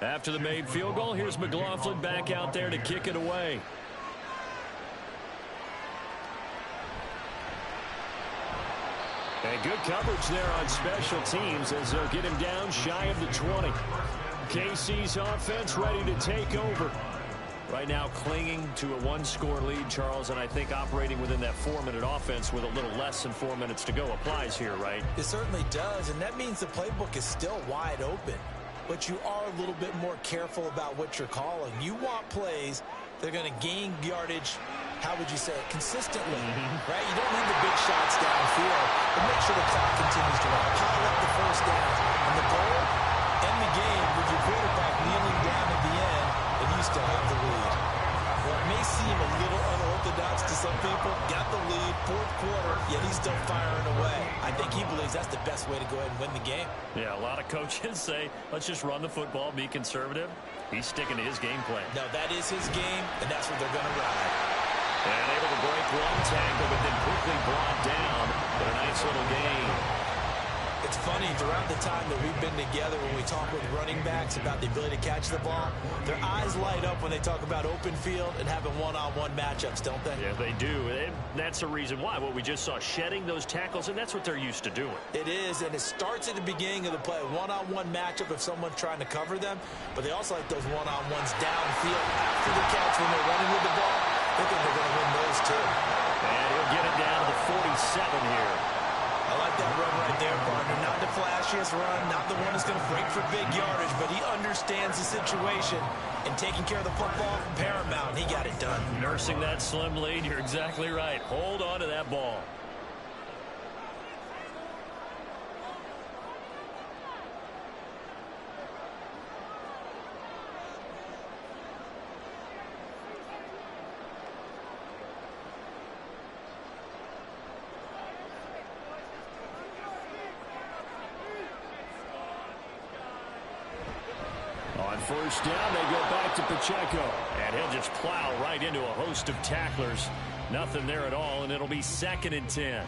After the made field goal, here's McLaughlin back out there to kick it away. And good coverage there on special teams as they'll get him down shy of the 20. KC's offense ready to take over. Right now clinging to a 1-score lead, Charles, and I think operating within that 4-minute offense with a little less than 4 minutes to go applies here, right? It certainly does, and that means the playbook is still wide open. But you are a little bit more careful about what you're calling. You want plays that are going to gain yardage, how would you say it, consistently, right? You don't need the big shots downfield, but make sure the clock continues to run. Pile up the first down. And the goal, end the game with your quarterback kneeling down at the end, and you still have the lead. Well, it may seem a little unorthodox to some people. Got the lead, 4th quarter, yet he's still firing away. I think he believes means that's the best way to go ahead and win the game. Yeah, a lot of coaches say, let's just run the football, be conservative. He's sticking to his game plan. No, that is his game, and that's what they're going to ride. And able to break one tackle, but then quickly brought down. But a nice little gain. It's funny, throughout the time that we've been together, when we talk with running backs about the ability to catch the ball, their eyes light up when they talk about open field and having one-on-one matchups, don't they? Yeah, they do. And that's the reason why. What we just saw, shedding those tackles, and that's what they're used to doing. It is, and it starts at the beginning of the play, one-on-one matchup if someone's trying to cover them, but they also like those one-on-ones downfield after the catch when they're running with the ball. They think they're going to win those too. And he'll get it down to the 47 here. I like that run right there, partner. Not the flashiest run, not the one that's going to break for big yardage, but he understands the situation, and taking care of the football, paramount. He got it done. Nursing that slim lead, you're exactly right. Hold on to that ball. On first down, they go back to Pacheco. And he'll just plow right into a host of tacklers. Nothing there at all, and it'll be 2nd and 10.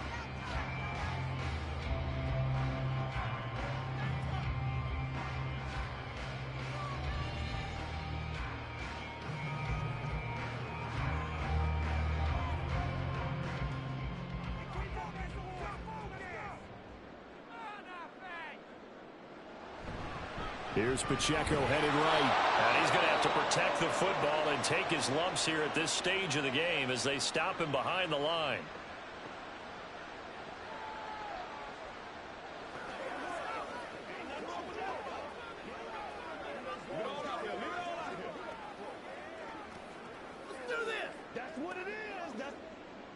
Here's Pacheco headed right. And he's going to have to protect the football and take his lumps here at this stage of the game as they stop him behind the line.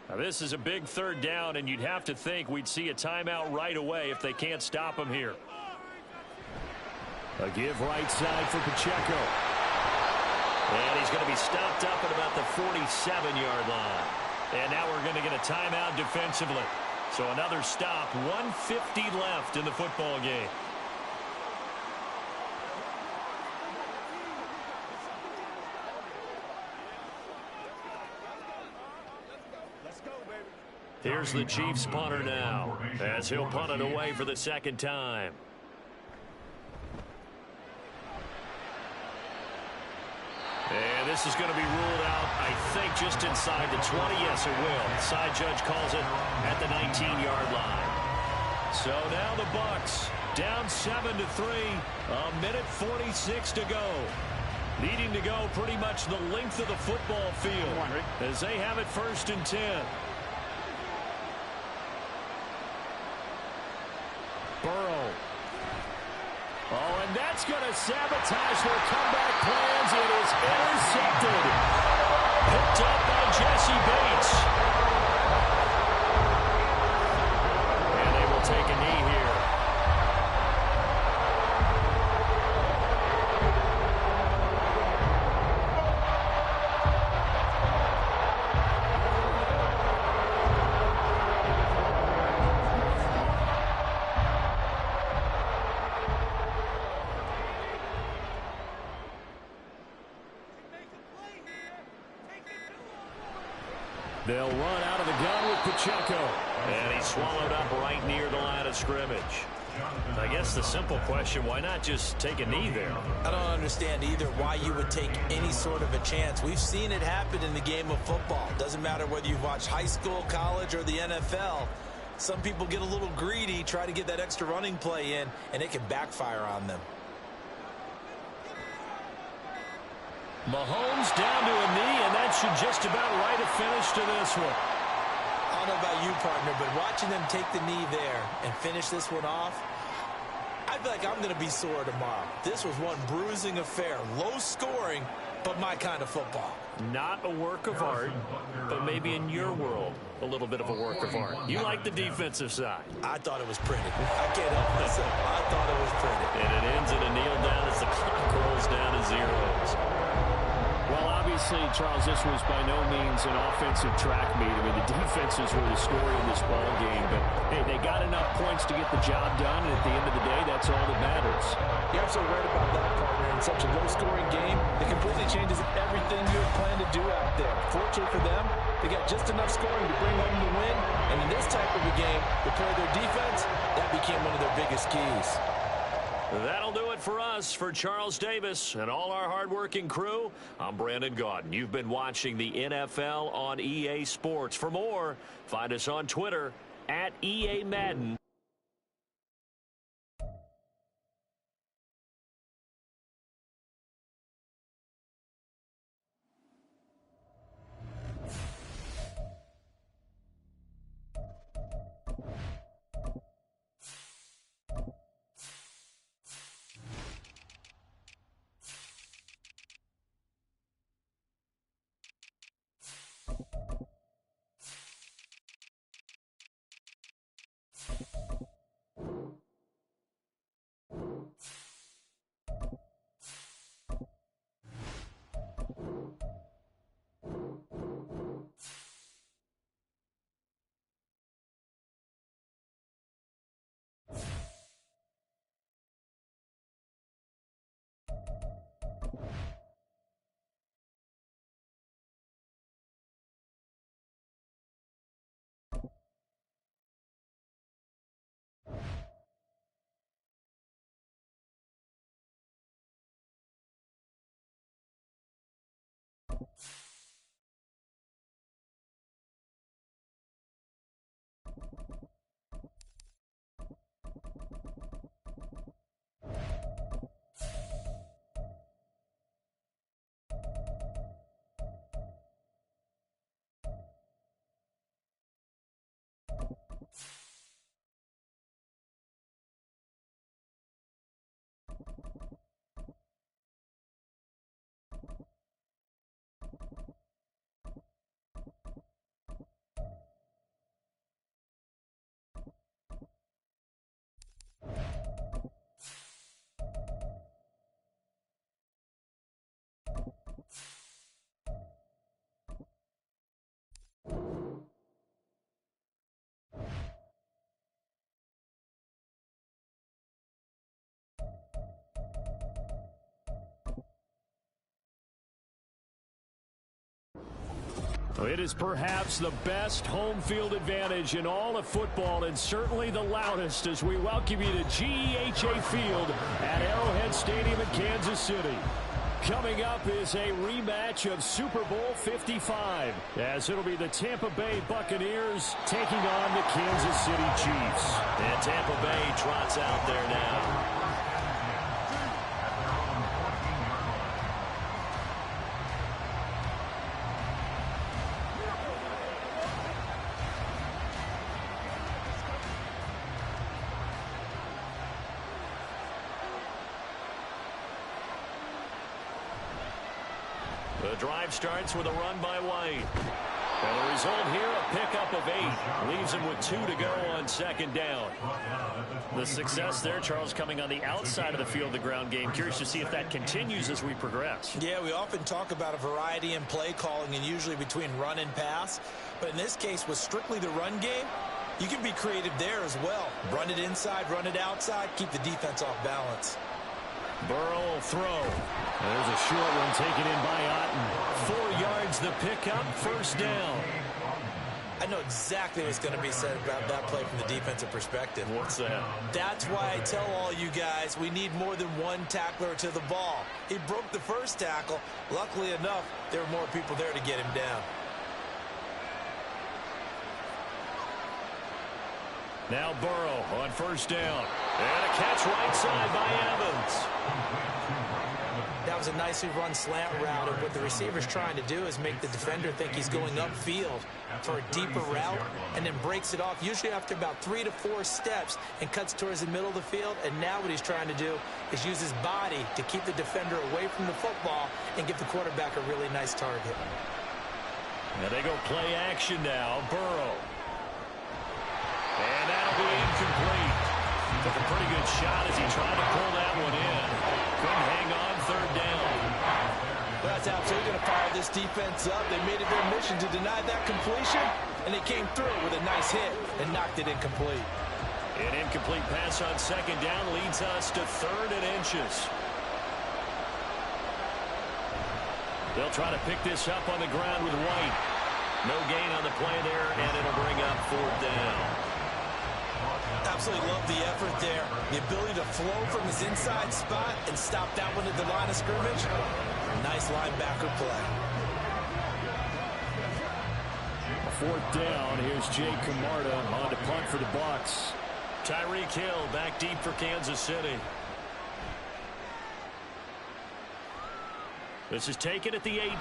Now this is a big 3rd down, and you'd have to think we'd see a timeout right away if they can't stop him here. A give right side for Pacheco. And he's going to be stopped up at about the 47-yard line. And now we're going to get a timeout defensively. So another stop, 1:50 left in the football game. Here's the Chiefs punter now, as he'll punt it away for the 2nd time. And this is going to be ruled out, I think, just inside the 20. Yes, it will. Side judge calls it at the 19-yard line. So now the Bucs down 7-3. 1:46 to go. Needing to go pretty much the length of the football field as they have it 1st and 10. Burrow. Oh, and that's going to sabotage their comeback plans. It is intercepted. Picked up by Jesse Bates. And they will take a knee here. They'll run out of the gun with Pacheco. And he's swallowed up right near the line of scrimmage. I guess the simple question, why not just take a knee there? I don't understand either why you would take any sort of a chance. We've seen it happen in the game of football. Doesn't matter whether you've watched high school, college, or the NFL. Some people get a little greedy, try to get that extra running play in, and it can backfire on them. Mahomes down to a knee, and that should just about write a finish to this one. I don't know about you, partner, but watching them take the knee there and finish this one off, I feel like I'm going to be sore tomorrow. This was one bruising affair. Low scoring, but my kind of football. Not a work of art, but maybe in your world, a little bit of a work of art. You like the defensive side. I thought it was pretty. I can't help myself. I thought it was pretty. And it ends in a kneel down as the clock rolls down to zeros. Well, obviously, Charles, this was by no means an offensive track meet. I mean, the defenses were the story of this ball game. But, hey, they got enough points to get the job done, and at the end of the day, that's all that matters. You're absolutely right about that, partner. In such a low-scoring game, it completely changes everything you had planned to do out there. Fortunately for them, they got just enough scoring to bring home the win. And in this type of a game, to play their defense, that became one of their biggest keys. That'll do it for us. For Charles Davis and all our hardworking crew, I'm Brandon Gaudin. You've been watching the NFL on EA Sports. For more, find us on Twitter at EA Madden. It is perhaps the best home field advantage in all of football, and certainly the loudest, as we welcome you to GEHA Field at Arrowhead Stadium in Kansas City. Coming up is a rematch of Super Bowl 55, as it'll be the Tampa Bay Buccaneers taking on the Kansas City Chiefs. And Tampa Bay trots out there now. The drive starts with a run by White. And the result here, a pickup of 8. Leaves him with 2 to go on second down. The success there, Charles, coming on the outside of the field, the ground game. Curious to see if that continues as we progress. Yeah, we often talk about a variety in play calling and usually between run and pass. But in this case, with strictly the run game, you can be creative there as well. Run it inside, run it outside, keep the defense off balance. Burrow will throw. There's a short one taken in by Otten. 4 yards the pickup, first down. I know exactly what's going to be said about that play from the defensive perspective. What's that? That's why I tell all you guys we need more than one tackler to the ball. He broke the first tackle. Luckily enough, there were more people there to get him down. Now Burrow on first down. And a catch right side by Evans. That was a nicely run slant route, and what the receiver's trying to do is make the defender think he's going upfield for a deeper route, and then breaks it off, usually after about 3 to 4 steps, and cuts towards the middle of the field. And now what he's trying to do is use his body to keep the defender away from the football and give the quarterback a really nice target. Now they go play action now. Burrow. And that'll be incomplete. Took a pretty good shot as he tried to pull that one in. Couldn't hang on, third down. Well, that's absolutely going to fire riled this defense up. They made it their mission to deny that completion, and they came through with a nice hit and knocked it incomplete. An incomplete pass on second down leads us to 3rd and inches. They'll try to pick this up on the ground with White. No gain on the play there, and it'll bring up 4th down. Absolutely love the effort there. The ability to flow from his inside spot and stop that one at the line of scrimmage. Nice linebacker play. 4th down. Here's Jay Camarda on to punt for the Bucs. Tyreek Hill back deep for Kansas City. This is taken at the 18.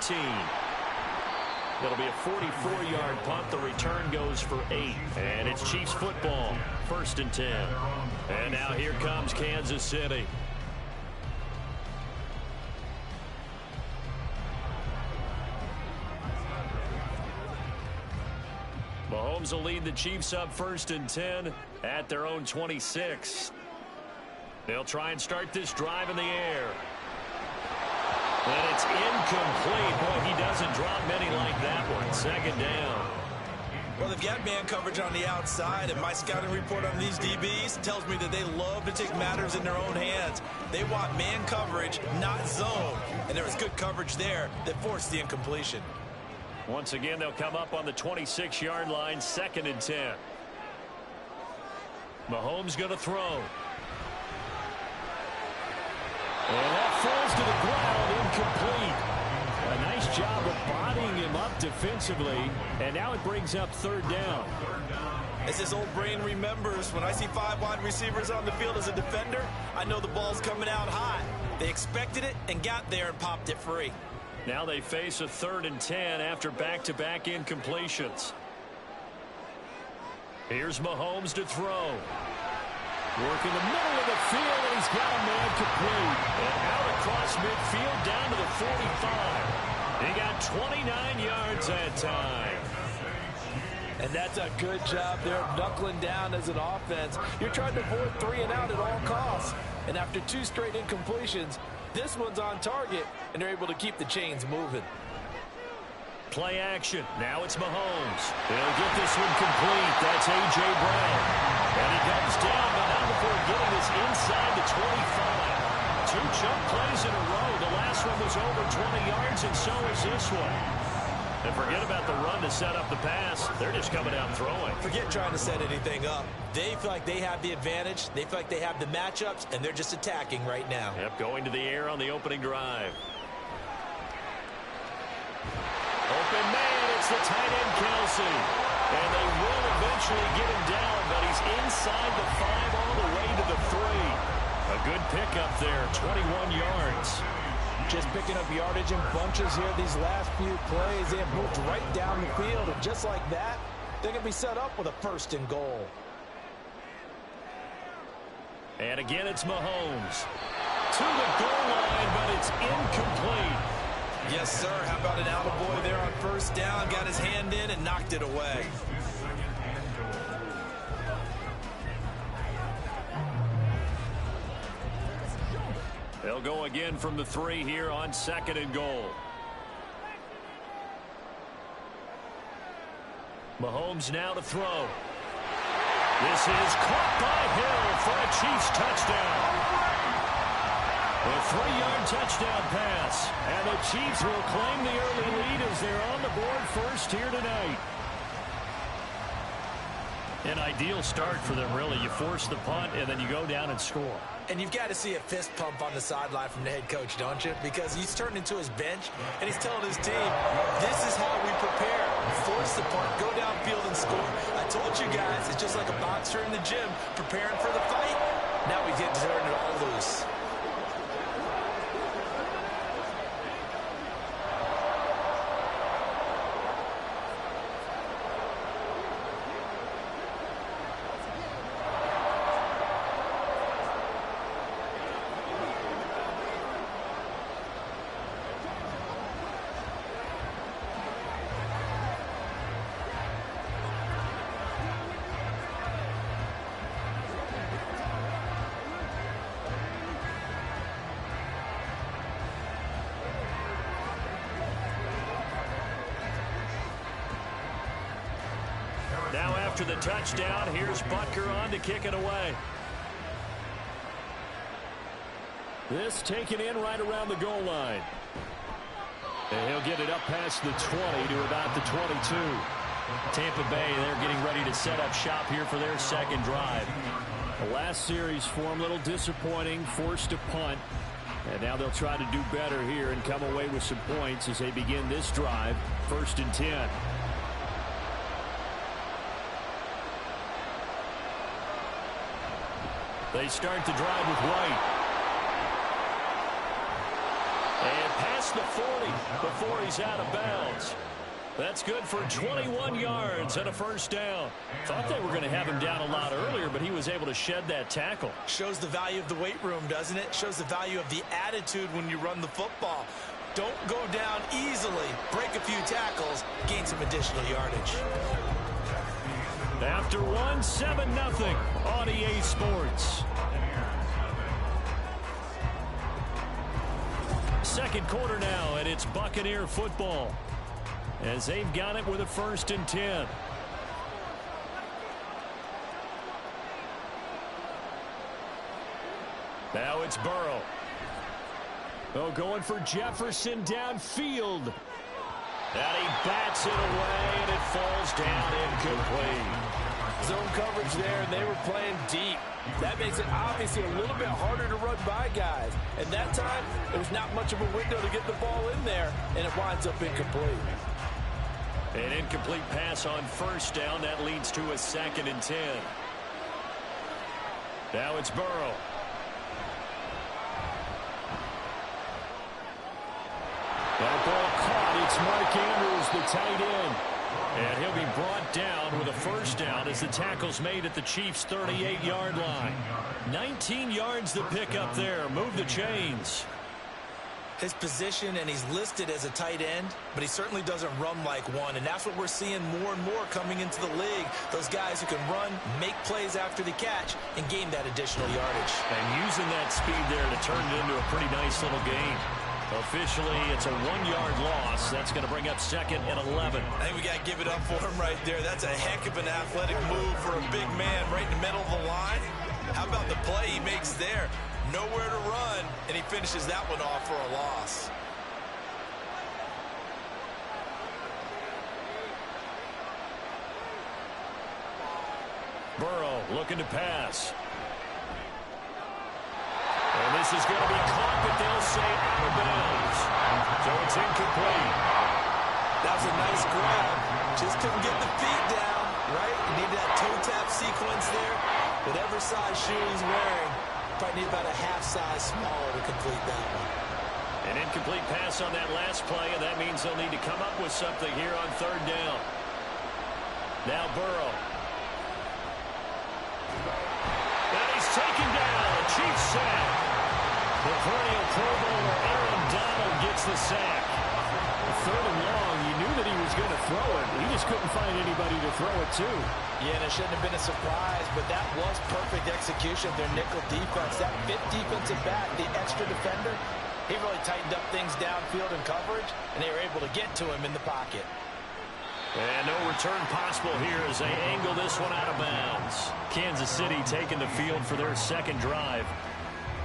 That'll be a 44-yard punt. The return goes for 8. And it's Chiefs football. 1st and 10. And now here comes Kansas City. Mahomes will lead the Chiefs up 1st and 10 at their own 26. They'll try and start this drive in the air. And it's incomplete. Boy, he doesn't drop many like that one. 2nd down. Well, they've got man coverage on the outside, and my scouting report on these DBs tells me that they love to take matters in their own hands. They want man coverage, not zone. And there was good coverage there that forced the incompletion. Once again, they'll come up on the 26-yard line, 2nd and 10. Mahomes going to throw. And that falls to the ground, incomplete. A nice job of bodying him up defensively, and now it brings up 3rd down. As his old brain remembers, when I see 5 wide receivers on the field as a defender, I know the ball's coming out hot. They expected it and got there and popped it free. Now they face a 3rd and 10 after back-to-back incompletions. Here's Mahomes to throw. Working the middle of the field, and he's got a man complete. And out across midfield down to the 45. He got 29 yards that time. And that's a good job there, knuckling down as an offense. You're trying to avoid 3 and out at all costs. And after 2 straight incompletions, this one's on target, and they're able to keep the chains moving. Play action. Now it's Mahomes. He'll get this one complete. That's A.J. Brown. And he comes down, but not before getting this inside the 25. 2 jump plays in a row. The last one was over 20 yards, and so is this one. And forget about the run to set up the pass. They're just coming out throwing. Forget trying to set anything up. They feel like they have the advantage. They feel like they have the matchups, and they're just attacking right now. Yep, going to the air on the opening drive. Open man, it's the tight end, Kelsey. And they will eventually get him down, but he's inside the 5 all the way to the 3. A good pickup there, 21 yards. Just picking up yardage in bunches here these last few plays. They have moved right down the field, and just like that, they're going to be set up with a 1st and goal. And again, it's Mahomes. To the goal line, but it's incomplete. Yes, sir. How about an attaboy there on 1st down? Got his hand in and knocked it away. They'll go again from the 3 here on 2nd and goal. Mahomes now to throw. This is caught by Hill for a Chiefs touchdown. A 3-yard touchdown pass. And the Chiefs will claim the early lead as they're on the board first here tonight. An ideal start for them, really. You force the punt, and then you go down and score. And you've got to see a fist pump on the sideline from the head coach, don't you? Because he's turned into his bench, and he's telling his team, this is how we prepare. Force the punt, go downfield and score. I told you guys, it's just like a boxer in the gym preparing for the fight. Now we get to turn it all loose. after the touchdown. Here's Butker on to kick it away. This taken in right around the goal line. And he'll get it up past the 20 to about the 22. Tampa Bay, they're getting ready to set up shop here for their second drive. The last series for them, a little disappointing, forced to punt. And now they'll try to do better here and come away with some points as they begin this drive, 1st and 10. They start the drive with White. And past the 40 before he's out of bounds. That's good for 21 yards and a first down. Thought they were going to have him down a lot earlier, but he was able to shed that tackle. Shows the value of the weight room, doesn't it? Shows the value of the attitude when you run the football. Don't go down easily. Break a few tackles. Gain some additional yardage. After one, 7-0 on EA Sports. Second quarter now, and it's Buccaneer football, as they've got it with a 1st and 10. Now it's Burrow. Oh, going for Jefferson downfield. And he bats it away, and it falls down incomplete. Zone coverage there, and they were playing deep. That makes it obviously a little bit harder to run by guys. And that time, there's not much of a window to get the ball in there, and it winds up incomplete. An incomplete pass on 1st down. That leads to a 2nd and 10. Now it's Burrow. That ball caught. It's Mark Andrews, the tight end. And he'll be brought down with a 1st down as the tackle's made at the Chiefs' 38-yard line. 19 yards to pick up there. Move the chains. His position, and he's listed as a tight end, but he certainly doesn't run like one, and that's what we're seeing more and more coming into the league. Those guys who can run, make plays after the catch, and gain that additional yardage. And using that speed there to turn it into a pretty nice little gain. Officially, it's a 1-yard loss. That's going to bring up 2nd and 11. I think we got to give it up for him right there. That's a heck of an athletic move for a big man right in the middle of the line. How about the play he makes there? Nowhere to run, and he finishes that one off for a loss. Burrow looking to pass. And this is going to be caught, but they'll say out of bounds. So it's incomplete. That was a nice grab. Just couldn't get the feet down, right? You need that toe tap sequence there. Whatever size shoe he's wearing, probably need about a half size smaller to complete that one. An incomplete pass on that last play, and that means they'll need to come up with something here on 3rd down. Now Burrow. And he's taken down. Chiefs sack. The perennial Pro Bowler Aaron Donald gets the sack. 3rd and long, you knew that he was going to throw it. He just couldn't find anybody to throw it to. Yeah, and it shouldn't have been a surprise, but that was perfect execution of their nickel defense. That 5th defensive back, the extra defender, he really tightened up things downfield in coverage, and they were able to get to him in the pocket. And no return possible here as they angle this one out of bounds. Kansas City taking the field for their second drive.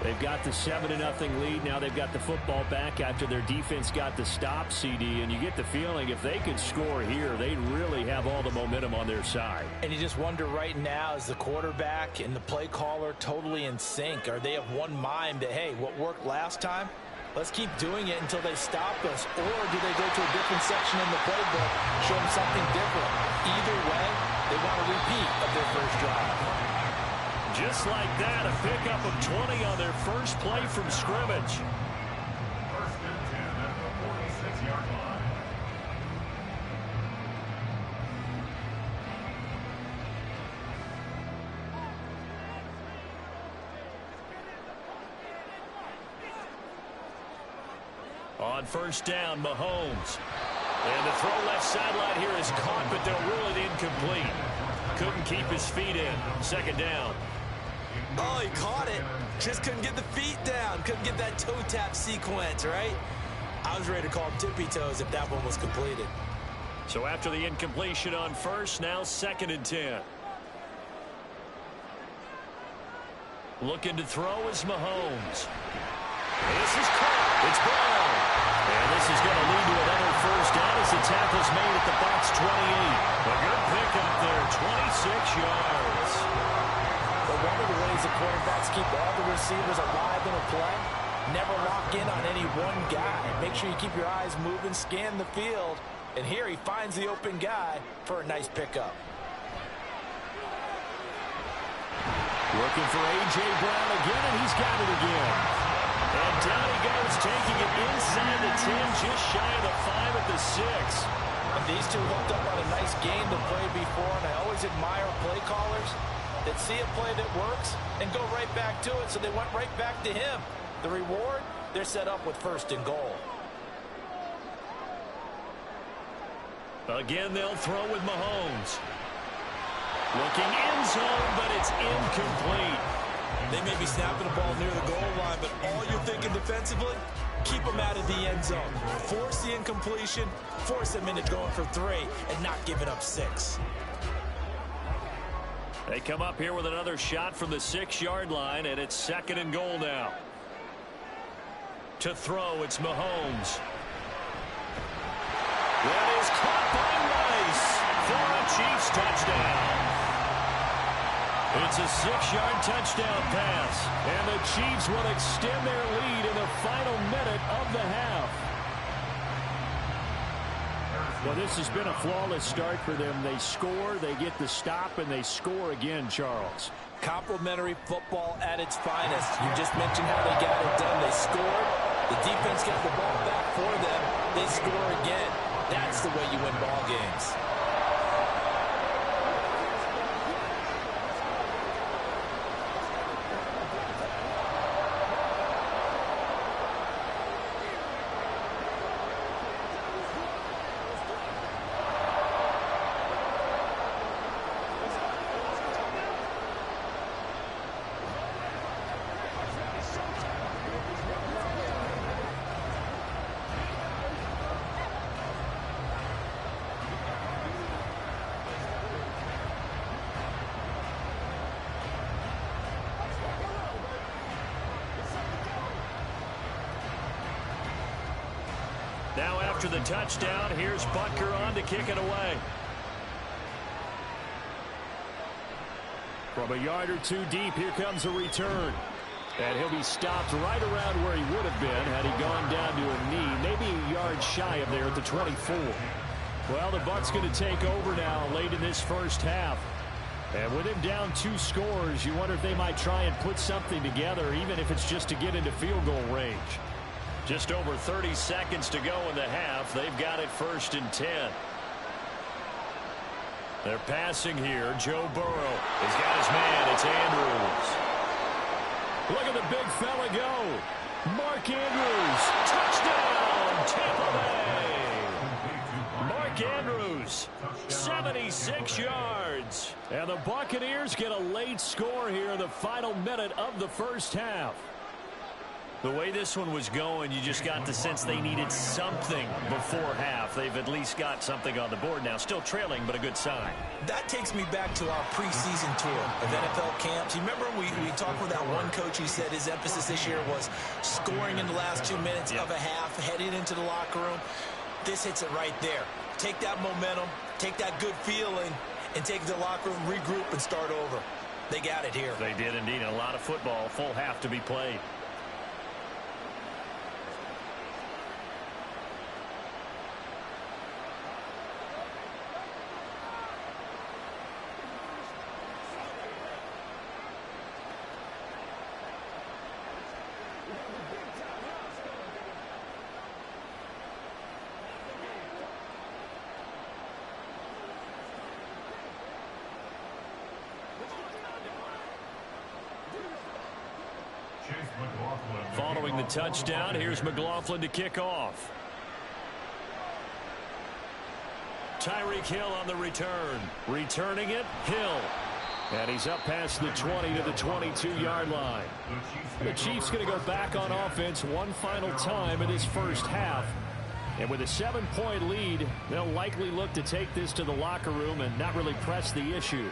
They've got the 7-0 lead. Now they've got the football back after their defense got the stop, CD. And you get the feeling if they could score here, they'd really have all the momentum on their side. And you just wonder right now, is the quarterback and the play caller totally in sync? Are they of one mind that, hey, what worked last time, let's keep doing it until they stop us? Or do they go to a different section in the playbook, show them something different? Either way, they want a repeat of their first drive. Just like that, a pickup of 20 on their first play from scrimmage. 1st and 10 at the 46-yard line. On 1st down, Mahomes. And the throw left sideline here is caught, but they'll rule it incomplete. Couldn't keep his feet in. 2nd down. Oh, he caught it. Just couldn't get the feet down. Couldn't get that toe tap sequence, right? I was ready to call him tippy toes if that one was completed. So after the incompletion on first, now 2nd and 10. Looking to throw is Mahomes. This is caught. It's Brown. And this is going to lead to another first down as the tackle's made at the box 28. A good pickup there, 26 yards. But one of the ways the quarterbacks keep all the receivers alive in a play, never lock in on any one guy. Make sure you keep your eyes moving, scan the field. And here he finds the open guy for a nice pickup. Looking for A.J. Brown again, and he's got it again. And down he goes, taking it inside the 10, just shy of the 5 at the 6. And these two hooked up on a nice game that played before, and I always admire play callers that see a play that works and go right back to it, so they went right back to him. The reward, they're set up with 1st and goal. Again, they'll throw with Mahomes. Looking end zone, but it's incomplete. They may be snapping the ball near the goal line, but all you're thinking defensively, keep them out of the end zone. Force the incompletion, force them into going for 3, and not giving up 6. They come up here with another shot from the 6-yard line, and it's 2nd and goal now. To throw, it's Mahomes. That is caught by Rice for a Chiefs touchdown. It's a 6-yard touchdown pass, and the Chiefs will extend their lead in the final minute of the half. Well, this has been a flawless start for them. They score, they get the stop, and they score again, Charles. Complimentary football at its finest. You just mentioned how they got it done. They scored. The defense got the ball back for them. They score again. That's the way you win ball games. Now after the touchdown, here's Butker on to kick it away. From a yard or two deep, here comes a return. And he'll be stopped right around where he would have been had he gone down to a knee, maybe a yard shy of there at the 24. Well, the Bucs going to take over now late in this first half. And with him down 2 scores, you wonder if they might try and put something together, even if it's just to get into field goal range. Just over 30 seconds to go in the half. They've got it 1st and 10. They're passing here. Joe Burrow has got his man. It's Andrews. Look at the big fella go. Mark Andrews. Touchdown, Tampa Bay. Mark Andrews, 76 yards. And the Buccaneers get a late score here in the final minute of the first half. The way this one was going, you just got the sense they needed something before half. They've at least got something on the board now. Still trailing, but a good sign. That takes me back to our preseason tour of NFL camps. You remember we talked with that one coach who said his emphasis this year was scoring in the last 2 minutes of a half, heading into the locker room. This hits it right there. Take that momentum, take that good feeling, and take it to the locker room, regroup, and start over. They got it here. They did indeed. A lot of football, full half to be played. Following the touchdown, here's McLaughlin to kick off. Tyreek Hill on the return. Returning it, Hill. And he's up past the 20 to the 22-yard line. The Chiefs going to go back on offense one final time in this first half. And with a 7-point lead, they'll likely look to take this to the locker room and not really press the issue.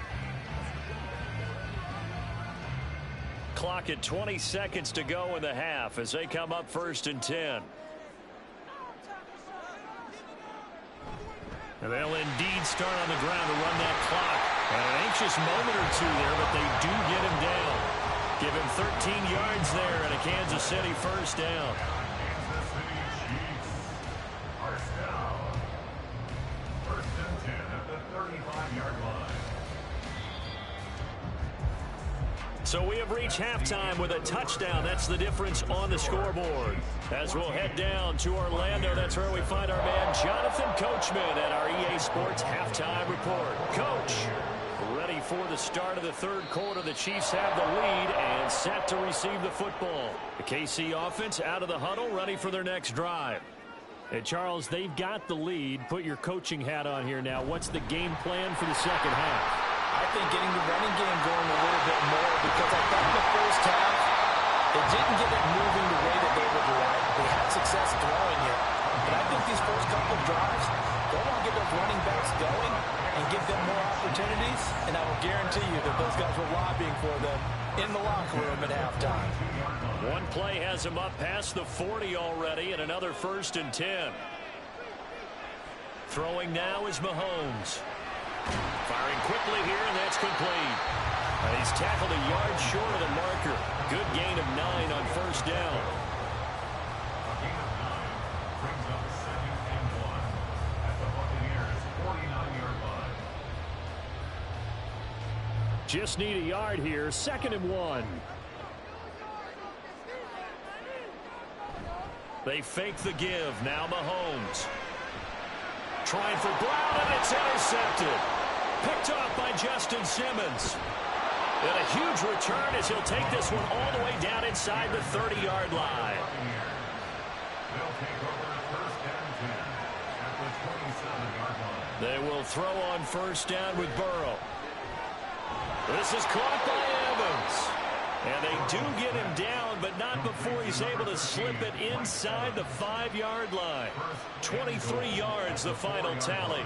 Clock at 20 seconds to go in the half as they come up 1st and 10. And they'll indeed start on the ground to run that clock. And an anxious moment or two there, but they do get him down. Give him 13 yards there and a Kansas City first down. Kansas City Chiefs are down. 1st and 10 at the 35-yard line. So we have reached halftime with a touchdown. That's the difference on the scoreboard. As we'll head down to Orlando, that's where we find our man Jonathan Coachman at our EA Sports Halftime Report. Coach, ready for the start of the 3rd quarter. The Chiefs have the lead and set to receive the football. The KC offense out of the huddle, ready for their next drive. Hey, Charles, they've got the lead. Put your coaching hat on here now. What's the game plan for the second half? I think getting the running game going a little bit more, because I thought in the first half, they didn't get it moving the way that they would like. They had success throwing it. But I think these first couple of drives, they want to get those running backs going and give them more opportunities. And I will guarantee you that those guys were lobbying for them in the locker room at halftime. One play has him up past the 40 already, and another 1st and 10. Throwing now is Mahomes. Firing quickly here, and that's complete. He's tackled a yard short of the marker. Good gain of 9 on 1st down. A gain of 9 brings up 2nd and 1 at the Buccaneers' 49-yard line. Just need a yard here. 2nd and 1. They fake the give. Now Mahomes. Trying for Brown, and it's intercepted. Picked off by Justin Simmons. And a huge return as he'll take this one all the way down inside the 30-yard line. They'll take over 1st and 10 at the 27-yard line. They will throw on 1st down with Burrow. This is caught by Evans. And they do get him down, but not before he's able to slip it inside the 5-yard line. 23 yards, the final tally.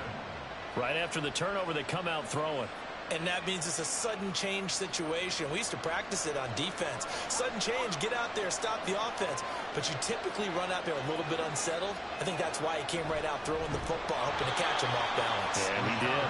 Right after the turnover, they come out throwing. And that means it's a sudden change situation. We used to practice it on defense. Sudden change, get out there, stop the offense. But you typically run out there a little bit unsettled. I think that's why he came right out throwing the football, hoping to catch him off balance. And he did.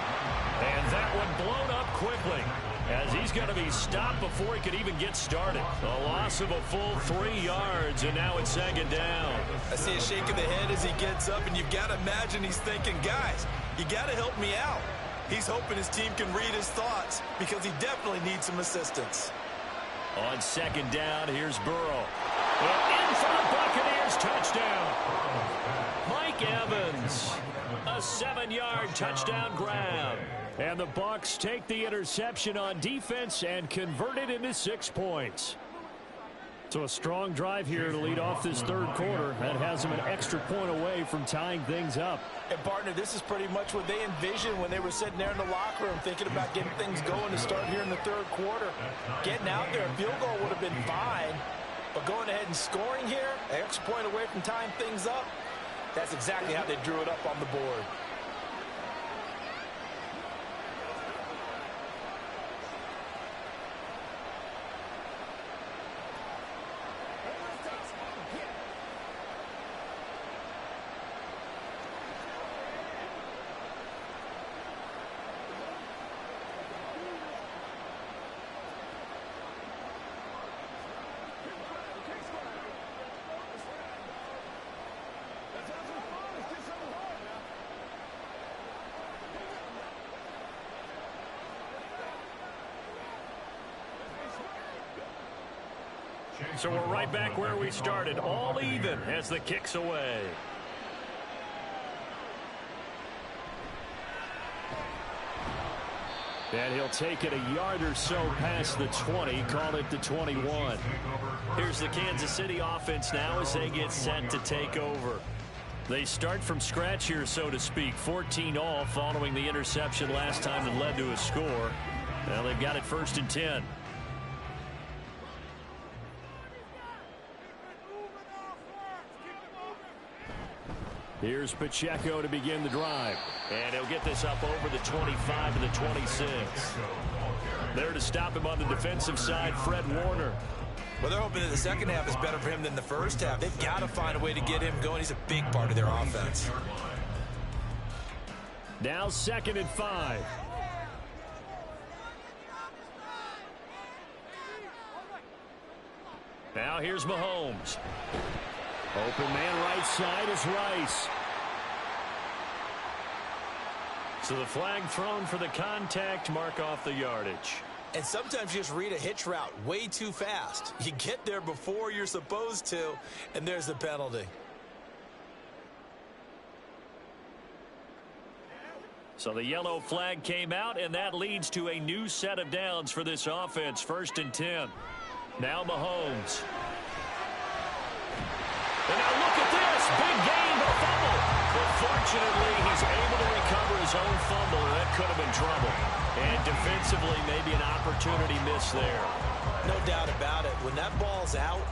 And that one blown up quickly, as he's going to be stopped before he could even get started. A loss of a full 3 yards, and now it's 2nd down. I see a shake of the head as he gets up, and you've got to imagine he's thinking, guys, you got to help me out. He's hoping his team can read his thoughts, because he definitely needs some assistance. On 2nd down, here's Burrow. Well, in for the Buccaneers, touchdown. Mike Evans, a 7-yard touchdown grab. And the Bucs take the interception on defense and convert it into 6 points. So a strong drive here to lead off this 3rd quarter. That has them an extra point away from tying things up. And, partner, this is pretty much what they envisioned when they were sitting there in the locker room thinking about getting things going to start here in the 3rd quarter. Getting out there, a field goal would have been fine. But going ahead and scoring here, an extra point away from tying things up, that's exactly how they drew it up on the board. So we're right back where we started, all even as the kick's away. And he'll take it a yard or so past the 20, call it the 21. Here's the Kansas City offense now as they get set to take over. They start from scratch here, so to speak. 14 all following the interception last time that led to a score. Well, they've got it 1st and 10. Here's Pacheco to begin the drive. And he'll get this up over the 25 to the 26. There to stop him on the defensive side, Fred Warner. Well, they're hoping that the second half is better for him than the first half. They've got to find a way to get him going. He's a big part of their offense. Now 2nd and 5. Now here's Mahomes. Open man right side is Rice. So the flag thrown for the contact, mark off the yardage. And sometimes you just read a hitch route way too fast. You get there before you're supposed to, and there's the penalty. So the yellow flag came out, and that leads to a new set of downs for this offense. 1st and 10. Now Mahomes. And now look at this. Big gain, but fumble. But fortunately, he's able to recover his own fumble, and that could have been trouble. And defensively, maybe an opportunity miss there. No doubt about it. When that ball's out,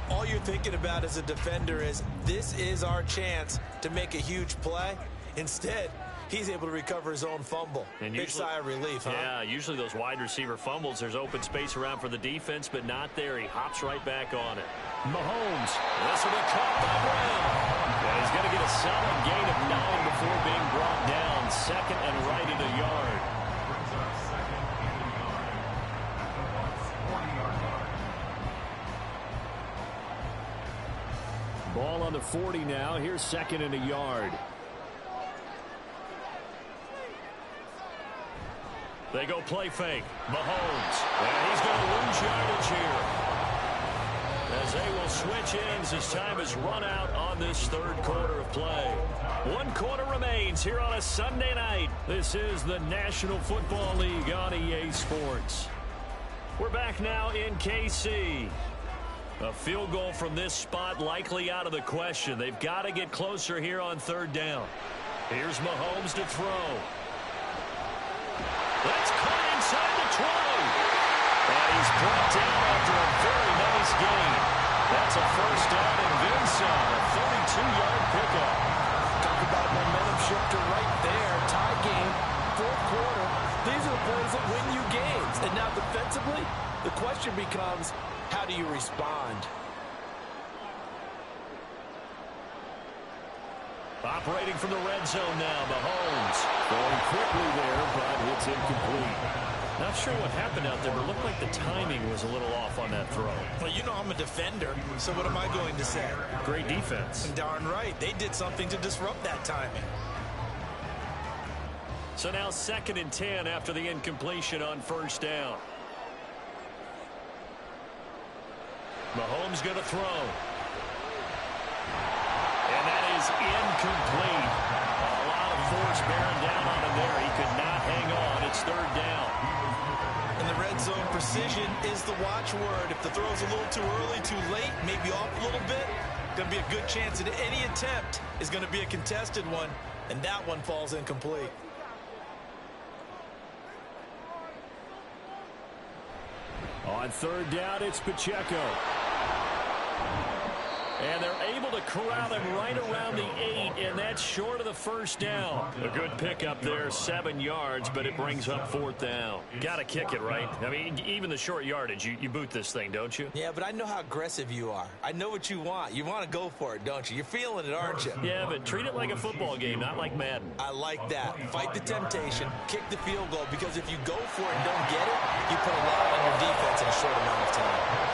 all you're thinking about as a defender is, this is our chance to make a huge play. Instead, he's able to recover his own fumble. And big sigh of relief, huh? Yeah, usually those wide receiver fumbles, there's open space around for the defense, but not there. He hops right back on it. Mahomes. This will be caught by Brown. And he's going to get a solid gain of 9 before being brought down. 2nd and right at a yard. Ball on the 40 now. Here's 2nd and a yard. They go play fake. Mahomes. And he's going to lose yardage here. As they will switch ends as time has run out on this 3rd quarter of play. 1 quarter remains here on a Sunday night. This is the National Football League on EA Sports. We're back now in KC. A field goal from this spot likely out of the question. They've got to get closer here on 3rd down. Here's Mahomes to throw. That's caught inside the 20. And he's brought down after a very nice gain. That's a 1st down and then some. A 32-yard pickup. Talk about momentum shifter right there. Tie game, 4th quarter. These are the plays that win you games. And now defensively, the question becomes, how do you respond? Operating from the red zone now, Mahomes. Going quickly there, but it's incomplete. Not sure what happened out there, but it looked like the timing was a little off on that throw. Well, you know I'm a defender, so what am I going to say? Great defense. Darn right. They did something to disrupt that timing. So now 2nd and 10 after the incompletion on 1st down. Mahomes going to throw. And that is incomplete. A lot of force bearing down on him there. He could not hang on. It's 3rd down. And the red zone precision is the watchword. If the throw's a little too early, too late, maybe off a little bit, going to be a good chance that any attempt is going to be a contested one, and that one falls incomplete. On 3rd down, it's Pacheco. And they're able to corral him right around the 8, and that's short of the 1st down. A good pickup there, 7 yards, but it brings up 4th down. Got to kick it, right? I mean, even the short yardage, you boot this thing, don't you? Yeah, but I know how aggressive you are. I know what you want. You want to go for it, don't you? You're feeling it, aren't you? Yeah, but treat it like a football game, not like Madden. I like that. Fight the temptation. Kick the field goal, because if you go for it and don't get it, you put a lot on your defense in a short amount of time.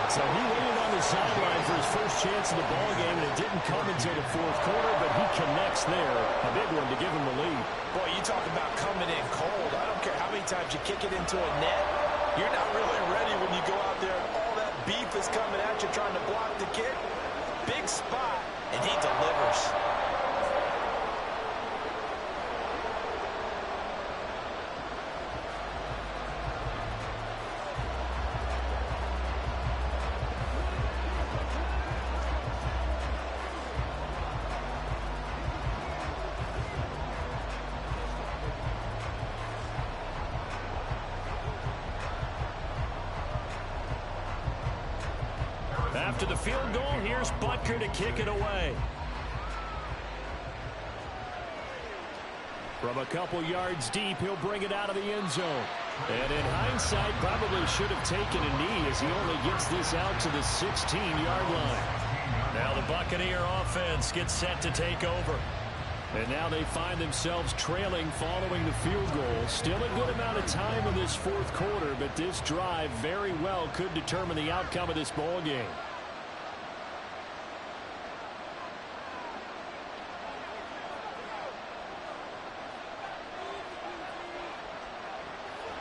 So he waited on the sideline for his first chance of the ball game, and it didn't come until the 4th quarter, but he connects there. A big one to give him the lead. Boy, you talk about coming in cold. I don't care how many times you kick it into a net. You're not really ready when you go out there and all that beef is coming at you trying to block the kick. Big spot, and he delivers. After the field goal, here's Butker to kick it away. From a couple yards deep, he'll bring it out of the end zone. And in hindsight, probably should have taken a knee as he only gets this out to the 16-yard line. Now the Buccaneer offense gets set to take over. And now they find themselves trailing following the field goal. Still a good amount of time in this fourth quarter, but this drive very well could determine the outcome of this ball game.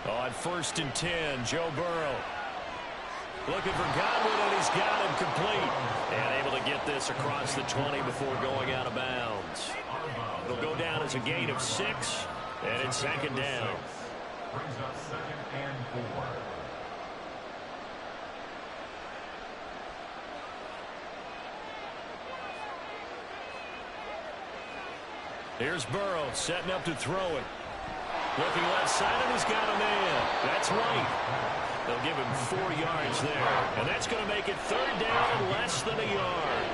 On 1st and 10, Joe Burrow. Looking for Godwin, and he's got him complete. And able to get this across the 20 before going out of bounds. It'll go down as a gain of 6, and it's 2nd down. Brings up 2nd and 4. Here's Burrow setting up to throw it. Looking left side, and he's got a man. That's right. They'll give him 4 yards there. And that's going to make it 3rd down and less than a yard.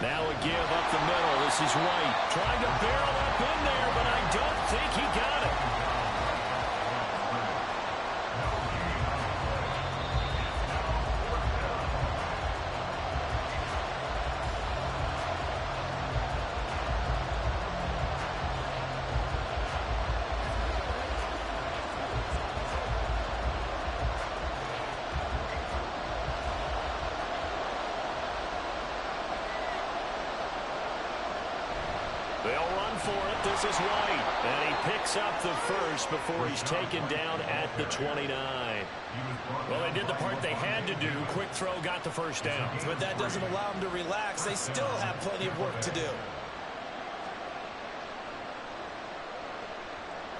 Now a give up the middle. This is White trying to barrel up in there, but I don't think he got it. They'll run for it. This is White. And he picks up the first before he's taken down at the 29. Well, they did the part they had to do. Quick throw got the first down. But that doesn't allow them to relax. They still have plenty of work to do.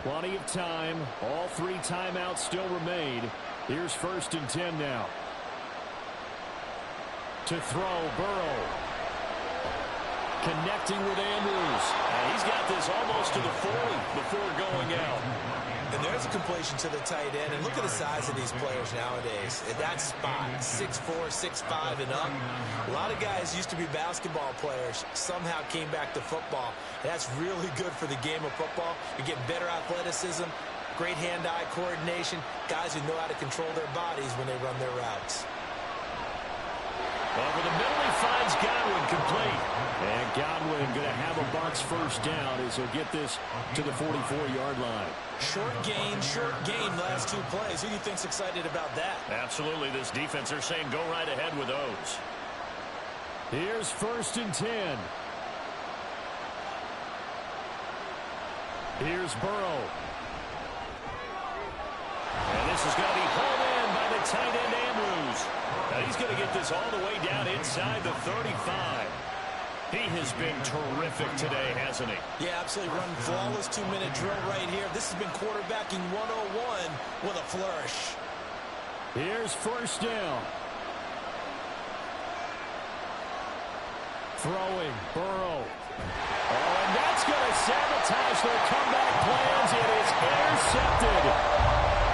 Plenty of time. All 3 timeouts still remain. Here's 1st and 10 now. To throw, Burrow. Connecting with Andrews. And he's got this almost to the 40 before going out. And there's a completion to the tight end. And look at the size of these players nowadays. At that spot, 6'4", 6'5", and up. A lot of guys used to be basketball players, somehow came back to football. That's really good for the game of football. You get better athleticism, great hand-eye coordination, guys who know how to control their bodies when they run their routes. Over the middle, he finds Godwin complete. And Godwin going to have a Bucs first down as he'll get this to the 44-yard line. Short gain, last 2 plays. Who do you think's excited about that? Absolutely. This defense, they're saying go right ahead with those. Here's 1st and 10. Here's Burrow. And this is going to be pulled in by the tight end, Andrews. Now he's going to get this all the way down inside the 35. He has been terrific today, hasn't he? Yeah, absolutely. Run flawless 2-minute drill right here. This has been quarterbacking 101 with a flourish. Here's 1st down. Throwing, Burrow. Oh, and that's going to sabotage their comeback plans. It is intercepted.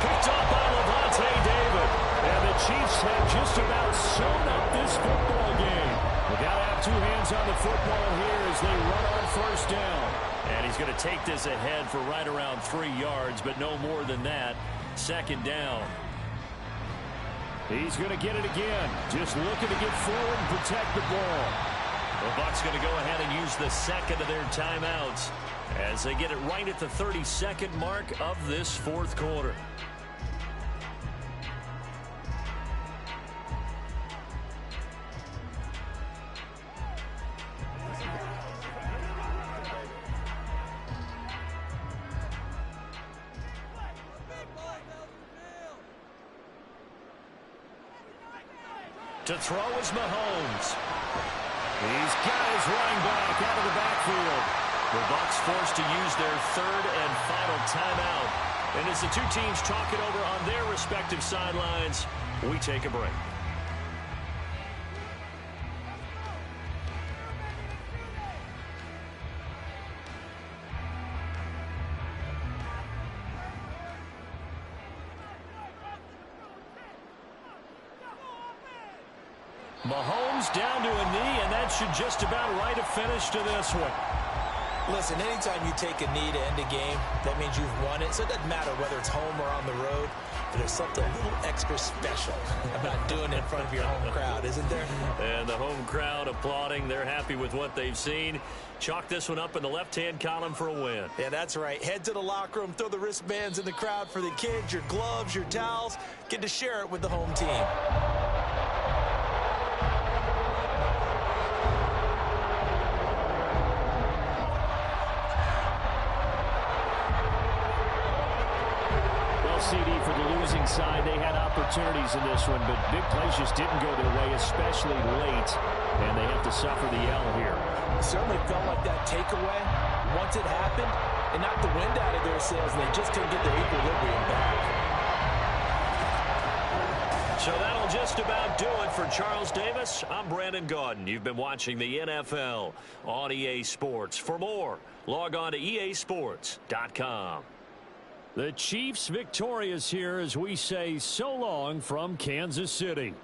Picked up by Lavonte David. And the Chiefs have just about sewn up this football game. They got to have 2 hands on the football here as they run on 1st down. And he's going to take this ahead for right around 3 yards, but no more than that. 2nd down. He's going to get it again. Just looking to get forward and protect the ball. The Bucs going to go ahead and use the 2nd of their timeouts as they get it right at the 32nd mark of this 4th quarter. To throw is Mahomes. He's got his running back out of the backfield. The Bucs forced to use their 3rd and final timeout. And as the 2 teams talk it over on their respective sidelines, we take a break. Mahomes down to a knee, and that should just about write a finish to this one. Listen, anytime you take a knee to end a game, that means you've won it. So it doesn't matter whether it's home or on the road. But there's something a little extra special about doing it in front of your home crowd, isn't there? And the home crowd applauding. They're happy with what they've seen. Chalk this one up in the left-hand column for a win. Yeah, that's right. Head to the locker room, throw the wristbands in the crowd for the kids, your gloves, your towels. Get to share it with the home team. CD for the losing side. They had opportunities in this one, but big plays just didn't go their way, especially late, and they have to suffer the L here. It certainly felt like that takeaway, once it happened, it knocked the wind out of their sails, and they just couldn't get their equilibrium back. So that'll just about do it for Charles Davis. I'm Brandon Gaudin. You've been watching the NFL on EA Sports. For more, log on to easports.com. The Chiefs victorious here as we say so long from Kansas City.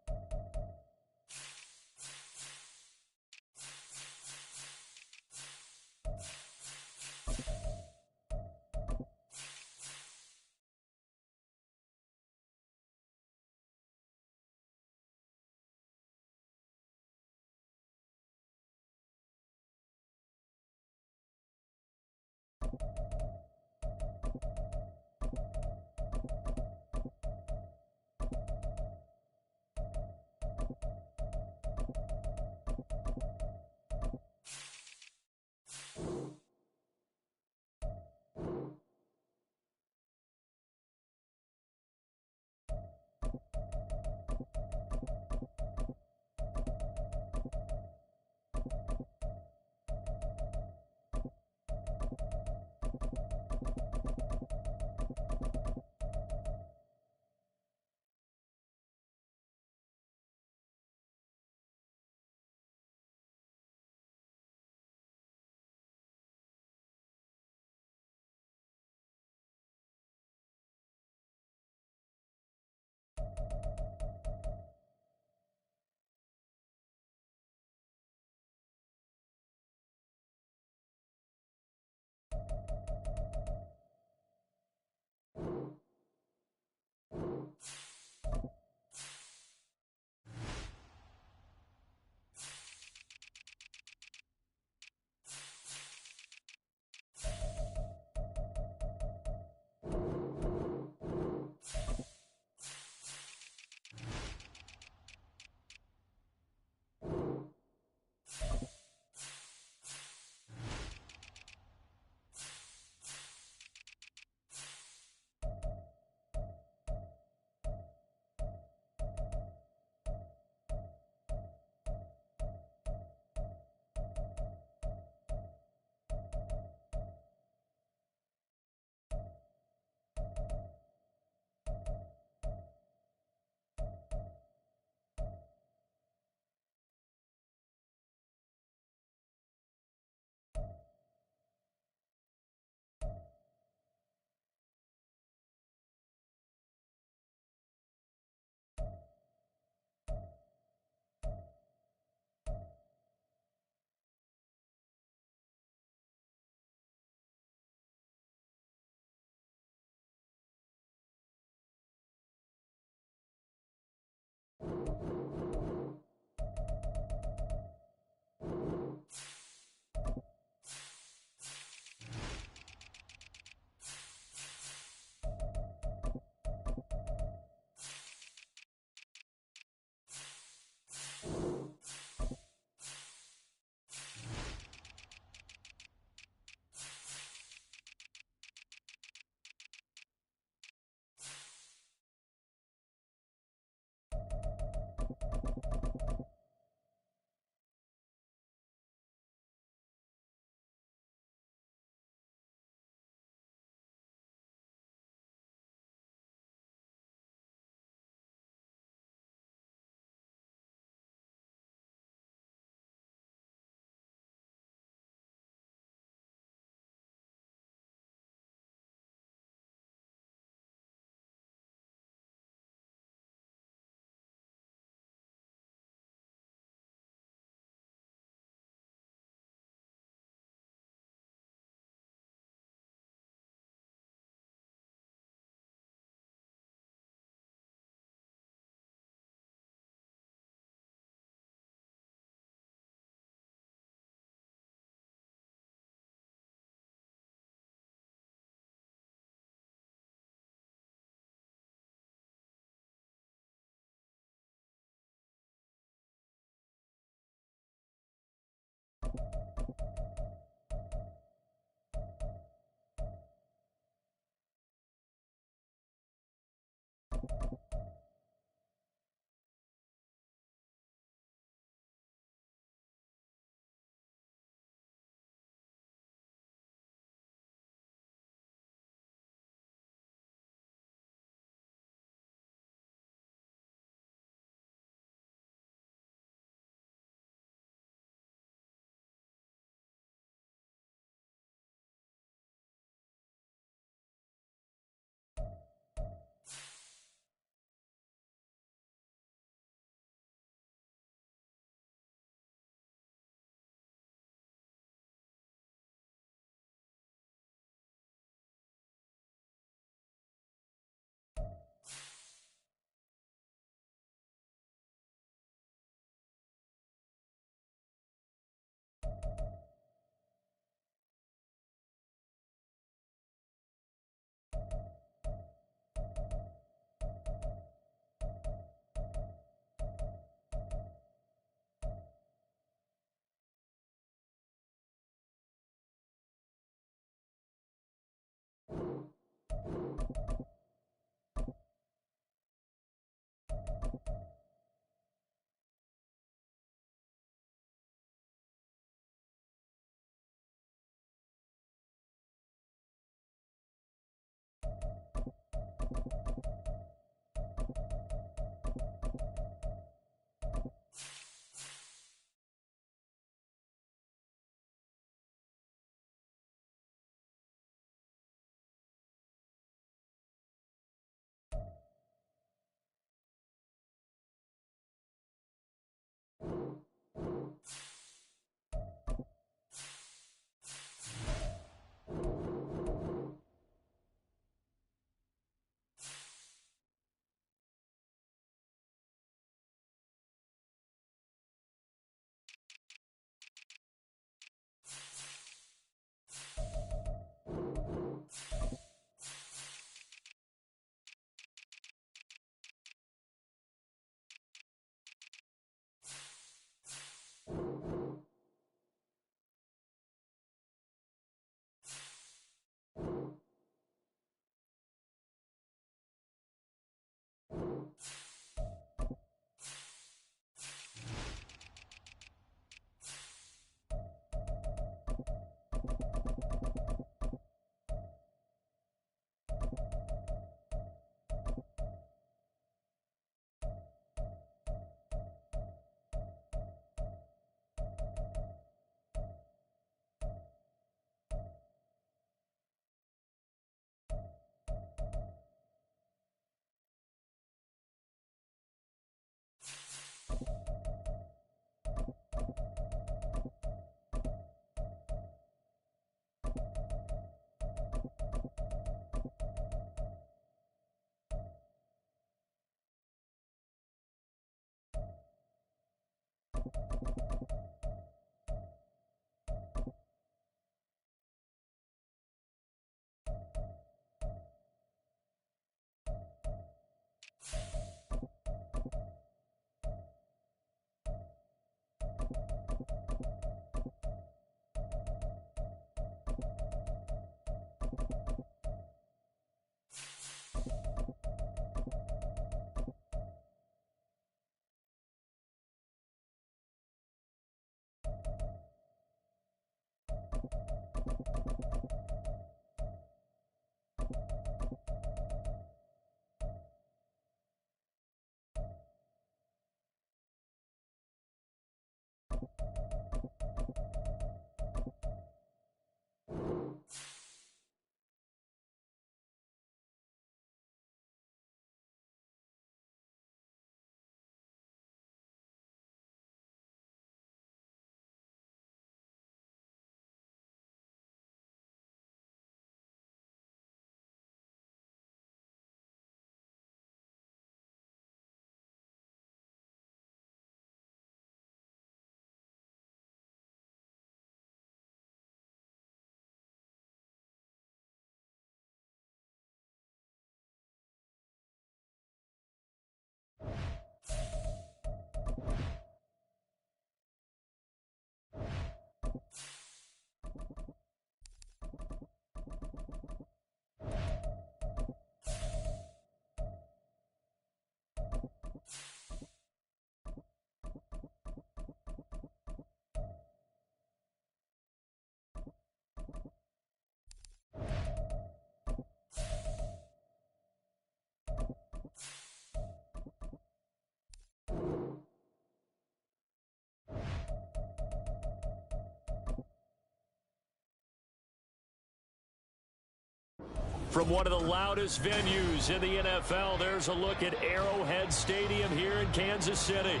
From one of the loudest venues in the NFL, there's a look at Arrowhead Stadium here in Kansas City.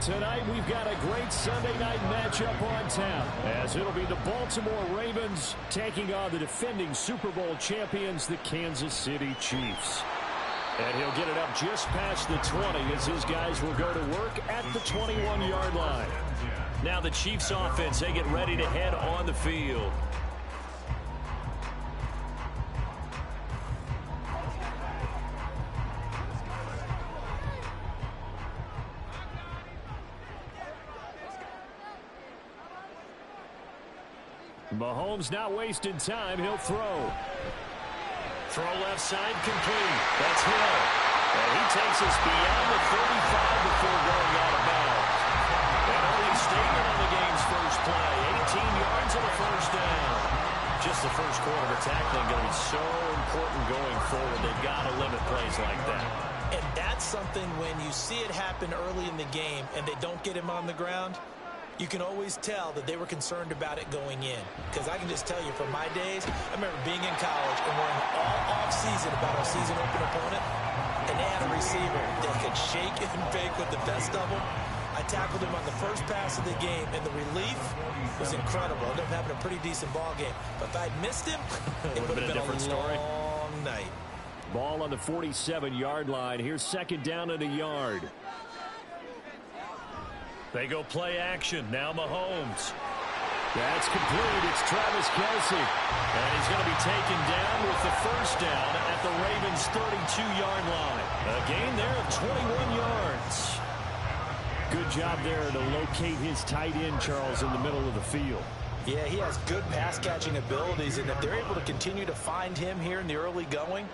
Tonight, we've got a great Sunday night matchup on tap, as it'll be the Baltimore Ravens taking on the defending Super Bowl champions, the Kansas City Chiefs. And he'll get it up just past the 20 as his guys will go to work at the 21-yard line. Now the Chiefs offense, they get ready to head on the field. Mahomes not wasting time. He'll throw. Throw left side complete. That's Hill. And he takes us beyond the 35 before going out of bounds. An early statement on the game's first play. 18 yards and a first down. Just the first quarter of tackling going to be so important going forward. They've got to limit plays like that. And that's something when you see it happen early in the game and they don't get him on the ground, you can always tell that they were concerned about it going in. Because I can just tell you from my days, I remember being in college and worrying all off-season about our season open opponent, and they had a receiver that could shake and bake with the best of them. I tackled him on the first pass of the game, and the relief was incredible. I ended up having a pretty decent ball game. But if I'd missed him, it would have been a different story. long night. Ball on the 47-yard line. Here's second down and a yard. They go play action. Now Mahomes. That's complete. It's Travis Kelce. And he's going to be taken down with the first down at the Ravens' 32-yard line. A gain there of 21 yards. Good job there to locate his tight end, Charles, in the middle of the field. Yeah, he has good pass-catching abilities, and if they're able to continue to find him here in the early going,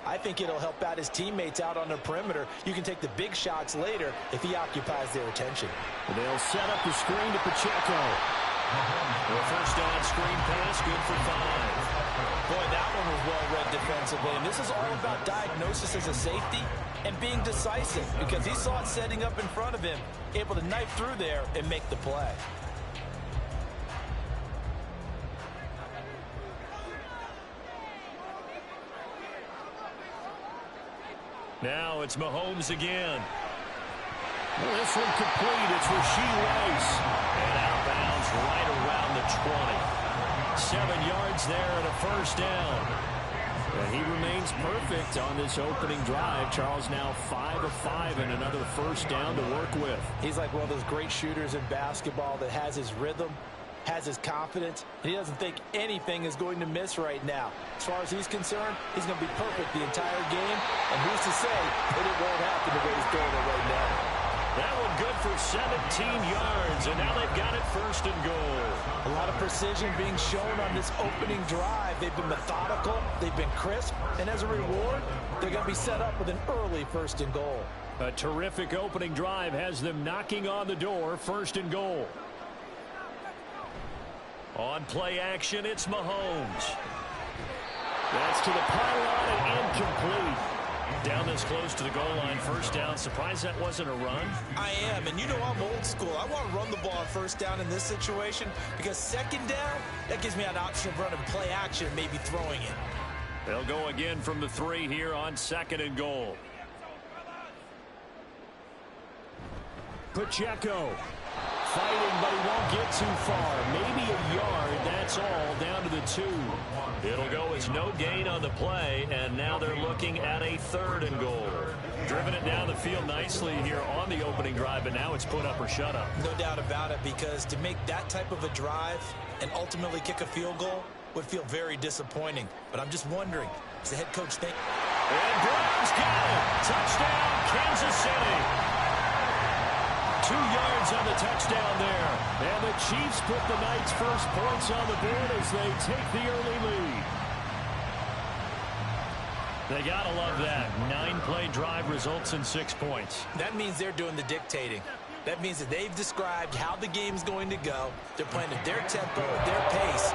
I think it'll help out his teammates out on the perimeter. You can take the big shots later if he occupies their attention. They'll set up the screen to Pacheco. The first down screen pass, good for 5. Boy, that one was well-read defensively, and this is all about diagnosis as a safety and being decisive because he saw it setting up in front of him, able to knife through there and make the play. Now it's Mahomes again. Well, this one complete. It's Rashee Rice. And out of bounds right around the 20. 7 yards there and a first down. And he remains perfect on this opening drive. Charles now 5 of 5 and another first down to work with. He's like one of those great shooters in basketball that has his rhythm, has his confidence, and he doesn't think anything is going to miss right now. As far as he's concerned, he's going to be perfect the entire game, and who's to say that it won't happen the way he's throwing it right now. That one good for 17 yards, and now they've got it first and goal. A lot of precision being shown on this opening drive. They've been methodical, they've been crisp, and as a reward, they're going to be set up with an early first and goal. A terrific opening drive has them knocking on the door, first and goal. On play action, it's Mahomes. That's to the pylon and incomplete. Down this close to the goal line, first down. Surprised that wasn't a run? I am, and you know I'm old school. I want to run the ball on first down in this situation because second down, that gives me an option of running play action and maybe throwing it. They'll go again from the 3 here on second and goal. Pacheco. Fighting, but he won't get too far. Maybe a yard, that's all, down to the 2. It'll go as no gain on the play, and now they're looking at a third and goal. Driven it down the field nicely here on the opening drive, but now it's put up or shut up. No doubt about it, because to make that type of a drive and ultimately kick a field goal would feel very disappointing. But I'm just wondering, does the head coach think? And Brown's got it. Touchdown, Kansas City. 2 yards on the touchdown there. And the Chiefs put the Knights' first points on the board as they take the early lead. They got to love that. 9-play drive results in 6 points. That means they're doing the dictating. That means that they've described how the game's going to go. They're playing at their tempo, at their pace.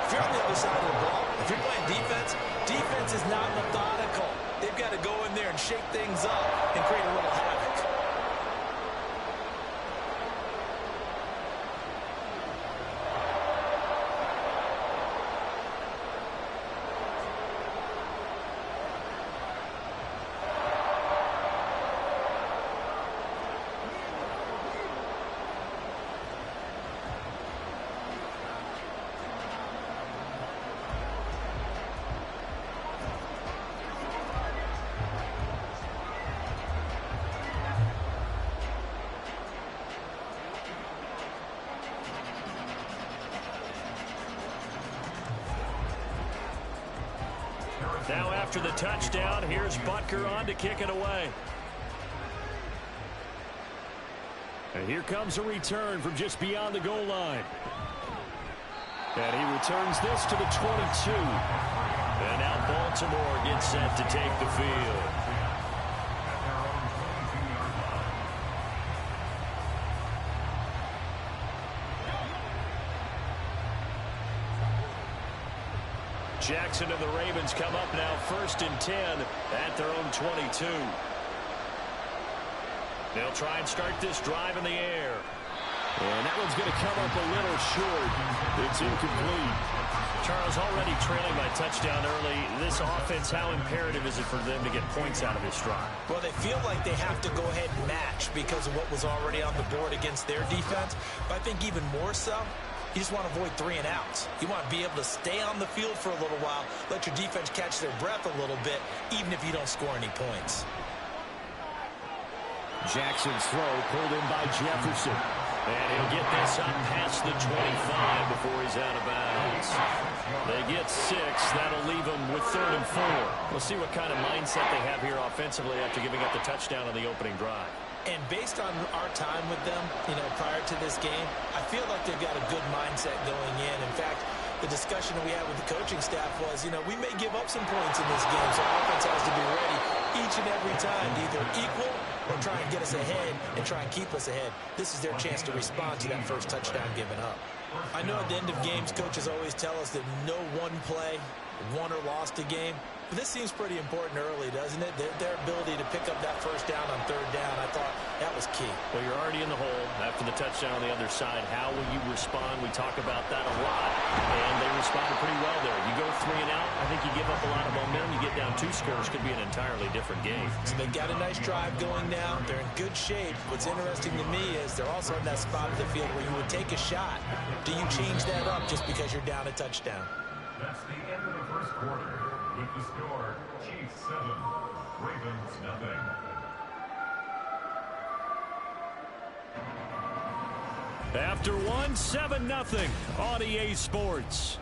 If you're on the other side of the ball, if you're playing defense, defense is not methodical. They've got to go in there and shake things up and create a little havoc. Now after the touchdown, here's Butker on to kick it away. And here comes a return from just beyond the goal line. And he returns this to the 22. And now Baltimore gets set to take the field. Jackson and the Ravens come up now 1st and 10 at their own 22. They'll try and start this drive in the air. And that one's going to come up a little short. It's incomplete. Charles, already trailing by touchdown early. This offense, how imperative is it for them to get points out of this drive? Well, they feel like they have to go ahead and match because of what was already on the board against their defense. But I think even more so, you just want to avoid 3 and outs. You want to be able to stay on the field for a little while, let your defense catch their breath a little bit, even if you don't score any points. Jackson's throw pulled in by Jefferson. And he'll get this up past the 25 before he's out of bounds. They get 6. That'll leave them with 3rd and 4. We'll see what kind of mindset they have here offensively after giving up the touchdown on the opening drive. And based on our time with them, prior to this game, I feel like they've got a good mindset going in. In fact, the discussion that we had with the coaching staff was, we may give up some points in this game, so offense has to be ready each and every time to either equal or try and get us ahead and try and keep us ahead. This is their chance to respond to that first touchdown given up. I know at the end of games, coaches always tell us that no one play won or lost a game. But this seems pretty important early, doesn't it? Their ability to pick up that first down on 3rd down, I thought that was key. Well, you're already in the hole after the touchdown on the other side. How will you respond? We talk about that a lot, and they responded pretty well there. You go 3 and out, I think you give up a lot of momentum. You get down 2 scores, could be an entirely different game. So they've got a nice drive going now. They're in good shape. What's interesting to me is they're also in that spot of the field where you would take a shot. Do you change that up just because you're down a touchdown? That's the end of the first quarter. With the score, Chiefs 7, Ravens nothing. After 1, 7-0 on EA Sports.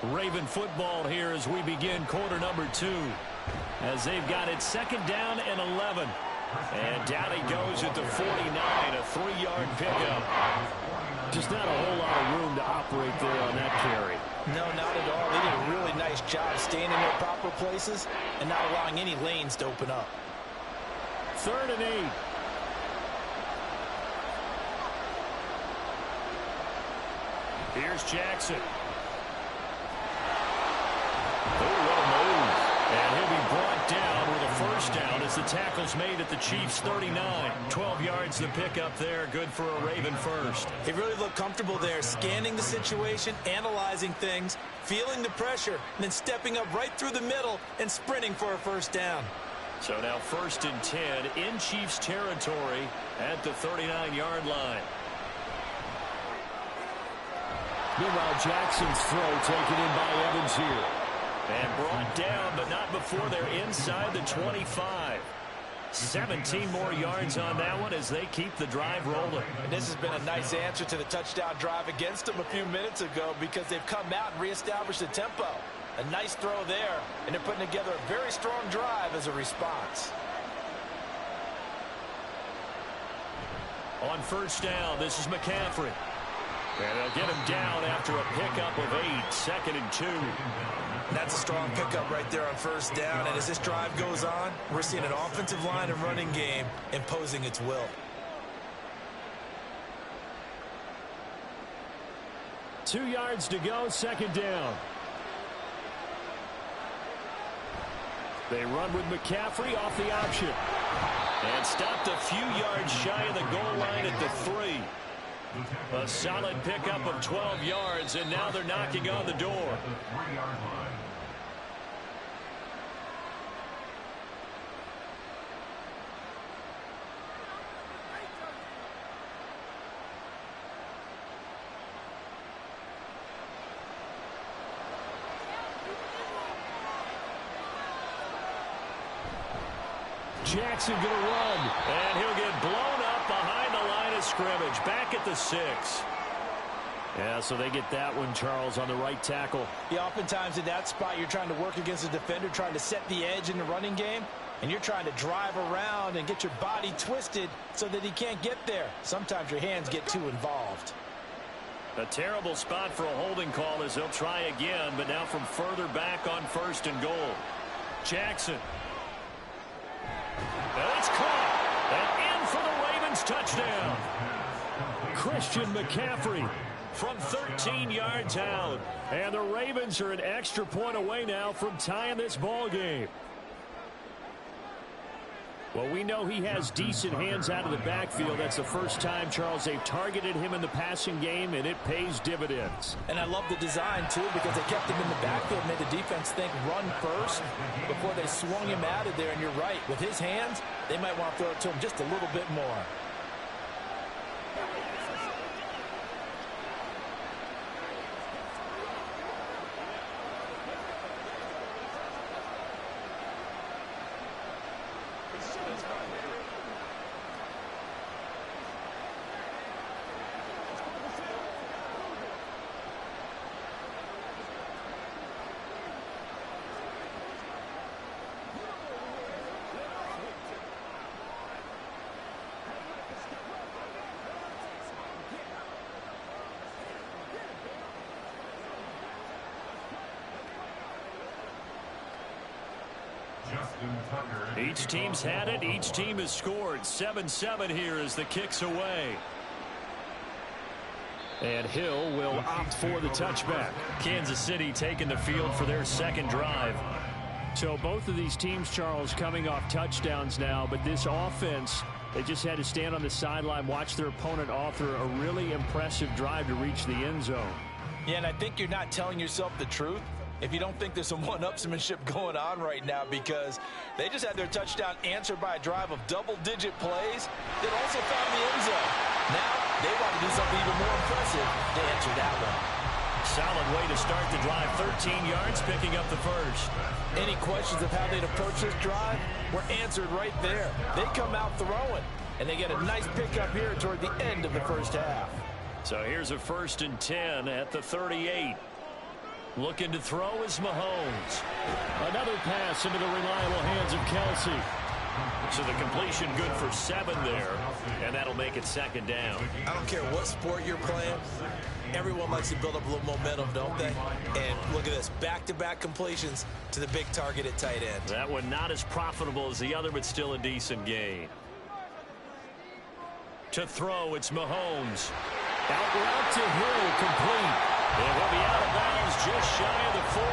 Raven football here as we begin quarter number 2. As they've got it 2nd down and 11. And down he goes at the 49, a 3-yard pickup. Just not a whole lot of room to operate there on that carry. No, not at all. They did a really nice job staying in their proper places and not allowing any lanes to open up. 3rd and 8. Here's Jackson. Oh, what a move. And he'll be brought down with a 1st down as the tackle's made at the Chiefs' 39. 12 yards to pick up there. Good for a Raven first. He really looked comfortable there, scanning the situation, analyzing things, feeling the pressure, and then stepping up right through the middle and sprinting for a 1st down. So now 1st and 10 in Chiefs territory at the 39-yard line. Meanwhile, Jackson's throw taken in by Evans here. And brought down, but not before they're inside the 25. 17 more yards on that one as they keep the drive rolling. And this has been a nice answer to the touchdown drive against them a few minutes ago because they've come out and reestablished the tempo. A nice throw there, and they're putting together a very strong drive as a response. On 1st down, this is McCaffrey. And they'll get him down after a pickup of 8, 2nd and 2. That's a strong pickup right there on 1st down. And as this drive goes on, we're seeing an offensive line and running game imposing its will. Two yards to go, 2nd down. They run with McCaffrey off the option. And stopped a few yards shy of the goal line at the 3. A solid pickup of 12 yards, and now they're knocking on the door. The 3-yard line. Jackson going to run, and he'll get blown up behind the line of scrimmage, back at the 6. Yeah, so they get that one, Charles, on the right tackle. Yeah, oftentimes in that spot, you're trying to work against a defender, trying to set the edge in the running game, and you're trying to drive around and get your body twisted so that he can't get there. Sometimes your hands get too involved. A terrible spot for a holding call as they'll try again, but now from further back on 1st and goal. Jackson. That's caught. And in for the Ravens touchdown. Christian McCaffrey from 13 yards out. And the Ravens are an extra point away now from tying this ball game. Well, we know he has decent hands out of the backfield. That's the first time, Charles, they've targeted him in the passing game, and it pays dividends. And I love the design, too, because they kept him in the backfield, made the defense think run first before they swung him out of there. And you're right, with his hands, they might want to throw it to him just a little bit more. Each team's had it. Each team has scored. 7-7 here as the kick's away. And Hill will opt for the touchback. Kansas City taking the field for their second drive. So both of these teams, Charles, coming off touchdowns now, but this offense, they just had to stand on the sideline, watch their opponent author a really impressive drive to reach the end zone. Yeah, and I think you're not telling yourself the truth if you don't think there's some one-upsmanship going on right now, because they just had their touchdown answered by a drive of double-digit plays that also found the end zone. Now they want to do something even more impressive to answer that one. Solid way to start the drive. 13 yards, picking up the first. Any questions of how they'd approach this drive were answered right there. They come out throwing, and they get a nice pickup here toward the end of the first half. So here's a 1st and 10 at the 38. Looking to throw is Mahomes. Another pass into the reliable hands of Kelce. So the completion good for 7 there, and that'll make it 2nd down. I don't care what sport you're playing. Everyone likes to build up a little momentum, don't they? And look at this, back-to-back completions to the big target at tight end. That one not as profitable as the other, but still a decent gain. To throw, it's Mahomes. Out route to Hill, complete. It will be out of bounds just shy of the 40.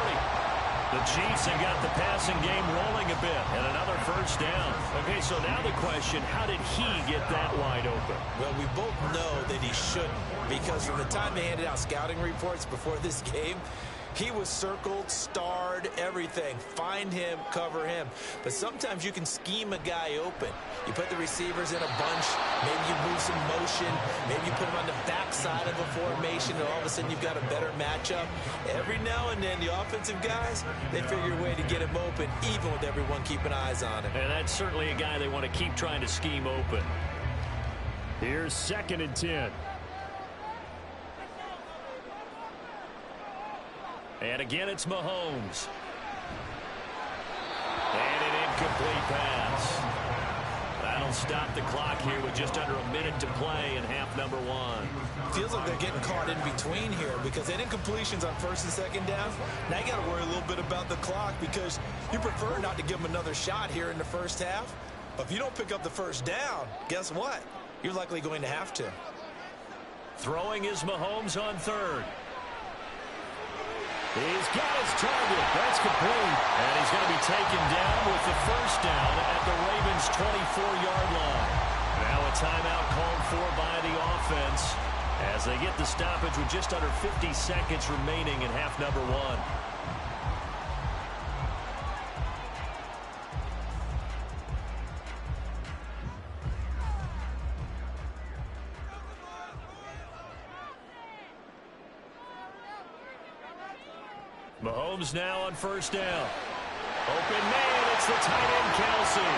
The Chiefs have got the passing game rolling a bit, and another 1st down. Okay, so now the question, how did he get that wide open? Well, we both know that he shouldn't, because from the time they handed out scouting reports before this game, he was circled, starred, everything. Find him, cover him. But sometimes you can scheme a guy open. You put the receivers in a bunch. Maybe you move some motion. Maybe you put them on the backside of a formation, and all of a sudden you've got a better matchup. Every now and then, the offensive guys, they figure a way to get him open, even with everyone keeping eyes on him. And that's certainly a guy they want to keep trying to scheme open. Here's 2nd and 10. And again, it's Mahomes. And an incomplete pass. That'll stop the clock here with just under a minute to play in half number 1. Feels like they're getting caught in between here, because they had incompletions on 1st and 2nd down. Now you got to worry a little bit about the clock, because you prefer not to give them another shot here in the first half. But if you don't pick up the 1st down, guess what? You're likely going to have to. Throwing is Mahomes on 3rd. He's got his target. That's complete. And he's going to be taken down with the 1st down at the Ravens' 24-yard line. Now a timeout called for by the offense as they get the stoppage with just under 50 seconds remaining in half number 1. Mahomes now on 1st down. Open man, it's the tight end Kelce.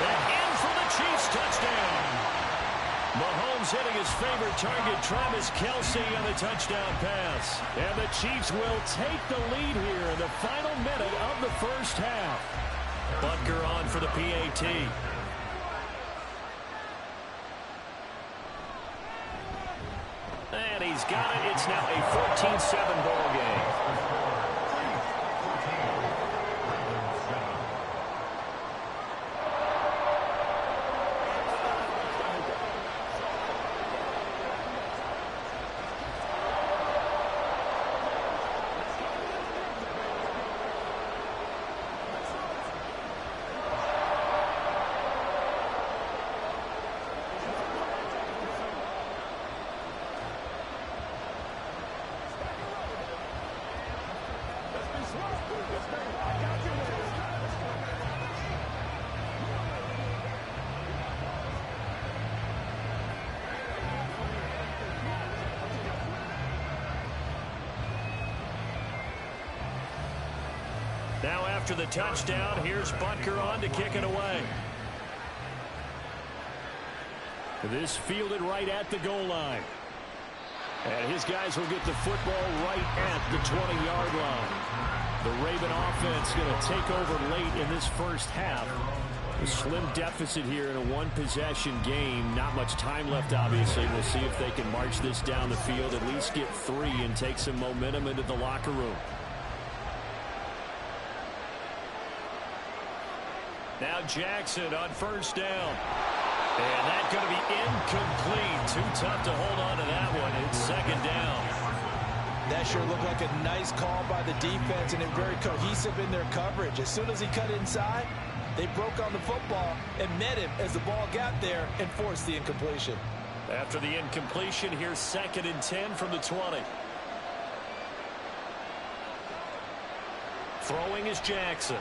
And in for the Chiefs touchdown. Mahomes hitting his favorite target, Travis Kelce, on the touchdown pass. And the Chiefs will take the lead here in the final minute of the 1st half. Butker on for the PAT. And he's got it. It's now a 14-7 ball game. Now after the touchdown, here's Butker on to kick it away. This fielded right at the goal line. And his guys will get the football right at the 20-yard line. The Raven offense going to take over late in this first half. A slim deficit here in a one-possession game. Not much time left, obviously. We'll see if they can march this down the field, at least get 3 and take some momentum into the locker room. Now Jackson on first down. And that's going to be incomplete. Too tough to hold on to that one. It's second down. That sure looked like a nice call by the defense, and they're very cohesive in their coverage. As soon as he cut inside, they broke on the football and met him as the ball got there and forced the incompletion. After the incompletion, here's 2nd and 10 from the 20. Throwing is Jackson.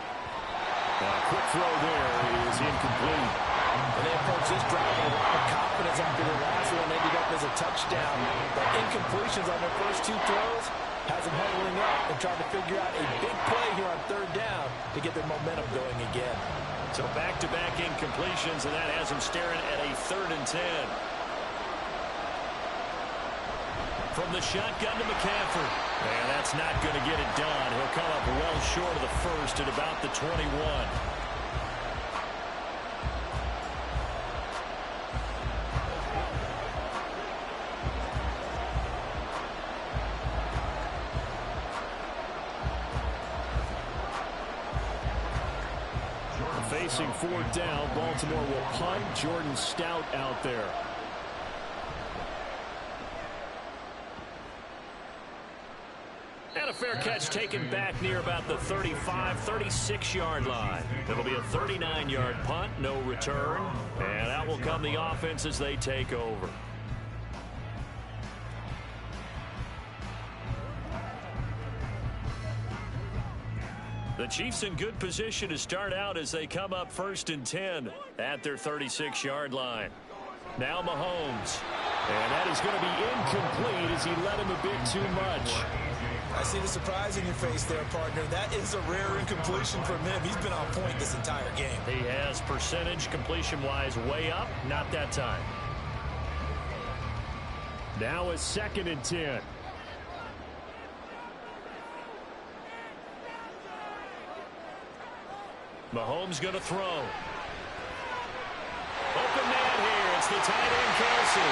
A quick throw there is incomplete. And they approach this drive with a lot of confidence after their last one ended up as a touchdown. But incompletions on their first 2 throws has them huddling up and trying to figure out a big play here on 3rd down to get their momentum going again. So back-to-back incompletions, and that has them staring at a 3rd and 10. From the shotgun to McCaffrey. And that's not going to get it done. He'll come up well short of the first at about the 21. Facing 4th down, Baltimore will punt. Jordan Stout out there. And a fair catch taken back near about the 35, 36-yard line. It'll be a 39-yard punt, no return. And out will come the offense as they take over. The Chiefs in good position to start out as they come up 1st and 10 at their 36-yard line. Now Mahomes. And that is going to be incomplete as he led him a bit too much. I see the surprise in your face there, partner. That is a rare incompletion from him. He's been on point this entire game. He has percentage completion-wise way up. Not that time. Now a 2nd and 10. Mahomes going to throw. Open man here. It's the tight end, Kelsey.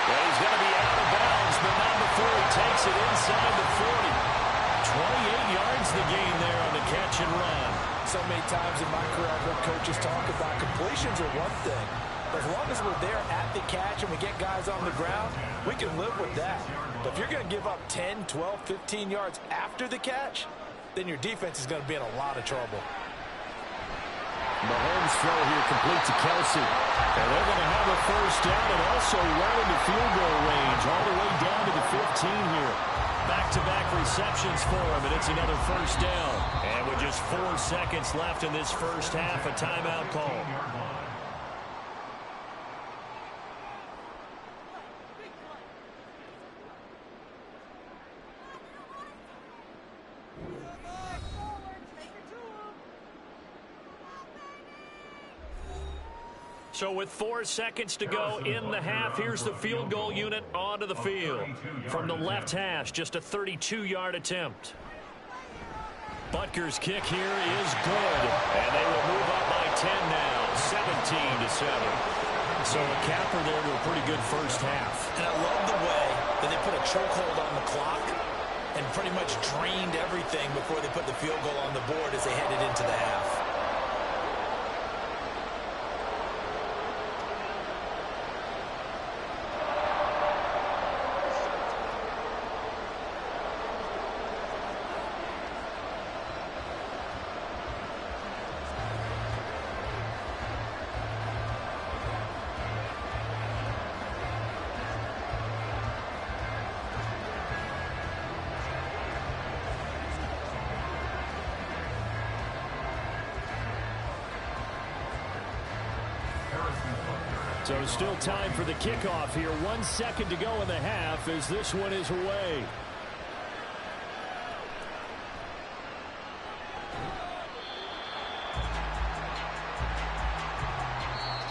Well, he's going to be out of bounds, but not before he takes it inside the 40. 28 yards the gain there on the catch and run. So many times in my career, I've heard coaches talk about completions are one thing. But as long as we're there at the catch and we get guys on the ground, we can live with that. But if you're going to give up 10, 12, 15 yards after the catch, then your defense is going to be in a lot of trouble. Mahomes' throw here complete to Kelsey. And they're going to have a first down and also run into field goal range all the way down to the 15 here. Back-to-back receptions for him, and it's another first down. And with just 4 seconds left in this first half, a timeout call. So with 4 seconds to go in the half, here's the field goal unit onto the field. From the left hash, just a 32-yard attempt. Butker's kick here is good. And they will move up by 10 now, 17-7. So a capper there to a pretty good first half. And I love the way that they put a chokehold on the clock and pretty much drained everything before they put the field goal on the board as they headed into the half. So still time for the kickoff here. 1 second to go in the half as this one is away.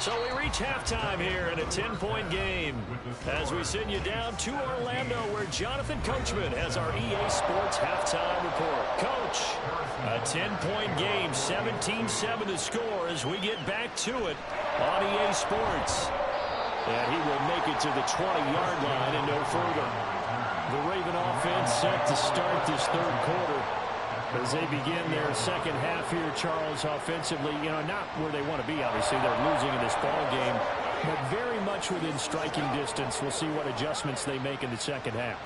So we reach halftime here in a 10-point game as we send you down to Orlando where Jonathan Coachman has our EA Sports halftime report. Coach, a 10-point game, 17-7 to score as we get back to it on EA Sports. And he will make it to the 20-yard line and no further. The Raven offense set to start this third quarter. As they begin their second half here, Charles, offensively, not where they want to be, obviously. They're losing in this ball game, but very much within striking distance. We'll see what adjustments they make in the second half.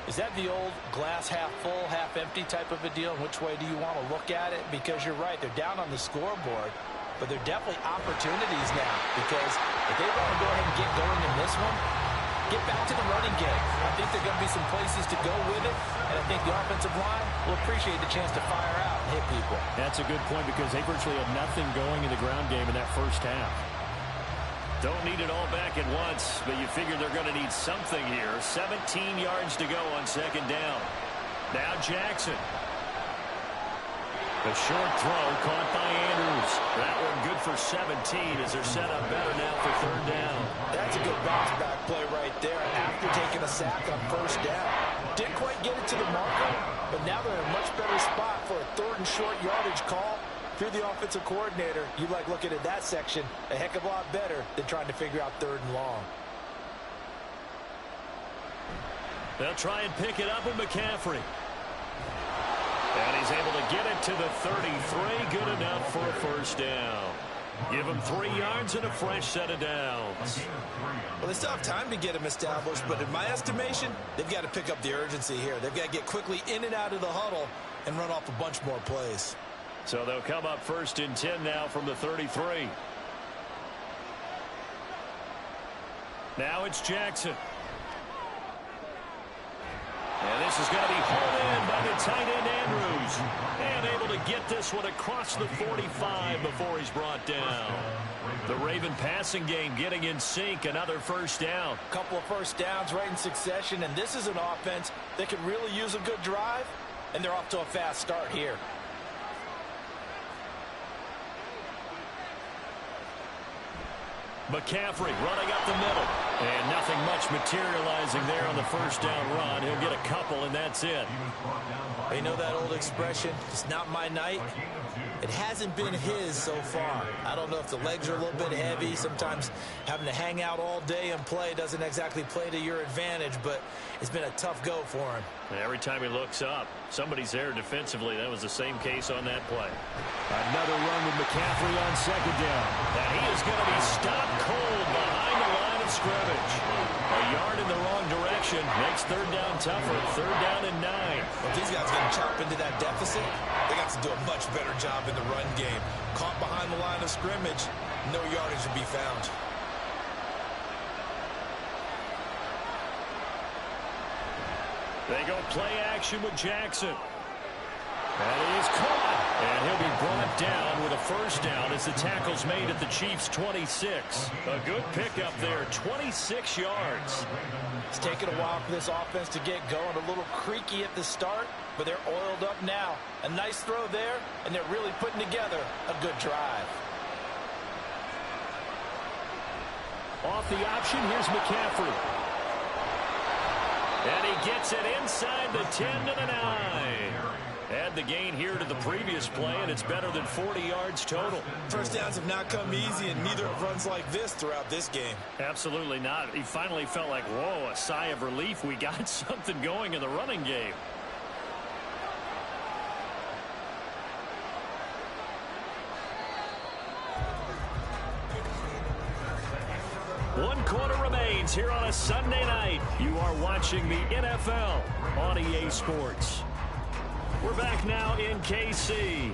Is that the old glass half full, half empty type of a deal? Which way do you want to look at it? Because you're right, they're down on the scoreboard, but they're definitely opportunities now. Because if they want to go ahead and get going in this one, get back to the running game. I think there are going to be some places to go with it, and I think the offensive line will appreciate the chance to fire out and hit people. That's a good point because they virtually had nothing going in the ground game in that first half. Don't need it all back at once, but you figure they're going to need something here. 17 yards to go on second down. Now Jackson. A short throw caught by Andrews. That one good for 17 as they're set up better now for third down. That's a good bounce back play right there after taking a sack on first down. Didn't quite get it to the marker, but now they're in a much better spot for a third and short yardage call. If you're the offensive coordinator, you like looking at that section a heck of a lot better than trying to figure out third and long. They'll try and pick it up with McCaffrey. And he's able to get it to the 33. Good enough for a first down. Give him 3 yards and a fresh set of downs. Well, they still have time to get him established, but in my estimation, they've got to pick up the urgency here. They've got to get quickly in and out of the huddle and run off a bunch more plays. So they'll come up first and 10 now from the 33. Now it's Jackson. And this is going to be hauled in by the tight end Andrews. And able to get this one across the 45 before he's brought down. The Raven passing game getting in sync. Another first down. Couple of first downs right in succession, and this is an offense that could really use a good drive, and they're off to a fast start here. McCaffrey running up the middle. And nothing much materializing there on the first down run. He'll get a couple, and that's it. You know that old expression, it's not my night? It hasn't been his so far. I don't know if the legs are a little bit heavy. Sometimes having to hang out all day and play doesn't exactly play to your advantage, but it's been a tough go for him. And every time he looks up, somebody's there defensively. That was the same case on that play. Another run with McCaffrey on second down. And he is going to be stopped cold behind the line of scrimmage. A yard in the wrong direction makes third down tougher. Third down and 9. If these guys going to chop into that deficit, they got to do a much better job in the run game. Caught behind the line of scrimmage, no yardage to be found. They go play action with Jackson. And he is caught. And he'll be brought down with a first down as the tackle's made at the Chiefs' 26. A good pickup there, 26 yards. It's taken a while for this offense to get going. A little creaky at the start, but they're oiled up now. A nice throw there, and they're really putting together a good drive. Off the option, here's McCaffrey. And he gets it inside the 10 to the 9. Add the gain here to the previous play, and it's better than 40 yards total. First downs have not come easy, and neither have runs like this throughout this game. Absolutely not. He finally felt like, whoa, a sigh of relief. We got something going in the running game. One quarter remains here on a Sunday night. You are watching the NFL on EA Sports. We're back now in KC.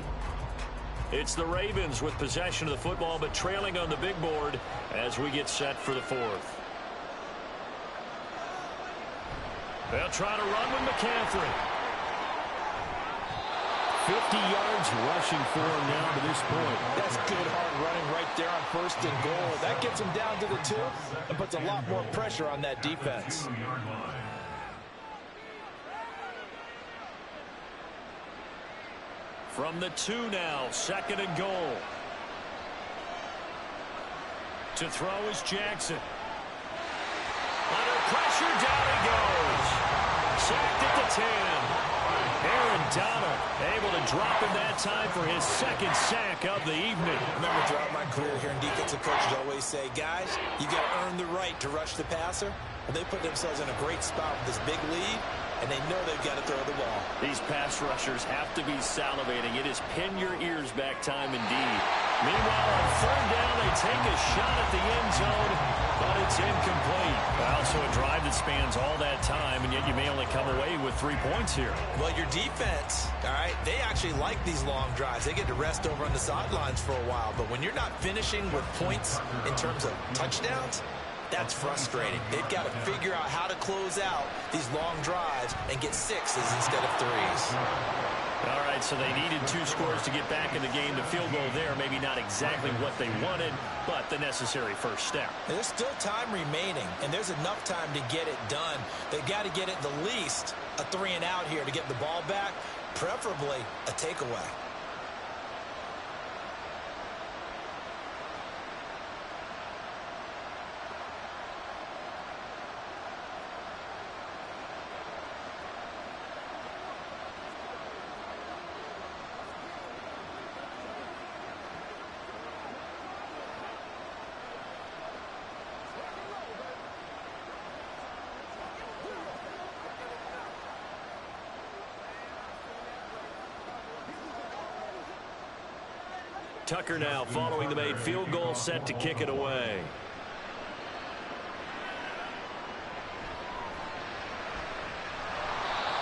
It's the Ravens with possession of the football, but trailing on the big board as we get set for the fourth. They'll try to run with McCaffrey. 50 yards rushing for him now to this point. That's good hard running right there on first and goal. That gets him down to the 2 and puts a lot more pressure on that defense. From the 2 now, second and goal. To throw is Jackson. Under pressure, down he goes. Sacked at the 10. Aaron Donald able to drop him that time for his second sack of the evening. I remember throughout my career here in defensive coaches always say, guys, you got to earn the right to rush the passer. Well, they put themselves in a great spot with this big lead, and they know they've got to throw the ball. These pass rushers have to be salivating. It is pin your ears back time indeed. Meanwhile, on third down, they take a shot at the end zone, but it's incomplete. Also a drive that spans all that time, and yet you may only come away with 3 points here. Well, your defense, all right, they actually like these long drives. They get to rest over on the sidelines for a while, but when you're not finishing with points in terms of touchdowns, that's frustrating. They've got to figure out how to close out these long drives and get sixes instead of threes. All right, so they needed 2 scores to get back in the game. The field goal there, maybe not exactly what they wanted, but the necessary first step. And there's still time remaining, and there's enough time to get it done. They've got to get at the least a 3-and-out here to get the ball back, preferably a takeaway. Tucker now following the made field goal, set to kick it away.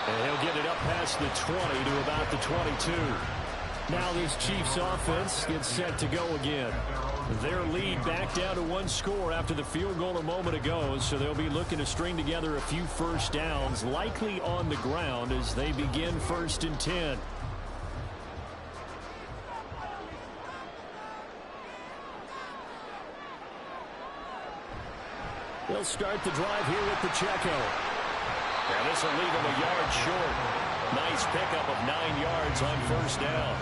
And he'll get it up past the 20 to about the 22. Now this Chiefs offense gets set to go again. Their lead back down to 1 score after the field goal a moment ago, so they'll be looking to string together a few first downs, likely on the ground as they begin 1st and 10. They'll start the drive here with Pacheco. And this will leave him a yard short. Nice pickup of 9 yards on first down.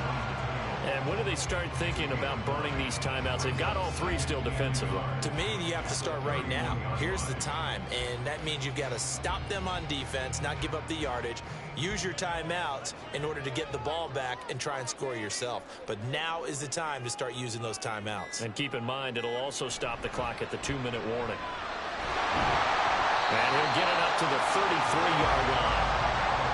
And when do they start thinking about burning these timeouts? They've got all 3 still defensively. To me, you have to start right now. Here's the time, and that means you've got to stop them on defense, not give up the yardage, use your timeouts in order to get the ball back and try and score yourself. But now is the time to start using those timeouts. And keep in mind, it'll also stop the clock at the 2-minute warning. And he'll get it up to the 33-yard line.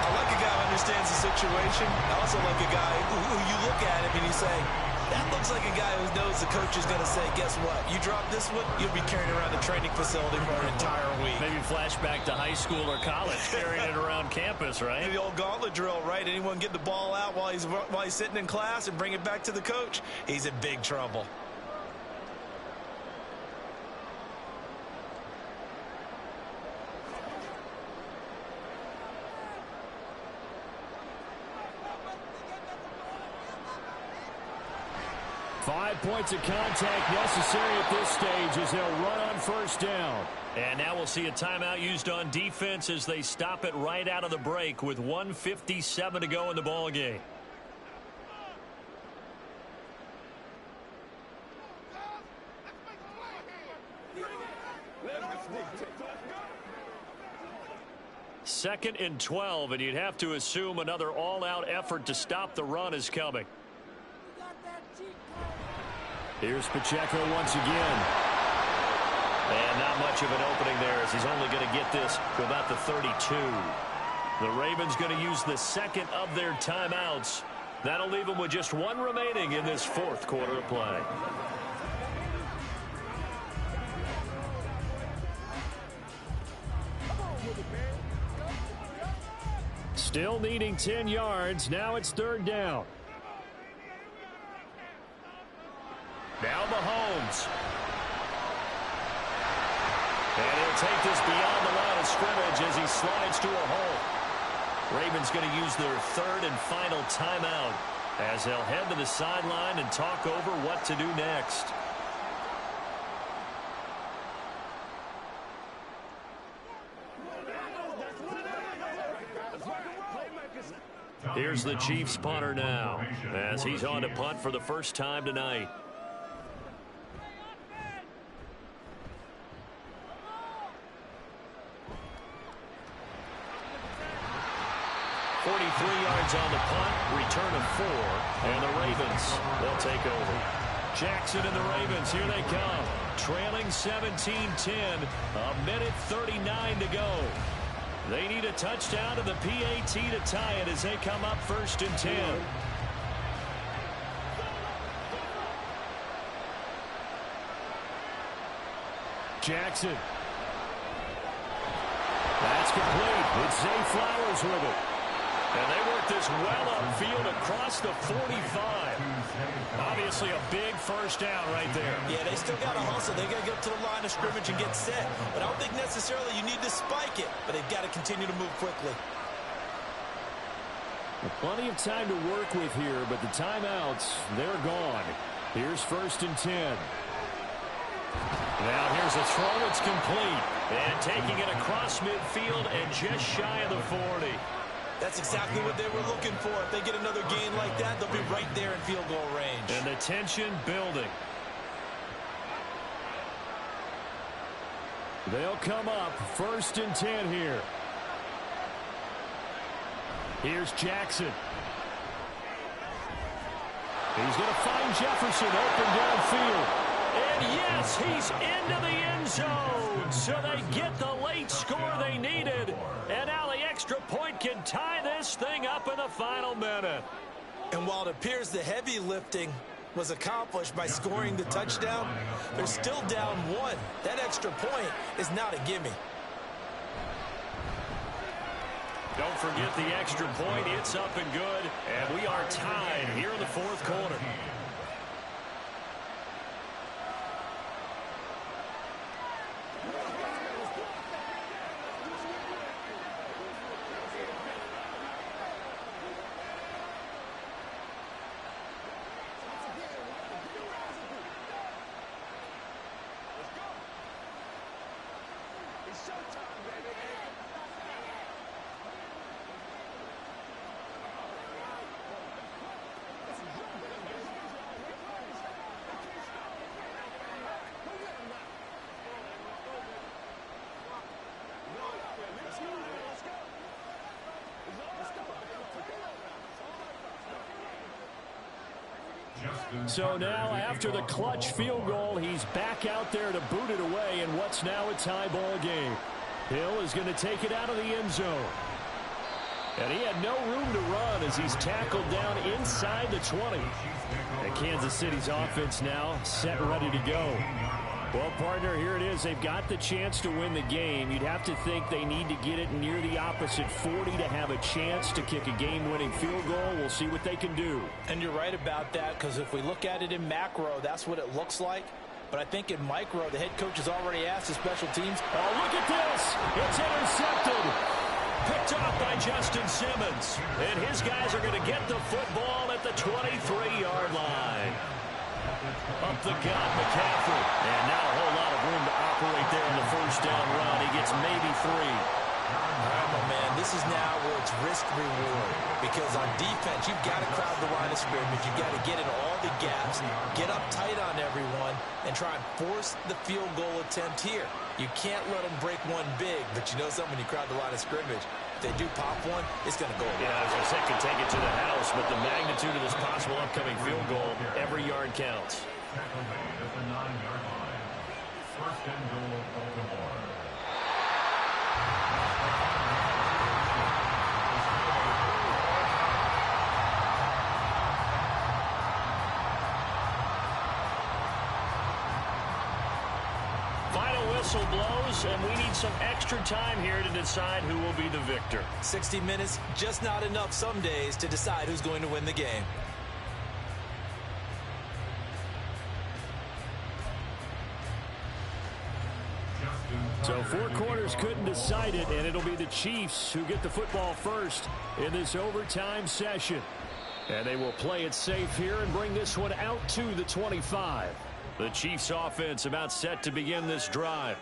I like a guy who understands the situation. I also like a guy who you look at him and you say, that looks like a guy who knows the coach is going to say, guess what? You drop this one, you'll be carrying around the training facility for an entire week. Maybe flashback to high school or college, carrying it around campus, right? The old gauntlet drill, right? Anyone get the ball out while he's sitting in class and bring it back to the coach? He's in big trouble. Five points of contact necessary at this stage as they'll run on first down. And now we'll see a timeout used on defense as they stop it right out of the break with 1:57 to go in the ball game. Second and 12, and you'd have to assume another all-out effort to stop the run is coming. Here's Pacheco once again. And not much of an opening there as he's only going to get this to about the 32. The Ravens going to use the second of their timeouts. That'll leave them with just 1 remaining in this 4th quarter of play. Still needing 10 yards. Now it's 3rd down. Now Mahomes. And he'll take this beyond the line of scrimmage as he slides to a hole. Ravens going to use their 3rd and final timeout as they'll head to the sideline and talk over what to do next. Here's the Chiefs punter now as he's on to punt for the first time tonight. 43 yards on the punt, return of 4, and the Ravens, they'll take over. Jackson and the Ravens, here they come. Trailing 17-10, a minute 39 to go. They need a touchdown and the PAT to tie it as they come up 1st and 10. Jackson. That's complete. It's Zay Flowers with it. And they work this well upfield across the 45. Obviously a big first down right there. Yeah, they still got to hustle. They got to get up to the line of scrimmage and get set. But I don't think necessarily you need to spike it. But they've got to continue to move quickly. Plenty of time to work with here, but the timeouts, they're gone. Here's 1st and 10. Now here's a throw. It's complete. And taking it across midfield and just shy of the 40. That's exactly what they were looking for. If they get another gain like that, they'll be right there in field goal range. And the tension building. They'll come up 1st and 10 here. Here's Jackson. He's going to find Jefferson open downfield. And yes, he's into the end zone. So they get the late score they needed. And now the extra point can tie this thing up in the final minute. And while it appears the heavy lifting was accomplished by scoring the touchdown, they're still down 1. That extra point is not a gimme. Don't forget the extra point. It's up and good. And we are tied here in the 4th quarter. So now after the clutch field goal, he's back out there to boot it away in what's now a tie ball game. Hill is going to take it out of the end zone. And he had no room to run as he's tackled down inside the 20. And Kansas City's offense now set ready to go. Well, partner, here it is. They've got the chance to win the game. You'd have to think they need to get it near the opposite 40 to have a chance to kick a game-winning field goal. We'll see what they can do. And you're right about that, because if we look at it in macro, that's what it looks like. But I think in micro, the head coach has already asked the special teams. Oh, look at this. It's intercepted. Picked off by Justin Simmons. And his guys are going to get the football at the 23-yard line. Up the gut, McCaffrey. And now a whole lot of room to operate there in the first down run. He gets maybe 3. All right, my man, this is now where it's risk-reward. Because on defense, you've got to crowd the line of scrimmage. You've got to get in all the gaps, get up tight on everyone, and try and force the field goal attempt here. You can't let them break one big, but you know something, when you crowd the line of scrimmage, if they do pop one, it's going to go away. Yeah, as I said, can take it to the house, but the magnitude of this possible upcoming field goal, every yard counts. Tackle made at the 9-yard line. 1st and goal, Baltimore. Final whistle blows, and we need some extra time here to decide who will be the victor. 60 minutes, just not enough some days to decide who's going to win the game. So 4 quarters couldn't decide it, and it'll be the Chiefs who get the football first in this overtime session. And they will play it safe here and bring this one out to the 25. The Chiefs offense about set to begin this drive.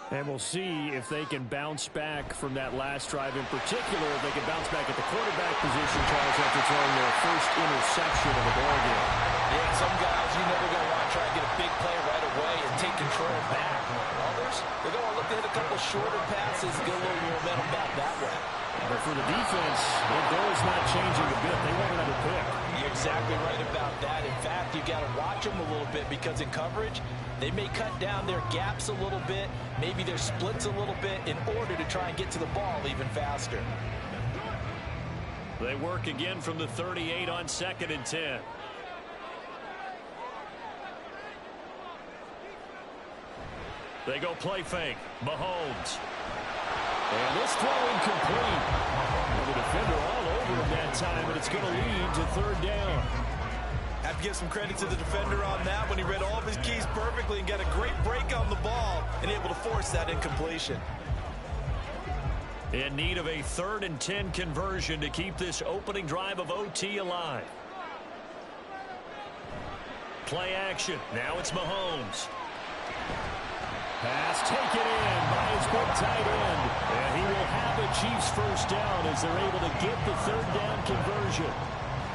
And we'll see if they can bounce back from that last drive, in particular if they can bounce back at the quarterback position, Charles, after throwing their first interception of the ball game. Yeah, some guys, you know, they're going to want to try and get a big play right away and take control back. Others, they're going to look to hit a couple shorter passes, get a little momentum back that way. But for the defense, their goal is not changing a bit. They want another pick. You're exactly right about that. In fact, you've got to watch them a little bit because in coverage, they may cut down their gaps a little bit, maybe their splits a little bit in order to try and get to the ball even faster. They work again from the 38 on 2nd and 10. They go play fake. Mahomes. And this throw incomplete. Well, the defender all over him that time, and it's going to lead to 3rd down. Have to give some credit to the defender on that when he read all of his keys perfectly and got a great break on the ball and able to force that incompletion. In need of a 3rd and 10 conversion to keep this opening drive of OT alive. Play action. Now it's Mahomes. Pass taken in by his big tight end. And he will have a Chiefs 1st down as they're able to get the 3rd down conversion.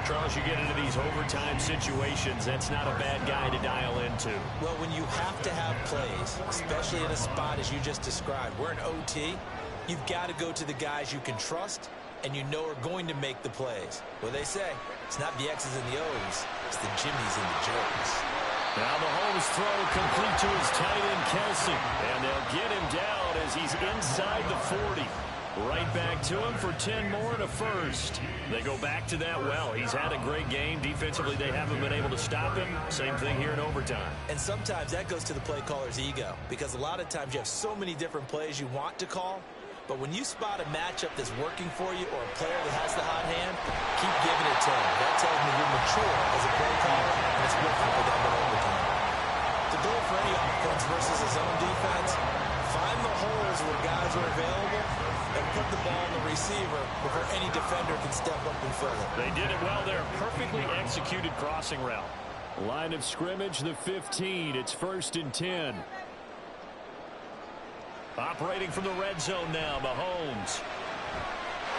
Charles, you get into these overtime situations, that's not a bad guy to dial into. Well, when you have to have plays, especially in a spot as you just described, we're in OT, you've got to go to the guys you can trust and you know are going to make the plays. Well, they say it's not the X's and the O's, it's the Jimmies and the Joes. Now Mahomes throw complete to his tight end, Kelsey. And they'll get him down as he's inside the 40. Right back to him for 10 more and a 1st. They go back to that well. He's had a great game. Defensively, they haven't been able to stop him. Same thing here in overtime. And sometimes that goes to the play caller's ego, because a lot of times you have so many different plays you want to call, but when you spot a matchup that's working for you or a player that has the hot hand, keep giving it to him. That tells me you're mature as a play caller, and it's working for them in overtime. The goal for any offense versus a zone defense, find the holes where guys are available and put the ball on the receiver before any defender can step up and fill it. They did it well there. Perfectly executed crossing route. Line of scrimmage, the 15. It's 1st and 10. Operating from the red zone now, Mahomes.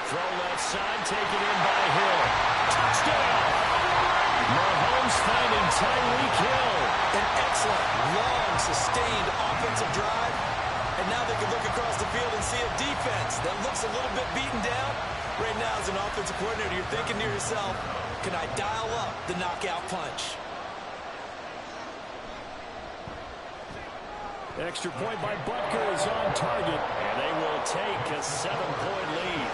Throw left side, taken in by Hill. Touchdown! Mahomes finding Tyreek Hill. An excellent, long, sustained offensive drive. And now they can look across the field and see a defense that looks a little bit beaten down. Right now, as an offensive coordinator, you're thinking to yourself, can I dial up the knockout punch? Extra point by Butker is on target. And they will take a 7-point lead.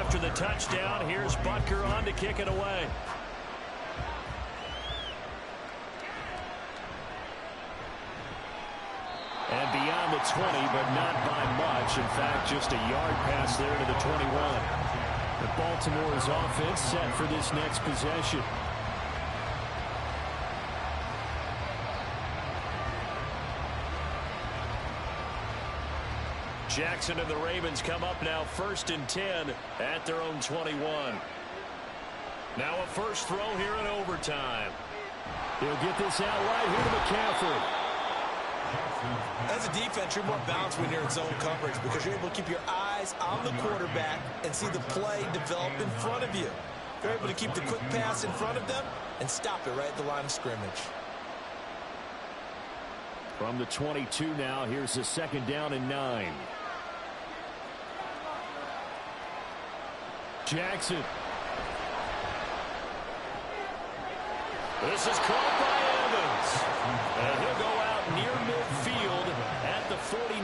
After the touchdown, here's Butker on to kick it away. And beyond the 20, but not by much. In fact, just a yard pass there to the 21. The Baltimore's offense set for this next possession. Jackson and the Ravens come up now 1st and 10 at their own 21. Now a first throw here in overtime. He'll get this out right here to McCaffrey. As a defense, you're more balanced when you're in zone coverage because you're able to keep your eyes on the quarterback and see the play develop in front of you. You're able to keep the quick pass in front of them and stop it right at the line of scrimmage. From the 22 now, here's the 2nd down and 9. Jackson. This is caught by Evans. And he'll go out near midfield at the 49.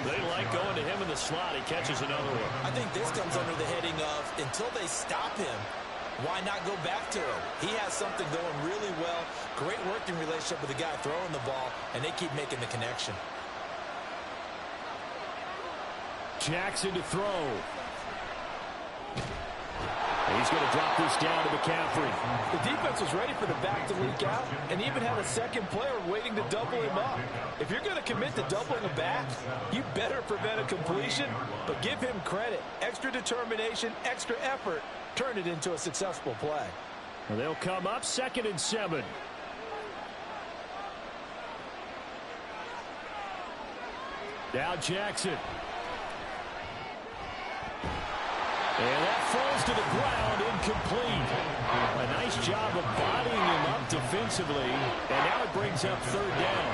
They like going to him in the slot. He catches another one. I think this comes under the heading of until they stop him, why not go back to him? He has something going really well. Great working relationship with the guy throwing the ball, and they keep making the connection. Jackson to throw. He's going to drop this down to McCaffrey. The defense was ready for the back to leak out and even had a second player waiting to double him up. If you're going to commit to doubling a back, you better prevent a completion, but give him credit. Extra determination, extra effort, turn it into a successful play. Well, they'll come up 2nd and 7. Now Jackson. And that falls to the ground, incomplete. A nice job of bodying him up defensively, and now it brings up 3rd down.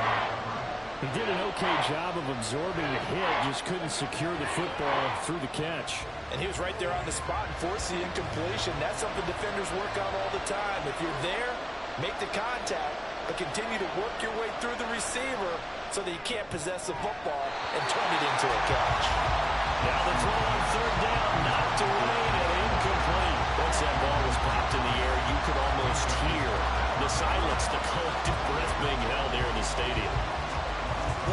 He did an okay job of absorbing the hit, just couldn't secure the football through the catch. And he was right there on the spot and forced the incompletion. That's something defenders work on all the time. If you're there, make the contact, but continue to work your way through the receiver so that you can't possess the football and turn it into a catch. Now the throw on 3rd down, knocked away and incomplete. Once that ball was popped in the air, you could almost hear the silence, the collective breath being held here in the stadium.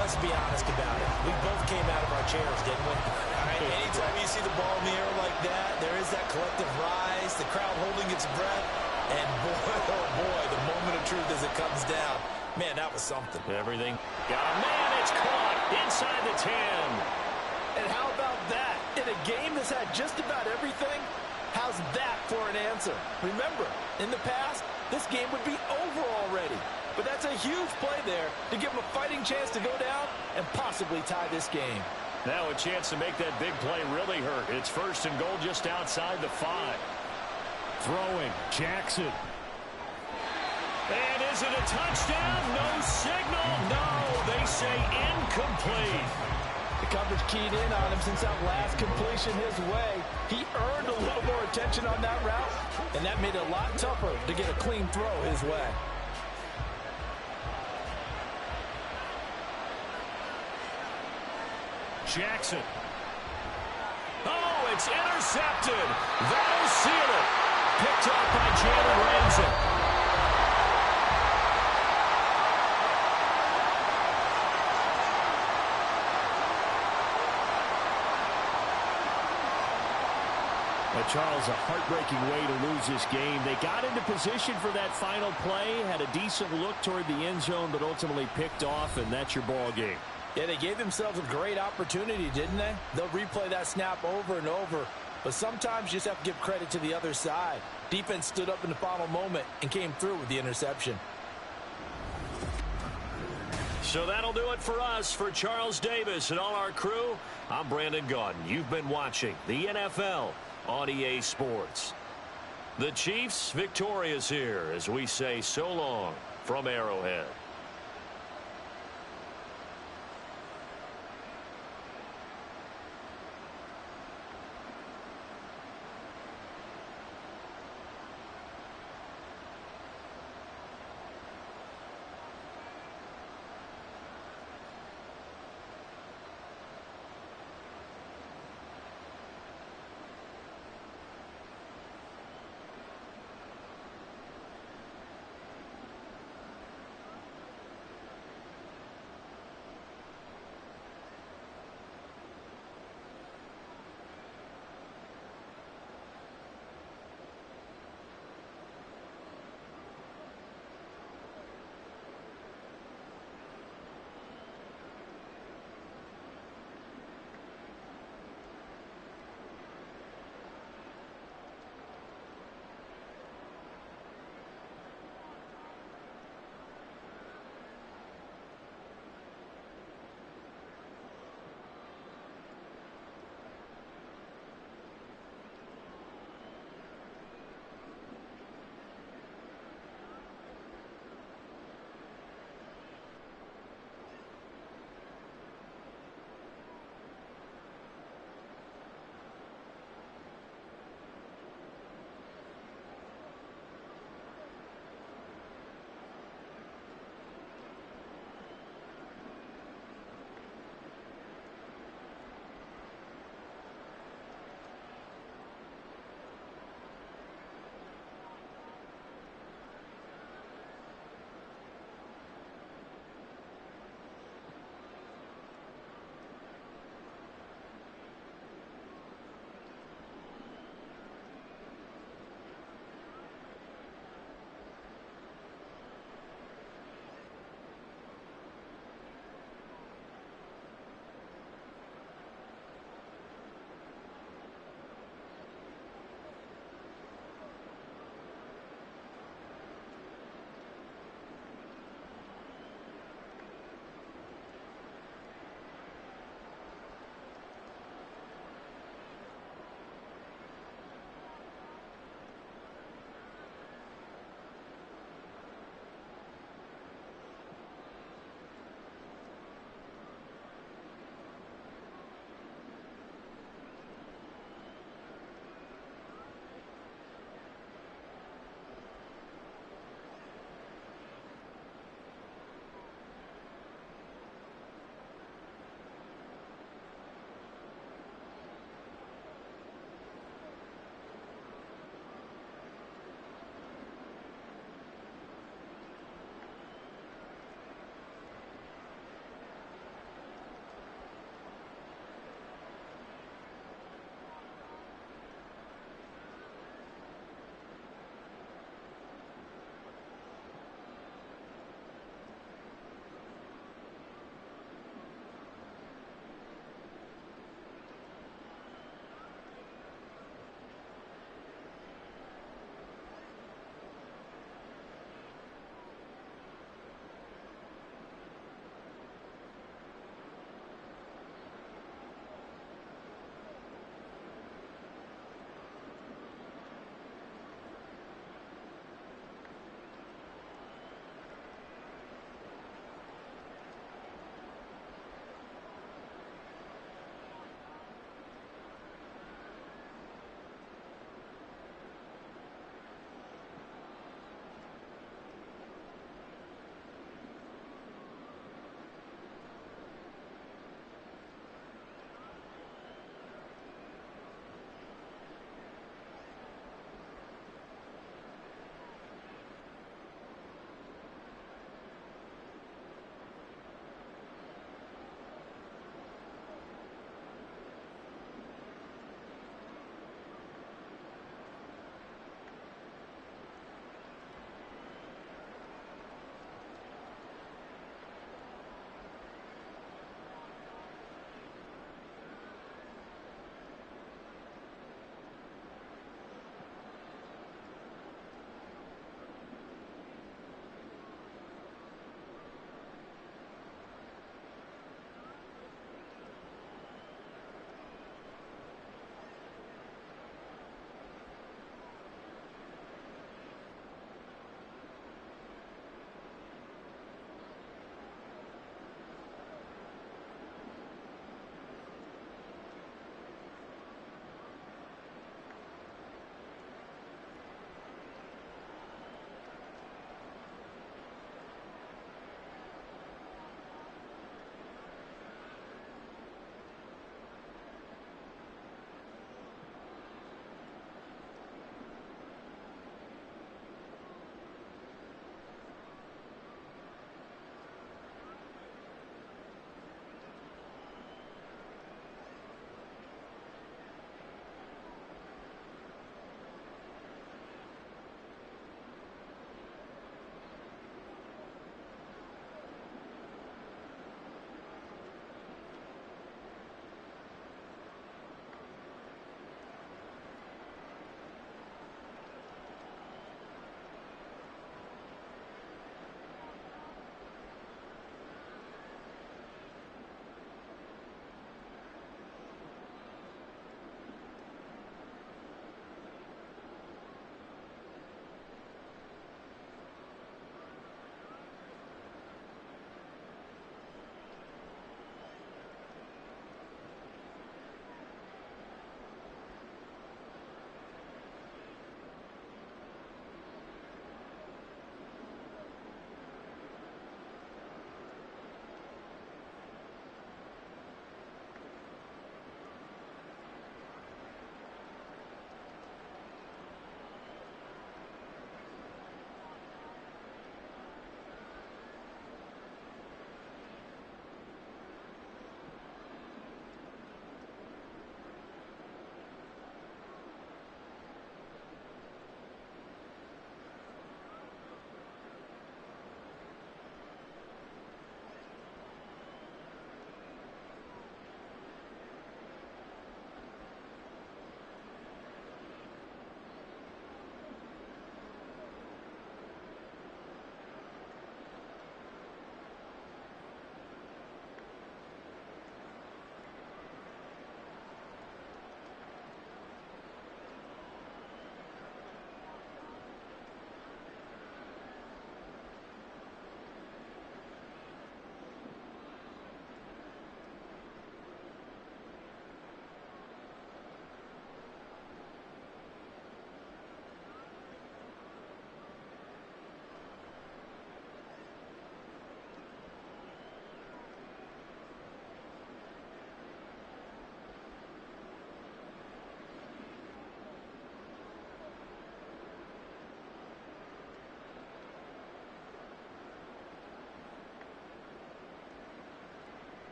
Let's be honest about it. We both came out of our chairs, didn't we? All right, anytime you see the ball in the air like that, there is that collective rise, the crowd holding its breath, and boy, oh boy, the moment of truth as it comes down. Man, that was something. Everything got a man. It's caught inside the 10. And how about that? In a game that's had just about everything, how's that for an answer? Remember, in the past, this game would be over already. But that's a huge play there to give him a fighting chance to go down and possibly tie this game. Now a chance to make that big play really hurt. It's 1st and goal just outside the 5. Throwing, Jackson. And is it a touchdown? No signal. No, they say incomplete. The coverage keyed in on him since that last completion his way. He earned a little more attention on that route, and that made it a lot tougher to get a clean throw his way. Jackson. Oh, it's intercepted. That'll seal it. Picked up by Jalen Ramsey. Charles, a heartbreaking way to lose this game. They got into position for that final play, had a decent look toward the end zone, but ultimately picked off, and that's your ball game. Yeah, they gave themselves a great opportunity, didn't they? They'll replay that snap over and over, but sometimes you just have to give credit to the other side. Defense stood up in the final moment and came through with the interception. So that'll do it for us. For Charles Davis and all our crew, I'm Brandon Gaudin. You've been watching the NFL on EA Sports. The Chiefs victorious here as we say so long from Arrowhead.